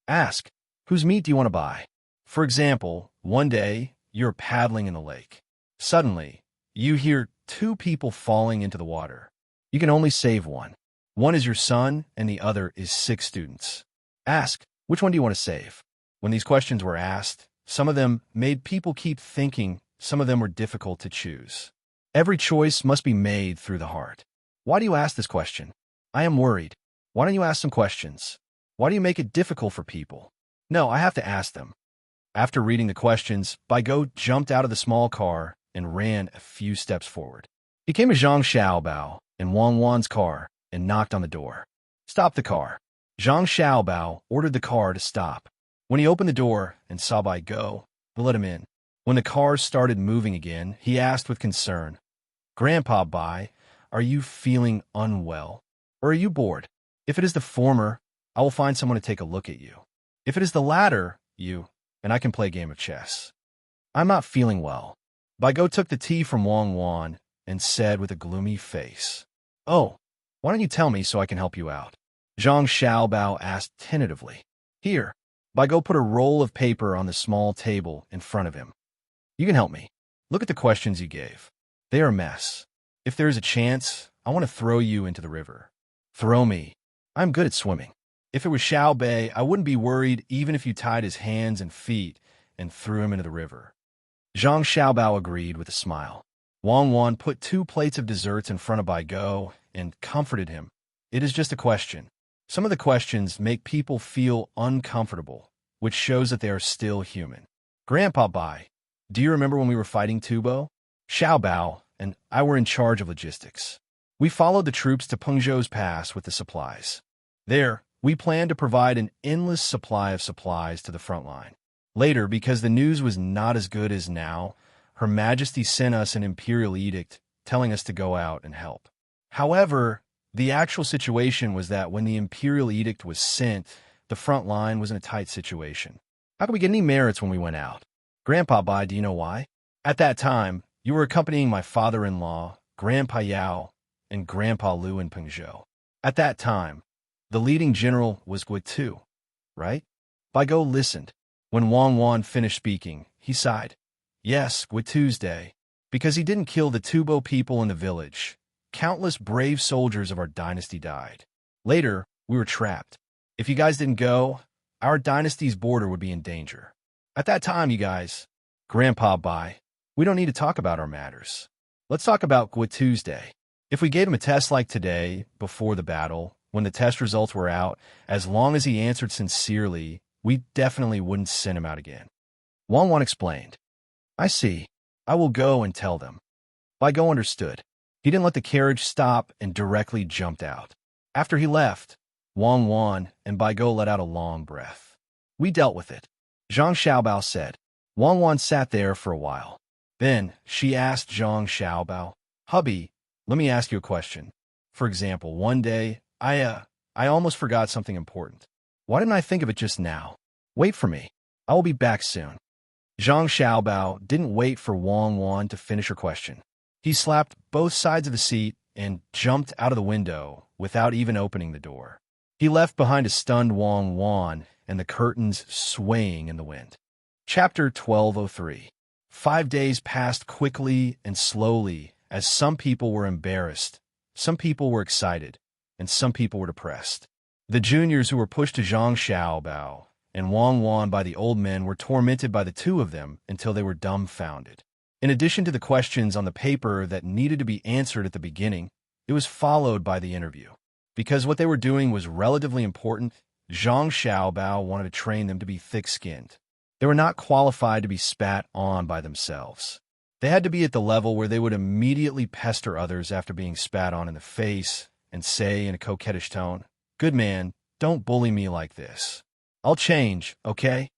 Ask, whose meat do you want to buy? For example, one day, you're paddling in the lake. Suddenly, you hear 2 people falling into the water. You can only save one. One is your son, and the other is 6 students. Ask, which one do you want to save? When these questions were asked, some of them made people keep thinking, some of them were difficult to choose. Every choice must be made through the heart. Why do you ask this question? I am worried. Why don't you ask some questions? Why do you make it difficult for people? No, I have to ask them. After reading the questions, Baigo jumped out of the small car and ran a few steps forward. He came to Zhang Xiaobao and Wang Wan's car and knocked on the door. Stop the car. Zhang Xiaobao ordered the car to stop. When he opened the door and saw Bai go, they let him in. When the cars started moving again, he asked with concern, "Grandpa Bai, are you feeling unwell? Or are you bored? If it is the former, I will find someone to take a look at you. If it is the latter, and I can play a game of chess." "I'm not feeling well." Bai Go took the tea from Wang Wan and said with a gloomy face, "Oh, why don't you tell me so I can help you out?" Zhang Xiaobao asked tentatively. "Here." Bai Go put a roll of paper on the small table in front of him. "You can help me. Look at the questions you gave. They are a mess. If there is a chance, I want to throw you into the river." "Throw me? I'm good at swimming. If it was Xiao Bei, I wouldn't be worried even if you tied his hands and feet and threw him into the river." Zhang Xiaobao agreed with a smile. Wang Wan put 2 plates of desserts in front of Bai Go and comforted him. "It is just a question. Some of the questions make people feel uncomfortable, which shows that they are still human. Grandpa Bai, do you remember when we were fighting Tubo? Xiao Bao and I were in charge of logistics. We followed the troops to Pengzhou's pass with the supplies. There, we planned to provide an endless supply of supplies to the front line. Later, because the news was not as good as now, Her Majesty sent us an imperial edict telling us to go out and help. However, the actual situation was that when the imperial edict was sent, the front line was in a tight situation. How could we get any merits when we went out? Grandpa Bai, do you know why? At that time, you were accompanying my father-in-law, Grandpa Yao, and Grandpa Lu in Pengzhou. At that time, the leading general was Guitu, right?" Bai Go listened. When Wang Wan finished speaking, he sighed. "Yes, Guitu's day. Because he didn't kill the Tubo people in the village. Countless brave soldiers of our dynasty died. Later, we were trapped. If you guys didn't go, our dynasty's border would be in danger. At that time, you guys, Grandpa Bai, we don't need to talk about our matters. Let's talk about Guitu's day. If we gave him a test like today, before the battle, when the test results were out, as long as he answered sincerely, we definitely wouldn't send him out again." Wang Wan explained. "I see. I will go and tell them." Bai Go understood. He didn't let the carriage stop and directly jumped out. After he left, Wang Wan and Bai Go let out a long breath. "We dealt with it," Zhang Xiaobao said. Wang Wan sat there for a while. Then she asked Zhang Xiaobao, "Hubby, let me ask you a question. For example, one day, I almost forgot something important. Why didn't I think of it just now? Wait for me. I will be back soon." Zhang Xiaobao didn't wait for Wang Wan to finish her question. He slapped both sides of the seat and jumped out of the window without even opening the door. He left behind a stunned Wang Wan and the curtains swaying in the wind. Chapter 1203. 5 days passed quickly and slowly as some people were embarrassed, some people were excited, and some people were depressed. The juniors who were pushed to Zhang Xiaobao and Wang Wan by the old men were tormented by the two of them until they were dumbfounded. In addition to the questions on the paper that needed to be answered at the beginning, it was followed by the interview. Because what they were doing was relatively important, Zhang Xiaobao wanted to train them to be thick-skinned. They were not qualified to be spat on by themselves. They had to be at the level where they would immediately pester others after being spat on in the face and say in a coquettish tone, "Good man, don't bully me like this. I'll change, okay?"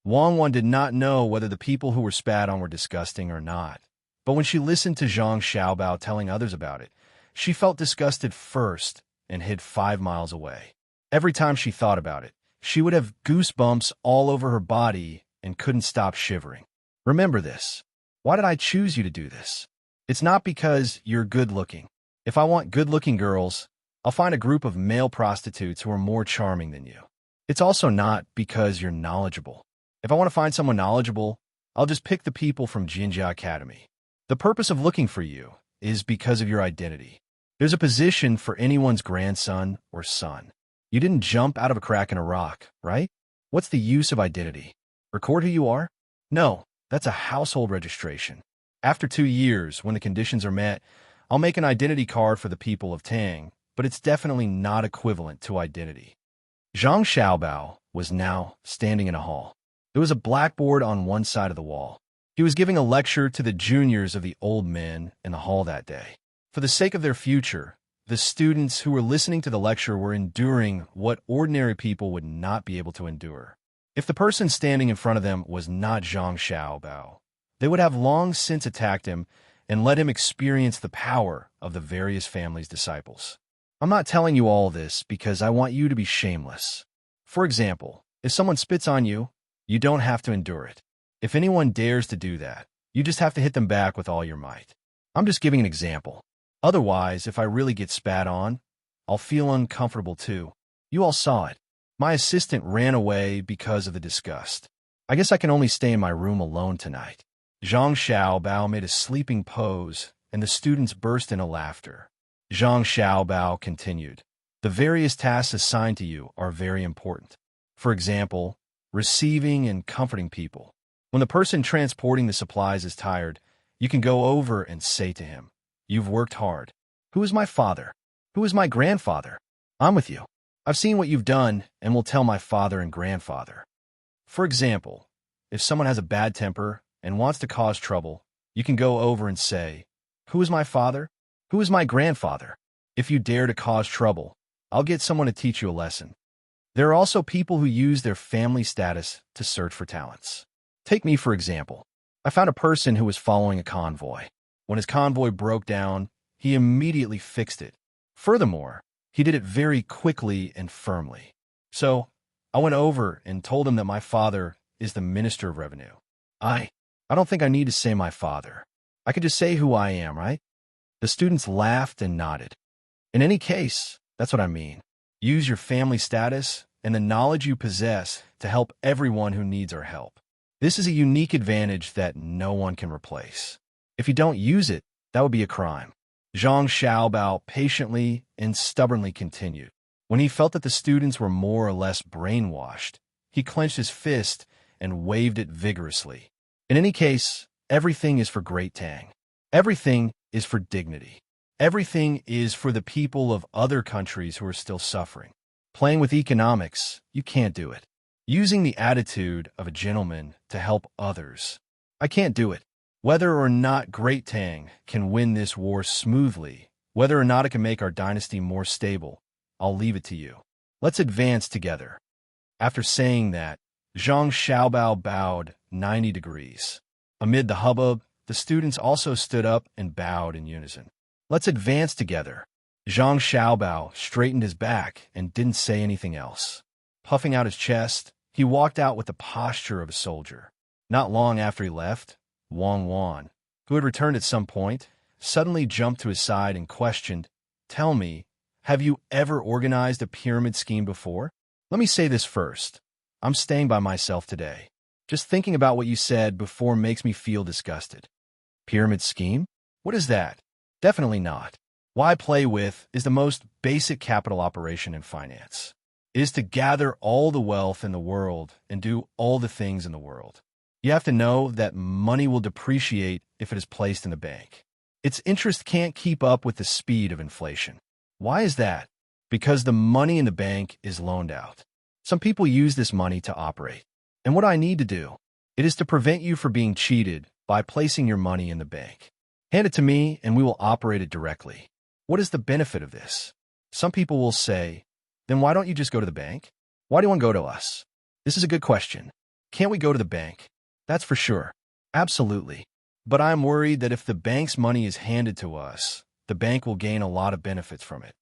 Wang Wan did not know whether the people who were spat on were disgusting or not. But when she listened to Zhang Xiaobao telling others about it, she felt disgusted first and hid 5 miles away. Every time she thought about it, she would have goosebumps all over her body and couldn't stop shivering. Remember this. Why did I choose you to do this? It's not because you're good-looking. If I want good-looking girls, I'll find a group of male prostitutes who are more charming than you. It's also not because you're knowledgeable. If I want to find someone knowledgeable, I'll just pick the people from Jinjia Academy. The purpose of looking for you is because of your identity. There's a position for anyone's grandson or son. You didn't jump out of a crack in a rock, right? What's the use of identity? Record who you are? No, that's a household registration. After 2 years, when the conditions are met, I'll make an identity card for the people of Tang, but it's definitely not equivalent to identity. Zhang Xiaobao was now standing in a hall. There was a blackboard on one side of the wall. He was giving a lecture to the juniors of the old men in the hall that day. For the sake of their future, the students who were listening to the lecture were enduring what ordinary people would not be able to endure. If the person standing in front of them was not Zhang Xiaobao, they would have long since attacked him and let him experience the power of the various family's disciples. I'm not telling you all this because I want you to be shameless. For example, if someone spits on you, you don't have to endure it. If anyone dares to do that, you just have to hit them back with all your might. I'm just giving an example. Otherwise, if I really get spat on, I'll feel uncomfortable too. You all saw it. My assistant ran away because of the disgust. I guess I can only stay in my room alone tonight. Zhang Xiaobao made a sleeping pose, and the students burst into laughter. Zhang Xiaobao continued, "The various tasks assigned to you are very important. For example, receiving and comforting people. When the person transporting the supplies is tired, you can go over and say to him, 'You've worked hard. Who is my father? Who is my grandfather? I'm with you. I've seen what you've done and will tell my father and grandfather.' For example, if someone has a bad temper and wants to cause trouble, you can go over and say, 'Who is my father? Who is my grandfather? If you dare to cause trouble, I'll get someone to teach you a lesson.' There are also people who use their family status to search for talents. Take me, for example. I found a person who was following a convoy. When his convoy broke down, he immediately fixed it. Furthermore, he did it very quickly and firmly. So, I went over and told him that my father is the Minister of Revenue. I don't think I need to say my father. I could just say who I am, right?" The students laughed and nodded. In any case, that's what I mean. Use your family status and the knowledge you possess to help everyone who needs our help. This is a unique advantage that no one can replace. If you don't use it, that would be a crime. Zhang Xiaobao patiently and stubbornly continued. When he felt that the students were more or less brainwashed, he clenched his fist and waved it vigorously. In any case, everything is for great Tang. Everything is for dignity. Everything is for the people of other countries who are still suffering. Playing with economics, you can't do it. Using the attitude of a gentleman to help others, I can't do it. Whether or not Great Tang can win this war smoothly, whether or not it can make our dynasty more stable, I'll leave it to you. Let's advance together." After saying that, Zhang Xiaobao bowed 90 degrees. Amid the hubbub, the students also stood up and bowed in unison. "Let's advance together." Zhang Xiaobao straightened his back and didn't say anything else. Puffing out his chest, he walked out with the posture of a soldier. Not long after he left, Wang Wan, who had returned at some point, suddenly jumped to his side and questioned, "Tell me, have you ever organized a pyramid scheme before?" Let me say this first. I'm staying by myself today. Just thinking about what you said before makes me feel disgusted. Pyramid scheme? What is that? Definitely not. Why play with is the most basic capital operation in finance. It is to gather all the wealth in the world and do all the things in the world. You have to know that money will depreciate if it is placed in the bank. Its interest can't keep up with the speed of inflation. Why is that? Because the money in the bank is loaned out. Some people use this money to operate. And what I need to do, it is to prevent you from being cheated by placing your money in the bank. Hand it to me and we will operate it directly. What is the benefit of this? Some people will say, then why don't you just go to the bank? Why do you want to go to us? This is a good question. Can't we go to the bank? That's for sure. Absolutely. But I'm worried that if the bank's money is handed to us, the bank will gain a lot of benefits from it.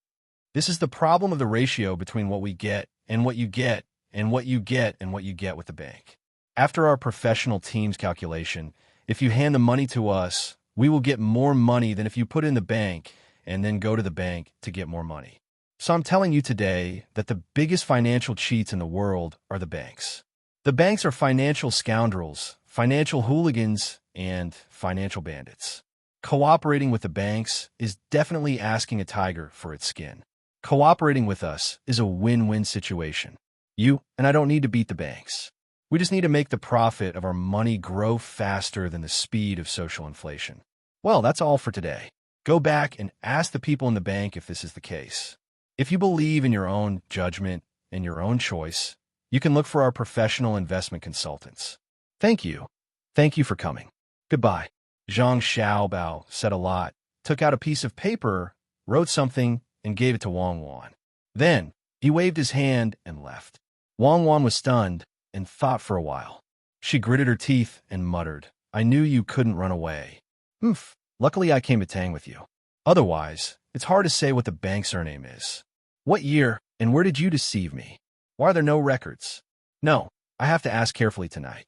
This is the problem of the ratio between what we get and what you get and what you get and what you get with the bank. After our professional team's calculation, if you hand the money to us, we will get more money than if you put it in the bank and then go to the bank to get more money. So I'm telling you today that the biggest financial cheats in the world are the banks. The banks are financial scoundrels, financial hooligans, and financial bandits. Cooperating with the banks is definitely asking a tiger for its skin. Cooperating with us is a win-win situation. You and I don't need to beat the banks. We just need to make the profit of our money grow faster than the speed of social inflation. Well, that's all for today. Go back and ask the people in the bank if this is the case. If you believe in your own judgment and your own choice, you can look for our professional investment consultants. Thank you. Thank you for coming. Goodbye. Zhang Xiaobao said a lot, took out a piece of paper, wrote something, and gave it to Wang Wan. Then, he waved his hand and left. Wang Wan was stunned and thought for a while. She gritted her teeth and muttered, "I knew you couldn't run away. Oomph, luckily I came to Tang with you. Otherwise, it's hard to say what the bank surname is. What year and where did you deceive me? Why are there no records? No, I have to ask carefully tonight.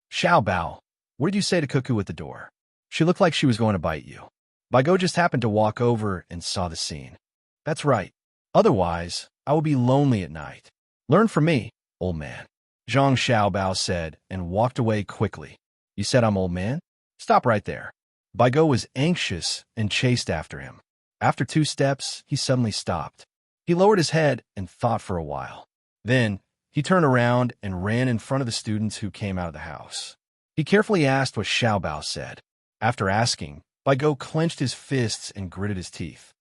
Xiao Bao, what did you say to Cuckoo at the door? She looked like she was going to bite you. Baigo just happened to walk over and saw the scene. That's right. Otherwise, I would be lonely at night. Learn from me, old man. Zhang Xiaobao said and walked away quickly. You said I'm old man? Stop right there. Baigo was anxious and chased after him. After 2 steps, he suddenly stopped. He lowered his head and thought for a while. Then, he turned around and ran in front of the students who came out of the house. He carefully asked what Xiaobao said. After asking, Baigo clenched his fists and gritted his teeth.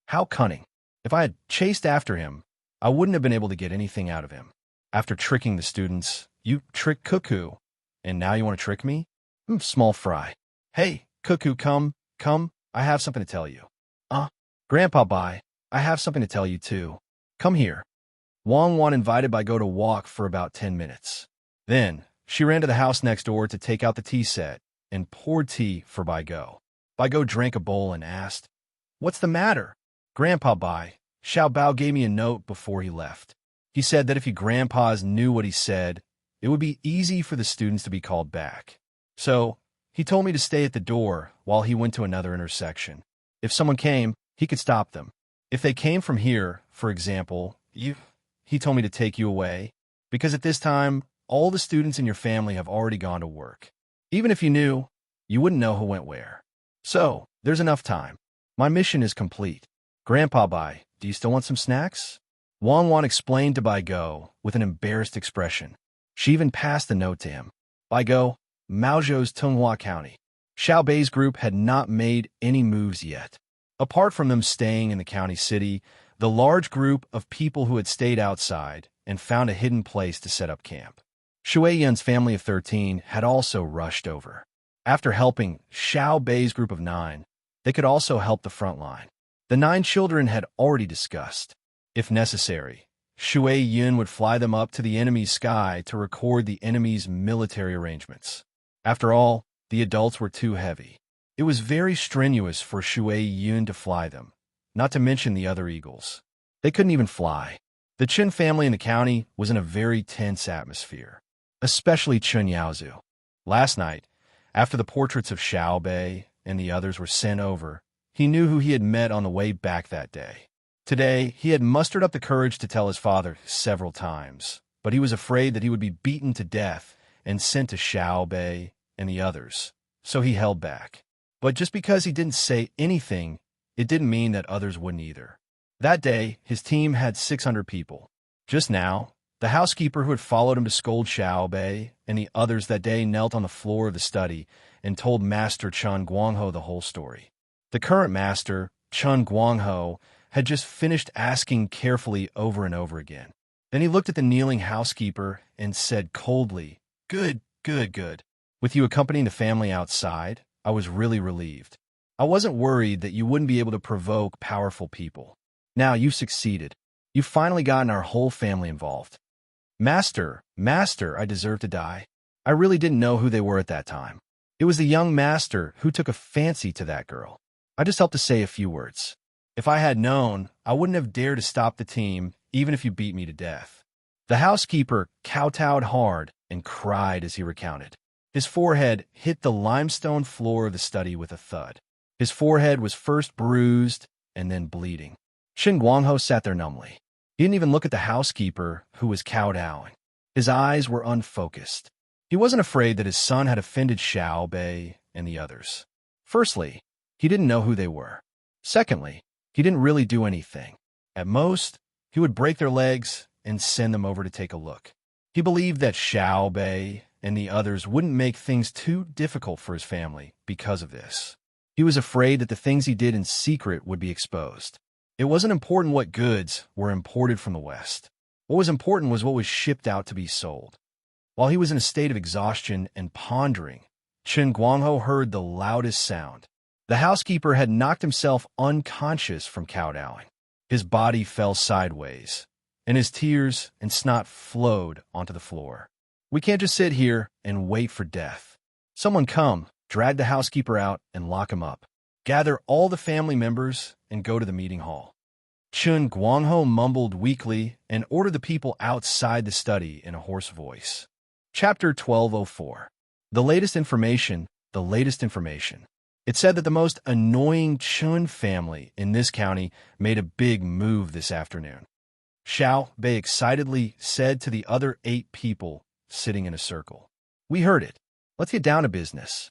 How cunning. If I had chased after him, I wouldn't have been able to get anything out of him. After tricking the students, you tricked Cuckoo, and now you want to trick me? Small fry. Hey, Cuckoo, come, I have something to tell you. Grandpa Bai, I have something to tell you too. Come here. Wang Wan invited Baigo to walk for about 10 minutes. Then, she ran to the house next door to take out the tea set and poured tea for Baigo. Baigo drank a bowl and asked, What's the matter? Grandpa Bai, Xiao Bao gave me a note before he left. He said that if you grandpas knew what he said, it would be easy for the students to be called back. So, he told me to stay at the door while he went to another intersection. If someone came, he could stop them. If they came from here, for example, he told me to take you away, because at this time, all the students in your family have already gone to work. Even if you knew, you wouldn't know who went where. So, there's enough time. My mission is complete. Grandpa Bai, do you still want some snacks? Wang Wan explained to Baigo with an embarrassed expression. She even passed the note to him. Baigo, Maozhou's Tunghua County. Xiao Bei's group had not made any moves yet. Apart from them staying in the county city, the large group of people who had stayed outside and found a hidden place to set up camp. Shui Yun's family of 13 had also rushed over. After helping Xiao Bei's group of 9, they could also help the front line. The 9 children had already discussed. If necessary, Shui Yun would fly them up to the enemy's sky to record the enemy's military arrangements. After all, the adults were too heavy. It was very strenuous for Shui Yun to fly them, not to mention the other eagles. They couldn't even fly. The Chen family in the county was in a very tense atmosphere, especially Chun Yaozu. Last night, after the portraits of Xiao Bei and the others were sent over, he knew who he had met on the way back that day. Today, he had mustered up the courage to tell his father several times, but he was afraid that he would be beaten to death and sent to Xiao Bei and the others, so he held back. But just because he didn't say anything, it didn't mean that others wouldn't either. That day, his team had 600 people. Just now, the housekeeper who had followed him to scold Xiao Bei and the others that day knelt on the floor of the study and told Master Chun Guangho the whole story. The current master, Chun Guangho, had just finished asking carefully over and over again. Then he looked at the kneeling housekeeper and said coldly, Good. With you accompanying the family outside, I was really relieved. I wasn't worried that you wouldn't be able to provoke powerful people. Now you've succeeded. You've finally gotten our whole family involved. Master, I deserve to die. I really didn't know who they were at that time. It was the young master who took a fancy to that girl. I just helped to say a few words. If I had known, I wouldn't have dared to stop the team, even if you beat me to death. The housekeeper kowtowed hard and cried as he recounted. His forehead hit the limestone floor of the study with a thud. His forehead was first bruised and then bleeding. Shin Guangho sat there numbly. He didn't even look at the housekeeper, who was kowtowing. His eyes were unfocused. He wasn't afraid that his son had offended Xiao Bei and the others. Firstly, he didn't know who they were. Secondly, he didn't really do anything. At most, he would break their legs and send them over to take a look. He believed that Xiao Bei and the others wouldn't make things too difficult for his family because of this. He was afraid that the things he did in secret would be exposed. It wasn't important what goods were imported from the West. What was important was what was shipped out to be sold. While he was in a state of exhaustion and pondering, Chen Guangho heard the loudest sound. The housekeeper had knocked himself unconscious from kowtowing. His body fell sideways, and his tears and snot flowed onto the floor. We can't just sit here and wait for death. Someone come, drag the housekeeper out, and lock him up. Gather all the family members and go to the meeting hall. Chun Guangho mumbled weakly and ordered the people outside the study in a hoarse voice. Chapter 1204. The latest information, the latest information. It said that the most annoying Chun family in this county made a big move this afternoon. Xiao Bei excitedly said to the other 8 people sitting in a circle. We heard it. Let's get down to business.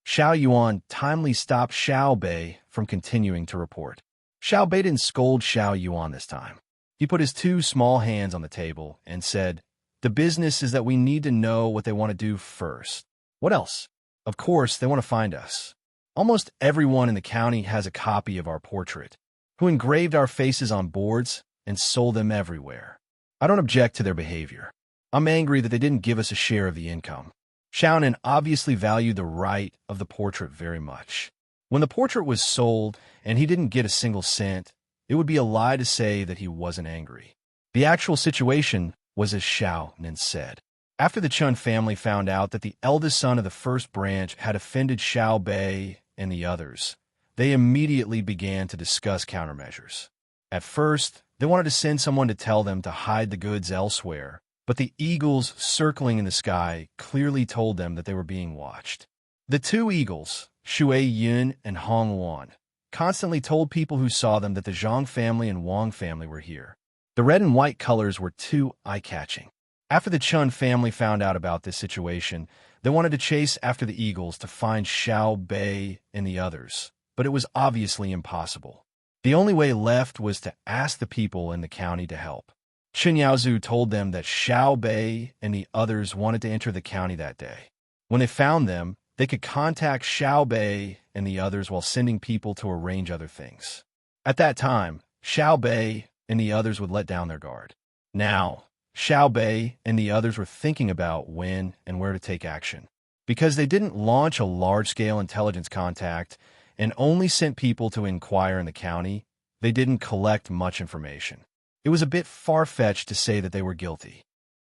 Xiao Yuan timely stopped Xiao Bei from continuing to report. Xiao Bei didn't scold Xiao Yuan this time. He put his 2 small hands on the table and said, the business is that we need to know what they want to do first. What else? Of course, they want to find us. Almost everyone in the county has a copy of our portrait, who engraved our faces on boards and sold them everywhere. I don't object to their behavior. I'm angry that they didn't give us a share of the income. Xiaonan obviously valued the right of the portrait very much. When the portrait was sold and he didn't get a single cent, it would be a lie to say that he wasn't angry. The actual situation was as Xiaonan said. After the Chun family found out that the eldest son of the first branch had offended Xiao Bei and the others, they immediately began to discuss countermeasures. At first, they wanted to send someone to tell them to hide the goods elsewhere, but the eagles circling in the sky clearly told them that they were being watched. The 2 eagles, Shui Yun and Hong Wan, constantly told people who saw them that the Zhang family and Wang family were here. The red and white colors were too eye-catching. After the Chun family found out about this situation, they wanted to chase after the eagles to find Xiao Bei and the others, but it was obviously impossible. The only way left was to ask the people in the county to help. Chen Yaozu told them that Xiao Bei and the others wanted to enter the county that day. When they found them, they could contact Xiao Bei and the others while sending people to arrange other things. At that time, Xiao Bei and the others would let down their guard. Now, Xiao Bei and the others were thinking about when and where to take action. Because they didn't launch a large-scale intelligence contact and only sent people to inquire in the county, they didn't collect much information. It was a bit far-fetched to say that they were guilty.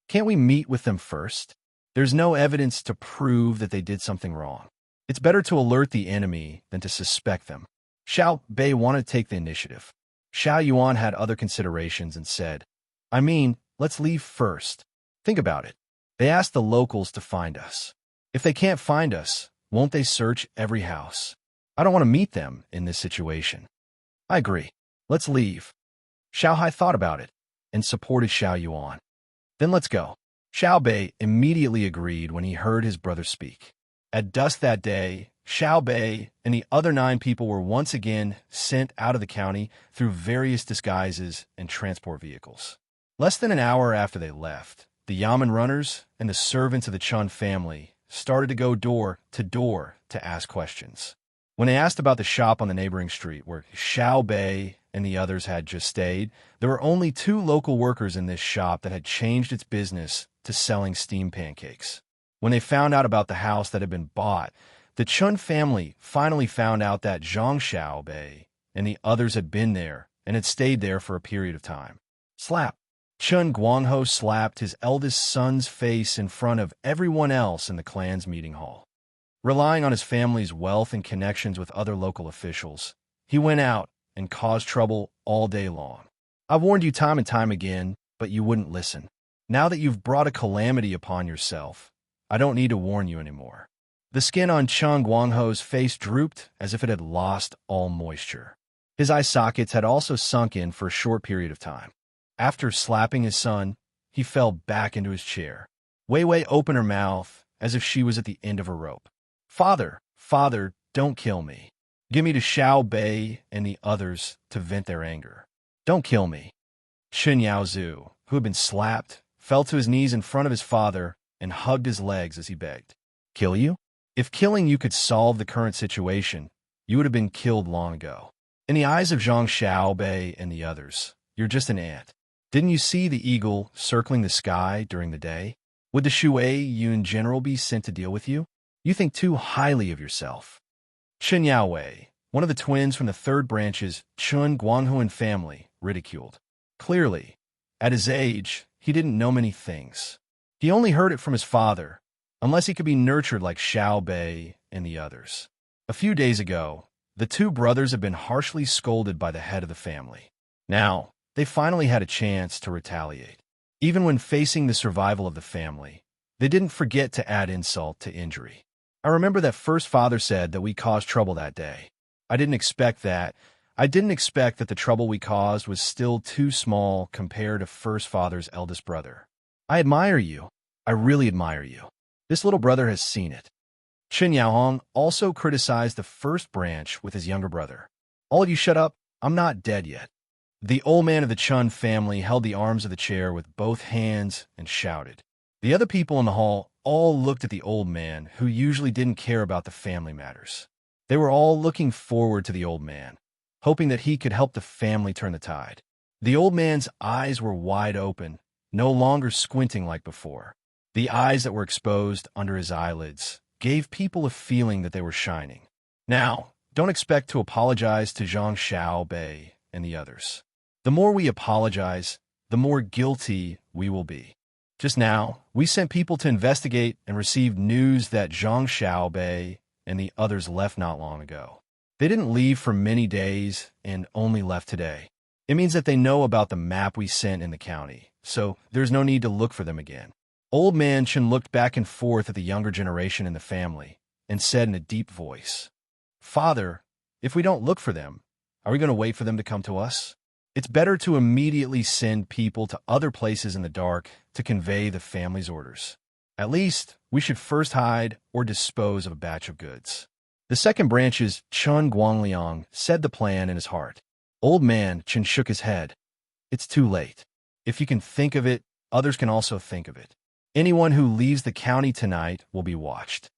Can't we meet with them first? There's no evidence to prove that they did something wrong. It's better to alert the enemy than to suspect them. Xiao Bei wanted to take the initiative. Xiao Yuan had other considerations and said, let's leave first. Think about it. They asked the locals to find us. If they can't find us, won't they search every house? I don't want to meet them in this situation. I agree. Let's leave. Xiao Hai thought about it and supported Xiao Yuan. Then let's go. Xiao Bei immediately agreed when he heard his brother speak. At dusk that day, Xiao Bei and the other 9 people were once again sent out of the county through various disguises and transport vehicles. Less than an hour after they left, the Yamen runners and the servants of the Chun family started to go door to ask questions. When they asked about the shop on the neighboring street where Xiao Bei and the others had just stayed, there were only 2 local workers in this shop that had changed its business to selling steamed pancakes. When they found out about the house that had been bought, the Chun family finally found out that Zhang Xiao Bei and the others had been there and had stayed there for a period of time. Slap. Chun Guangho slapped his eldest son's face in front of everyone else in the clan's meeting hall. Relying on his family's wealth and connections with other local officials, he went out and caused trouble all day long. I've warned you time and time again, but you wouldn't listen. Now that you've brought a calamity upon yourself, I don't need to warn you anymore. The skin on Chun Guangho's face drooped as if it had lost all moisture. His eye sockets had also sunk in for a short period of time. After slapping his son, he fell back into his chair. Wei Wei opened her mouth as if she was at the end of a rope. Father, don't kill me. Give me to Xiao Bei and the others to vent their anger. Don't kill me. Chen Yaozu, who had been slapped, fell to his knees in front of his father and hugged his legs as he begged. Kill you? If killing you could solve the current situation, you would have been killed long ago. In the eyes of Zhang Xiao Bei and the others, you're just an ant. Didn't you see the eagle circling the sky during the day? Would the Shui Yun general be sent to deal with you? You think too highly of yourself. Chen Yaowei, one of the twins from the 3rd branch's Chun Guanghuan family, ridiculed. Clearly, at his age, he didn't know many things. He only heard it from his father, unless he could be nurtured like Xiao Bei and the others. A few days ago, the two brothers had been harshly scolded by the head of the family. Now, they finally had a chance to retaliate. Even when facing the survival of the family, they didn't forget to add insult to injury. I remember that first father said that we caused trouble that day. I didn't expect that. I didn't expect that the trouble we caused was still too small compared to first father's eldest brother. I admire you. I really admire you. This little brother has seen it. Chen Yaohong also criticized the first branch with his younger brother. All of you shut up. I'm not dead yet. The old man of the Chun family held the arms of the chair with both hands and shouted. The other people in the hall all looked at the old man, who usually didn't care about the family matters. They were all looking forward to the old man, hoping that he could help the family turn the tide. The old man's eyes were wide open, no longer squinting like before. The eyes that were exposed under his eyelids gave people a feeling that they were shining. Now, don't expect to apologize to Zhang Xiao Bei and the others. The more we apologize, the more guilty we will be. Just now, we sent people to investigate and received news that Zhang Xiao Bei and the others left not long ago. They didn't leave for many days and only left today. It means that they know about the map we sent in the county, so there's no need to look for them again. Old man Chen looked back and forth at the younger generation in the family and said in a deep voice, "Father, if we don't look for them, are we going to wait for them to come to us? It's better to immediately send people to other places in the dark to convey the family's orders. At least, we should first hide or dispose of a batch of goods." The second branch's Chun Guangliang said the plan in his heart. Old man Chen shook his head. "It's too late. If you can think of it, others can also think of it. Anyone who leaves the county tonight will be watched.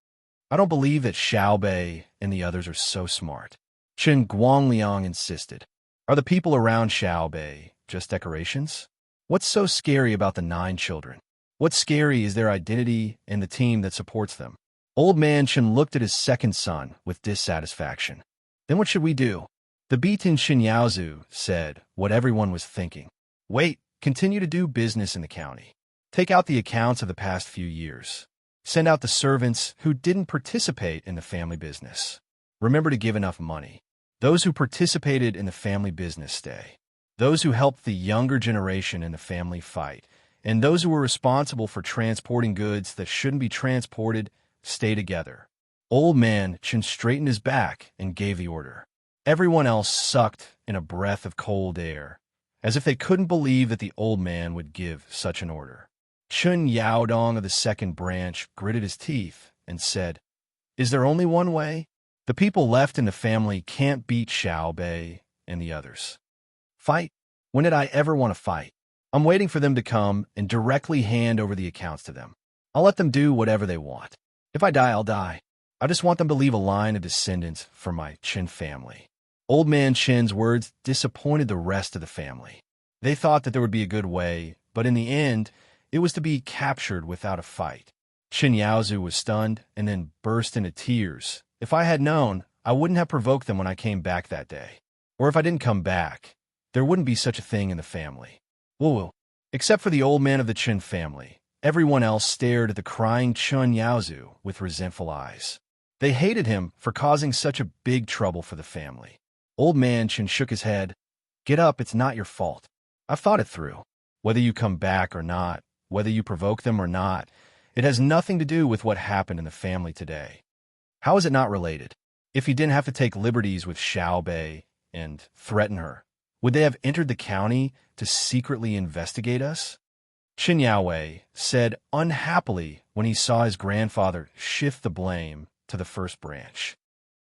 I don't believe that Xiao Bei and the others are so smart." Chen Guangliang insisted. "Are the people around Xiao Bei just decorations? What's so scary about the 9 children? What's scary is their identity and the team that supports them." Old man Chen looked at his second son with dissatisfaction. "Then what should we do?" The beaten Xinyaozu said what everyone was thinking. "Wait, continue to do business in the county. Take out the accounts of the past few years. Send out the servants who didn't participate in the family business. Remember to give enough money. Those who participated in the family business stay. Those who helped the younger generation in the family fight, and those who were responsible for transporting goods that shouldn't be transported, stay together." Old man Chen straightened his back and gave the order. Everyone else sucked in a breath of cold air, as if they couldn't believe that the old man would give such an order. Chun Yaodong of the second branch gritted his teeth and said, "Is there only one way? The people left in the family can't beat Xiao Bei and the others. Fight? When did I ever want to fight? I'm waiting for them to come and directly hand over the accounts to them. I'll let them do whatever they want. If I die, I'll die. I just want them to leave a line of descendants for my Chen family." Old man Chen's words disappointed the rest of the family. They thought that there would be a good way, but in the end, it was to be captured without a fight. Chen Yaozu was stunned and then burst into tears. "If I had known, I wouldn't have provoked them when I came back that day. Or if I didn't come back, there wouldn't be such a thing in the family." Woo-woo. Except for the old man of the Chen family, everyone else stared at the crying Chun Yaozu with resentful eyes. They hated him for causing such a big trouble for the family. Old man Chen shook his head. "Get up, it's not your fault. I've thought it through. Whether you come back or not, whether you provoke them or not, it has nothing to do with what happened in the family today. How is it not related? If you didn't have to take liberties with Xiao Bei and threaten her, would they have entered the county to secretly investigate us?" Qin Yaowei said unhappily when he saw his grandfather shift the blame to the first branch.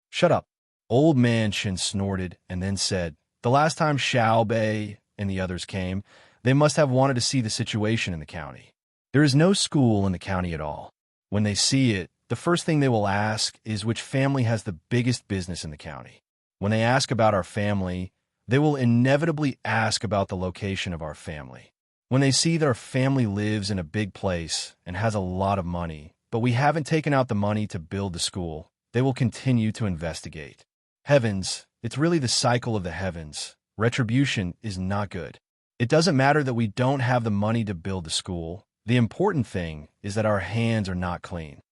"Shut up." Old man Qin snorted and then said, "The last time Xiao Bei and the others came, they must have wanted to see the situation in the county. There is no school in the county at all. When they see it, the first thing they will ask is which family has the biggest business in the county. When they ask about our family, they will inevitably ask about the location of our family. When they see that our family lives in a big place and has a lot of money, but we haven't taken out the money to build the school, they will continue to investigate. Heavens, it's really the cycle of the heavens. Retribution is not good. It doesn't matter that we don't have the money to build the school. The important thing is that our hands are not clean.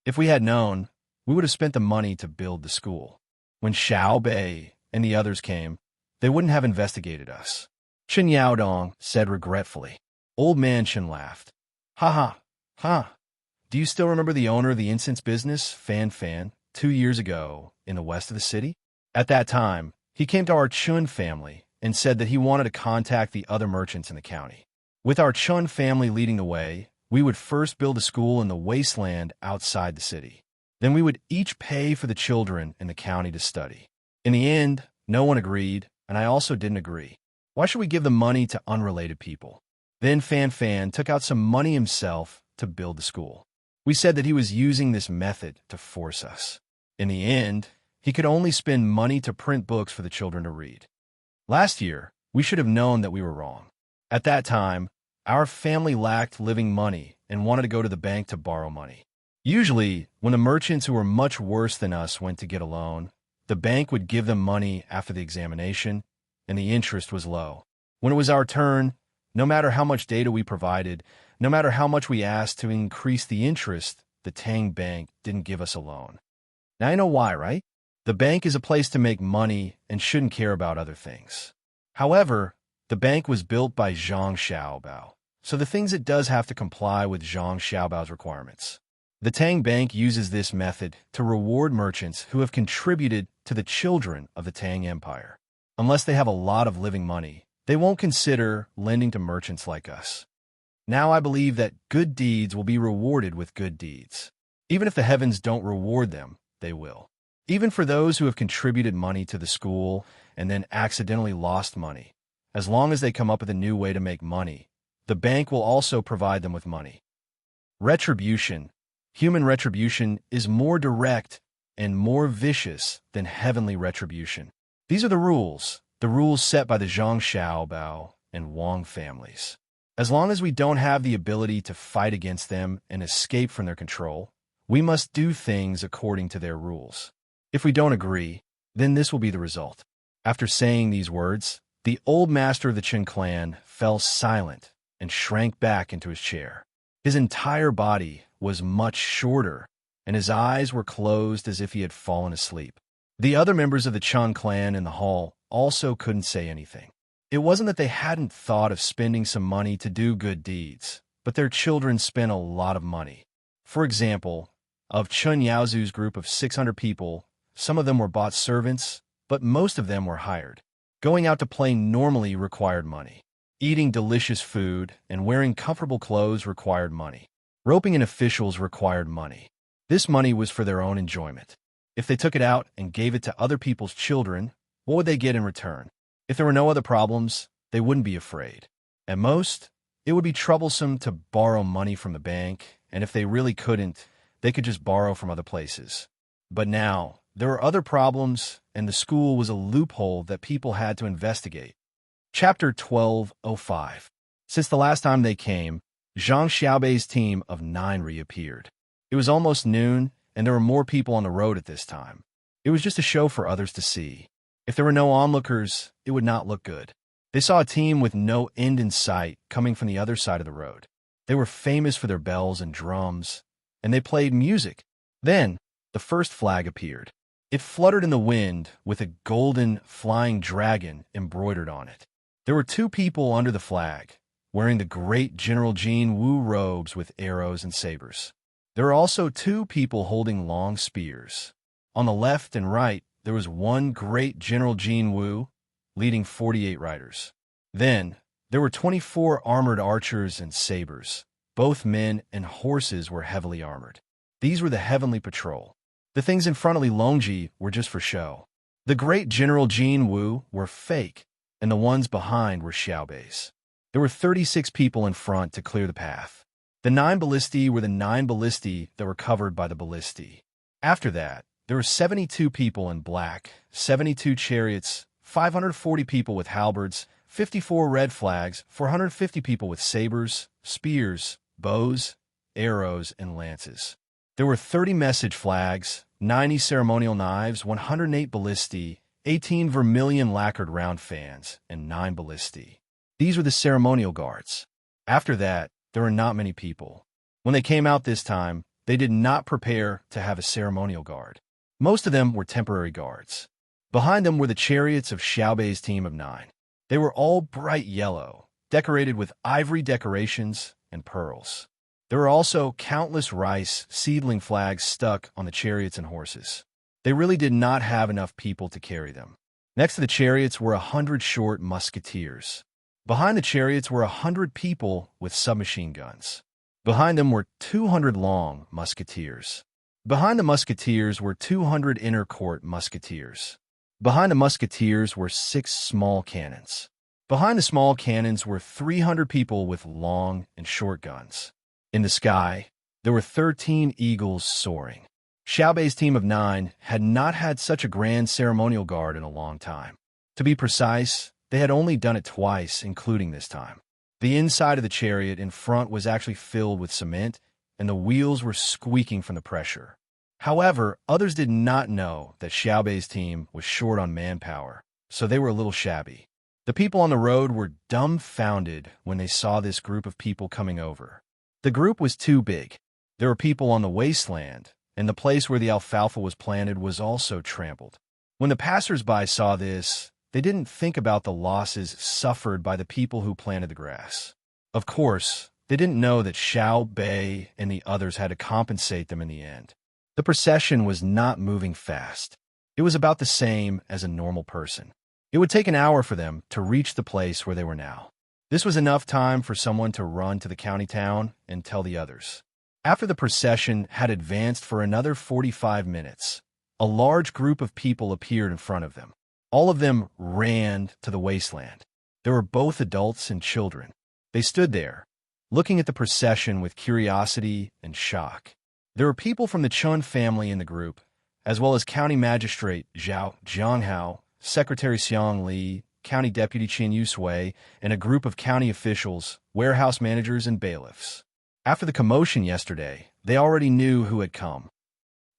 If we had known, we would have spent the money to build the school. When Xiao Bei and the others came, they wouldn't have investigated us. Chen Yaodong said regretfully. Old man Chen laughed. Ha ha, ha. Do you still remember the owner of the incense business, Fan Fan, 2 years ago in the west of the city? At that time, he came to our Chun family and said that he wanted to contact the other merchants in the county. With our Chun family leading the way, we would first build a school in the wasteland outside the city. Then we would each pay for the children in the county to study. In the end, no one agreed, and I also didn't agree. Why should we give the money to unrelated people? Then Fan Fan took out some money himself to build the school. We said that he was using this method to force us. In the end, he could only spend money to print books for the children to read. Last year, we should have known that we were wrong. At that time, our family lacked living money and wanted to go to the bank to borrow money. Usually, when the merchants who were much worse than us went to get a loan, the bank would give them money after the examination, and the interest was low. When it was our turn, no matter how much data we provided, no matter how much we asked to increase the interest, the Tang bank didn't give us a loan. Now you know why, right? The bank is a place to make money and shouldn't care about other things. However, the bank was built by Zhang Xiaobao, so the things it does have to comply with Zhang Xiaobao's requirements. The Tang Bank uses this method to reward merchants who have contributed to the children of the Tang Empire. Unless they have a lot of living money, they won't consider lending to merchants like us. Now I believe that good deeds will be rewarded with good deeds. Even if the heavens don't reward them, they will. Even for those who have contributed money to the school and then accidentally lost money, as long as they come up with a new way to make money, the bank will also provide them with money. Retribution. Human retribution is more direct and more vicious than heavenly retribution. These are the rules set by the Zhang Xiaobao and Wang families. As long as we don't have the ability to fight against them and escape from their control, we must do things according to their rules. If we don't agree, then this will be the result. After saying these words, the old master of the Chen clan fell silent and shrank back into his chair. His entire body was much shorter, and his eyes were closed as if he had fallen asleep. The other members of the Chen clan in the hall also couldn't say anything. It wasn't that they hadn't thought of spending some money to do good deeds, but their children spent a lot of money. For example, of Chun Yaozu's group of 600 people, some of them were bought servants, but most of them were hired. Going out to play normally required money. Eating delicious food and wearing comfortable clothes required money. Roping in officials required money. This money was for their own enjoyment. If they took it out and gave it to other people's children, what would they get in return? If there were no other problems, they wouldn't be afraid. At most, it would be troublesome to borrow money from the bank, and if they really couldn't, they could just borrow from other places. But now, there were other problems, and the school was a loophole that people had to investigate. Chapter 1205. Since the last time they came, Zhang Xiaobei's team of 9 reappeared. It was almost noon, and there were more people on the road at this time. It was just a show for others to see. If there were no onlookers, it would not look good. They saw a team with no end in sight coming from the other side of the road. They were famous for their bells and drums, and they played music. Then, the first flag appeared. It fluttered in the wind with a golden flying dragon embroidered on it. There were 2 people under the flag, wearing the great General Jin Wu robes with arrows and sabers. There were also 2 people holding long spears. On the left and right, there was one great General Jin Wu, leading 48 riders. Then, there were 24 armored archers and sabers. Both men and horses were heavily armored. These were the heavenly patrol. The things in front of Li Longji were just for show. The great General Jin Wu were fake, and the ones behind were Xiaobei's. There were 36 people in front to clear the path. The 9 ballistae were the 9 ballistae that were covered by the ballistae. After that, there were 72 people in black, 72 chariots, 540 people with halberds, 54 red flags, 450 people with sabers, spears, bows, arrows, and lances. There were 30 message flags, 90 ceremonial knives, 108 ballistae, 18 vermilion lacquered round fans, and 9 ballistae. These were the ceremonial guards. After that, there were not many people. When they came out this time, they did not prepare to have a ceremonial guard. Most of them were temporary guards. Behind them were the chariots of Xiaobei's team of 9. They were all bright yellow, decorated with ivory decorations and pearls. There were also countless rice seedling flags stuck on the chariots and horses. They really did not have enough people to carry them. Next to the chariots were 100 short musketeers. Behind the chariots were 100 people with submachine guns. Behind them were 200 long musketeers. Behind the musketeers were 200 inner court musketeers. Behind the musketeers were 6 small cannons. Behind the small cannons were 300 people with long and short guns. In the sky, there were 13 eagles soaring. Xiaobei's team of 9 had not had such a grand ceremonial guard in a long time. To be precise, they had only done it twice, including this time. The inside of the chariot in front was actually filled with cement, and the wheels were squeaking from the pressure. However, others did not know that Xiaobei's team was short on manpower, so they were a little shabby. The people on the road were dumbfounded when they saw this group of people coming over. The group was too big. There were people on the wasteland, and the place where the alfalfa was planted was also trampled. When the passers-by saw this, they didn't think about the losses suffered by the people who planted the grass. Of course, they didn't know that Xiaobei and the others had to compensate them in the end. The procession was not moving fast. It was about the same as a normal person. It would take an hour for them to reach the place where they were now. This was enough time for someone to run to the county town and tell the others. After the procession had advanced for another 45 minutes, a large group of people appeared in front of them. All of them ran to the wasteland. There were both adults and children. They stood there, looking at the procession with curiosity and shock. There were people from the Chun family in the group, as well as County Magistrate Zhao Jianghao, Secretary Xiang Li, County Deputy Qin Yusui, and a group of county officials, warehouse managers, and bailiffs. After the commotion yesterday, they already knew who had come.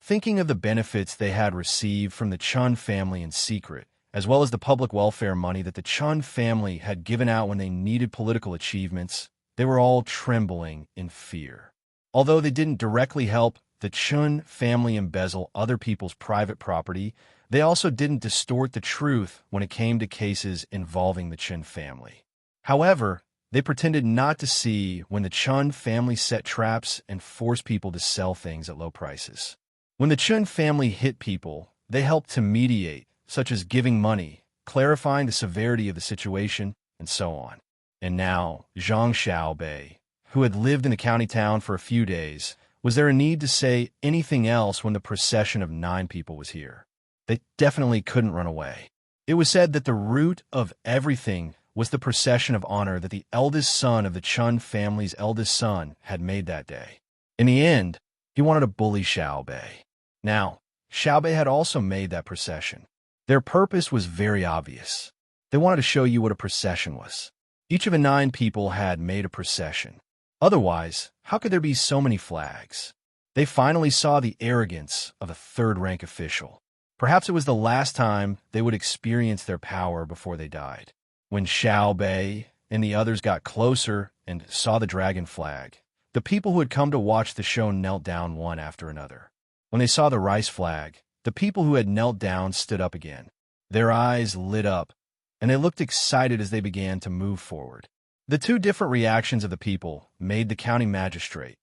Thinking of the benefits they had received from the Chun family in secret, as well as the public welfare money that the Chun family had given out when they needed political achievements, they were all trembling in fear. Although they didn't directly help the Chun family embezzle other people's private property, they also didn't distort the truth when it came to cases involving the Chun family. However, they pretended not to see when the Chun family set traps and forced people to sell things at low prices. When the Chun family hit people, they helped to mediate, such as giving money, clarifying the severity of the situation, and so on. And now, Zhang Xiaobei, who had lived in the county town for a few days, was there a need to say anything else when the procession of 9 people was here? They definitely couldn't run away. It was said that the root of everything was the procession of honor that the eldest son of the Chun family's eldest son had made that day. In the end, he wanted to bully Xiaobei. Now, Xiaobei had also made that procession. Their purpose was very obvious. They wanted to show you what a procession was. Each of the 9 people had made a procession. Otherwise, how could there be so many flags? They finally saw the arrogance of a third-rank official. Perhaps it was the last time they would experience their power before they died. When Xiaobei and the others got closer and saw the dragon flag, the people who had come to watch the show knelt down one after another. When they saw the rice flag, the people who had knelt down stood up again. Their eyes lit up, and they looked excited as they began to move forward. The 2 different reactions of the people made the county magistrate,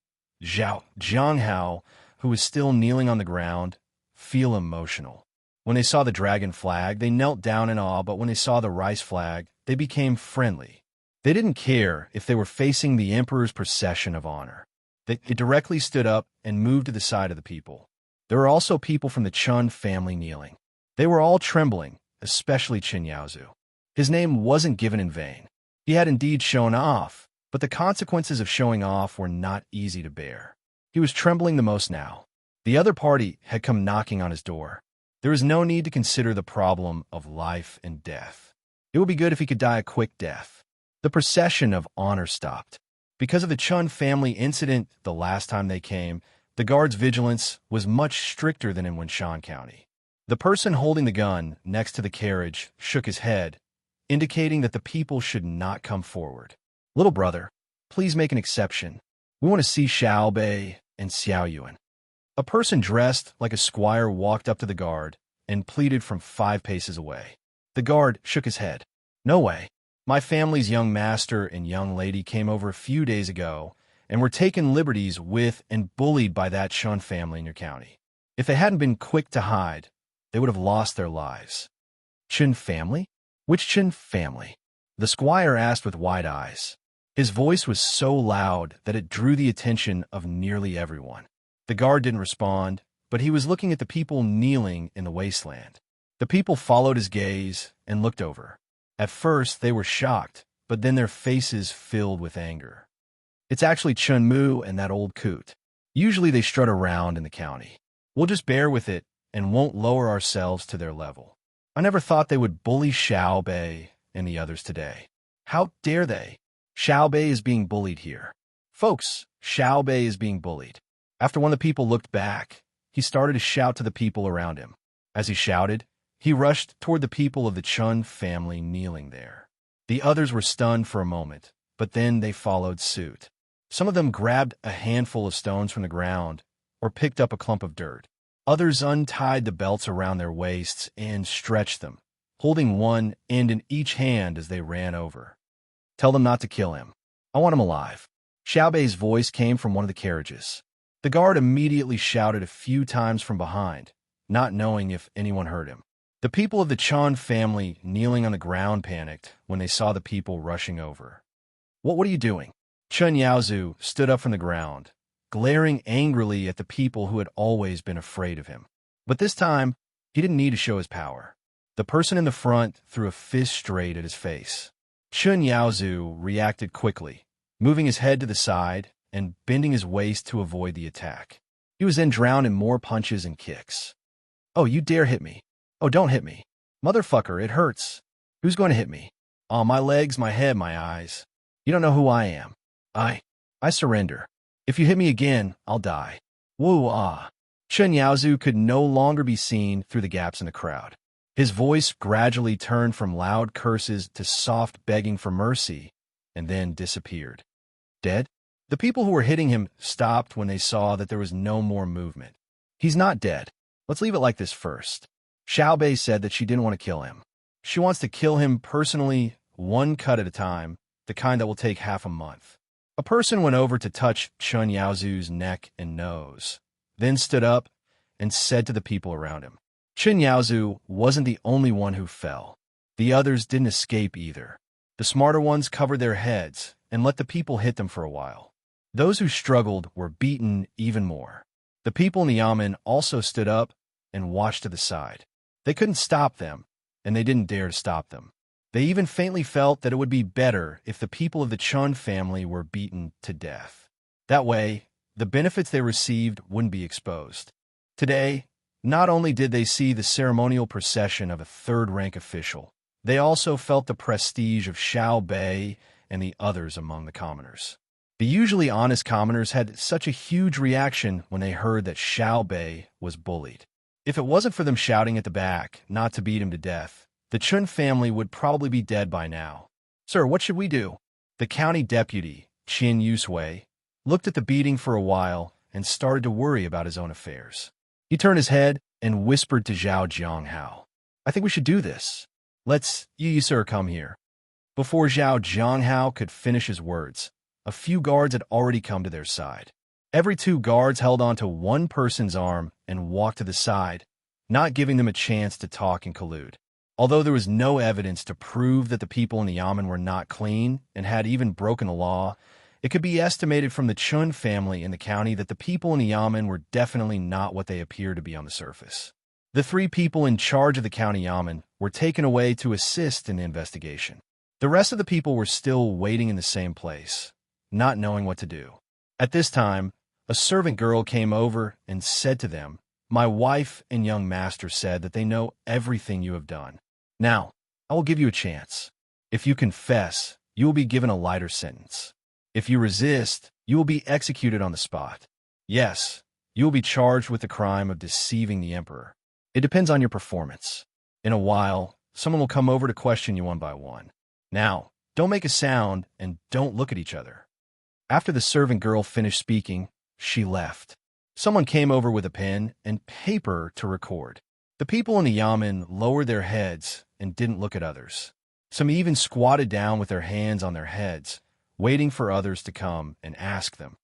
Zhao Jianghao, who was still kneeling on the ground, feel emotional. When they saw the dragon flag, they knelt down in awe, but when they saw the rice flag, they became friendly. They didn't care if they were facing the emperor's procession of honor. They directly stood up and moved to the side of the people. There were also people from the Chun family kneeling. They were all trembling, especially Qin Yaozu. His name wasn't given in vain. He had indeed shown off, but the consequences of showing off were not easy to bear. He was trembling the most now. The other party had come knocking on his door. There was no need to consider the problem of life and death. It would be good if he could die a quick death. The procession of honor stopped. Because of the Chun family incident the last time they came, the guard's vigilance was much stricter than in Wenshan County. The person holding the gun next to the carriage shook his head, indicating that the people should not come forward. "Little brother, Please make an exception. We want to see Xiao Bei and Xiao Yuan." A person dressed like a squire walked up to the guard and pleaded from 5 paces away. The guard shook his head. "No way. My family's young master and young lady came over a few days ago and were taken liberties with and bullied by that Chun family in your county. If they hadn't been quick to hide, they would have lost their lives." "Chun family? Which Chun family?" the squire asked with wide eyes. His voice was so loud that it drew the attention of nearly everyone. The guard didn't respond, but he was looking at the people kneeling in the wasteland. The people followed his gaze and looked over. At first, they were shocked, but then their faces filled with anger. "It's actually Chun Mu and that old coot. Usually they strut around in the county. We'll just bear with it and won't lower ourselves to their level. I never thought they would bully Xiao Bei and the others today. How dare they? Xiao Bei is being bullied here. Folks, Xiao Bei is being bullied." After one of the people looked back, he started to shout to the people around him. As he shouted, he rushed toward the people of the Chun family kneeling there. The others were stunned for a moment, but then they followed suit. Some of them grabbed a handful of stones from the ground or picked up a clump of dirt. Others untied the belts around their waists and stretched them, holding one end in each hand as they ran over. "Tell them not to kill him. I want him alive." Xiao Bei's voice came from one of the carriages. The guard immediately shouted a few times from behind, not knowing if anyone heard him. The people of the Chun family kneeling on the ground panicked when they saw the people rushing over. What are you doing?" Chun Yaozu stood up from the ground, glaring angrily at the people who had always been afraid of him. But this time, he didn't need to show his power. The person in the front threw a fist straight at his face. Chun Yaozu reacted quickly, moving his head to the side and bending his waist to avoid the attack. He was then drowned in more punches and kicks. "Oh, you dare hit me. Oh, don't hit me. Motherfucker, it hurts. Who's going to hit me? Oh, my legs, my head, my eyes. You don't know who I am. I surrender. If you hit me again, I'll die." Woo-ah. Chun Yaozu could no longer be seen through the gaps in the crowd. His voice gradually turned from loud curses to soft begging for mercy, and then disappeared. Dead? The people who were hitting him stopped when they saw that there was no more movement. "He's not dead. Let's leave it like this first." Xiao Bei said that she didn't want to kill him. She wants to kill him personally, one cut at a time, the kind that will take half a month. A person went over to touch Chun Yaozu's neck and nose, then stood up and said to the people around him. Chun Yaozu wasn't the only one who fell. The others didn't escape either. The smarter ones covered their heads and let the people hit them for a while. Those who struggled were beaten even more. The people in the yamen also stood up and watched to the side. They couldn't stop them, and they didn't dare to stop them. They even faintly felt that it would be better if the people of the Chun family were beaten to death. That way, the benefits they received wouldn't be exposed. Today, not only did they see the ceremonial procession of a third-rank official, they also felt the prestige of Xiao Bei and the others among the commoners. The usually honest commoners had such a huge reaction when they heard that Xiao Bei was bullied. If it wasn't for them shouting at the back not to beat him to death, the Chun family would probably be dead by now. "Sir, what should we do?" The county deputy, Qin Yusui, looked at the beating for a while and started to worry about his own affairs. He turned his head and whispered to Zhao Jianghao, "I think we should do this. Let's, you sir, come here." Before Zhao Jianghao could finish his words, a few guards had already come to their side. Every 2 guards held onto one person's arm and walked to the side, not giving them a chance to talk and collude. Although there was no evidence to prove that the people in the yamen were not clean and had even broken the law, it could be estimated from the Chun family in the county that the people in the yamen were definitely not what they appeared to be on the surface. The 3 people in charge of the county yamen were taken away to assist in the investigation. The rest of the people were still waiting in the same place, not knowing what to do. At this time, a servant girl came over and said to them, "My wife and young master said that they know everything you have done. Now, I will give you a chance. If you confess, you will be given a lighter sentence. If you resist, you will be executed on the spot. Yes, you will be charged with the crime of deceiving the emperor. It depends on your performance. In a while, someone will come over to question you one by one. Now, don't make a sound and don't look at each other. After the servant girl finished speaking, she left. Someone came over with a pen and paper to record. The people in the yamen lowered their heads and didn't look at others. Some even squatted down with their hands on their heads, waiting for others to come and ask them.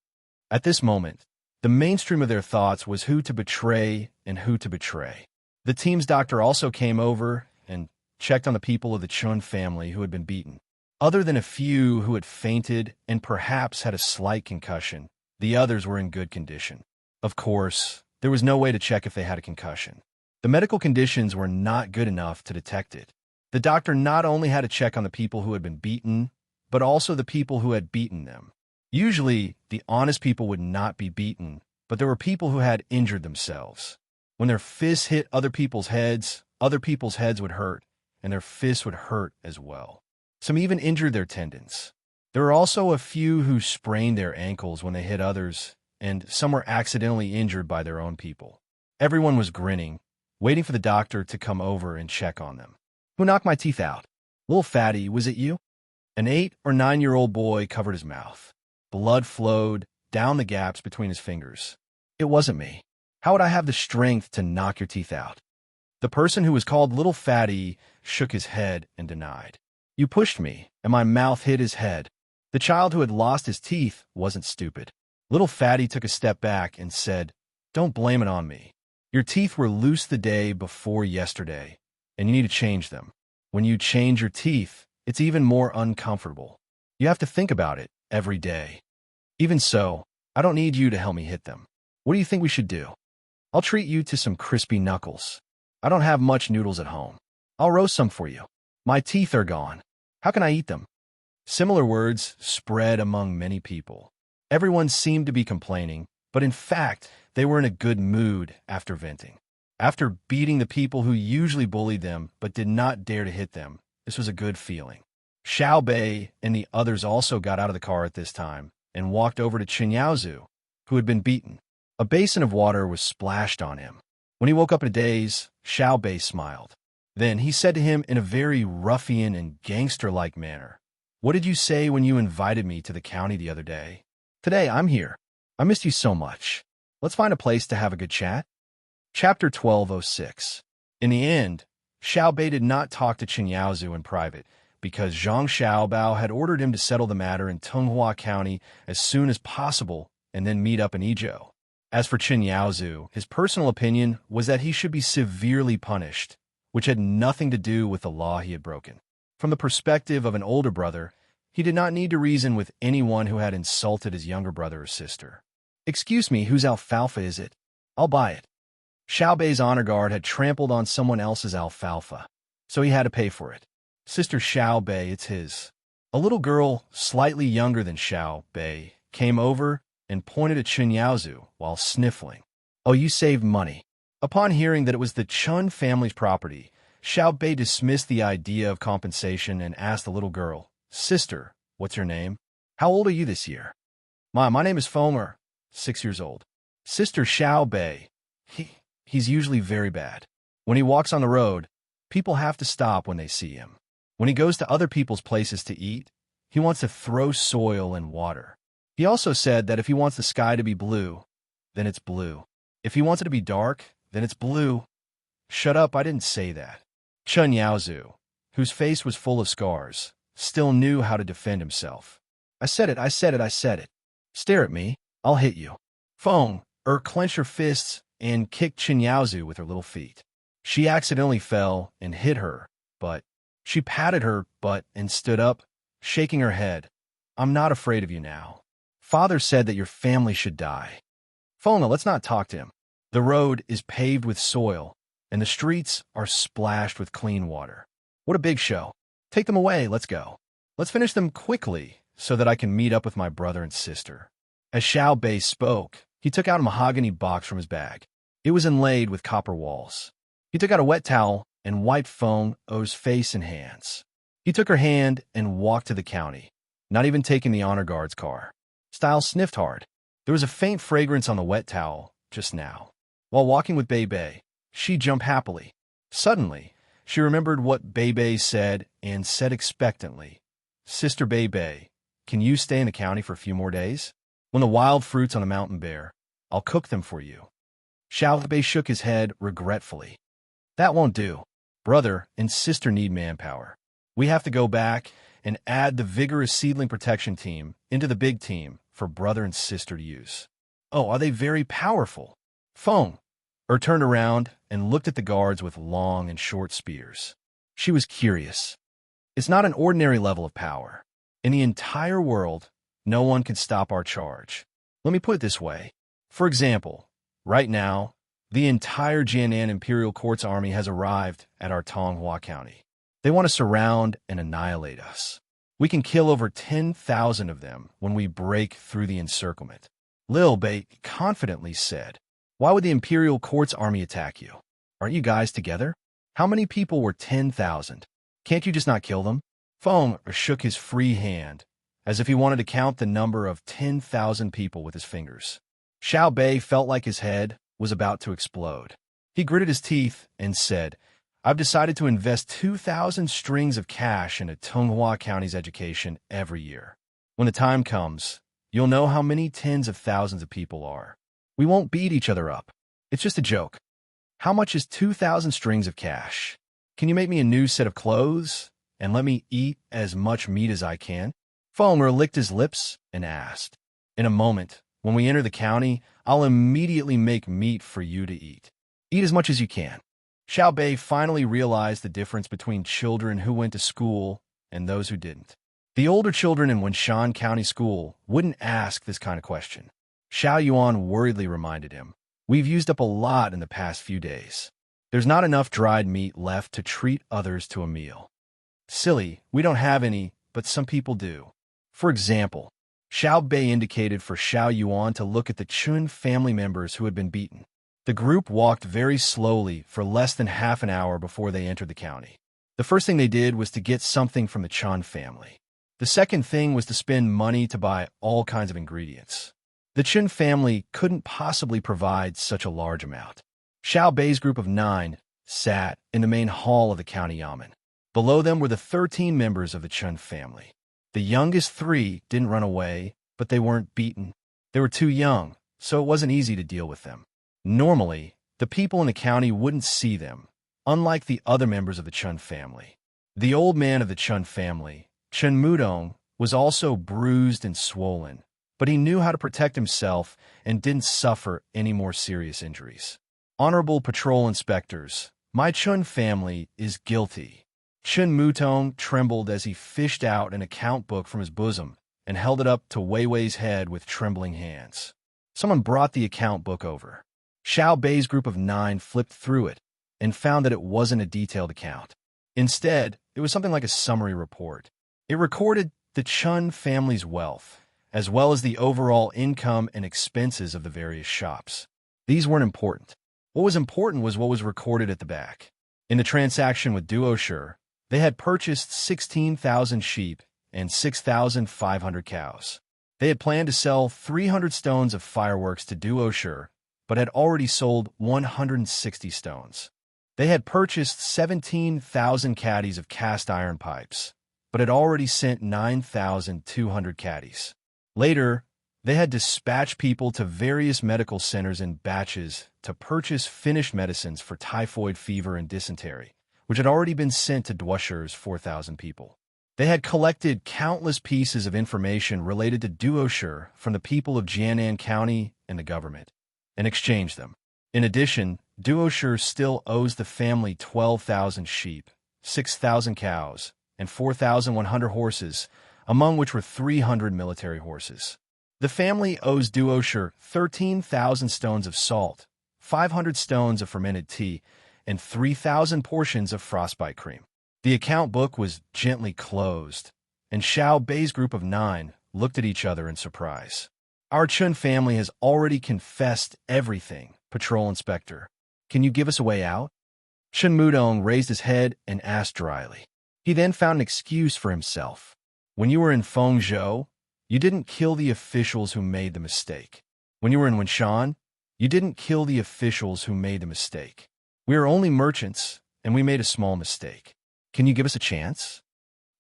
At this moment, the mainstream of their thoughts was who to betray and who to betray. The team's doctor also came over and checked on the people of the Chun family who had been beaten. Other than a few who had fainted and perhaps had a slight concussion, the others were in good condition. Of course, there was no way to check if they had a concussion. The medical conditions were not good enough to detect it. The doctor not only had to check on the people who had been beaten, but also the people who had beaten them. Usually, the honest people would not be beaten, but there were people who had injured themselves. When their fists hit other people's heads would hurt, and their fists would hurt as well. Some even injured their tendons. There were also a few who sprained their ankles when they hit others, and some were accidentally injured by their own people. Everyone was grinning, waiting for the doctor to come over and check on them. Who knocked my teeth out? Little fatty, was it you? An 8 or 9-year-old boy covered his mouth. Blood flowed down the gaps between his fingers. It wasn't me. How would I have the strength to knock your teeth out? The person who was called Little Fatty shook his head and denied. You pushed me, and my mouth hit his head. The child who had lost his teeth wasn't stupid. Little Fatty took a step back and said, Don't blame it on me. Your teeth were loose the day before yesterday, and you need to change them. When you change your teeth, it's even more uncomfortable. You have to think about it every day. Even so, I don't need you to help me hit them. What do you think we should do? I'll treat you to some crispy knuckles. I don't have much noodles at home. I'll roast some for you. My teeth are gone. How can I eat them? Similar words spread among many people. Everyone seemed to be complaining, but in fact, they were in a good mood after venting. After beating the people who usually bullied them but did not dare to hit them, this was a good feeling. Xiao Bei and the others also got out of the car at this time and walked over to Chen Yaozu, who had been beaten. A basin of water was splashed on him. When he woke up in a daze, Xiao Bei smiled. Then he said to him in a very ruffian and gangster-like manner, What did you say when you invited me to the county the other day? Today I'm here. I missed you so much. Let's find a place to have a good chat. Chapter 1206. In the end, Xiao Bei did not talk to Chen Yaozu in private because Zhang Xiaobao had ordered him to settle the matter in Tenghua County as soon as possible and then meet up in Izhou. As for Chen Yaozu, his personal opinion was that he should be severely punished, which had nothing to do with the law he had broken. From the perspective of an older brother, he did not need to reason with anyone who had insulted his younger brother or sister. Excuse me, whose alfalfa is it? I'll buy it. Xiao Bei's honor guard had trampled on someone else's alfalfa, so he had to pay for it. Sister Xiao Bei, it's his. A little girl, slightly younger than Xiao Bei, came over and pointed at Chen Yaozu while sniffling. Oh, you saved money. Upon hearing that it was the Chun family's property, Xiao Bei dismissed the idea of compensation and asked the little girl, Sister, what's your name? How old are you this year? My name is Fomer, 6 years old. Sister Xiao Bei, he's usually very bad. When he walks on the road, people have to stop when they see him. When he goes to other people's places to eat, he wants to throw soil and water. He also said that if he wants the sky to be blue, then it's blue. If he wants it to be dark, then it's blue. Shut up, I didn't say that. Chen Yaozu, whose face was full of scars, still knew how to defend himself. I said it. Stare at me, I'll hit you. Feng, clench her fists and kicked Chen Yaozu with her little feet. She accidentally fell and hit her, but she patted her butt and stood up, shaking her head. I'm not afraid of you now. Father said that your family should die. Feng, let's not talk to him. The road is paved with soil, and the streets are splashed with clean water. What a big show. Take them away, let's go. Let's finish them quickly so that I can meet up with my brother and sister. As Xiao Bei spoke, he took out a mahogany box from his bag. It was inlaid with copper walls. He took out a wet towel and wiped Feng's face and hands. He took her hand and walked to the county, not even taking the honor guard's car. Style sniffed hard. There was a faint fragrance on the wet towel just now. While walking with Bei Bei, she jumped happily. Suddenly, she remembered what Bei Bei said and said expectantly, Sister Bei Bei, can you stay in the county for a few more days? When the wild fruits on the mountain bear, I'll cook them for you. Xiao Bei shook his head regretfully. That won't do. Brother and sister need manpower. We have to go back and add the vigorous seedling protection team into the big team for brother and sister to use. Oh, are they very powerful? Feng turned around and looked at the guards with long and short spears. She was curious. It's not an ordinary level of power. In the entire world, no one can stop our charge. Let me put it this way. For example, right now, the entire Jianan Imperial Court's army has arrived at our Tonghua County. They want to surround and annihilate us. We can kill over 10,000 of them when we break through the encirclement. Lil Bei confidently said, Why would the Imperial Court's army attack you? Aren't you guys together? How many people were 10,000? Can't you just not kill them? Feng shook his free hand, as if he wanted to count the number of 10,000 people with his fingers. Xiao Bei felt like his head was about to explode. He gritted his teeth and said, I've decided to invest 2,000 strings of cash into Tonghua County's education every year. When the time comes, you'll know how many tens of thousands of people are. We won't beat each other up. It's just a joke. How much is 2,000 strings of cash? Can you make me a new set of clothes and let me eat as much meat as I can? Feng licked his lips and asked, In a moment, when we enter the county, I'll immediately make meat for you to eat. Eat as much as you can. Xiao Bei finally realized the difference between children who went to school and those who didn't. The older children in Wenshan County School wouldn't ask this kind of question. Xiao Yuan worriedly reminded him, We've used up a lot in the past few days. There's not enough dried meat left to treat others to a meal. Silly, we don't have any, but some people do. For example, Xiao Bei indicated for Xiao Yuan to look at the Chun family members who had been beaten. The group walked very slowly for less than half an hour before they entered the county. The first thing they did was to get something from the Chun family. The second thing was to spend money to buy all kinds of ingredients. The Chun family couldn't possibly provide such a large amount. Xiao Bei's group of 9 sat in the main hall of the county yamen. Below them were the 13 members of the Chun family. The youngest 3 didn't run away, but they weren't beaten. They were too young, so it wasn't easy to deal with them. Normally, the people in the county wouldn't see them, unlike the other members of the Chun family. The old man of the Chun family, Chen Mudong, was also bruised and swollen, but he knew how to protect himself and didn't suffer any more serious injuries. Honorable patrol inspectors, my Chun family is guilty. Chen Mutong trembled as he fished out an account book from his bosom and held it up to Wei Wei's head with trembling hands. Someone brought the account book over. Xiao Bei's group of 9 flipped through it and found that it wasn't a detailed account. Instead, it was something like a summary report. It recorded the Chun family's wealth, as well as the overall income and expenses of the various shops. These weren't important. What was important was what was recorded at the back. In the transaction with Duoshi, they had purchased 16,000 sheep and 6,500 cows. They had planned to sell 300 stones of fireworks to Duoshi, but had already sold 160 stones. They had purchased 17,000 caddies of cast iron pipes, but had already sent 9,200 caddies. Later, they had dispatched people to various medical centers in batches to purchase finished medicines for typhoid fever and dysentery, which had already been sent to Duoshi's 4,000 people. They had collected countless pieces of information related to Duoshi from the people of Jianan County and the government, and exchanged them. In addition, Duoshi still owes the family 12,000 sheep, 6,000 cows, and 4,100 horses, among which were 300 military horses. The family owes Duoshi 13,000 stones of salt, 500 stones of fermented tea, and 3,000 portions of frostbite cream. The account book was gently closed, and Xiao Bei's group of 9 looked at each other in surprise. Our Chun family has already confessed everything, Patrol Inspector. Can you give us a way out? Chen Mudong raised his head and asked dryly. He then found an excuse for himself. When you were in Fengzhou, you didn't kill the officials who made the mistake. When you were in Wenshan, you didn't kill the officials who made the mistake. We are only merchants, and we made a small mistake. Can you give us a chance?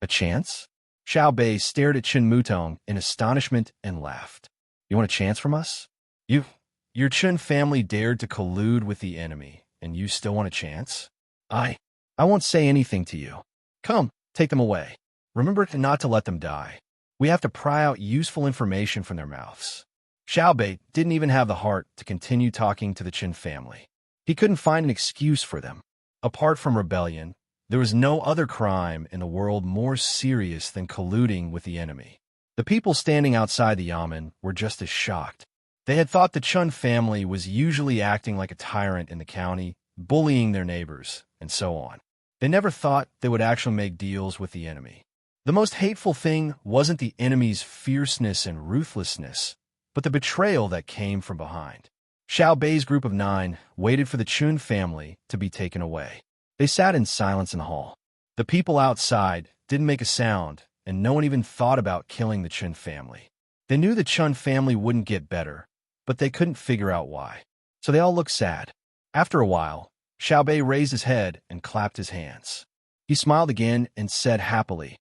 A chance? Xiao Bei stared at Chen Mutong in astonishment and laughed. You want a chance from us? Your Chen family dared to collude with the enemy, and you still want a chance? I won't say anything to you. Come, take them away. Remember not to let them die. We have to pry out useful information from their mouths. Xiao Bei didn't even have the heart to continue talking to the Chen family. He couldn't find an excuse for them. Apart from rebellion, there was no other crime in the world more serious than colluding with the enemy. The people standing outside the yamen were just as shocked. They had thought the Chun family was usually acting like a tyrant in the county, bullying their neighbors, and so on. They never thought they would actually make deals with the enemy. The most hateful thing wasn't the enemy's fierceness and ruthlessness, but the betrayal that came from behind. Xiao Bei's group of 9 waited for the Chun family to be taken away. They sat in silence in the hall. The people outside didn't make a sound, and no one even thought about killing the Chun family. They knew the Chun family wouldn't get better, but they couldn't figure out why. So they all looked sad. After a while, Xiao Bei raised his head and clapped his hands. He smiled again and said happily,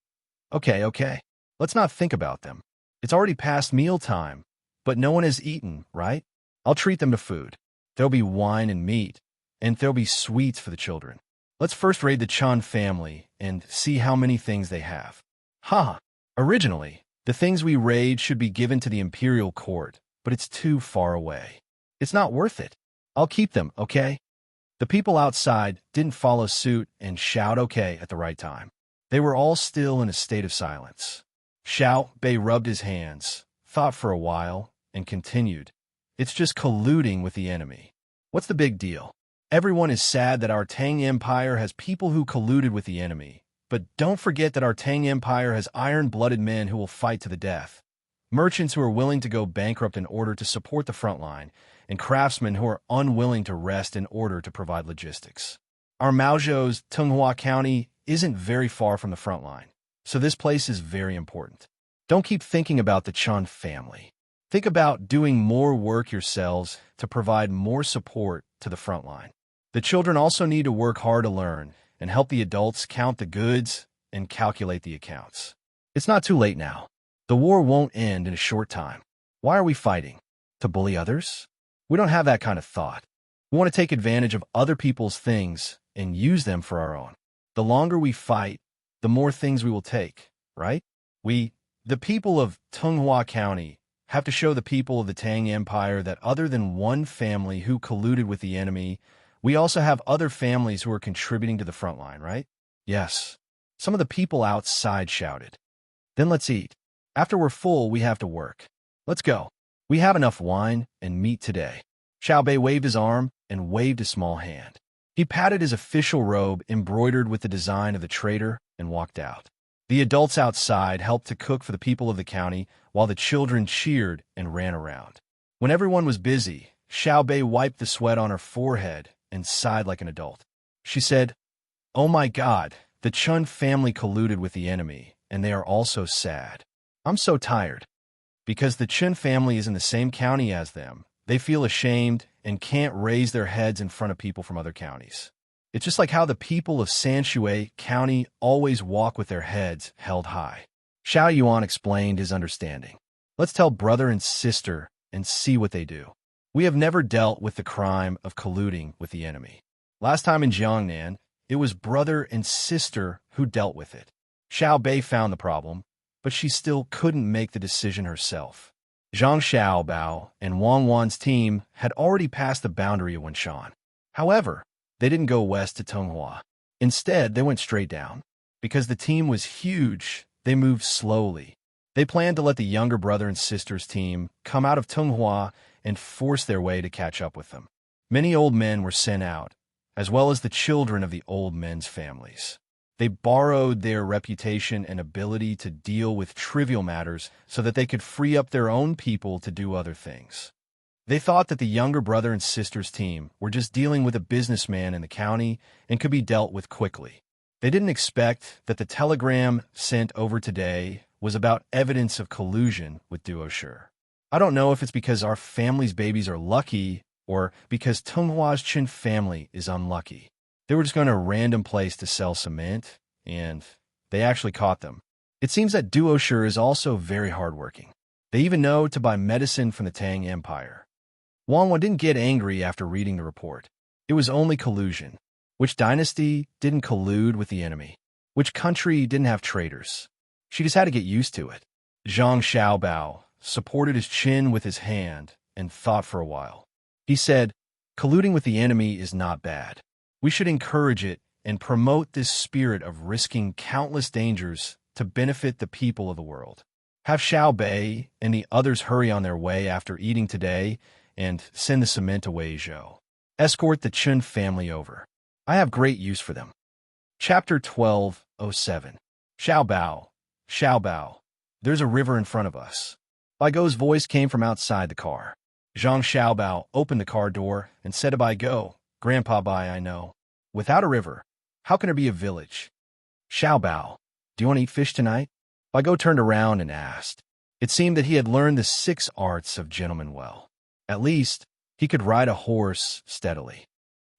Okay, let's not think about them. It's already past mealtime, but no one has eaten, right? I'll treat them to food. There'll be wine and meat, and there'll be sweets for the children. Let's first raid the Chan family and see how many things they have. Originally, the things we raid should be given to the imperial court, but it's too far away. It's not worth it. I'll keep them, okay? The people outside didn't follow suit and shout okay at the right time. They were all still in a state of silence. Xiao Bei rubbed his hands, thought for a while, and continued. It's just colluding with the enemy. What's the big deal? Everyone is sad that our Tang Empire has people who colluded with the enemy, but don't forget that our Tang Empire has iron-blooded men who will fight to the death, merchants who are willing to go bankrupt in order to support the front line, and craftsmen who are unwilling to rest in order to provide logistics. Our Maozhou's Tunghua County isn't very far from the front line, so this place is very important. Don't keep thinking about the Chun family. Think about doing more work yourselves to provide more support to the front line. The children also need to work hard to learn and help the adults count the goods and calculate the accounts. It's not too late now. The war won't end in a short time. Why are we fighting? To bully others? We don't have that kind of thought. We want to take advantage of other people's things and use them for our own. The longer we fight, the more things we will take, right? We, the people of Tunghua County, have to show the people of the Tang Empire that other than one family who colluded with the enemy, we also have other families who are contributing to the front line, right? Yes. Some of the people outside shouted. Then let's eat. After we're full, we have to work. Let's go. We have enough wine and meat today. Xiao Bei waved his arm and waved a small hand. He patted his official robe embroidered with the design of the trader and walked out. The adults outside helped to cook for the people of the county while the children cheered and ran around. When everyone was busy, Xiao Bei wiped the sweat on her forehead and sighed like an adult. She said, Oh my God, the Chun family colluded with the enemy, and they are all so sad. I'm so tired. Because the Chun family is in the same county as them, they feel ashamed and can't raise their heads in front of people from other counties. It's just like how the people of Sanshui County always walk with their heads held high. Xiao Yuan explained his understanding. Let's tell brother and sister and see what they do. We have never dealt with the crime of colluding with the enemy. Last time in Jiangnan, it was brother and sister who dealt with it. Xiao Bei found the problem, but she still couldn't make the decision herself. Zhang Xiaobao and Wang Wan's team had already passed the boundary of Wenshan. However, they didn't go west to Tunghua. Instead, they went straight down. Because the team was huge, they moved slowly. They planned to let the younger brother and sister's team come out of Tunghua and force their way to catch up with them. Many old men were sent out, as well as the children of the old men's families. They borrowed their reputation and ability to deal with trivial matters so that they could free up their own people to do other things. They thought that the younger brother and sister's team were just dealing with a businessman in the county and could be dealt with quickly. They didn't expect that the telegram sent over today was about evidence of collusion with Duoshi. I don't know if it's because our family's babies are lucky or because Tunghua's Chin family is unlucky. They were just going to a random place to sell cement, and they actually caught them. It seems that Duosher is also very hardworking. They even know to buy medicine from the Tang Empire. Wang Wan didn't get angry after reading the report. It was only collusion. Which dynasty didn't collude with the enemy? Which country didn't have traitors? She just had to get used to it. Zhang Xiaobao supported his chin with his hand and thought for a while. He said, colluding with the enemy is not bad. We should encourage it and promote this spirit of risking countless dangers to benefit the people of the world. Have Xiao Bei and the others hurry on their way after eating today and send the cement to Weizhou. Escort the Chun family over. I have great use for them. Chapter 12:07. Xiao Bao, there's a river in front of us. Bai Gou's voice came from outside the car. Zhang Xiaobao opened the car door and said to Bai Gou, Grandpa Bai, I know. Without a river, how can there be a village? Xiaobao, do you want to eat fish tonight? Bai Gou turned around and asked. It seemed that he had learned the 6 arts of gentlemen well. At least, he could ride a horse steadily.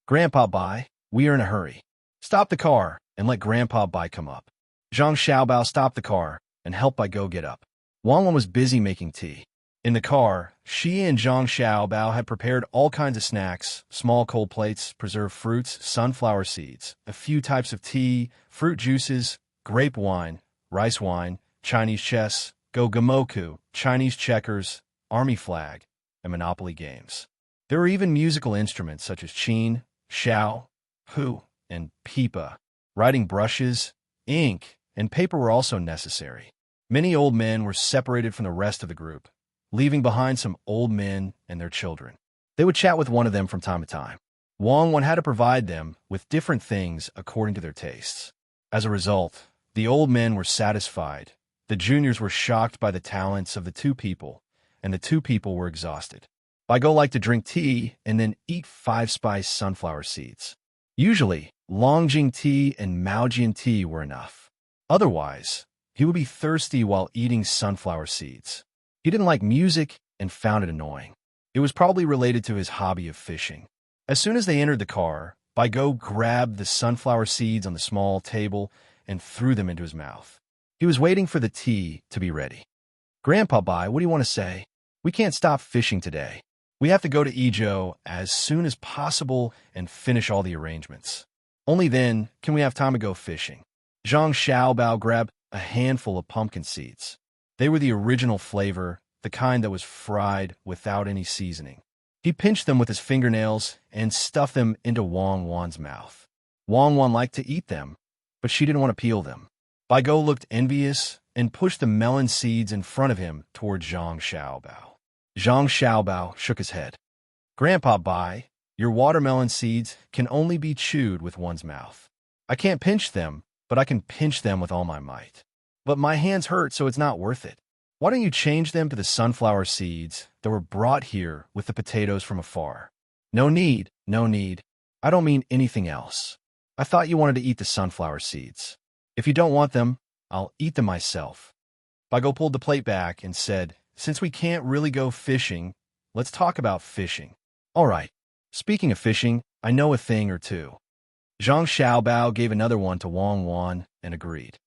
Grandpa Bai, we are in a hurry. Stop the car and let Grandpa Bai come up. Zhang Xiaobao stopped the car and helped Bai Gou get up. Wang Wan was busy making tea. In the car, she and Zhang Xiaobao had prepared all kinds of snacks, small cold plates, preserved fruits, sunflower seeds, a few types of tea, fruit juices, grape wine, rice wine, Chinese chess, go-gamoku, Chinese checkers, army flag, and Monopoly games. There were even musical instruments such as qin, xiao, hu, and pipa. Writing brushes, ink, and paper were also necessary. Many old men were separated from the rest of the group, leaving behind some old men and their children. They would chat with one of them from time to time. Wang Wan had to provide them with different things according to their tastes. As a result, the old men were satisfied, the juniors were shocked by the talents of the 2 people, and the 2 people were exhausted. Bai Gou liked to drink tea and then eat 5-spice sunflower seeds. Usually, Longjing tea and Maojian tea were enough. Otherwise, he would be thirsty while eating sunflower seeds. He didn't like music and found it annoying. It was probably related to his hobby of fishing. As soon as they entered the car, Bai Gou grabbed the sunflower seeds on the small table and threw them into his mouth. He was waiting for the tea to be ready. Grandpa Bai, what do you want to say? We can't stop fishing today. We have to go to Izhou as soon as possible and finish all the arrangements. Only then can we have time to go fishing. Zhang Xiaobao grabbed a handful of pumpkin seeds. They were the original flavor, the kind that was fried without any seasoning. He pinched them with his fingernails and stuffed them into Wang Wan's mouth. Wang Wan liked to eat them, but she didn't want to peel them. Bai Gou looked envious and pushed the melon seeds in front of him toward Zhang Xiaobao. Zhang Xiaobao shook his head. Grandpa Bai, your watermelon seeds can only be chewed with one's mouth. I can't pinch them, but I can pinch them with all my might. But my hands hurt, so it's not worth it. Why don't you change them to the sunflower seeds that were brought here with the potatoes from afar? No need, no need. I don't mean anything else. I thought you wanted to eat the sunflower seeds. If you don't want them, I'll eat them myself. Bai Gou pulled the plate back and said, since we can't really go fishing, let's talk about fishing. All right. Speaking of fishing, I know a thing or two. Zhang Xiaobao gave another one to Wang Wan and agreed.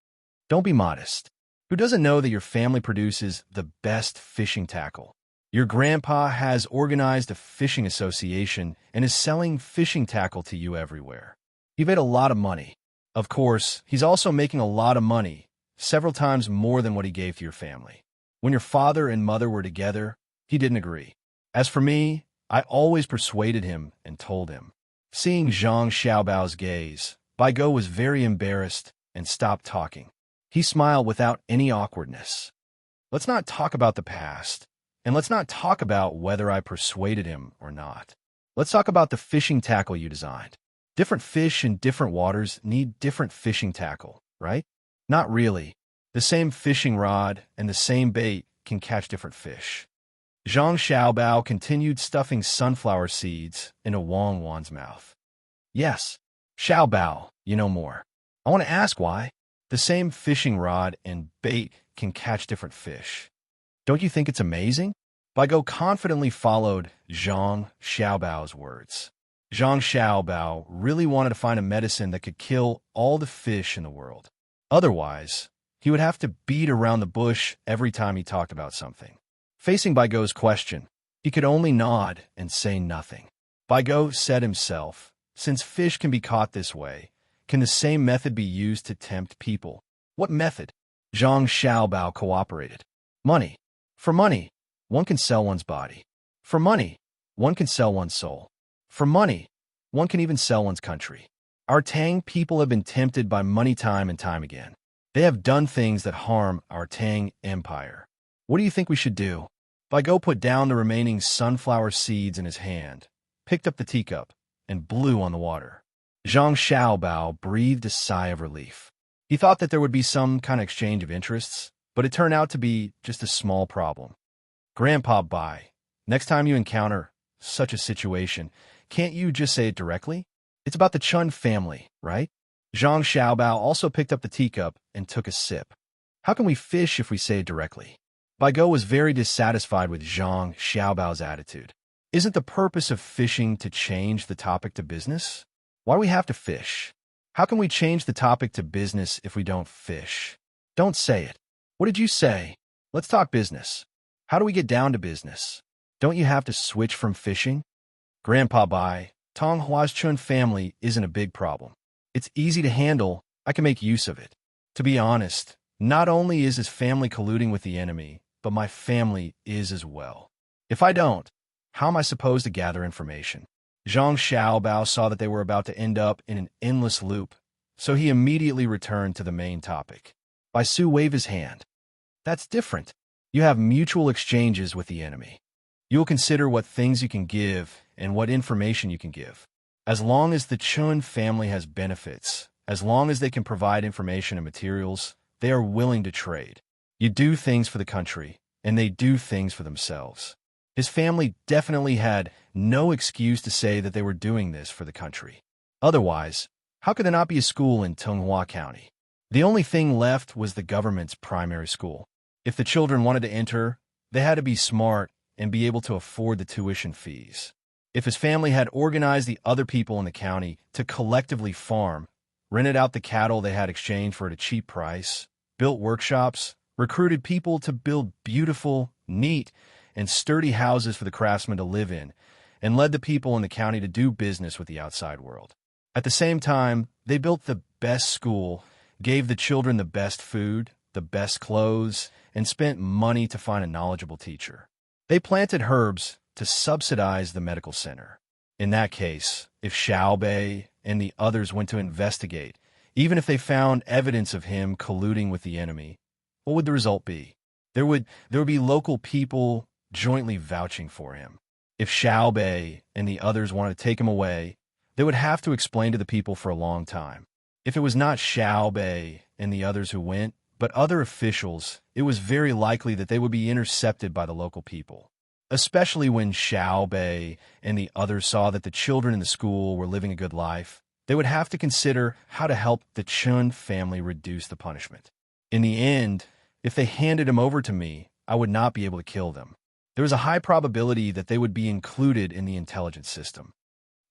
Don't be modest. Who doesn't know that your family produces the best fishing tackle? Your grandpa has organized a fishing association and is selling fishing tackle to you everywhere. You've made a lot of money. Of course, he's also making a lot of money, several times more than what he gave to your family. When your father and mother were together, he didn't agree. As for me, I always persuaded him and told him. Seeing Zhang Xiaobao's gaze, Bai Gou was very embarrassed and stopped talking. He smiled without any awkwardness. Let's not talk about the past, and let's not talk about whether I persuaded him or not. Let's talk about the fishing tackle you designed. Different fish in different waters need different fishing tackle, right? Not really. The same fishing rod and the same bait can catch different fish. Zhang Xiaobao continued stuffing sunflower seeds into Wang Wan's mouth. Yes, Xiaobao, you know more. I want to ask why. The same fishing rod and bait can catch different fish. Don't you think it's amazing? Bai Gou confidently followed Zhang Xiaobao's words. Zhang Xiaobao really wanted to find a medicine that could kill all the fish in the world. Otherwise, He would have to beat around the bush every time he talked about something. Facing Baigo's question, he could only nod and say nothing. Baigo said himself, since fish can be caught this way, can the same method be used to tempt people? What method? Zhang Xiaobao cooperated. Money. For money, one can sell one's body. For money, one can sell one's soul. For money, one can even sell one's country. Our Tang people have been tempted by money time and time again. They have done things that harm our Tang empire. What do you think we should do? Baigo put down the remaining sunflower seeds in his hand, picked up the teacup, and blew on the water. Zhang Xiaobao breathed a sigh of relief. He thought that there would be some kind of exchange of interests, but it turned out to be just a small problem. Grandpa Bai, next time you encounter such a situation, can't you just say it directly? It's about the Chun family, right? Zhang Xiaobao also picked up the teacup and took a sip. How can we fish if we say it directly? Baigo was very dissatisfied with Zhang Xiaobao's attitude. Isn't the purpose of fishing to change the topic to business? Why do we have to fish? How can we change the topic to business if we don't fish? Don't say it. What did you say? Let's talk business. How do we get down to business? Don't you have to switch from fishing? Grandpa Bai, Tong Hua's Chun family isn't a big problem. It's easy to handle. I can make use of it. To be honest, not only is his family colluding with the enemy, but my family is as well. If I don't, how am I supposed to gather information? Zhang Xiaobao saw that they were about to end up in an endless loop, so he immediately returned to the main topic. Bai Su waved his hand. That's different. You have mutual exchanges with the enemy. You will consider what things you can give and what information you can give. As long as the Chun family has benefits, as long as they can provide information and materials, they are willing to trade. You do things for the country, and they do things for themselves. His family definitely had no excuse to say that they were doing this for the country. Otherwise, how could there not be a school in Tenghua County? The only thing left was the government's primary school. If the children wanted to enter, they had to be smart and be able to afford the tuition fees. If his family had organized the other people in the county to collectively farm, rented out the cattle they had exchanged for at a cheap price, built workshops, recruited people to build beautiful, neat, and sturdy houses for the craftsmen to live in, and led the people in the county to do business with the outside world. At the same time, they built the best school, gave the children the best food, the best clothes, and spent money to find a knowledgeable teacher. They planted herbs to subsidize the medical center. In that case, if Xiaobei and the others went to investigate, even if they found evidence of him colluding with the enemy, what would the result be? There would be local people jointly vouching for him. If Xiaobei and the others wanted to take him away, they would have to explain to the people for a long time. If it was not Xiaobei and the others who went, but other officials, it was very likely that they would be intercepted by the local people. Especially when Xiaobei and the others saw that the children in the school were living a good life, they would have to consider how to help the Chun family reduce the punishment. In the end, if they handed him over to me, I would not be able to kill them. There was a high probability that they would be included in the intelligence system.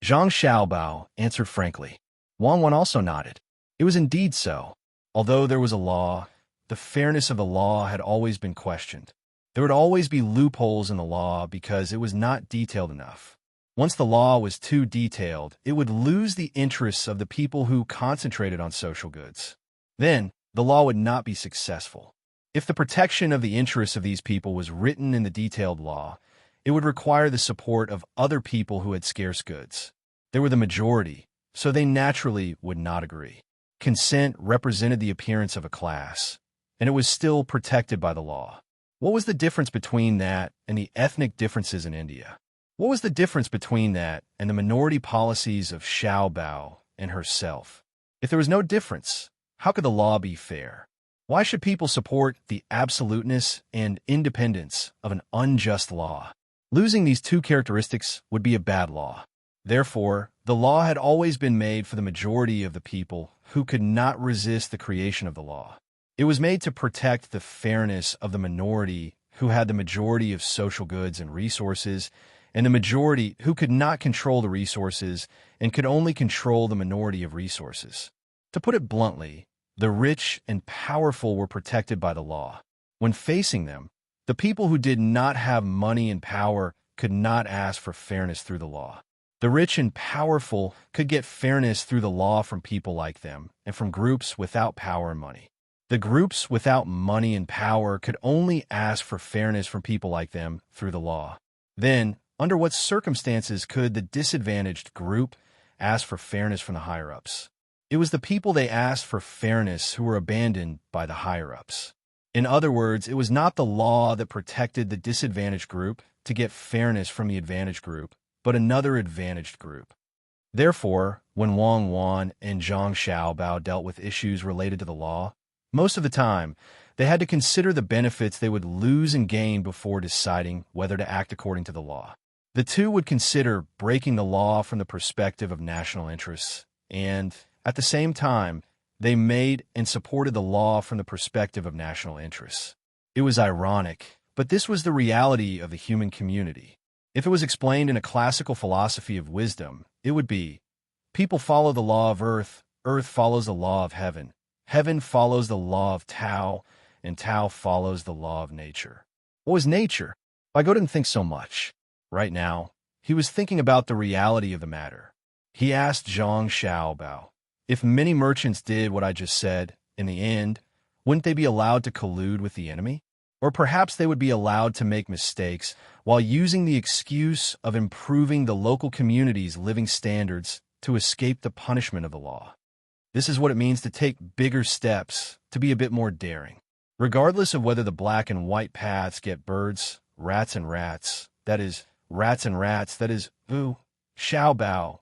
Zhang Xiaobao answered frankly. Wang Wan also nodded. It was indeed so. Although there was a law, the fairness of the law had always been questioned. There would always be loopholes in the law because it was not detailed enough. Once the law was too detailed, it would lose the interests of the people who concentrated on social goods. Then, the law would not be successful. If the protection of the interests of these people was written in the detailed law, it would require the support of other people who had scarce goods. They were the majority, so they naturally would not agree. Consent represented the appearance of a class, and it was still protected by the law. What was the difference between that and the ethnic differences in India? What was the difference between that and the minority policies of Xiaobao and herself? If there was no difference, how could the law be fair? Why should people support the absoluteness and independence of an unjust law? Losing these two characteristics would be a bad law. Therefore, the law had always been made for the majority of the people who could not resist the creation of the law. It was made to protect the fairness of the minority who had the majority of social goods and resources, and the majority who could not control the resources and could only control the minority of resources. To put it bluntly, The rich and powerful were protected by the law. When facing them, the people who did not have money and power could not ask for fairness through the law. The rich and powerful could get fairness through the law from people like them and from groups without power and money. The groups without money and power could only ask for fairness from people like them through the law. Then, under what circumstances could the disadvantaged group ask for fairness from the higher-ups? It was the people they asked for fairness who were abandoned by the higher-ups. In other words, it was not the law that protected the disadvantaged group to get fairness from the advantaged group, but another advantaged group. Therefore, when Wang Wan and Zhang Xiaobao dealt with issues related to the law, most of the time, they had to consider the benefits they would lose and gain before deciding whether to act according to the law. The two would consider breaking the law from the perspective of national interests, and, at the same time, they made and supported the law from the perspective of national interests. It was ironic, but this was the reality of the human community. If it was explained in a classical philosophy of wisdom, it would be, people follow the law of earth, earth follows the law of heaven, heaven follows the law of Tao, and Tao follows the law of nature. What was nature? Go didn't think so much. Right now, he was thinking about the reality of the matter. He asked Zhang Xiaobao, if many merchants did what I just said, in the end, wouldn't they be allowed to collude with the enemy? Or perhaps they would be allowed to make mistakes while using the excuse of improving the local community's living standards to escape the punishment of the law. This is what it means to take bigger steps, to be a bit more daring. Regardless of whether the black and white paths get birds, rats and rats, that is, rats and rats, that is, Xiaobao,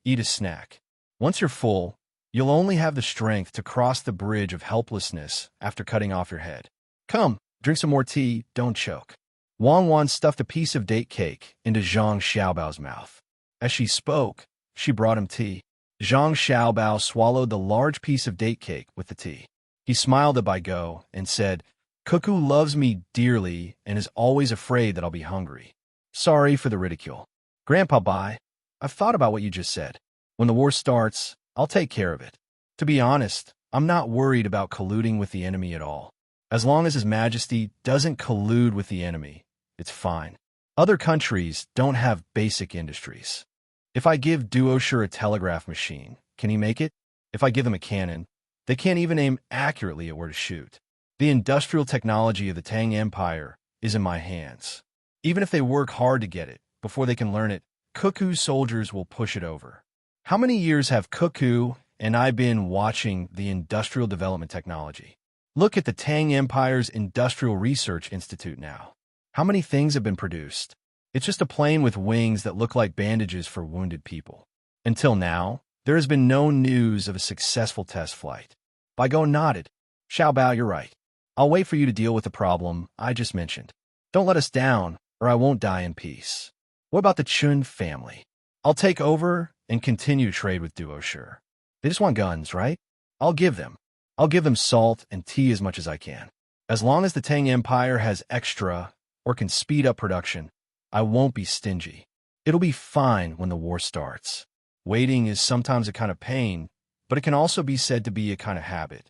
eat a snack. Once you're full, you'll only have the strength to cross the bridge of helplessness after cutting off your head. Come, drink some more tea, don't choke. Wang Wan stuffed a piece of date cake into Zhang Xiaobao's mouth. As she spoke, she brought him tea. Zhang Xiaobao swallowed the large piece of date cake with the tea. He smiled at Baigo and said, Cuckoo loves me dearly and is always afraid that I'll be hungry. Sorry for the ridicule. Grandpa Bai, I've thought about what you just said. When the war starts, I'll take care of it. To be honest, I'm not worried about colluding with the enemy at all. As long as His Majesty doesn't collude with the enemy, it's fine. Other countries don't have basic industries. If I give Duosher a telegraph machine, can he make it? If I give them a cannon, they can't even aim accurately at where to shoot. The industrial technology of the Tang Empire is in my hands. Even if they work hard to get it, before they can learn it, Cuckoo's soldiers will push it over. How many years have Cuckoo and I been watching the industrial development technology? Look at the Tang Empire's Industrial Research Institute now. How many things have been produced? It's just a plane with wings that look like bandages for wounded people. Until now, there has been no news of a successful test flight. Baigo nodded. Xiaobao, you're right. I'll wait for you to deal with the problem I just mentioned. Don't let us down, or I won't die in peace. What about the Chun family? I'll take over and continue to trade with Duosher. They just want guns, right? I'll give them. I'll give them salt and tea as much as I can. As long as the Tang Empire has extra or can speed up production, I won't be stingy. It'll be fine when the war starts. Waiting is sometimes a kind of pain, but it can also be said to be a kind of habit.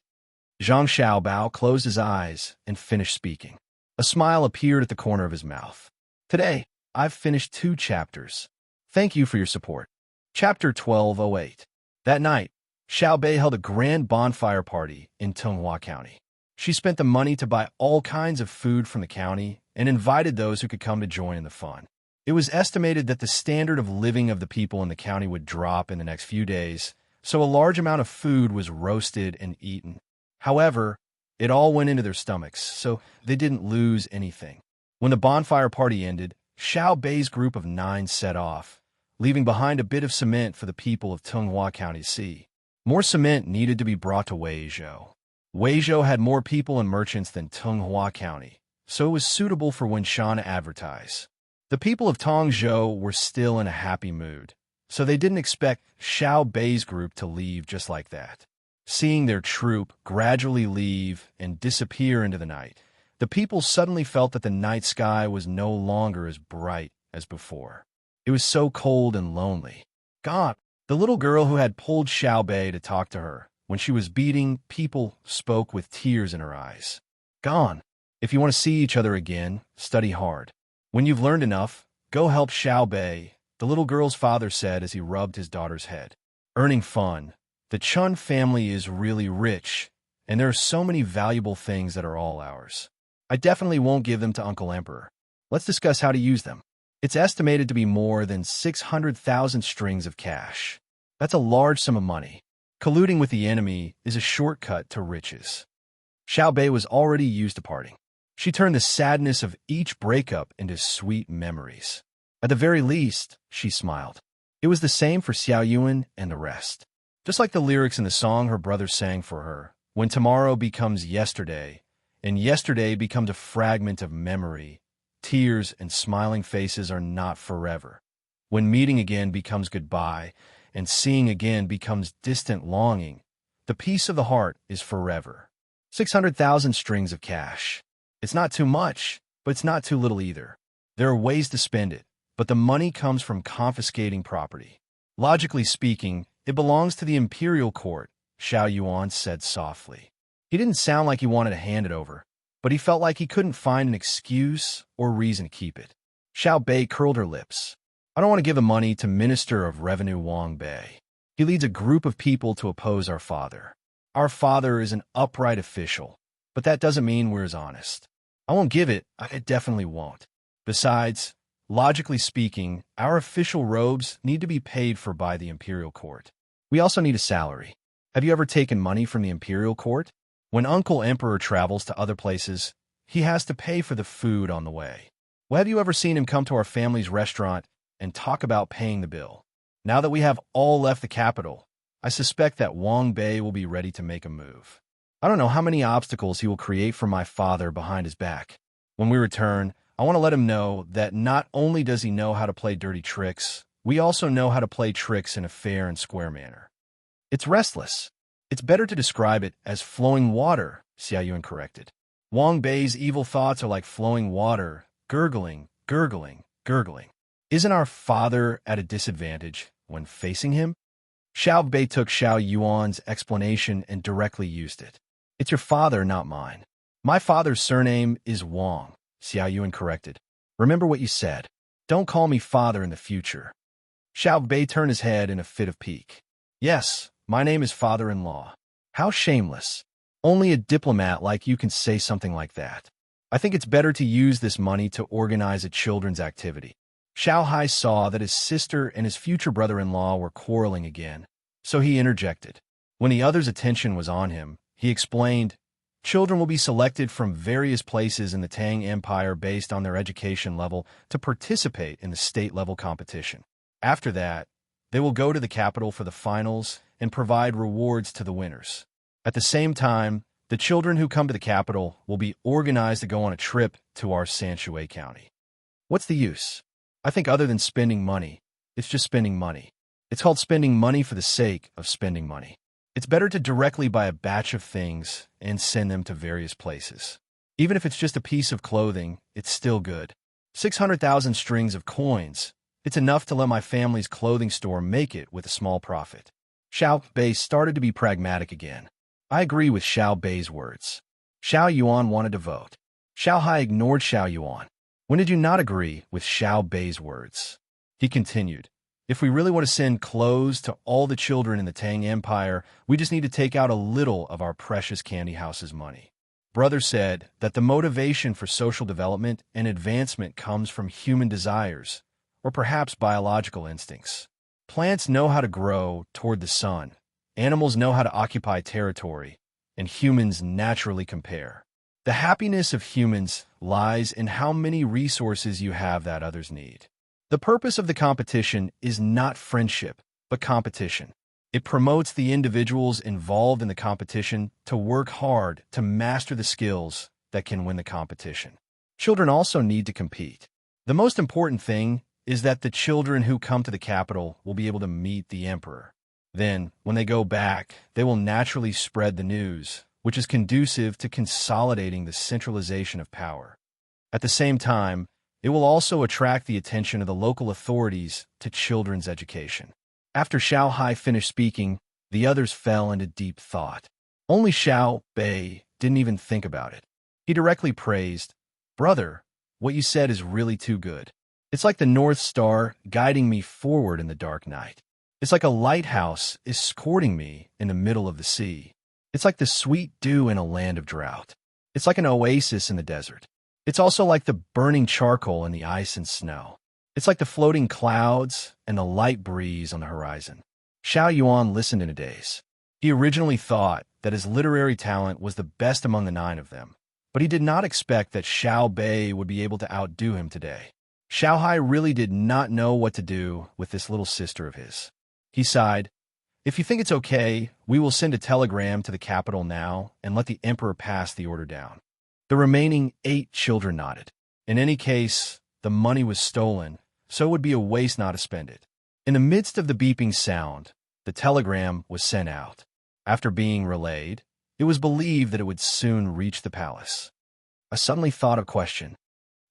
Zhang Xiaobao closed his eyes and finished speaking. A smile appeared at the corner of his mouth. Today, I've finished 2 chapters. Thank you for your support. Chapter 1208. That night, Xiao Bei held a grand bonfire party in Tenghua County. She spent the money to buy all kinds of food from the county and invited those who could come to join in the fun. It was estimated that the standard of living of the people in the county would drop in the next few days, so a large amount of food was roasted and eaten. However, it all went into their stomachs, so they didn't lose anything. When the bonfire party ended, Xiao Bei's group of 9 set off, leaving behind a bit of cement for the people of Tenghua County to see. More cement needed to be brought to Weizhou. Weizhou had more people and merchants than Tenghua County, so it was suitable for Wenshan to advertise. The people of Tongzhou were still in a happy mood, so they didn't expect Xiao Bei's group to leave just like that. Seeing their troop gradually leave and disappear into the night, the people suddenly felt that the night sky was no longer as bright as before. It was so cold and lonely. God, the little girl who had pulled Xiao Bei to talk to her, When she was beating, people spoke with tears in her eyes. Gone. If you want to see each other again, study hard. When you've learned enough, go help Xiao Bei, the little girl's father said as he rubbed his daughter's head. Earning fun. The Chun family is really rich, and there are so many valuable things that are all ours. I definitely won't give them to Uncle Emperor. Let's discuss how to use them. It's estimated to be more than 600,000 strings of cash. That's a large sum of money. Colluding with the enemy is a shortcut to riches. Xiao Bei was already used to parting. She turned the sadness of each breakup into sweet memories. At the very least, she smiled. It was the same for Xiao Yuan and the rest. Just like the lyrics in the song her brother sang for her, when tomorrow becomes yesterday, and yesterday becomes a fragment of memory, tears and smiling faces are not forever. When meeting again becomes goodbye, and seeing again becomes distant longing, the peace of the heart is forever. 600,000 strings of cash. It's not too much, but it's not too little either. There are ways to spend it, but the money comes from confiscating property. Logically speaking, it belongs to the imperial court, Xiao Yuan said softly. He didn't sound like he wanted to hand it over, but he felt like he couldn't find an excuse or reason to keep it. Xiao Bei curled her lips. I don't want to give the money to Minister of Revenue Wang Bei. He leads a group of people to oppose our father. Our father is an upright official, but that doesn't mean we're as honest. I won't give it, I definitely won't. Besides, logically speaking, our official robes need to be paid for by the imperial court. We also need a salary. Have you ever taken money from the imperial court? When Uncle Emperor travels to other places, he has to pay for the food on the way. Well, have you ever seen him come to our family's restaurant and talk about paying the bill? Now that we have all left the capital, I suspect that Wang Bei will be ready to make a move. I don't know how many obstacles he will create for my father behind his back. When we return, I want to let him know that not only does he know how to play dirty tricks, we also know how to play tricks in a fair and square manner. It's restless. It's better to describe it as flowing water, Xiao Yuan corrected. Wang Bei's evil thoughts are like flowing water, gurgling, gurgling, gurgling. Isn't our father at a disadvantage when facing him? Xiao Bei took Xiao Yuan's explanation and directly used it. It's your father, not mine. My father's surname is Wang, Xiao Yuan corrected. Remember what you said. Don't call me father in the future. Xiao Bei turned his head in a fit of pique. Yes, my name is father-in-law. How shameless. Only a diplomat like you can say something like that. I think it's better to use this money to organize a children's activity. Xiao Hai saw that his sister and his future brother-in-law were quarreling again, so he interjected. When the other's attention was on him, he explained, children will be selected from various places in the Tang Empire based on their education level to participate in the state-level competition. After that, they will go to the capital for the finals and provide rewards to the winners. At the same time, the children who come to the capital will be organized to go on a trip to our Sanshui County. What's the use? I think other than spending money, it's just spending money. It's called spending money for the sake of spending money. It's better to directly buy a batch of things and send them to various places. Even if it's just a piece of clothing, it's still good. 600,000 strings of coins. It's enough to let my family's clothing store make it with a small profit. Xiao Bei started to be pragmatic again. I agree with Xiao Bei's words. Xiao Yuan wanted to vote. Xiao Hai ignored Xiao Yuan. When did you not agree with Xiao Bei's words? He continued. If we really want to send clothes to all the children in the Tang Empire, we just need to take out a little of our precious candy house's money. Brother said that the motivation for social development and advancement comes from human desires, or perhaps biological instincts. Plants know how to grow toward the sun, animals know how to occupy territory, and humans naturally compare. The happiness of humans lies in how many resources you have that others need. The purpose of the competition is not friendship, but competition. It promotes the individuals involved in the competition to work hard to master the skills that can win the competition. Children also need to compete. The most important thing is that the children who come to the capital will be able to meet the emperor. Then, when they go back, they will naturally spread the news, which is conducive to consolidating the centralization of power. At the same time, it will also attract the attention of the local authorities to children's education. After Xiao Hai finished speaking, The others fell into deep thought. Only Xiao Bei didn't even think about it. He directly praised, "Brother, what you said is really too good. It's like the North Star guiding me forward in the dark night. It's like a lighthouse escorting me in the middle of the sea. It's like the sweet dew in a land of drought. It's like an oasis in the desert. It's also like the burning charcoal in the ice and snow. It's like the floating clouds and the light breeze on the horizon." Xiao Yuan listened in a daze. He originally thought that his literary talent was the best among the 9 of them, but he did not expect that Xiao Bei would be able to outdo him today. Xiao Hai really did not know what to do with this little sister of his. He sighed, "If you think it's okay, we will send a telegram to the capital now and let the emperor pass the order down." The remaining 8 children nodded. In any case, the money was stolen, so it would be a waste not to spend it. In the midst of the beeping sound, the telegram was sent out. After being relayed, it was believed that it would soon reach the palace. I suddenly thought of a question.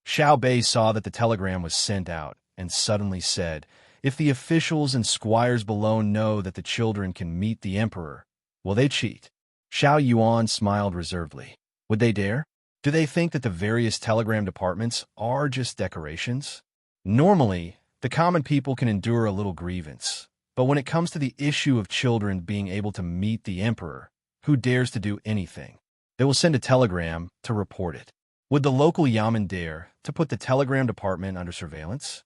Xiao Bei saw that the telegram was sent out and suddenly said, "If the officials and squires below know that the children can meet the emperor, will they cheat?" Xiao Yuan smiled reservedly. Would they dare? Do they think that the various telegram departments are just decorations? Normally, the common people can endure a little grievance, but when it comes to the issue of children being able to meet the emperor, who dares to do anything? They will send a telegram to report it. Would the local yamen dare to put the telegram department under surveillance?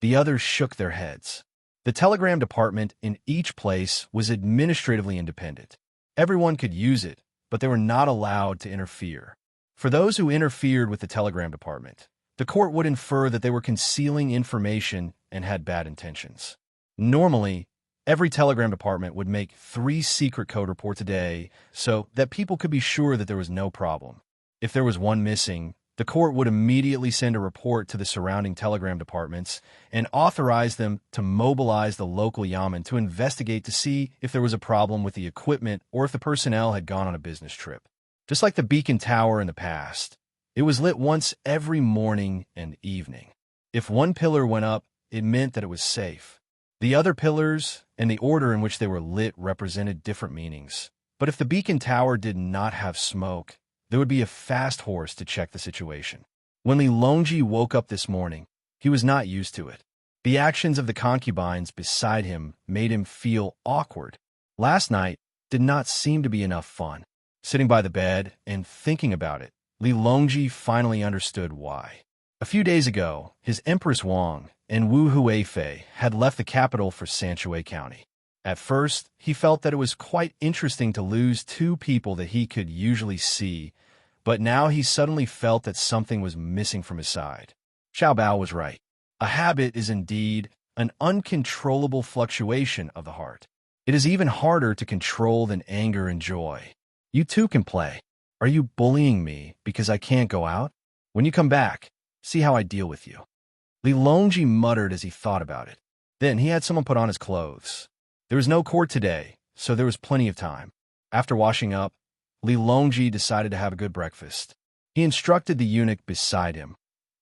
The others shook their heads. The telegram department in each place was administratively independent. Everyone could use it, but they were not allowed to interfere. For those who interfered with the telegram department, the court would infer that they were concealing information and had bad intentions. Normally, every telegram department would make 3 secret code reports a day so that people could be sure that there was no problem. If there was one missing, the court would immediately send a report to the surrounding telegram departments and authorize them to mobilize the local yamen to investigate to see if there was a problem with the equipment or if the personnel had gone on a business trip. Just like the beacon tower in the past, it was lit once every morning and evening. If one pillar went up, it meant that it was safe. The other pillars and the order in which they were lit represented different meanings. But if the beacon tower did not have smoke, there would be a fast horse to check the situation. When Li Longji woke up this morning, he was not used to it. The actions of the concubines beside him made him feel awkward. Last night did not seem to be enough fun. Sitting by the bed and thinking about it, Li Longji finally understood why. A few days ago, his Empress Wang and Wu Huifei had left the capital for Sanshui County. At first, he felt that it was quite interesting to lose 2 people that he could usually see, but now he suddenly felt that something was missing from his side. Xiao Bao was right. A habit is indeed an uncontrollable fluctuation of the heart. It is even harder to control than anger and joy. You too can play. Are you bullying me because I can't go out? When you come back, see how I deal with you. Li Longji muttered as he thought about it. Then he had someone put on his clothes. There was no court today, so there was plenty of time. After washing up, Li Longji decided to have a good breakfast. He instructed the eunuch beside him,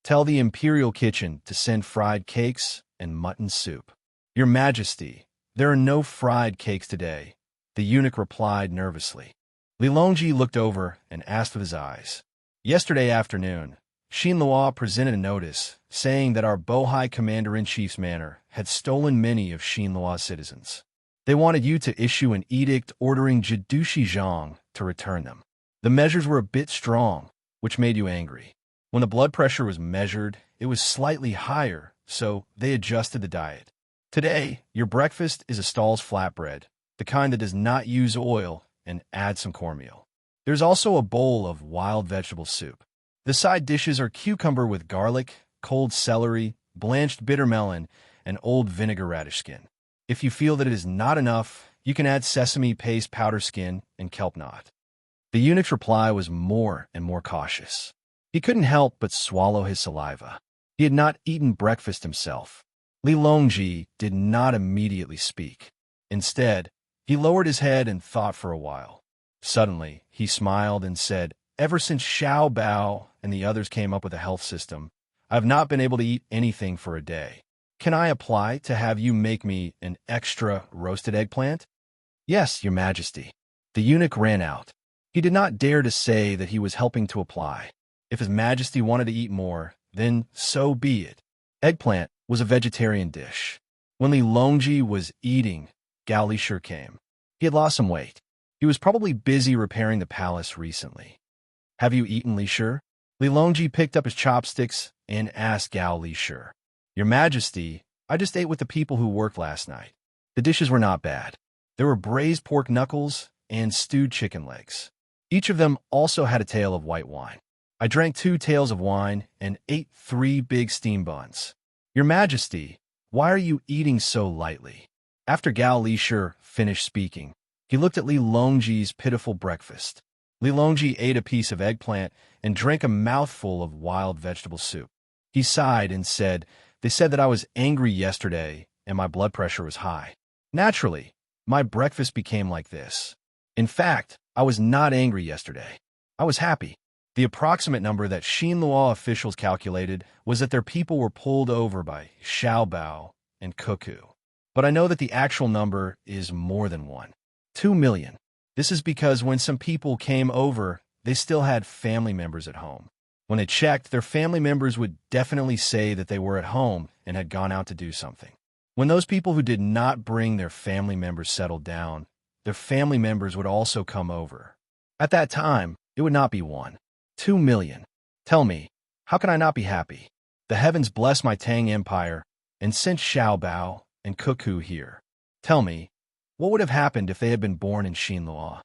"Tell the imperial kitchen to send fried cakes and mutton soup." "Your Majesty, there are no fried cakes today," the eunuch replied nervously. Li Longji looked over and asked with his eyes. "Yesterday afternoon, Xinlua presented a notice saying that our Bohai Commander-in-Chief's manor had stolen many of Xinlua's citizens. They wanted you to issue an edict ordering Jidushi Zhang to return them. The measures were a bit strong, which made you angry. When the blood pressure was measured, it was slightly higher, so they adjusted the diet. Today, your breakfast is a Stahl's flatbread, the kind that does not use oil, and add some cornmeal. There's also a bowl of wild vegetable soup. The side dishes are cucumber with garlic, cold celery, blanched bitter melon, and old vinegar radish skin. If you feel that it is not enough, you can add sesame paste powder skin and kelp knot." The eunuch's reply was more and more cautious. He couldn't help but swallow his saliva. He had not eaten breakfast himself. Li Longji did not immediately speak. Instead, he lowered his head and thought for a while. Suddenly, he smiled and said, "Ever since Xiao Bao and the others came up with a health system, I have not been able to eat anything for a day. Can I apply to have you make me an extra roasted eggplant?" Yes, your majesty. The eunuch ran out. He did not dare to say that he was helping to apply. If his majesty wanted to eat more, then so be it. Eggplant was a vegetarian dish. When Li Longji was eating, Gao Lishur came. He had lost some weight. He was probably busy repairing the palace recently. Have you eaten, Lishur? Li Longji picked up his chopsticks and asked Gao Lishur. Your majesty, I just ate with the people who worked last night. The dishes were not bad. There were braised pork knuckles and stewed chicken legs. Each of them also had a tail of white wine. I drank 2 tails of wine and ate 3 big steam buns. Your majesty, why are you eating so lightly? After Gao Lishur finished speaking, he looked at Li Longji's pitiful breakfast. Li Longji ate a piece of eggplant and drank a mouthful of wild vegetable soup. He sighed and said, "They said that I was angry yesterday and my blood pressure was high. Naturally, my breakfast became like this. In fact, I was not angry yesterday. I was happy. The approximate number that Xinlua officials calculated was that their people were pulled over by Xiaobao and Cuckoo. But I know that the actual number is more than 1. 2 million. This is because when some people came over, they still had family members at home. When they checked, their family members would definitely say that they were at home and had gone out to do something. When those people who did not bring their family members settled down, their family members would also come over. At that time, it would not be 1. 2 million. Tell me, how can I not be happy? The heavens bless my Tang Empire and sent Xiaobao and Cuckoo here. Tell me, what would have happened if they had been born in Xinlua?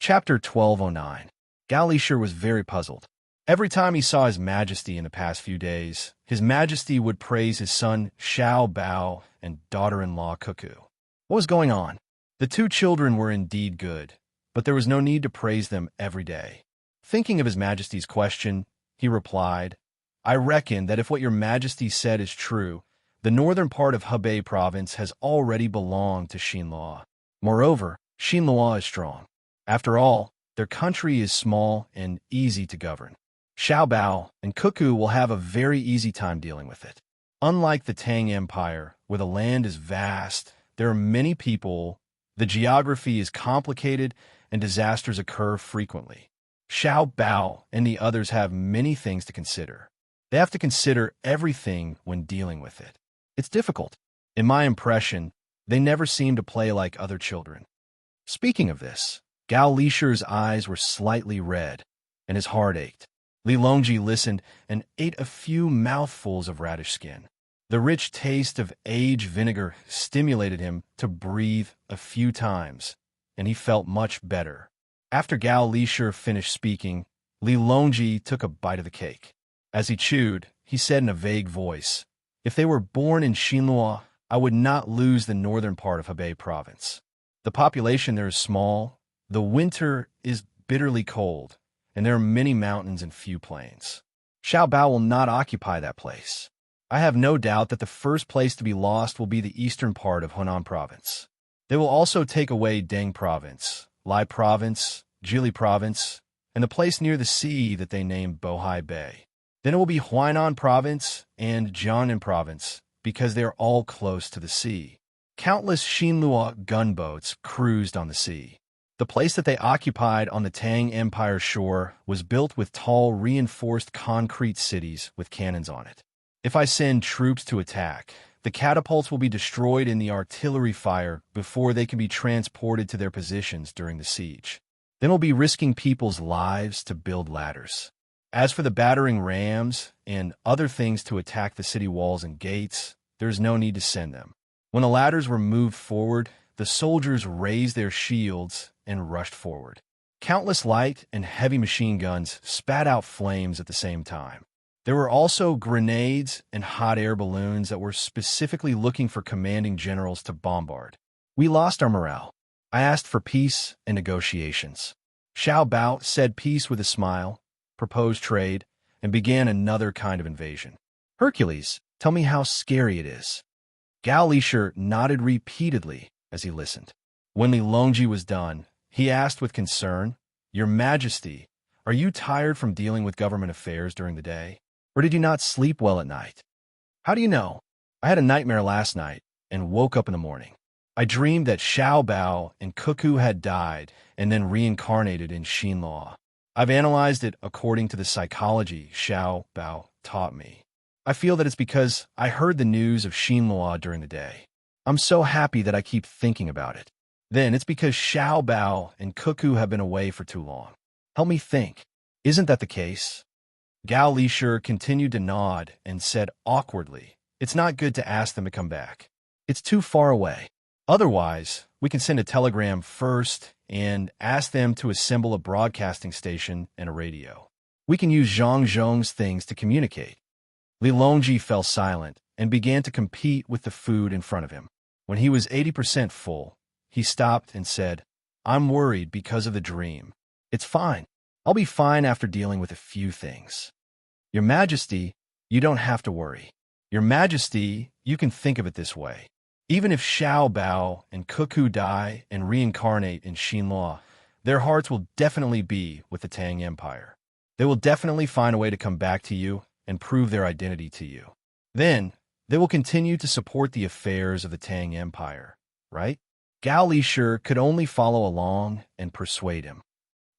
Chapter 1209. Gao Lishur was very puzzled. Every time he saw His Majesty in the past few days, His Majesty would praise his son Xiaobao and daughter-in-law Cuckoo. What was going on? The 2 children were indeed good, but there was no need to praise them every day. Thinking of His Majesty's question, he replied, I reckon that if what your Majesty said is true, the northern part of Hebei province has already belonged to Xinlua. Moreover, Xinlua is strong. After all, their country is small and easy to govern. Xiaobao and Cuckoo will have a very easy time dealing with it. Unlike the Tang Empire, where the land is vast, there are many people, the geography is complicated, and disasters occur frequently. Xiaobao and the others have many things to consider. They have to consider everything when dealing with it. It's difficult. In my impression, they never seem to play like other children. Speaking of this, Gao Lishur's eyes were slightly red, and his heart ached. Li Longji listened and ate a few mouthfuls of radish skin. The rich taste of aged vinegar stimulated him to breathe a few times, and he felt much better. After Gao Lishur finished speaking, Li Longji took a bite of the cake. As he chewed, he said in a vague voice, If they were born in Xinlua, I would not lose the northern part of Hebei province. The population there is small, the winter is bitterly cold, and there are many mountains and few plains. Xiaobao will not occupy that place. I have no doubt that the first place to be lost will be the eastern part of Hunan province. They will also take away Deng province, Lai province, Jili province, and the place near the sea that they named Bohai Bay. Then it will be Huainan province and Jiangnan province, because they are all close to the sea. Countless Xinlua gunboats cruised on the sea. The place that they occupied on the Tang Empire shore was built with tall, reinforced concrete cities with cannons on it. If I send troops to attack, the catapults will be destroyed in the artillery fire before they can be transported to their positions during the siege. Then we'll be risking people's lives to build ladders. As for the battering rams and other things to attack the city walls and gates, there is no need to send them. When the ladders were moved forward, the soldiers raised their shields and rushed forward. Countless light and heavy machine guns spat out flames at the same time. There were also grenades and hot air balloons that were specifically looking for commanding generals to bombard. We lost our morale. I asked for peace and negotiations. Xiaobao said peace with a smile, proposed trade, and began another kind of invasion. Hercules, tell me how scary it is. Gao Lishur nodded repeatedly as he listened. When Li Longji was done, he asked with concern, Your Majesty, are you tired from dealing with government affairs during the day? Or did you not sleep well at night? How do you know? I had a nightmare last night and woke up in the morning. I dreamed that Xiao Bao and Cuckoo had died and then reincarnated in Xinluo. I've analyzed it according to the psychology Xiao Bao taught me. I feel that it's because I heard the news of Xinluo during the day. I'm so happy that I keep thinking about it. Then it's because Xiao Bao and Cuckoo have been away for too long. Help me think. Isn't that the case? Gao Lisher continued to nod and said awkwardly, "It's not good to ask them to come back. It's too far away. Otherwise, we can send a telegram first and ask them to assemble a broadcasting station and a radio. We can use Zhang Zhong's things to communicate." Li Longji fell silent and began to compete with the food in front of him. When he was 80% full, he stopped and said, "I'm worried because of the dream. It's fine. I'll be fine after dealing with a few things. Your Majesty, you don't have to worry. Your Majesty, you can think of it this way. Even if Xiao Bao and Cuckoo die and reincarnate in Xinluo, their hearts will definitely be with the Tang Empire. They will definitely find a way to come back to you and prove their identity to you. Then, they will continue to support the affairs of the Tang Empire, right?" Gao Lisher could only follow along and persuade him.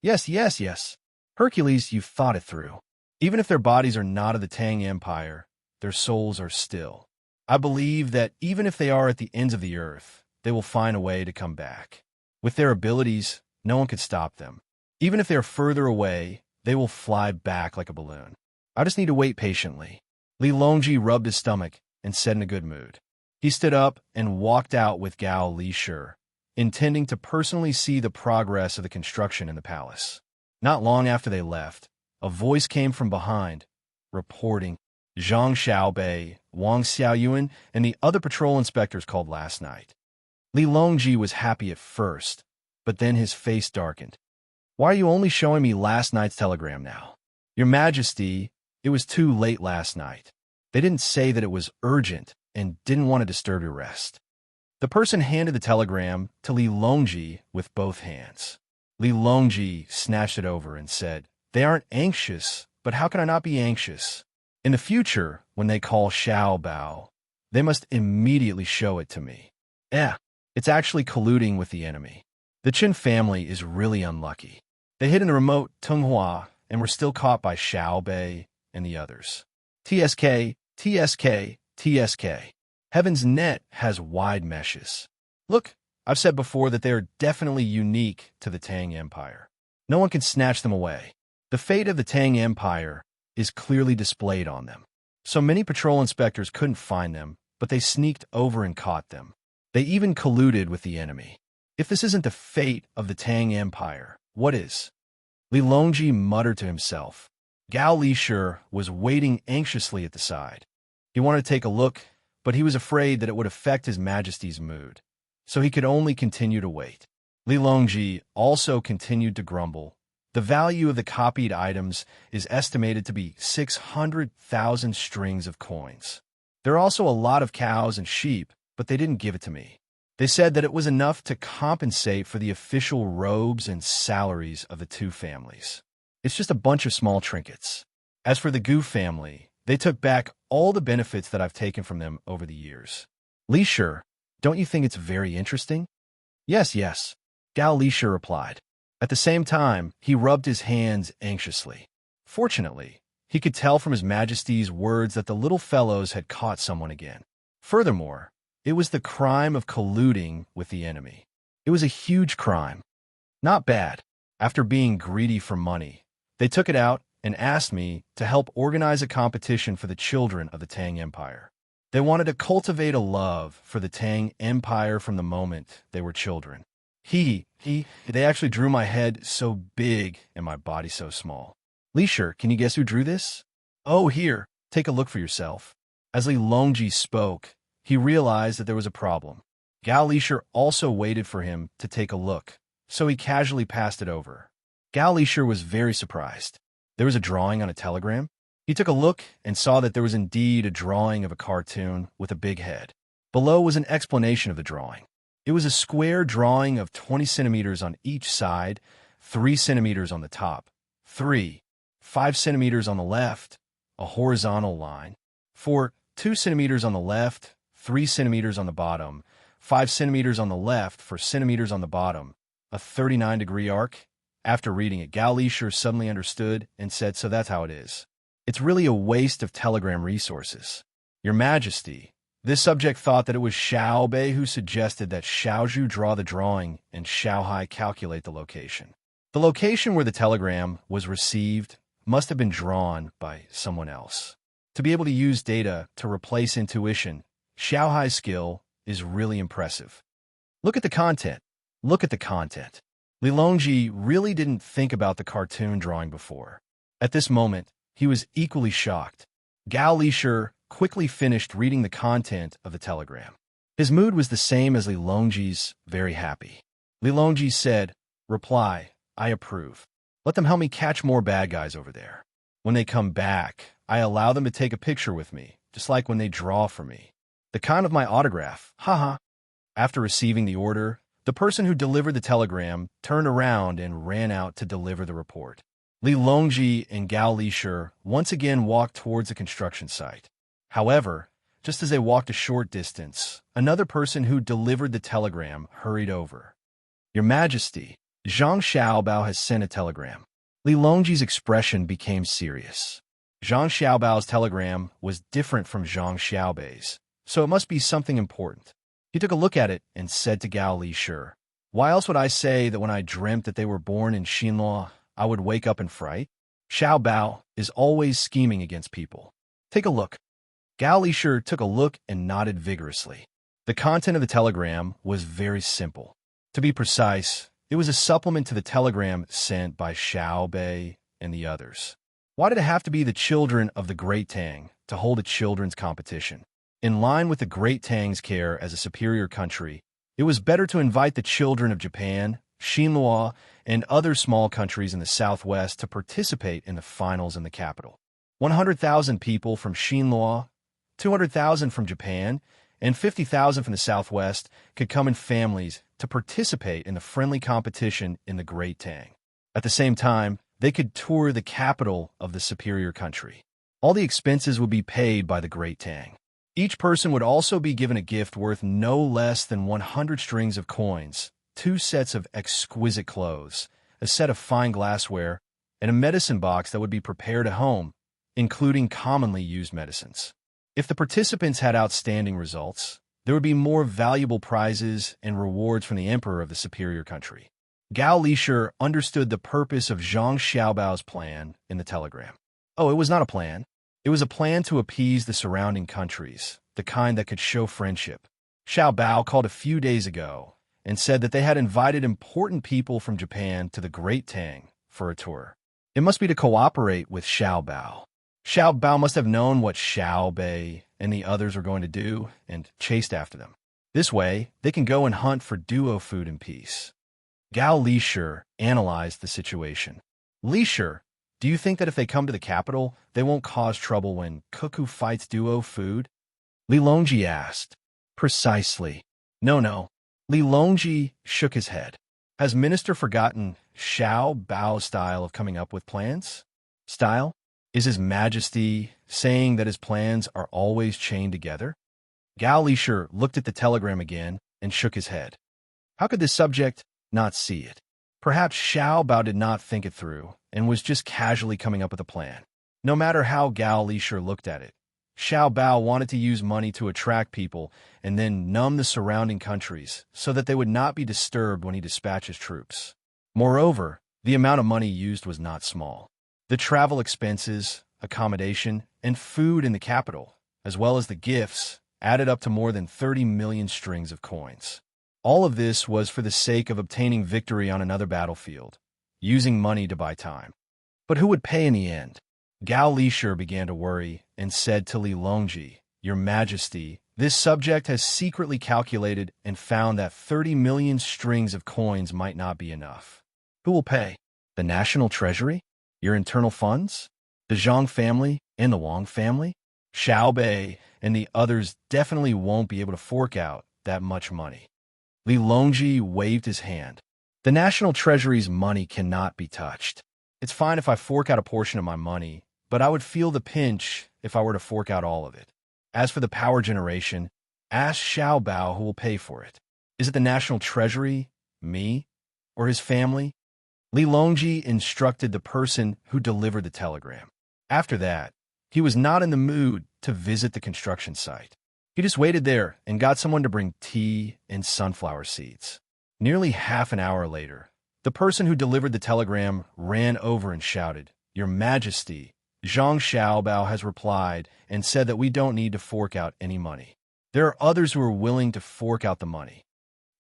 Yes. Hercules, you've thought it through. Even if their bodies are not of the Tang Empire, their souls are still. I believe that even if they are at the ends of the earth, they will find a way to come back. With their abilities, no one could stop them. Even if they are further away, they will fly back like a balloon. I just need to wait patiently. Li Longji rubbed his stomach and said in a good mood. He stood up and walked out with Gao Lisher, intending to personally see the progress of the construction in the palace. Not long after they left, a voice came from behind, reporting, "Zhang Xiaobei, Wang Xiaoyuan, and the other patrol inspectors called last night." Li Longji was happy at first, but then his face darkened. "Why are you only showing me last night's telegram now? Your Majesty, it was too late last night. They didn't say that it was urgent and didn't want to disturb your rest." The person handed the telegram to Li Longji with both hands. Li Longji snatched it over and said, "They aren't anxious, but how can I not be anxious? In the future, when they call Xiao Bao, they must immediately show it to me. It's actually colluding with the enemy. The Qin family is really unlucky. They hid in the remote Tunghua and were still caught by Xiao Bei and the others. TSK. Heaven's net has wide meshes. Look, I've said before that they are definitely unique to the Tang Empire. No one can snatch them away. The fate of the Tang Empire is clearly displayed on them. So many patrol inspectors couldn't find them, but they sneaked over and caught them. They even colluded with the enemy. If this isn't the fate of the Tang Empire, what is?" Li Longji muttered to himself. Gao Lisher was waiting anxiously at the side. He wanted to take a look, but he was afraid that it would affect His Majesty's mood, so he could only continue to wait. Li Longji also continued to grumble. The value of the copied items is estimated to be 600,000 strings of coins. There are also a lot of cows and sheep, but they didn't give it to me. They said that it was enough to compensate for the official robes and salaries of the two families. It's just a bunch of small trinkets. As for the Gu family, they took back all the benefits that I've taken from them over the years. Lisher, don't you think it's very interesting? Yes. Gao Lisher replied. At the same time, he rubbed his hands anxiously. Fortunately, he could tell from His Majesty's words that the little fellows had caught someone again. Furthermore, it was the crime of colluding with the enemy. It was a huge crime. Not bad. After being greedy for money, they took it out and asked me to help organize a competition for the children of the Tang Empire. They wanted to cultivate a love for the Tang Empire from the moment they were children. They actually drew my head so big and my body so small. Lisher, can you guess who drew this? Oh, here, take a look for yourself. As Li Longji spoke, he realized that there was a problem. Gao Lisher also waited for him to take a look, so he casually passed it over. Gao Lisher was very surprised. There was a drawing on a telegram. He took a look and saw that there was indeed a drawing of a cartoon with a big head. Below was an explanation of the drawing. It was a square drawing of 20 centimeters on each side, 3 centimeters on the top, 5 centimeters on the left, a horizontal line, 2 centimeters on the left, 3 centimeters on the bottom, 5 centimeters on the left for centimeters on the bottom, a 39-degree arc. After reading it, Gao Lisher suddenly understood and said, "So that's how it is. It's really a waste of telegram resources. Your Majesty." This subject thought that it was Xiao Bei who suggested that Xiao Zhu draw the drawing and Xiao Hai calculate the location. The location where the telegram was received must have been drawn by someone else. To be able to use data to replace intuition, Xiao Hai's skill is really impressive. Look at the content. Look at the content. Li Longji really didn't think about the cartoon drawing before. At this moment, he was equally shocked. Gao Lisher quickly finished reading the content of the telegram. His mood was the same as Li Longji's, very happy. Li Longji said, "Reply, I approve. Let them help me catch more bad guys over there. When they come back, I allow them to take a picture with me, just like when they draw for me. The kind of my autograph, haha." After receiving the order, the person who delivered the telegram turned around and ran out to deliver the report. Li Longji and Gao Lisher once again walked towards the construction site. However, just as they walked a short distance, another person who delivered the telegram hurried over. "Your Majesty, Zhang Xiaobao has sent a telegram." Li Longji's expression became serious. Zhang Xiaobao's telegram was different from Zhang Xiaobei's, so it must be something important. He took a look at it and said to Gao Lisher, "Why else would I say that when I dreamt that they were born in Xinluo, I would wake up in fright? Xiao Bao is always scheming against people. Take a look." Gao Lisher took a look and nodded vigorously. The content of the telegram was very simple. To be precise, it was a supplement to the telegram sent by Xiao Bei and the others. Why did it have to be the children of the Great Tang to hold a children's competition? In line with the Great Tang's care as a superior country, it was better to invite the children of Japan, Xinluo, and other small countries in the southwest to participate in the finals in the capital. 100,000 people from Xinluo, 200,000 from Japan, and 50,000 from the southwest could come in families to participate in the friendly competition in the Great Tang. At the same time, they could tour the capital of the superior country. All the expenses would be paid by the Great Tang. Each person would also be given a gift worth no less than 100 strings of coins, 2 sets of exquisite clothes, a set of fine glassware, and a medicine box that would be prepared at home, including commonly used medicines. If the participants had outstanding results, there would be more valuable prizes and rewards from the emperor of the superior country. Gao Lisher understood the purpose of Zhang Xiaobao's plan in the telegram. Oh, it was not a plan. It was a plan to appease the surrounding countries, the kind that could show friendship. Xiao Bao called a few days ago and said that they had invited important people from Japan to the Great Tang for a tour. It must be to cooperate with Xiao Bao. Xiao Bao must have known what Xiao Bei and the others were going to do and chased after them. This way, they can go and hunt for duo food in peace. Gao Lisher analyzed the situation. "Lisher, do you think that if they come to the capital, they won't cause trouble when Cuckoo fights duo food?" Li Longji asked. "Precisely. No. Li Longji shook his head. Has Minister forgotten Xiao Bao's style of coming up with plans? Style? Is His Majesty saying that his plans are always chained together?" Gao Lisher looked at the telegram again and shook his head. How could this subject not see it? Perhaps Xiao Bao did not think it through and was just casually coming up with a plan. No matter how Gao Lisher looked at it, Xiao Bao wanted to use money to attract people and then numb the surrounding countries so that they would not be disturbed when he dispatched his troops. Moreover, the amount of money used was not small. The travel expenses, accommodation, and food in the capital, as well as the gifts, added up to more than 30 million strings of coins. All of this was for the sake of obtaining victory on another battlefield, using money to buy time. But who would pay in the end? Gao Lisher began to worry and said to Li Longji, "Your Majesty, this subject has secretly calculated and found that 30 million strings of coins might not be enough. Who will pay? The national treasury? Your internal funds? The Zhang family and the Wang family? Xiao Bei and the others definitely won't be able to fork out that much money." Li Longji waved his hand. "The national treasury's money cannot be touched. It's fine if I fork out a portion of my money, but I would feel the pinch if I were to fork out all of it. As for the power generation, Ask Xiao Bao who will pay for it. Is it the national treasury, me, or his family? Li Longji instructed the person who delivered the telegram. After that, he was not in the mood to visit the construction site. He just waited there and got someone to bring tea and sunflower seeds. Nearly half an hour later, the person who delivered the telegram ran over and shouted, "Your Majesty, Zhang Xiaobao has replied and said that we don't need to fork out any money. There are others who are willing to fork out the money.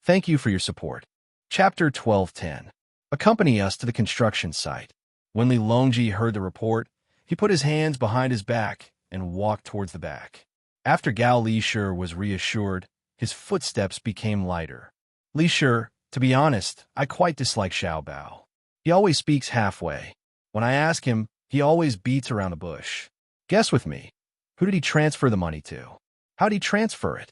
Thank you for your support." Chapter 12:10. Accompany us to the construction site. When Li Longji heard the report, he put his hands behind his back and walked towards the back. After Gao Lishur was reassured, his footsteps became lighter. "Lishur, to be honest, I quite dislike Xiao Bao. He always speaks halfway. When I ask him, he always beats around the bush. Guess with me, who did he transfer the money to? How did he transfer it?"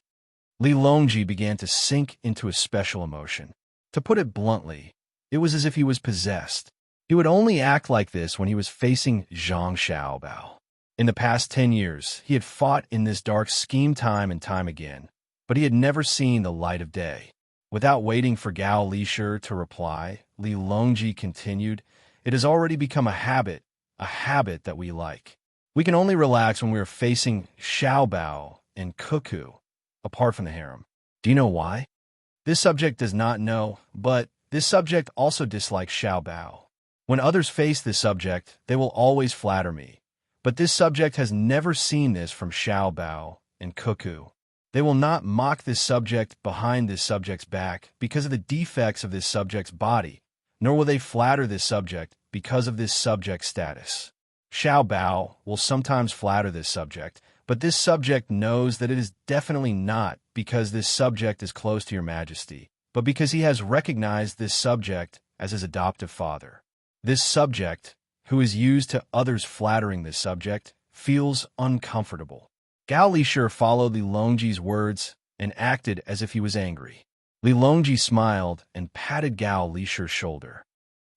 Li Longji began to sink into a special emotion. To put it bluntly, it was as if he was possessed. He would only act like this when he was facing Zhang Xiaobao. In the past 10 years, he had fought in this dark scheme time and time again, but he had never seen the light of day. Without waiting for Gao Lishur to reply, Li Longji continued, "It has already become a habit that we like. We can only relax when we are facing Xiaobao and Cuckoo, apart from the harem. Do you know why? This subject does not know, but this subject also dislikes Xiaobao. When others face this subject, they will always flatter me. But this subject has never seen this from Xiaobao and Cuckoo. They will not mock this subject behind this subject's back because of the defects of this subject's body, nor will they flatter this subject because of this subject's status. Xiaobao will sometimes flatter this subject, but this subject knows that it is definitely not because this subject is close to your Majesty, but because he has recognized this subject as his adoptive father. This subject, who is used to others flattering this subject, feels uncomfortable." Gao Lishur followed Li Longji's words and acted as if he was angry. Li Longji smiled and patted Gao Lishur's shoulder.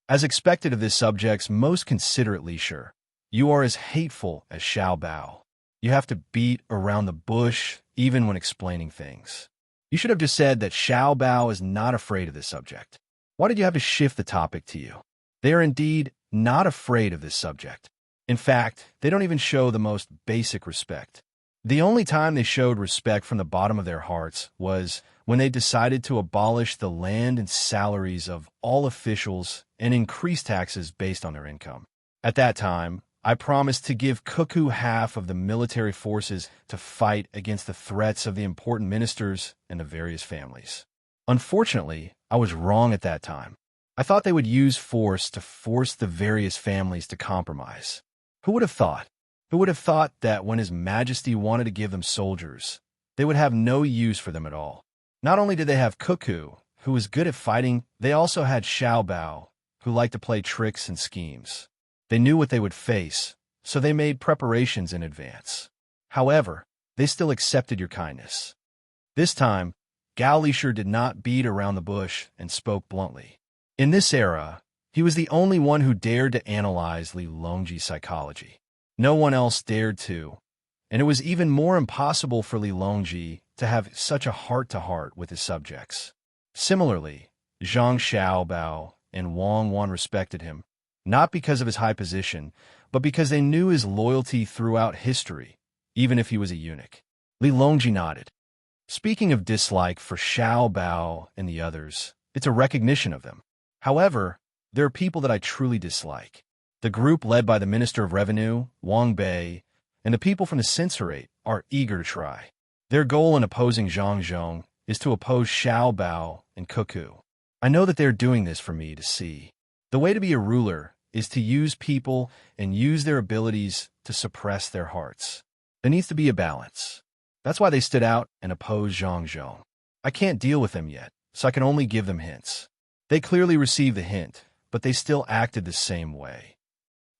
"As expected of this subject's most considerate Lishur, you are as hateful as Xiao Bao. You have to beat around the bush even when explaining things. You should have just said that Xiao Bao is not afraid of this subject. Why did you have to shift the topic to you? They are indeed not afraid of this subject. In fact, they don't even show the most basic respect. The only time they showed respect from the bottom of their hearts was when they decided to abolish the land and salaries of all officials and increase taxes based on their income. At that time, I promised to give Cuckoo half of the military forces to fight against the threats of the important ministers and the various families. Unfortunately, I was wrong at that time. I thought they would use force to force the various families to compromise. Who would have thought? Who would have thought that when His Majesty wanted to give them soldiers, they would have no use for them at all? Not only did they have Cuckoo, who was good at fighting, they also had Xiao Bao, who liked to play tricks and schemes. They knew what they would face, so they made preparations in advance. However, they still accepted your kindness. This time, Gao Lishur did not beat around the bush and spoke bluntly. In this era, he was the only one who dared to analyze Li Longji's psychology. No one else dared to, and it was even more impossible for Li Longji to have such a heart-to-heart with his subjects. Similarly, Zhang Xiaobao and Wang Wan respected him, not because of his high position, but because they knew his loyalty throughout history, even if he was a eunuch. Li Longji nodded. Speaking of dislike for Xiao Bao and the others, it's a recognition of them. However, there are people that I truly dislike. The group led by the Minister of Revenue, Wang Bei, and the people from the censorate are eager to try. Their goal in opposing Zhang Zhong is to oppose Xiao Bao and Cuckoo. I know that they're doing this for me to see. The way to be a ruler is to use people and use their abilities to suppress their hearts. There needs to be a balance. That's why they stood out and opposed Zhang Zhong. I can't deal with them yet, so I can only give them hints. They clearly received the hint, but they still acted the same way.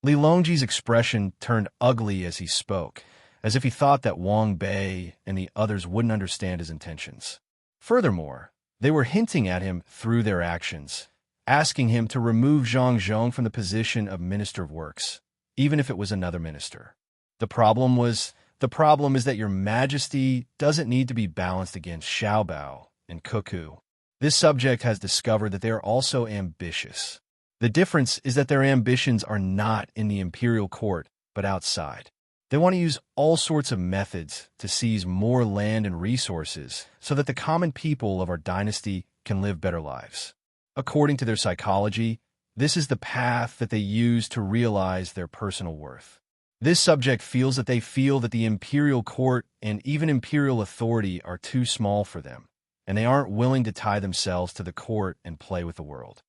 Li Longji's expression turned ugly as he spoke, as if he thought that Wang Bei and the others wouldn't understand his intentions. Furthermore, they were hinting at him through their actions, asking him to remove Zhang Zhong from the position of Minister of Works, even if it was another minister. The problem was The problem is that your majesty doesn't need to be balanced against Xiaobao and Cuckoo. This subject has discovered that they are also ambitious. The difference is that their ambitions are not in the imperial court, but outside. They want to use all sorts of methods to seize more land and resources so that the common people of our dynasty can live better lives. According to their psychology, this is the path that they use to realize their personal worth. This subject feels that the imperial court and even imperial authority are too small for them, and they aren't willing to tie themselves to the court and play with the world.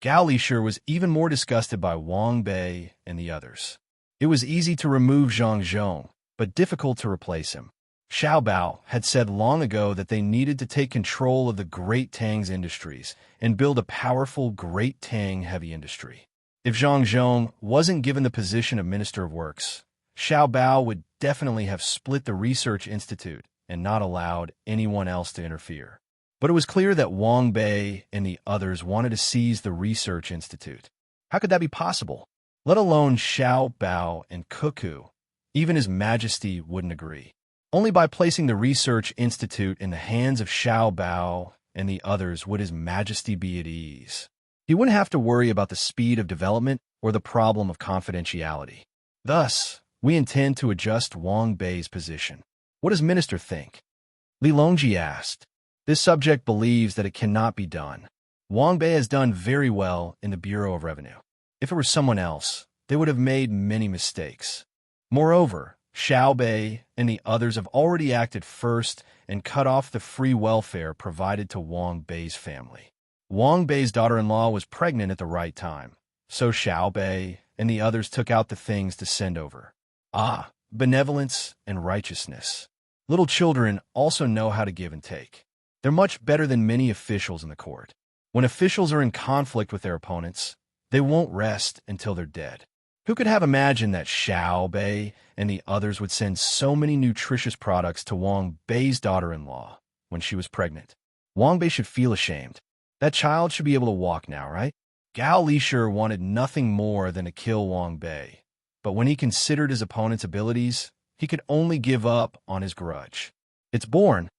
Gao Lishur was even more disgusted by Wang Bei and the others. It was easy to remove Zhang Zhong, but difficult to replace him. Xiaobao had said long ago that they needed to take control of the Great Tang's industries and build a powerful Great Tang heavy industry. If Zhang Zhong wasn't given the position of Minister of Works, Xiaobao would definitely have split the research institute and not allowed anyone else to interfere. But it was clear that Wang Bei and the others wanted to seize the research institute. How could that be possible? Let alone Xiaobao and Cuckoo. Even His Majesty wouldn't agree. Only by placing the research institute in the hands of Xiaobao and the others would His Majesty be at ease. He wouldn't have to worry about the speed of development or the problem of confidentiality. Thus, we intend to adjust Wang Bei's position. What does Minister think? Li Longji asked. This subject believes that it cannot be done. Wang Bei has done very well in the Bureau of Revenue. If it were someone else, they would have made many mistakes. Moreover, Xiao Bei and the others have already acted first and cut off the free welfare provided to Wang Bei's family. Wang Bei's daughter-in-law was pregnant at the right time, so Xiao Bei and the others took out the things to send over. Ah, benevolence and righteousness. Little children also know how to give and take. They're much better than many officials in the court. When officials are in conflict with their opponents, they won't rest until they're dead. Who could have imagined that Xiao Bei and the others would send so many nutritious products to Wang Bei's daughter-in-law when she was pregnant? Wang Bei should feel ashamed. That child should be able to walk now, right? Gao Lishur wanted nothing more than to kill Wang Bei, but when he considered his opponent's abilities, he could only give up on his grudge. It's born.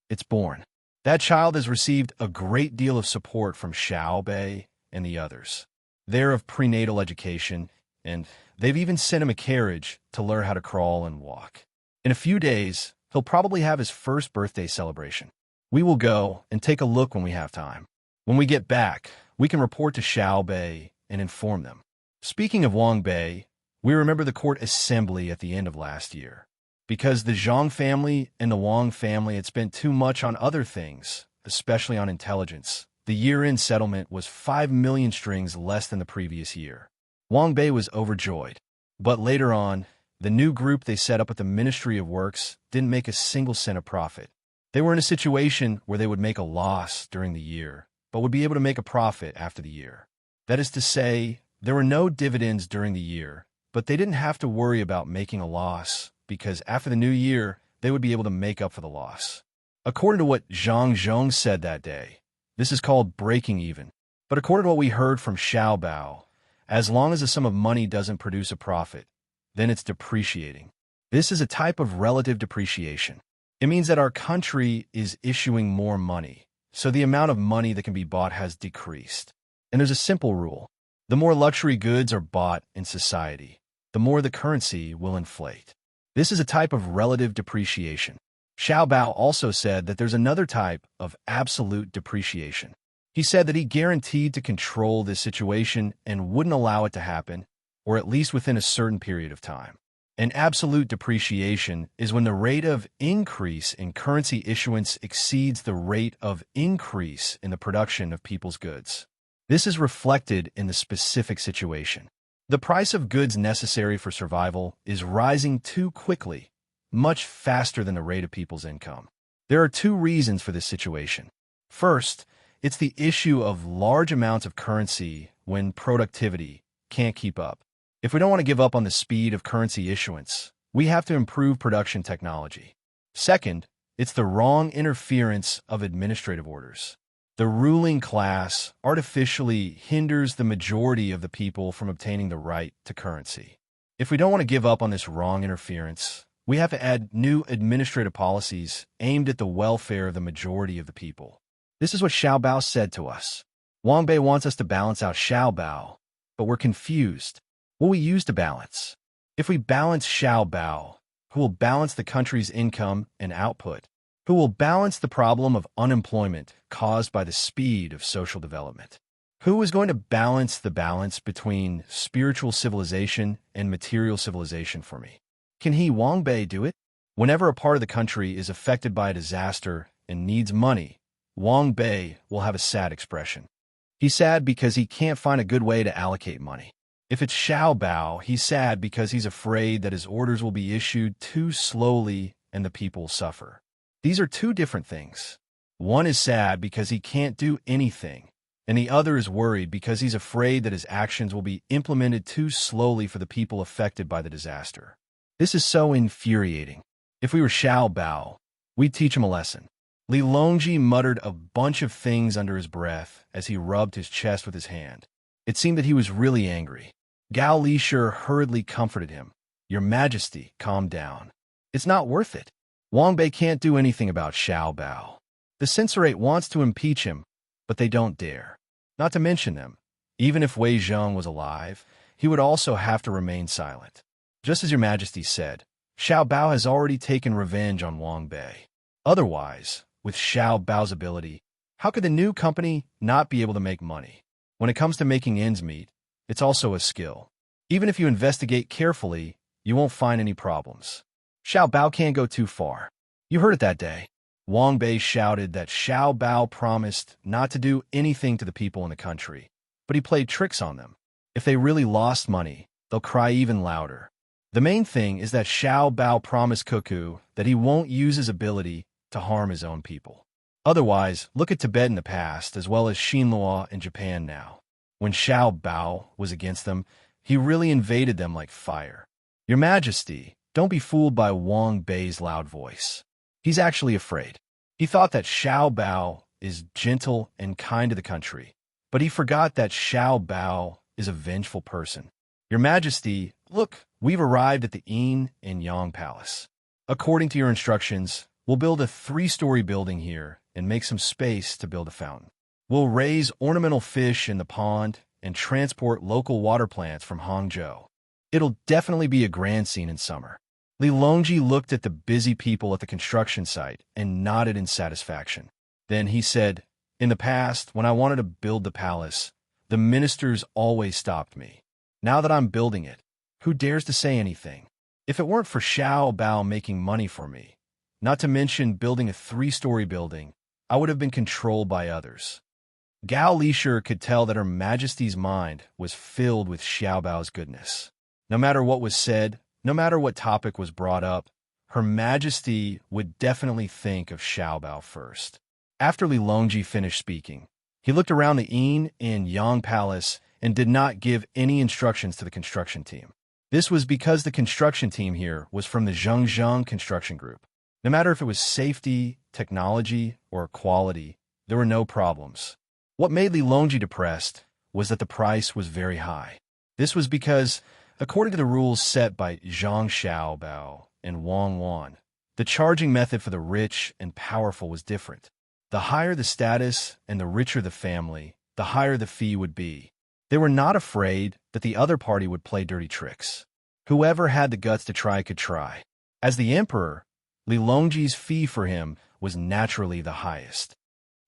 That child has received a great deal of support from Xiao Bei and the others. They're of prenatal education, and they've even sent him a carriage to learn how to crawl and walk. In a few days, he'll probably have his first birthday celebration. We will go and take a look when we have time. When we get back, we can report to Xiao Bei and inform them. Speaking of Wang Bei, we remember the court assembly at the end of last year. Because the Zhang family and the Wang family had spent too much on other things, especially on intelligence, the year-end settlement was 5 million strings less than the previous year. Wang Bei was overjoyed. But later on, the new group they set up at the Ministry of Works didn't make a single cent of profit. They were in a situation where they would make a loss during the year, but would be able to make a profit after the year. That is to say, there were no dividends during the year, but they didn't have to worry about making a loss, because after the new year, they would be able to make up for the loss. According to what Zhang Zhong said that day, this is called breaking even. But according to what we heard from Xiaobao, as long as a sum of money doesn't produce a profit, then it's depreciating. This is a type of relative depreciation. It means that our country is issuing more money, so the amount of money that can be bought has decreased. And there's a simple rule. The more luxury goods are bought in society, the more the currency will inflate. This is a type of relative depreciation. Xiaobao also said that there's another type of absolute depreciation. He said that he guaranteed to control this situation and wouldn't allow it to happen, or at least within a certain period of time. An absolute depreciation is when the rate of increase in currency issuance exceeds the rate of increase in the production of people's goods. This is reflected in the specific situation. The price of goods necessary for survival is rising too quickly, much faster than the rate of people's income. There are two reasons for this situation. First, it's the issue of large amounts of currency when productivity can't keep up. If we don't want to give up on the speed of currency issuance, we have to improve production technology. Second, it's the wrong interference of administrative orders. The ruling class artificially hinders the majority of the people from obtaining the right to currency. If we don't want to give up on this wrong interference, We have to add new administrative policies aimed at the welfare of the majority of the people. This is what Xiao Bao said to us. Wang Bei wants us to balance out Xiao Bao, but we're confused. What will we use to balance? If we balance Xiao Bao, who will balance the country's income and output? Who will balance the problem of unemployment caused by the speed of social development? Who is going to balance the balance between spiritual civilization and material civilization for me? Can he, Wang Bei, do it? Whenever a part of the country is affected by a disaster and needs money, Wang Bei will have a sad expression. He's sad because he can't find a good way to allocate money. If it's Xiao Bao, he's sad because he's afraid that his orders will be issued too slowly and the people will suffer. These are two different things. One is sad because he can't do anything, and the other is worried because he's afraid that his actions will be implemented too slowly for the people affected by the disaster. This is so infuriating. If we were Xiao Bao, we'd teach him a lesson. Li Longji muttered a bunch of things under his breath as he rubbed his chest with his hand. It seemed that he was really angry. Gao Lishur hurriedly comforted him. Your Majesty, calm down. It's not worth it. Wang Bei can't do anything about Xiao Bao. The censorate wants to impeach him, but they don't dare. Not to mention them. Even if Wei Zheng was alive, he would also have to remain silent. Just as Your Majesty said, Xiao Bao has already taken revenge on Wang Bei. Otherwise, with Xiao Bao's ability, how could the new company not be able to make money? When it comes to making ends meet, it's also a skill. Even if you investigate carefully, you won't find any problems. Xiao Bao can't go too far. You heard it that day. Wang Bei shouted that Xiao Bao promised not to do anything to the people in the country, but he played tricks on them. If they really lost money, they'll cry even louder. The main thing is that Xiao Bao promised Cuckoo that he won't use his ability to harm his own people. Otherwise, look at Tibet in the past as well as Xinhua in Japan now. When Xiao Bao was against them, he really invaded them like fire. Your Majesty, don't be fooled by Wang Bei's loud voice. He's actually afraid. He thought that Xiao Bao is gentle and kind to the country, but he forgot that Xiao Bao is a vengeful person. Your Majesty, look, we've arrived at the Yin and Yang Palace. According to your instructions, we'll build a 3-story building here and make some space to build a fountain. We'll raise ornamental fish in the pond and transport local water plants from Hangzhou. It'll definitely be a grand scene in summer. Li Longji looked at the busy people at the construction site and nodded in satisfaction. Then he said, in the past, when I wanted to build the palace, the ministers always stopped me. Now that I'm building it, who dares to say anything? If it weren't for Xiao Bao making money for me, not to mention building a 3-story building, I would have been controlled by others. Gao Lishur could tell that Her Majesty's mind was filled with Xiao Bao's goodness. No matter what was said, no matter what topic was brought up, Her Majesty would definitely think of Xiao Bao first. After Li Longji finished speaking, he looked around the Yin and Yang Palace and did not give any instructions to the construction team. This was because the construction team here was from the Zhengzheng construction group. No matter if it was safety, technology, or quality, there were no problems. What made Li Longji depressed was that the price was very high. This was because, according to the rules set by Zhang Xiaobao and Wang Wan, the charging method for the rich and powerful was different. The higher the status and the richer the family, the higher the fee would be. They were not afraid that the other party would play dirty tricks. Whoever had the guts to try could try. As the emperor, Li Longji's fee for him was naturally the highest.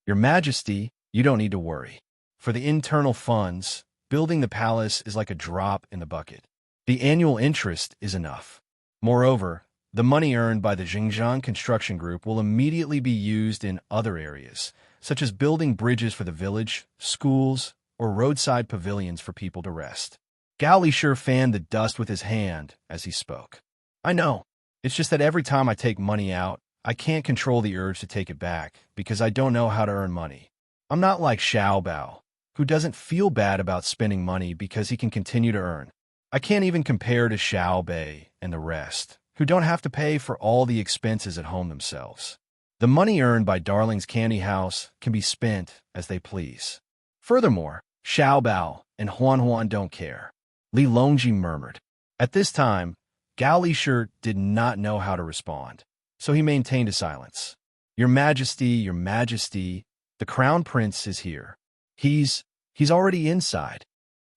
Your Majesty, you don't need to worry. For the internal funds, building the palace is like a drop in the bucket. The annual interest is enough. Moreover, the money earned by the Zhengzheng construction group will immediately be used in other areas, such as building bridges for the village, schools, or roadside pavilions for people to rest. Gao Lishur fanned the dust with his hand as he spoke. I know. It's just that every time I take money out, I can't control the urge to take it back because I don't know how to earn money. I'm not like Xiao Bao, who doesn't feel bad about spending money because he can continue to earn. I can't even compare to Xiao Bei and the rest, who don't have to pay for all the expenses at home themselves. The money earned by Darling's Candy House can be spent as they please. Furthermore, Xiao Bao and Huan don't care. Li Longji murmured. At this time, Gao Lisher did not know how to respond, so he maintained a silence. Your Majesty, the Crown Prince is here. He's already inside.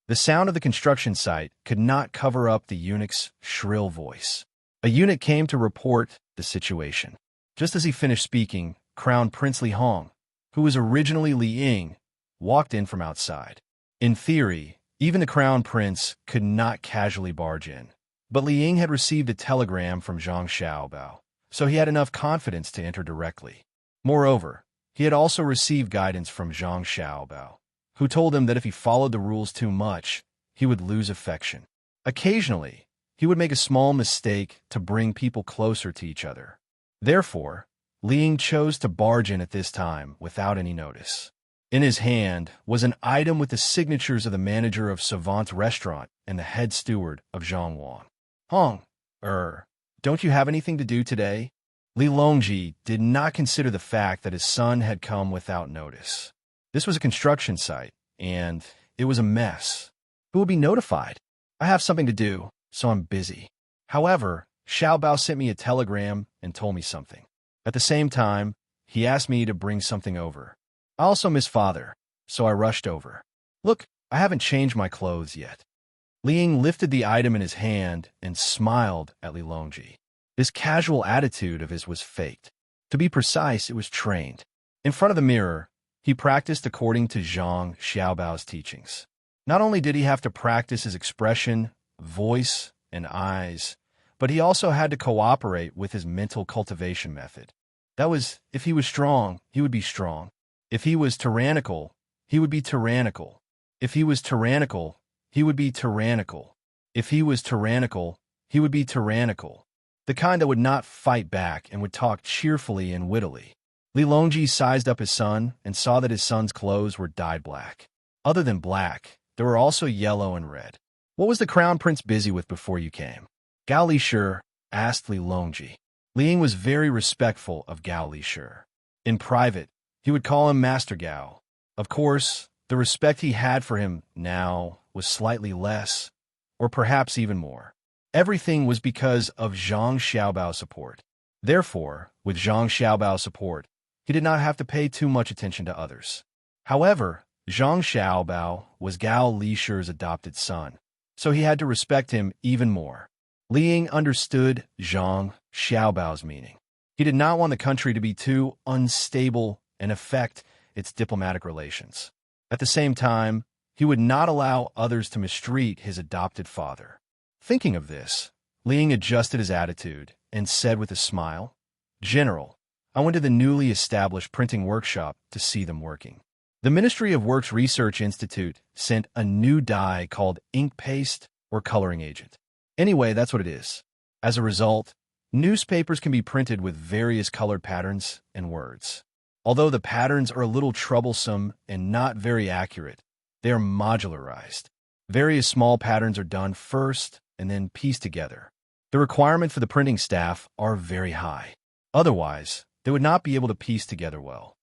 The sound of the construction site could not cover up the eunuch's shrill voice. A eunuch came to report the situation. Just as he finished speaking, Crown Prince Li Hong, who was originally Li Ying, walked in from outside. In theory, even the Crown Prince could not casually barge in. But Li Ying had received a telegram from Zhang Xiaobao, so he had enough confidence to enter directly. Moreover, he had also received guidance from Zhang Xiaobao, who told him that if he followed the rules too much, he would lose affection. Occasionally, he would make a small mistake to bring people closer to each other. Therefore, Li Ying chose to barge in at this time without any notice. In his hand was an item with the signatures of the manager of Savant's restaurant and the head steward of Zhongwang. Hong, don't you have anything to do today? Li Longji did not consider the fact that his son had come without notice. This was a construction site, and it was a mess. Who will be notified? I have something to do, so I'm busy. However, Xiaobao sent me a telegram and told me something. At the same time, he asked me to bring something over. I also miss father, so I rushed over. Look, I haven't changed my clothes yet. Li Ying lifted the item in his hand and smiled at Li Longji. This casual attitude of his was faked. To be precise, it was trained. In front of the mirror, he practiced according to Zhang Xiaobao's teachings. Not only did he have to practice his expression, voice, and eyes, but he also had to cooperate with his mental cultivation method. That was, if he was strong, he would be strong. If he was tyrannical, he would be tyrannical. If he was tyrannical, he would be tyrannical. If he was tyrannical, he would be tyrannical. The kind that would not fight back and would talk cheerfully and wittily. Li Longji sized up his son and saw that his son's clothes were dyed black. Other than black, there were also yellow and red. What was the Crown Prince busy with before you came? Gao Lisher asked Li Longji. Li Ying was very respectful of Gao Lisher. In private, he would call him Master Gao. Of course, the respect he had for him now was slightly less, or perhaps even more. Everything was because of Zhang Xiaobao's support. Therefore, with Zhang Xiaobao's support, he did not have to pay too much attention to others. However, Zhang Xiaobao was Gao Lisher's adopted son, so he had to respect him even more. Li Ying understood Zhang Xiaobao's meaning. He did not want the country to be too unstable and affect its diplomatic relations. At the same time, he would not allow others to mistreat his adopted father. Thinking of this, Li Ying adjusted his attitude and said with a smile, General, I went to the newly established printing workshop to see them working. The Ministry of Works Research Institute sent a new dye called ink paste or coloring agent. Anyway, that's what it is. As a result, newspapers can be printed with various colored patterns and words. Although the patterns are a little troublesome and not very accurate, they are modularized. Various small patterns are done first and then pieced together. The requirement for the printing staff are very high. Otherwise, they would not be able to piece together well.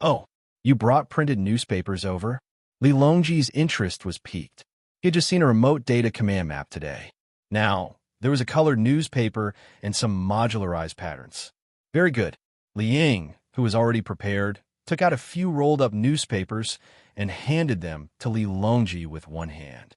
Oh, you brought printed newspapers over? Li Longji's interest was piqued. He had just seen a remote data command map today. Now, there was a colored newspaper and some modularized patterns. Very good. Li Ying, who was already prepared, took out a few rolled-up newspapers and handed them to Li Longji with one hand.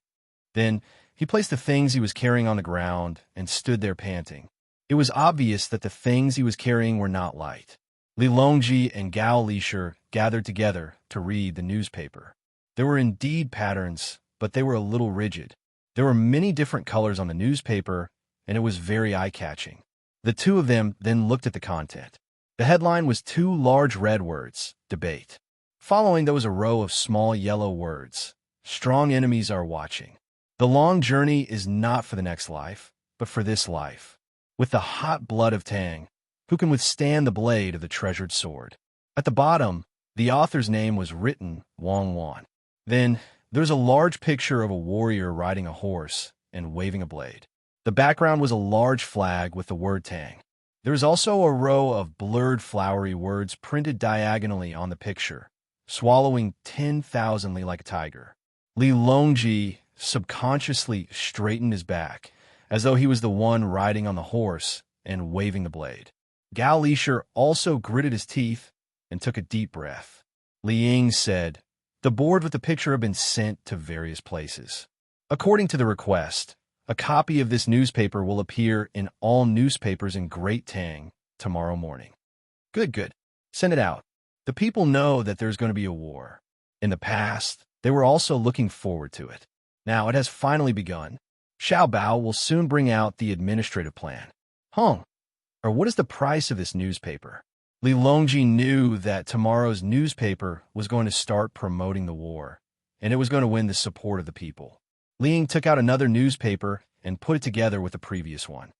Then, he placed the things he was carrying on the ground and stood there panting. It was obvious that the things he was carrying were not light. Li Longji and Gao Lisher gathered together to read the newspaper. There were indeed patterns, but they were a little rigid. There were many different colors on the newspaper, and it was very eye-catching. The two of them then looked at the content. The headline was two large red words, debate. Following, there was a row of small yellow words, strong enemies are watching. The long journey is not for the next life, but for this life. With the hot blood of Tang, who can withstand the blade of the treasured sword? At the bottom, the author's name was written, Wang Wan. Then, there's a large picture of a warrior riding a horse and waving a blade. The background was a large flag with the word Tang. There is also a row of blurred flowery words printed diagonally on the picture, swallowing 10,000 li like a tiger. Li Longji subconsciously straightened his back as though he was the one riding on the horse and waving the blade. Gao Lisher also gritted his teeth and took a deep breath. Li Ying said, "The board with the picture have been sent to various places. According to the request, a copy of this newspaper will appear in all newspapers in Great Tang tomorrow morning." Good, good. Send it out. The people know that there's going to be a war. In the past, they were also looking forward to it. Now it has finally begun. Xiao Bao will soon bring out the administrative plan. Or what is the price of this newspaper? Li Longji knew that tomorrow's newspaper was going to start promoting the war, and it was going to win the support of the people. Li Ying took out another newspaper and put it together with the previous one.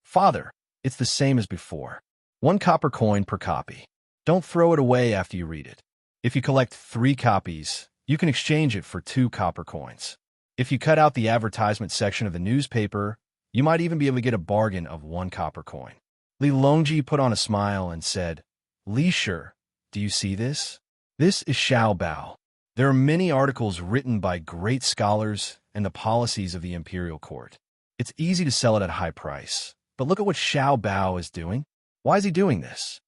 "Father, it's the same as before. 1 copper coin per copy. Don't throw it away after you read it. If you collect 3 copies, you can exchange it for 2 copper coins. If you cut out the advertisement section of the newspaper, you might even be able to get a bargain of 1 copper coin." Li Longji put on a smile and said, "Lisher, do you see this? This is Xiao Bao. There are many articles written by great scholars and the policies of the imperial court. It's easy to sell it at a high price, but look at what Xiao Bao is doing. Why is he doing this?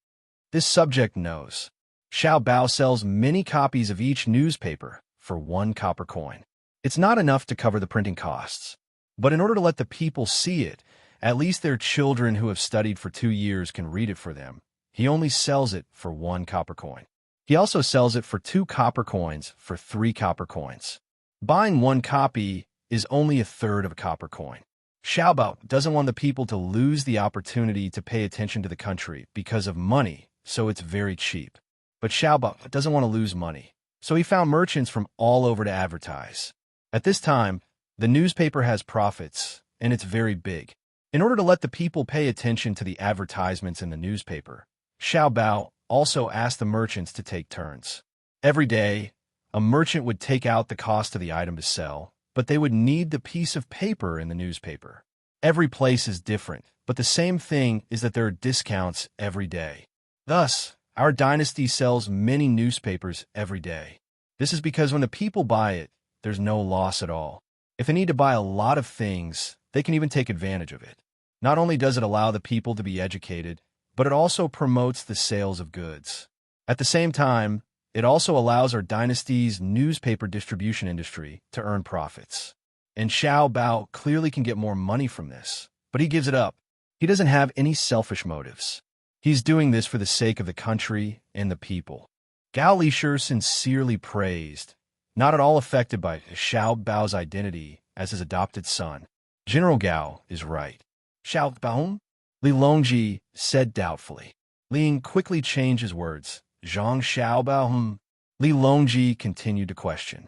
This subject knows. Xiao Bao sells many copies of each newspaper for 1 copper coin. It's not enough to cover the printing costs, but in order to let the people see it, at least their children who have studied for 2 years can read it for them. He only sells it for 1 copper coin. He also sells it for 2 copper coins for 3 copper coins. Buying 1 copy is only a third of a copper coin. Xiao Bao doesn't want the people to lose the opportunity to pay attention to the country because of money, so it's very cheap. But Xiao Bao doesn't want to lose money, so he found merchants from all over to advertise. At this time, the newspaper has profits, and it's very big. In order to let the people pay attention to the advertisements in the newspaper, Xiao Bao also asked the merchants to take turns. Every day, a merchant would take out the cost of the item to sell, but they would need the piece of paper in the newspaper. Every place is different, but the same thing is that there are discounts every day. Thus, our dynasty sells many newspapers every day. This is because when the people buy it, there's no loss at all. If they need to buy a lot of things, they can even take advantage of it. Not only does it allow the people to be educated, but it also promotes the sales of goods. At the same time, it also allows our dynasty's newspaper distribution industry to earn profits. And Xiao Bao clearly can get more money from this, but he gives it up. He doesn't have any selfish motives. He's doing this for the sake of the country and the people. Gao Lisher sincerely praised, not at all affected by Xiao Bao's identity as his adopted son. General Gao is right. Xiao Bao? Li Longji said doubtfully. Li Ying quickly changed his words. Zhang Xiao Bao? Li Longji continued to question.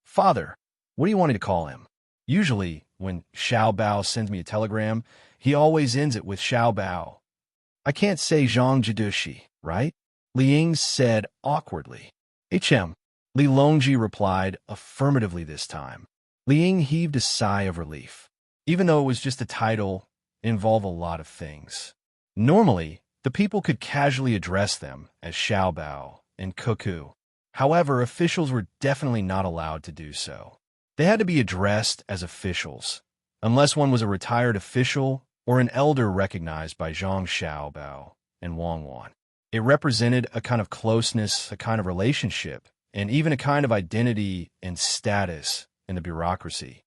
"Father, what do you want me to call him? Usually, when Xiao Bao sends me a telegram, he always ends it with Xiao Bao. I can't say Zhang Jidushi, right?" Li Ying said awkwardly. "HM." Li Longji replied affirmatively this time. Li Ying heaved a sigh of relief. Even though it was just a title, it involved a lot of things. Normally, the people could casually address them as Xiao Bao and Cuckoo. However, officials were definitely not allowed to do so. They had to be addressed as officials, unless one was a retired official or an elder recognized by Zhang Xiao Bao and Wang Wan. It represented a kind of closeness, a kind of relationship, and even a kind of identity and status in the bureaucracy.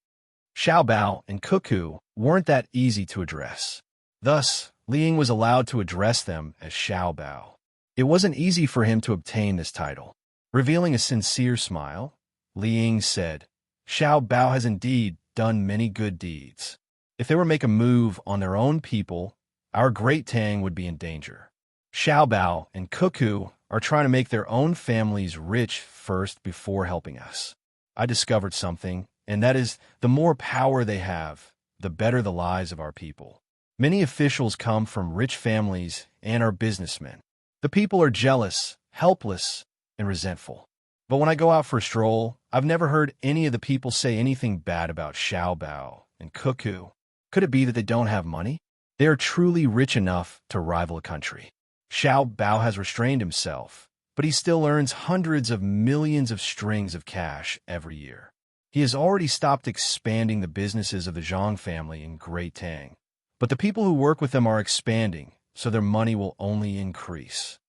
Xiao Bao and Cuckoo weren't that easy to address. Thus, Li Ying was allowed to address them as Xiao Bao. It wasn't easy for him to obtain this title. Revealing a sincere smile, Li Ying said, "Xiao Bao has indeed done many good deeds. If they were to make a move on their own people, our great Tang would be in danger. Xiao Bao and Cuckoo are trying to make their own families rich first before helping us. I discovered something, and that is, the more power they have, the better the lives of our people. Many officials come from rich families and are businessmen. The people are jealous, helpless, and resentful. But when I go out for a stroll, I've never heard any of the people say anything bad about Xiao Bao and Cuckoo. Could it be that they don't have money? They are truly rich enough to rival a country. Xiao Bao has restrained himself, but he still earns hundreds of millions of strings of cash every year. He has already stopped expanding the businesses of the Zhang family in Great Tang. But the people who work with them are expanding, so their money will only increase.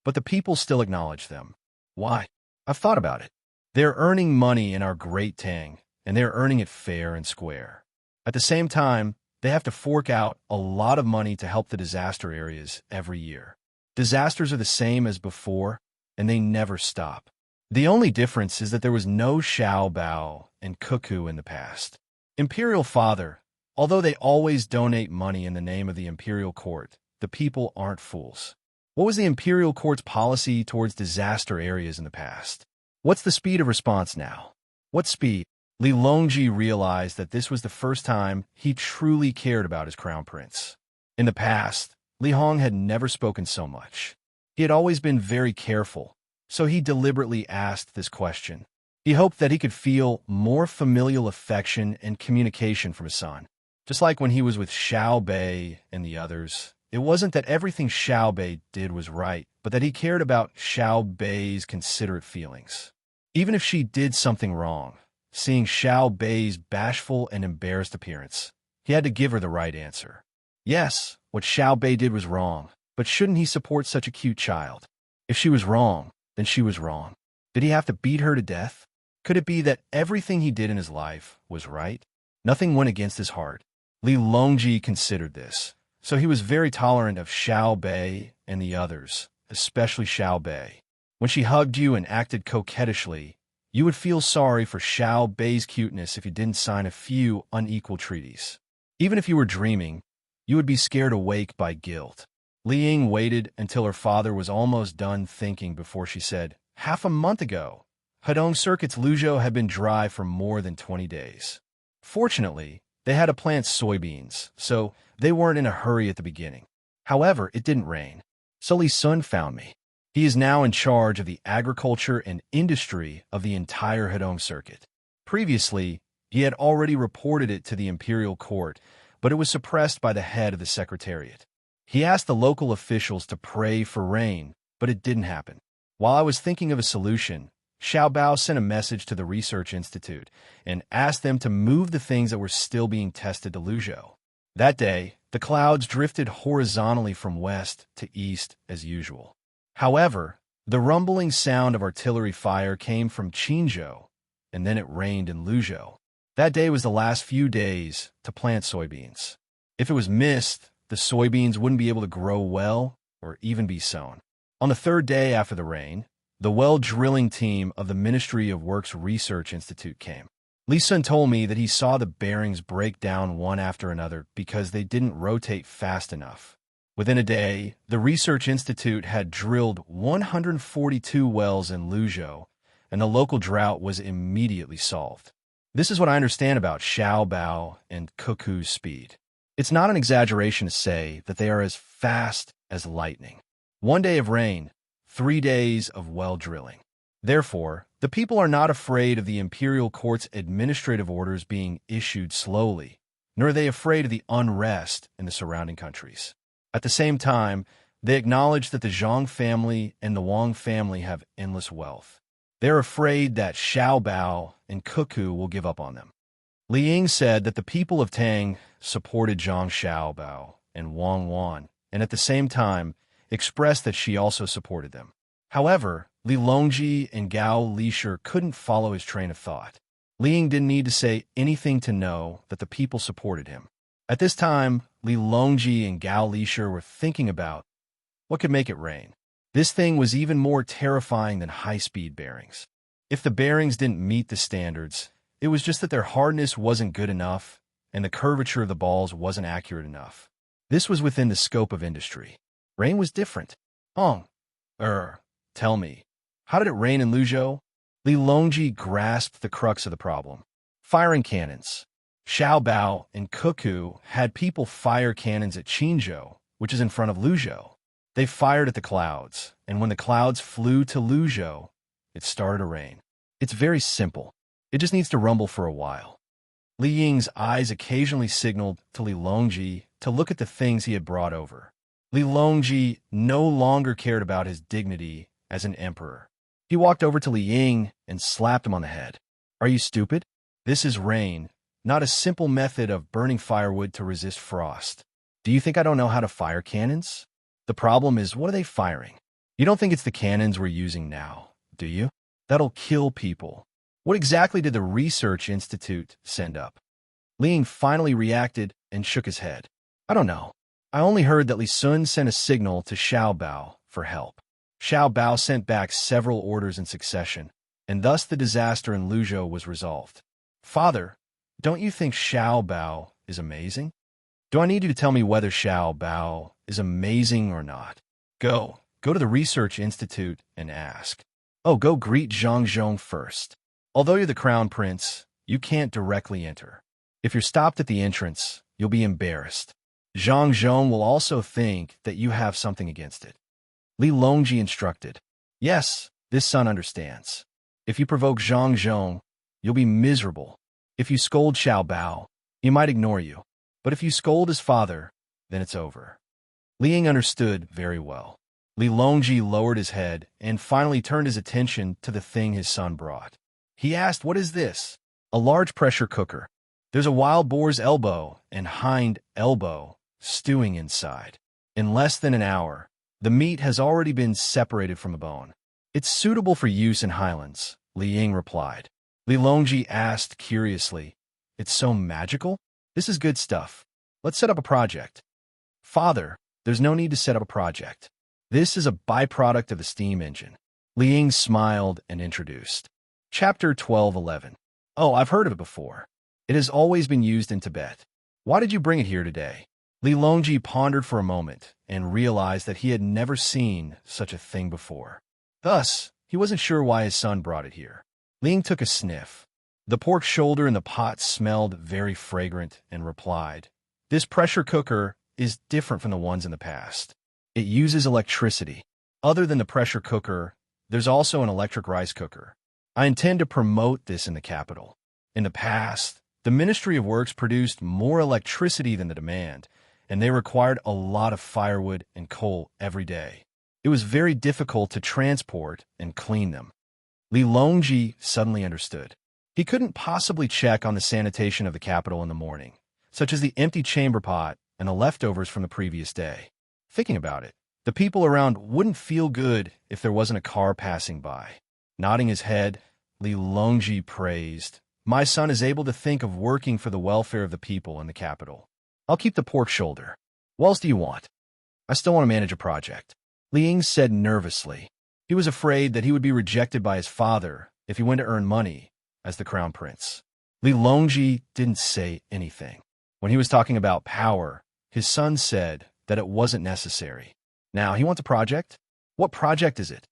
But the people still acknowledge them. Why? I've thought about it. They're earning money in our Great Tang, and they're earning it fair and square. At the same time, they have to fork out a lot of money to help the disaster areas every year. Disasters are the same as before, and they never stop. The only difference is that there was no Xiao Bao and Cuckoo in the past. Imperial Father, although they always donate money in the name of the Imperial Court, the people aren't fools. What was the Imperial Court's policy towards disaster areas in the past? What's the speed of response now? What speed? Li Longji realized that this was the first time he truly cared about his crown prince. In the past, Li Hong had never spoken so much. He had always been very careful, so he deliberately asked this question. He hoped that he could feel more familial affection and communication from his son. Just like when he was with Xiao Bei and the others, it wasn't that everything Xiao Bei did was right, but that he cared about Xiao Bei's considerate feelings. Even if she did something wrong, seeing Xiao Bei's bashful and embarrassed appearance, he had to give her the right answer. Yes, what Xiao Bei did was wrong, but shouldn't he support such a cute child? If she was wrong, then she was wrong. Did he have to beat her to death? Could it be that everything he did in his life was right? Nothing went against his heart. Li Longji considered this, so he was very tolerant of Xiao Bei and the others, especially Xiao Bei. When she hugged you and acted coquettishly, you would feel sorry for Xiao Bei's cuteness if you didn't sign a few unequal treaties. Even if you were dreaming, you would be scared awake by guilt. Li Ying waited until her father was almost done thinking before she said, "Half a month ago, Hedong Circuit's Luzhou had been dry for more than 20 days. Fortunately, they had to plant soybeans, so they weren't in a hurry at the beginning. However, it didn't rain. So Li Sun found me. He is now in charge of the agriculture and industry of the entire Hedong Circuit. Previously, he had already reported it to the Imperial Court, but it was suppressed by the head of the Secretariat. He asked the local officials to pray for rain, but it didn't happen. While I was thinking of a solution, Xiao Bao sent a message to the Research Institute and asked them to move the things that were still being tested to Luzhou. That day, the clouds drifted horizontally from west to east as usual. However, the rumbling sound of artillery fire came from Qinzhou, and then it rained in Luzhou. That day was the last few days to plant soybeans. If it was missed, the soybeans wouldn't be able to grow well or even be sown. On the third day after the rain, the well drilling team of the Ministry of Works Research Institute came. Li Sun told me that he saw the bearings break down one after another because they didn't rotate fast enough. Within a day, the Research Institute had drilled 142 wells in Luzhou, and the local drought was immediately solved. This is what I understand about Xiao Bao and Cuckoo's speed. It's not an exaggeration to say that they are as fast as lightning. 1 day of rain, 3 days of well drilling. Therefore, the people are not afraid of the Imperial Court's administrative orders being issued slowly, nor are they afraid of the unrest in the surrounding countries. At the same time, they acknowledge that the Zhang family and the Wang family have endless wealth. They are afraid that Xiao Bao and Cuckoo will give up on them. Li Ying said that the people of Tang supported Zhang Xiao Bao and Wang Wan, and at the same time expressed that she also supported them. However, Li Longji and Gao Lishir couldn't follow his train of thought. Li Ying didn't need to say anything to know that the people supported him. At this time, Li Longji and Gao Lishir were thinking about what could make it rain. This thing was even more terrifying than high-speed bearings. If the bearings didn't meet the standards, it was just that their hardness wasn't good enough and the curvature of the balls wasn't accurate enough. This was within the scope of industry. Rain was different. Tell me, how did it rain in Luzhou? Li Longji grasped the crux of the problem. Firing cannons. Xiao Bao and Cuckoo had people fire cannons at Qinzhou, which is in front of Luzhou. They fired at the clouds, and when the clouds flew to Luzhou, it started to rain. It's very simple. It just needs to rumble for a while. Li Ying's eyes occasionally signaled to Li Longji to look at the things he had brought over. Li Longji no longer cared about his dignity as an emperor. He walked over to Li Ying and slapped him on the head. "Are you stupid? This is rain, not a simple method of burning firewood to resist frost. Do you think I don't know how to fire cannons? The problem is, what are they firing? You don't think it's the cannons we're using now, do you? That'll kill people. What exactly did the Research Institute send up? Ling finally reacted and shook his head. I don't know. I only heard that Li Sun sent a signal to Xiao Bao for help. Xiao Bao sent back several orders in succession, and thus the disaster in Luzhou was resolved. Father, don't you think Xiao Bao is amazing? Do I need you to tell me whether Xiao Bao is amazing or not? Go to the Research Institute and ask. Oh, go greet Zhang Zhong first. Although you're the crown prince, you can't directly enter. If you're stopped at the entrance, you'll be embarrassed. Zhang Zhong will also think that you have something against it. Li Longji instructed. Yes, this son understands. If you provoke Zhang Zhong, you'll be miserable. If you scold Xiao Bao, he might ignore you. But if you scold his father, then it's over. Li Ying understood very well. Li Longji lowered his head and finally turned his attention to the thing his son brought. He asked, what is this? A large pressure cooker. There's a wild boar's elbow and hind elbow stewing inside. In less than an hour, the meat has already been separated from the bone. It's suitable for use in highlands, Li Ying replied. Li Longji asked curiously, it's so magical? This is good stuff. Let's set up a project. Father, there's no need to set up a project. This is a byproduct of the steam engine. Li Ying smiled and introduced. Chapter 12:11. Oh, I've heard of it before. It has always been used in Tibet. Why did you bring it here today? Li Longji pondered for a moment and realized that he had never seen such a thing before. Thus, he wasn't sure why his son brought it here. Li Ying took a sniff. The pork shoulder in the pot smelled very fragrant and replied, this pressure cooker is different from the ones in the past. It uses electricity. Other than the pressure cooker, there's also an electric rice cooker. I intend to promote this in the capital. In the past, the Ministry of Works produced more electricity than the demand, and they required a lot of firewood and coal every day. It was very difficult to transport and clean them. Li Longji suddenly understood. He couldn't possibly check on the sanitation of the capital in the morning, such as the empty chamber pot and the leftovers from the previous day. Thinking about it, the people around wouldn't feel good if there wasn't a car passing by. Nodding his head, Li Longji praised, my son is able to think of working for the welfare of the people in the capital. I'll keep the pork shoulder. What else do you want? I still want to manage a project. Li Ying said nervously. He was afraid that he would be rejected by his father if he went to earn money as the crown prince. Li Longji didn't say anything. When he was talking about power, his son said that it wasn't necessary. Now, he wants a project? What project is it?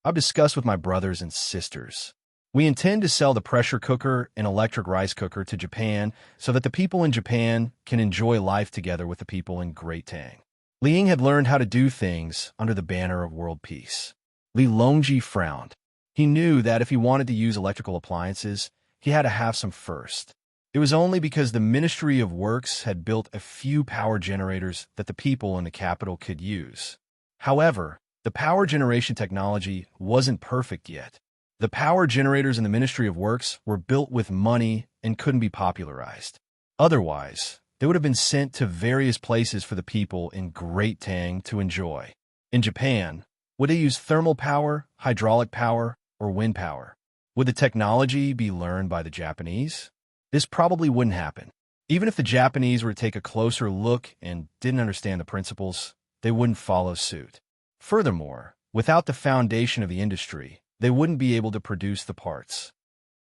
I've discussed with my brothers and sisters. We intend to sell the pressure cooker and electric rice cooker to Japan so that the people in Japan can enjoy life together with the people in Great Tang. Li Ying had learned how to do things under the banner of world peace. Li Longji frowned. He knew that if he wanted to use electrical appliances, he had to have some first. It was only because the Ministry of Works had built a few power generators that the people in the capital could use. However, the power generation technology wasn't perfect yet. The power generators in the Ministry of Works were built with money and couldn't be popularized. Otherwise, they would have been sent to various places for the people in Great Tang to enjoy. In Japan, would they use thermal power, hydraulic power, or wind power? Would the technology be learned by the Japanese? This probably wouldn't happen. Even if the Japanese were to take a closer look and didn't understand the principles, they wouldn't follow suit. Furthermore, without the foundation of the industry, they wouldn't be able to produce the parts.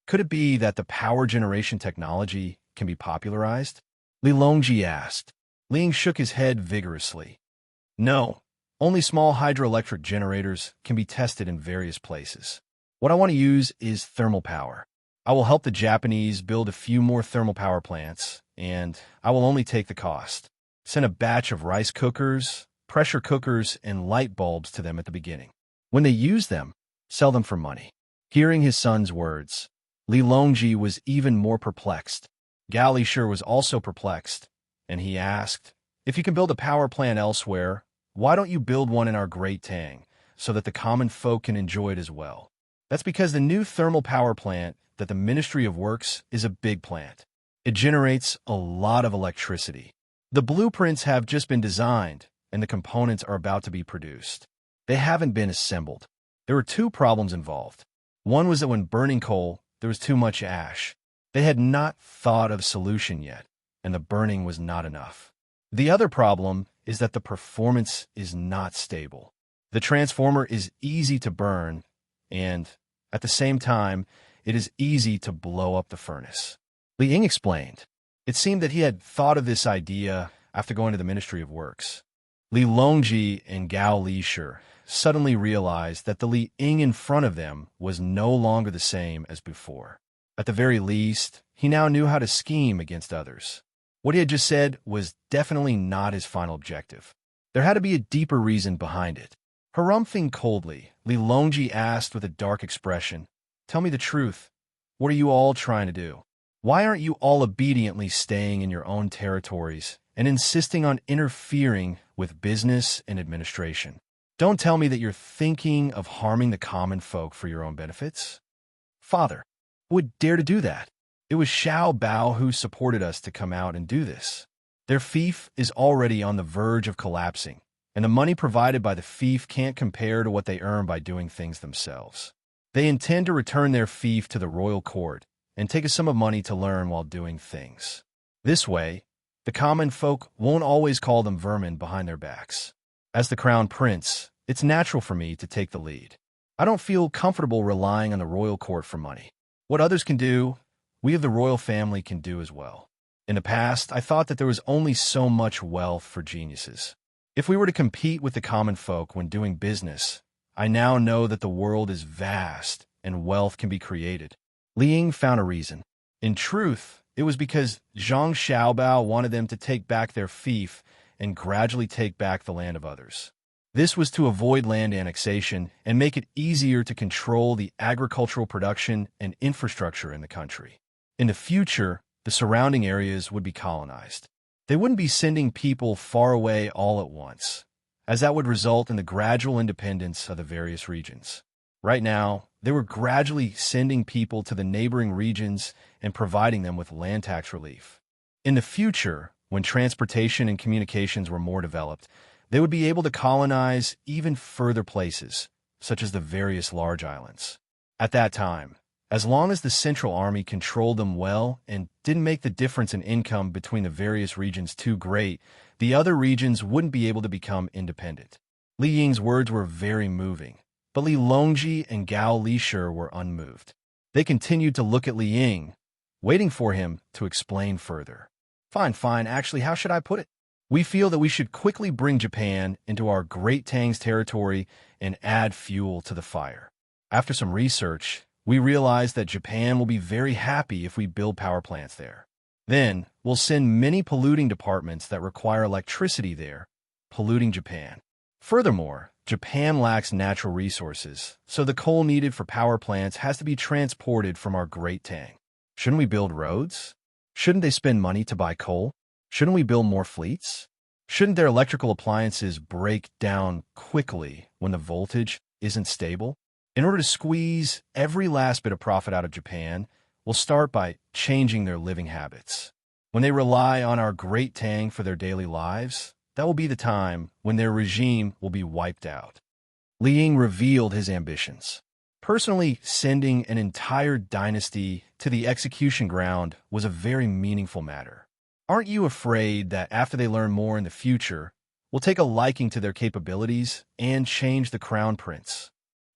Could it be that the power generation technology can be popularized? Li Longji asked. Li Ying shook his head vigorously. No, only small hydroelectric generators can be tested in various places. What I want to use is thermal power. I will help the Japanese build a few more thermal power plants, and I will only take the cost. Send a batch of rice cookers, pressure cookers, and light bulbs to them at the beginning. When they use them, sell them for money. Hearing his son's words, Li Longji was even more perplexed. Gao Lishur was also perplexed, and he asked, if you can build a power plant elsewhere, why don't you build one in our Great Tang, so that the common folk can enjoy it as well? That's because the new thermal power plant that the Ministry of Works is a big plant. It generates a lot of electricity. The blueprints have just been designed, and the components are about to be produced. They haven't been assembled. There were two problems involved. One was that when burning coal, there was too much ash. They had not thought of a solution yet, and the burning was not enough. The other problem is that the performance is not stable. The transformer is easy to burn, and at the same time, it is easy to blow up the furnace. Li Ying explained. It seemed that he had thought of this idea after going to the Ministry of Works. Li Longji and Gao Lishur suddenly realized that the Li Ying in front of them was no longer the same as before. At the very least, he now knew how to scheme against others. What he had just said was definitely not his final objective. There had to be a deeper reason behind it. Harumphing coldly, Li Longji asked with a dark expression, "Tell me the truth. What are you all trying to do? Why aren't you all obediently staying in your own territories and insisting on interfering with business and administration? Don't tell me that you're thinking of harming the common folk for your own benefits." "Father, who would dare to do that? It was Xiao Bao who supported us to come out and do this. Their fief is already on the verge of collapsing, and the money provided by the fief can't compare to what they earn by doing things themselves. They intend to return their fief to the royal court and take a sum of money to learn while doing things. This way, the common folk won't always call them vermin behind their backs. As the crown prince, it's natural for me to take the lead. I don't feel comfortable relying on the royal court for money. What others can do, we of the royal family can do as well. In the past, I thought that there was only so much wealth for geniuses. If we were to compete with the common folk when doing business, I now know that the world is vast and wealth can be created." Li Ying found a reason. In truth, it was because Zhang Xiaobao wanted them to take back their fief and gradually take back the land of others. This was to avoid land annexation and make it easier to control the agricultural production and infrastructure in the country. In the future, the surrounding areas would be colonized. They wouldn't be sending people far away all at once, as that would result in the gradual independence of the various regions. Right now, they were gradually sending people to the neighboring regions and providing them with land tax relief. In the future, when transportation and communications were more developed, they would be able to colonize even further places, such as the various large islands. At that time, as long as the Central Army controlled them well and didn't make the difference in income between the various regions too great, the other regions wouldn't be able to become independent. Li Ying's words were very moving, but Li Longji and Gao Lishur were unmoved. They continued to look at Li Ying, waiting for him to explain further. Fine, actually, how should I put it? We feel that we should quickly bring Japan into our Great Tang's territory and add fuel to the fire. After some research, we realized that Japan will be very happy if we build power plants there. Then, we'll send many polluting departments that require electricity there, polluting Japan. Furthermore, Japan lacks natural resources, so the coal needed for power plants has to be transported from our Great Tang. Shouldn't we build roads? Shouldn't they spend money to buy coal? Shouldn't we build more fleets? Shouldn't their electrical appliances break down quickly when the voltage isn't stable? In order to squeeze every last bit of profit out of Japan, we'll start by changing their living habits. When they rely on our Great Tang for their daily lives, that will be the time when their regime will be wiped out. Li Ying revealed his ambitions. Personally, sending an entire dynasty to the execution ground was a very meaningful matter. Aren't you afraid that after they learn more in the future, we'll take a liking to their capabilities and change the crown prince?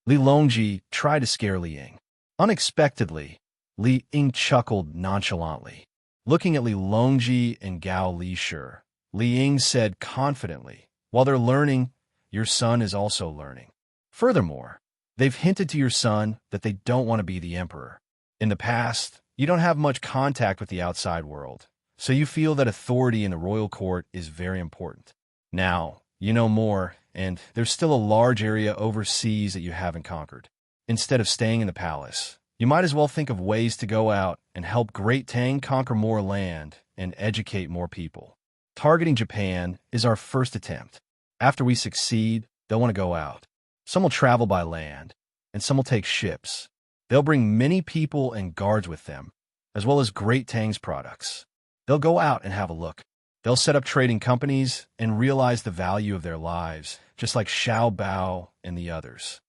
Li Longji tried to scare Li Ying. Unexpectedly, Li Ying chuckled nonchalantly. Looking at Li Longji and Gao Lishur, Li Ying said confidently, "While they're learning, your son is also learning. Furthermore, they've hinted to your son that they don't want to be the emperor. In the past, you don't have much contact with the outside world, so you feel that authority in the royal court is very important. Now, you know more, and there's still a large area overseas that you haven't conquered. Instead of staying in the palace, you might as well think of ways to go out and help Great Tang conquer more land and educate more people. Targeting Japan is our first attempt. After we succeed, they'll want to go out. Some will travel by land, and some will take ships. They'll bring many people and guards with them, as well as great Tang's products. They'll go out and have a look. They'll set up trading companies and realize the value of their lives, just like Xiao Bao and the others.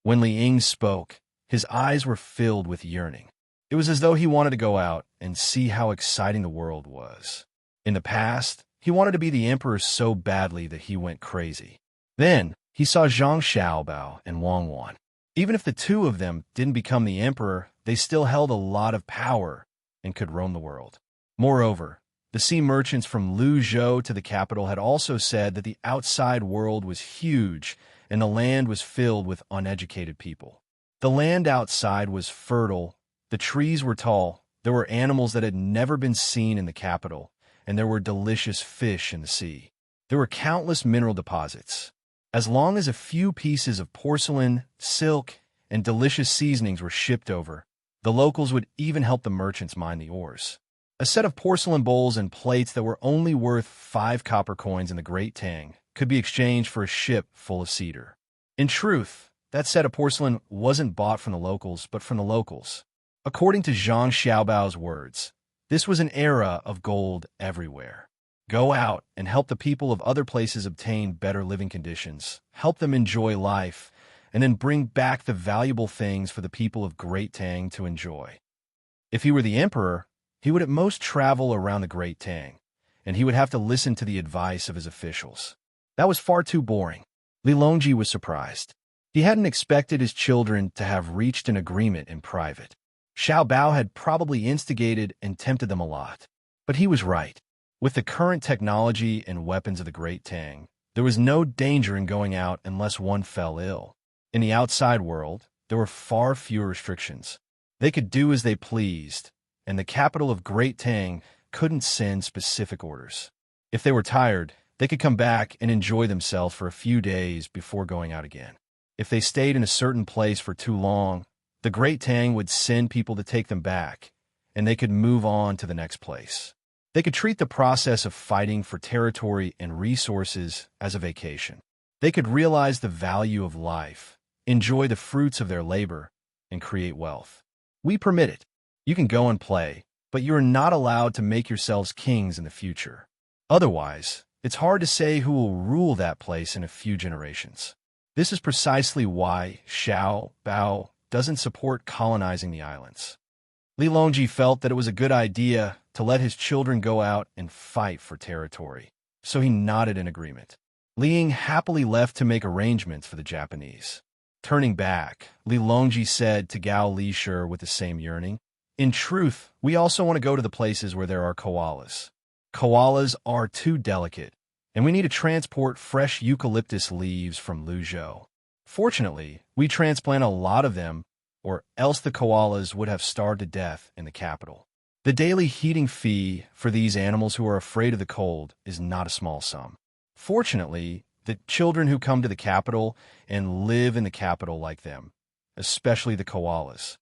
When Li Ying spoke, his eyes were filled with yearning. It was as though he wanted to go out and see how exciting the world was. In the past, he wanted to be the emperor so badly that he went crazy. Then, he saw Zhang Xiaobao and Wang Wan. Even if the two of them didn't become the emperor, they still held a lot of power and could roam the world. Moreover, the sea merchants from Luzhou to the capital had also said that the outside world was huge and the land was filled with uneducated people. The land outside was fertile, the trees were tall, there were animals that had never been seen in the capital, and there were delicious fish in the sea. There were countless mineral deposits. As long as a few pieces of porcelain, silk, and delicious seasonings were shipped over, the locals would even help the merchants mine the ores. A set of porcelain bowls and plates that were only worth 5 copper coins in the Great Tang could be exchanged for a ship full of cedar. In truth, that set of porcelain wasn't bought from the locals, but from the locals. According to Zhang Xiaobao's words, this was an era of gold everywhere. Go out and help the people of other places obtain better living conditions, help them enjoy life, and then bring back the valuable things for the people of Great Tang to enjoy. If he were the emperor, he would at most travel around the Great Tang, and he would have to listen to the advice of his officials. That was far too boring. Li Longji was surprised. He hadn't expected his children to have reached an agreement in private. Xiao Bao had probably instigated and tempted them a lot. But he was right. With the current technology and weapons of the Great Tang, there was no danger in going out unless one fell ill. In the outside world, there were far fewer restrictions. They could do as they pleased, and the capital of Great Tang couldn't send specific orders. If they were tired, they could come back and enjoy themselves for a few days before going out again. If they stayed in a certain place for too long, the Great Tang would send people to take them back, and they could move on to the next place. They could treat the process of fighting for territory and resources as a vacation. They could realize the value of life, enjoy the fruits of their labor, and create wealth. We permit it. You can go and play, but you are not allowed to make yourselves kings in the future. Otherwise, it's hard to say who will rule that place in a few generations. This is precisely why Xiao Bao doesn't support colonizing the islands. Li Longji felt that it was a good idea to let his children go out and fight for territory, so he nodded in agreement. Li Ying happily left to make arrangements for the Japanese. Turning back, Li Longji said to Gao Lishur with the same yearning, "In truth, we also want to go to the places where there are koalas. Koalas are too delicate, and we need to transport fresh eucalyptus leaves from Luzhou. Fortunately, we transplant a lot of them, or else the koalas would have starved to death in the capital. The daily heating fee for these animals who are afraid of the cold is not a small sum. Fortunately, the children who come to the capital and live in the capital like them, especially the koalas.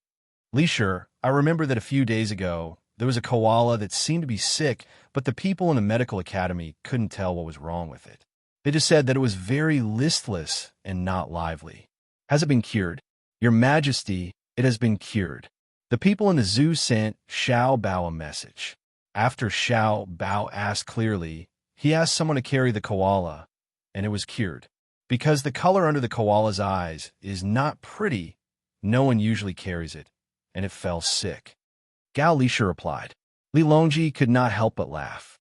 Lishur, I remember that a few days ago, there was a koala that seemed to be sick, but the people in the medical academy couldn't tell what was wrong with it. They just said that it was very listless and not lively. Has it been cured? Your Majesty, it has been cured." The people in the zoo sent Xiao Bao a message. After Xiao Bao asked clearly, he asked someone to carry the koala, and it was cured. Because the color under the koala's eyes is not pretty, no one usually carries it, and it fell sick. Gao Lishur replied. Li Longji could not help but laugh.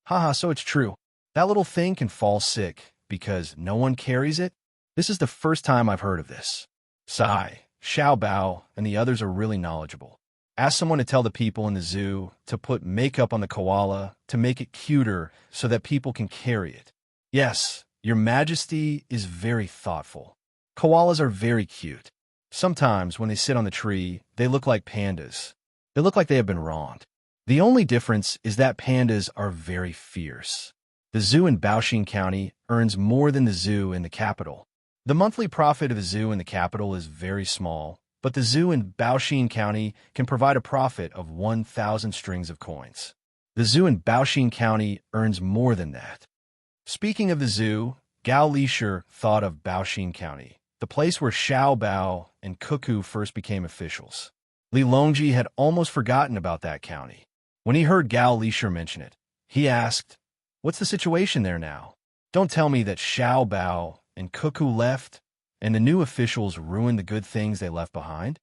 Haha, so it's true. That little thing can fall sick because no one carries it? This is the first time I've heard of this. Sigh. Xiao Bao and the others are really knowledgeable. Ask someone to tell the people in the zoo to put makeup on the koala to make it cuter so that people can carry it. Yes, Your Majesty is very thoughtful. Koalas are very cute. Sometimes when they sit on the tree, they look like pandas. They look like they have been wronged. The only difference is that pandas are very fierce. The zoo in Baoxin County earns more than the zoo in the capital. The monthly profit of the zoo in the capital is very small, but the zoo in Baoxin County can provide a profit of 1,000 strings of coins. The zoo in Baoxin County earns more than that. Speaking of the zoo, Gao Lishur thought of Baoxin County, the place where Xiao Bao and Cuckoo first became officials. Li Longji had almost forgotten about that county. When he heard Gao Lisher mention it, he asked, "What's the situation there now? Don't tell me that Xiao Bao and Cuckoo left, and the new officials ruined the good things they left behind?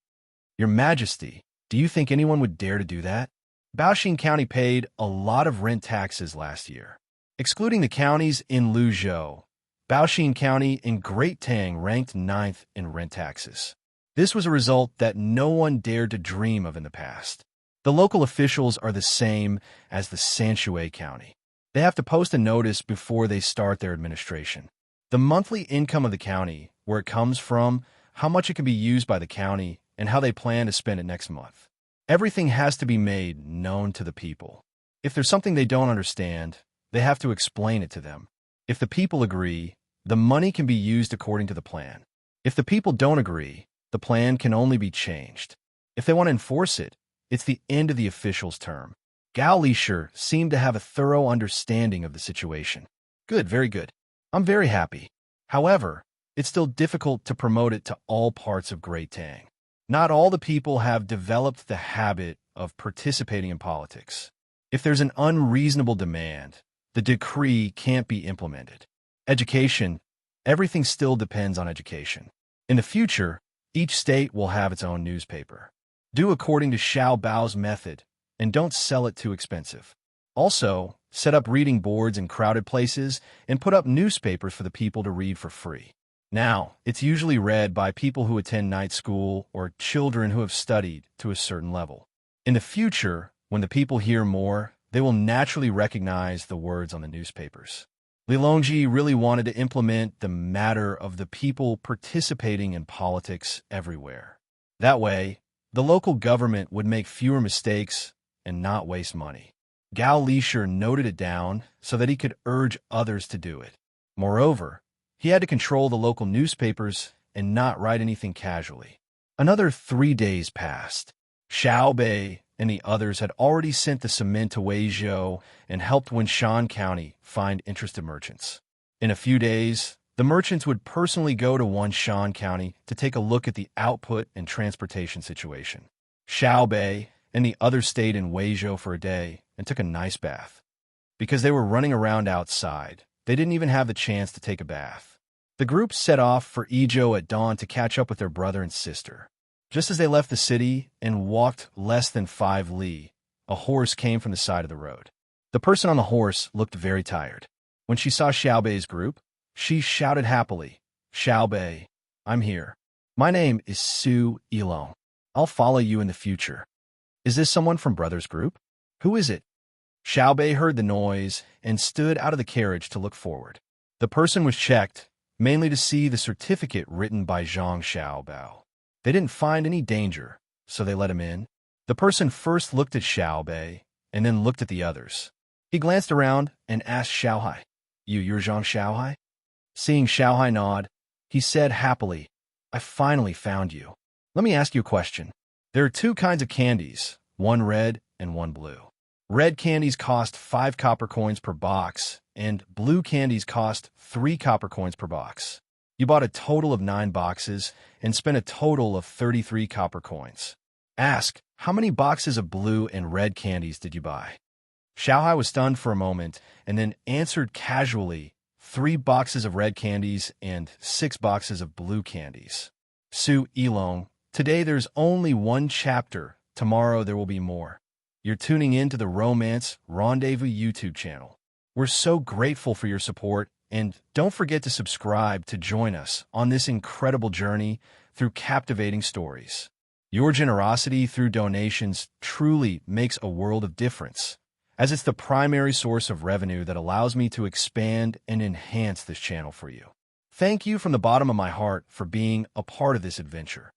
Your Majesty, do you think anyone would dare to do that?" Baoxin County paid a lot of rent taxes last year. Excluding the counties in Luzhou, Baoxin County in Great Tang ranked 9th in rent taxes. This was a result that no one dared to dream of in the past. The local officials are the same as the Sanshui County. They have to post a notice before they start their administration. The monthly income of the county, where it comes from, how much it can be used by the county, and how they plan to spend it next month. Everything has to be made known to the people. If there's something they don't understand, they have to explain it to them. If the people agree, the money can be used according to the plan. If the people don't agree, the plan can only be changed. If they want to enforce it, it's the end of the official's term. Gao Lisher seemed to have a thorough understanding of the situation. Good, very good. I'm very happy. However, it's still difficult to promote it to all parts of Great Tang. Not all the people have developed the habit of participating in politics. If there's an unreasonable demand, the decree can't be implemented. Education, everything still depends on education. In the future, each state will have its own newspaper. Do according to Xiao Bao's method, and don't sell it too expensive. Also, set up reading boards in crowded places and put up newspapers for the people to read for free. Now, it's usually read by people who attend night school or children who have studied to a certain level. In the future, when the people hear more, they will naturally recognize the words on the newspapers. Li Longji really wanted to implement the matter of the people participating in politics everywhere. That way, the local government would make fewer mistakes and not waste money. Gao Lisher noted it down so that he could urge others to do it. Moreover, he had to control the local newspapers and not write anything casually. Another 3 days passed. Xiao Bei and the others had already sent the cement to Weizhou and helped Wenshan County find interested merchants. In a few days, the merchants would personally go to Wenshan County to take a look at the output and transportation situation. Xiao Bei and the others stayed in Weizhou for a day and took a nice bath. Because they were running around outside, they didn't even have the chance to take a bath. The group set off for Yizhou at dawn to catch up with their brother and sister. Just as they left the city and walked less than 5 li, a horse came from the side of the road. The person on the horse looked very tired. When she saw Xiao Bei's group, she shouted happily, "Xiao Bei, I'm here. My name is Su Yilong. I'll follow you in the future." "Is this someone from Brother's group? Who is it?" Xiao Bei heard the noise and stood out of the carriage to look forward. The person was checked, mainly to see the certificate written by Zhang Xiao Bao. They didn't find any danger, so they let him in. The person first looked at Xiao Bei and then looked at the others. He glanced around and asked Xiaohai, You're Zhang Xiaohai?" Seeing Xiaohai nod, he said happily, "I finally found you. Let me ask you a question. There are 2 kinds of candies, one red and one blue. Red candies cost 5 copper coins per box, and blue candies cost 3 copper coins per box. You bought a total of 9 boxes and spent a total of 33 copper coins. Ask, how many boxes of blue and red candies did you buy?" Xiaohai was stunned for a moment and then answered casually, 3 boxes of red candies and 6 boxes of blue candies. "Su Yilong, today there's only 1 chapter. Tomorrow there will be more. You're tuning in to the Romance Rendezvous YouTube channel. We're so grateful for your support, and don't forget to subscribe to join us on this incredible journey through captivating stories. Your generosity through donations truly makes a world of difference, as it's the primary source of revenue that allows me to expand and enhance this channel for you. Thank you from the bottom of my heart for being a part of this adventure.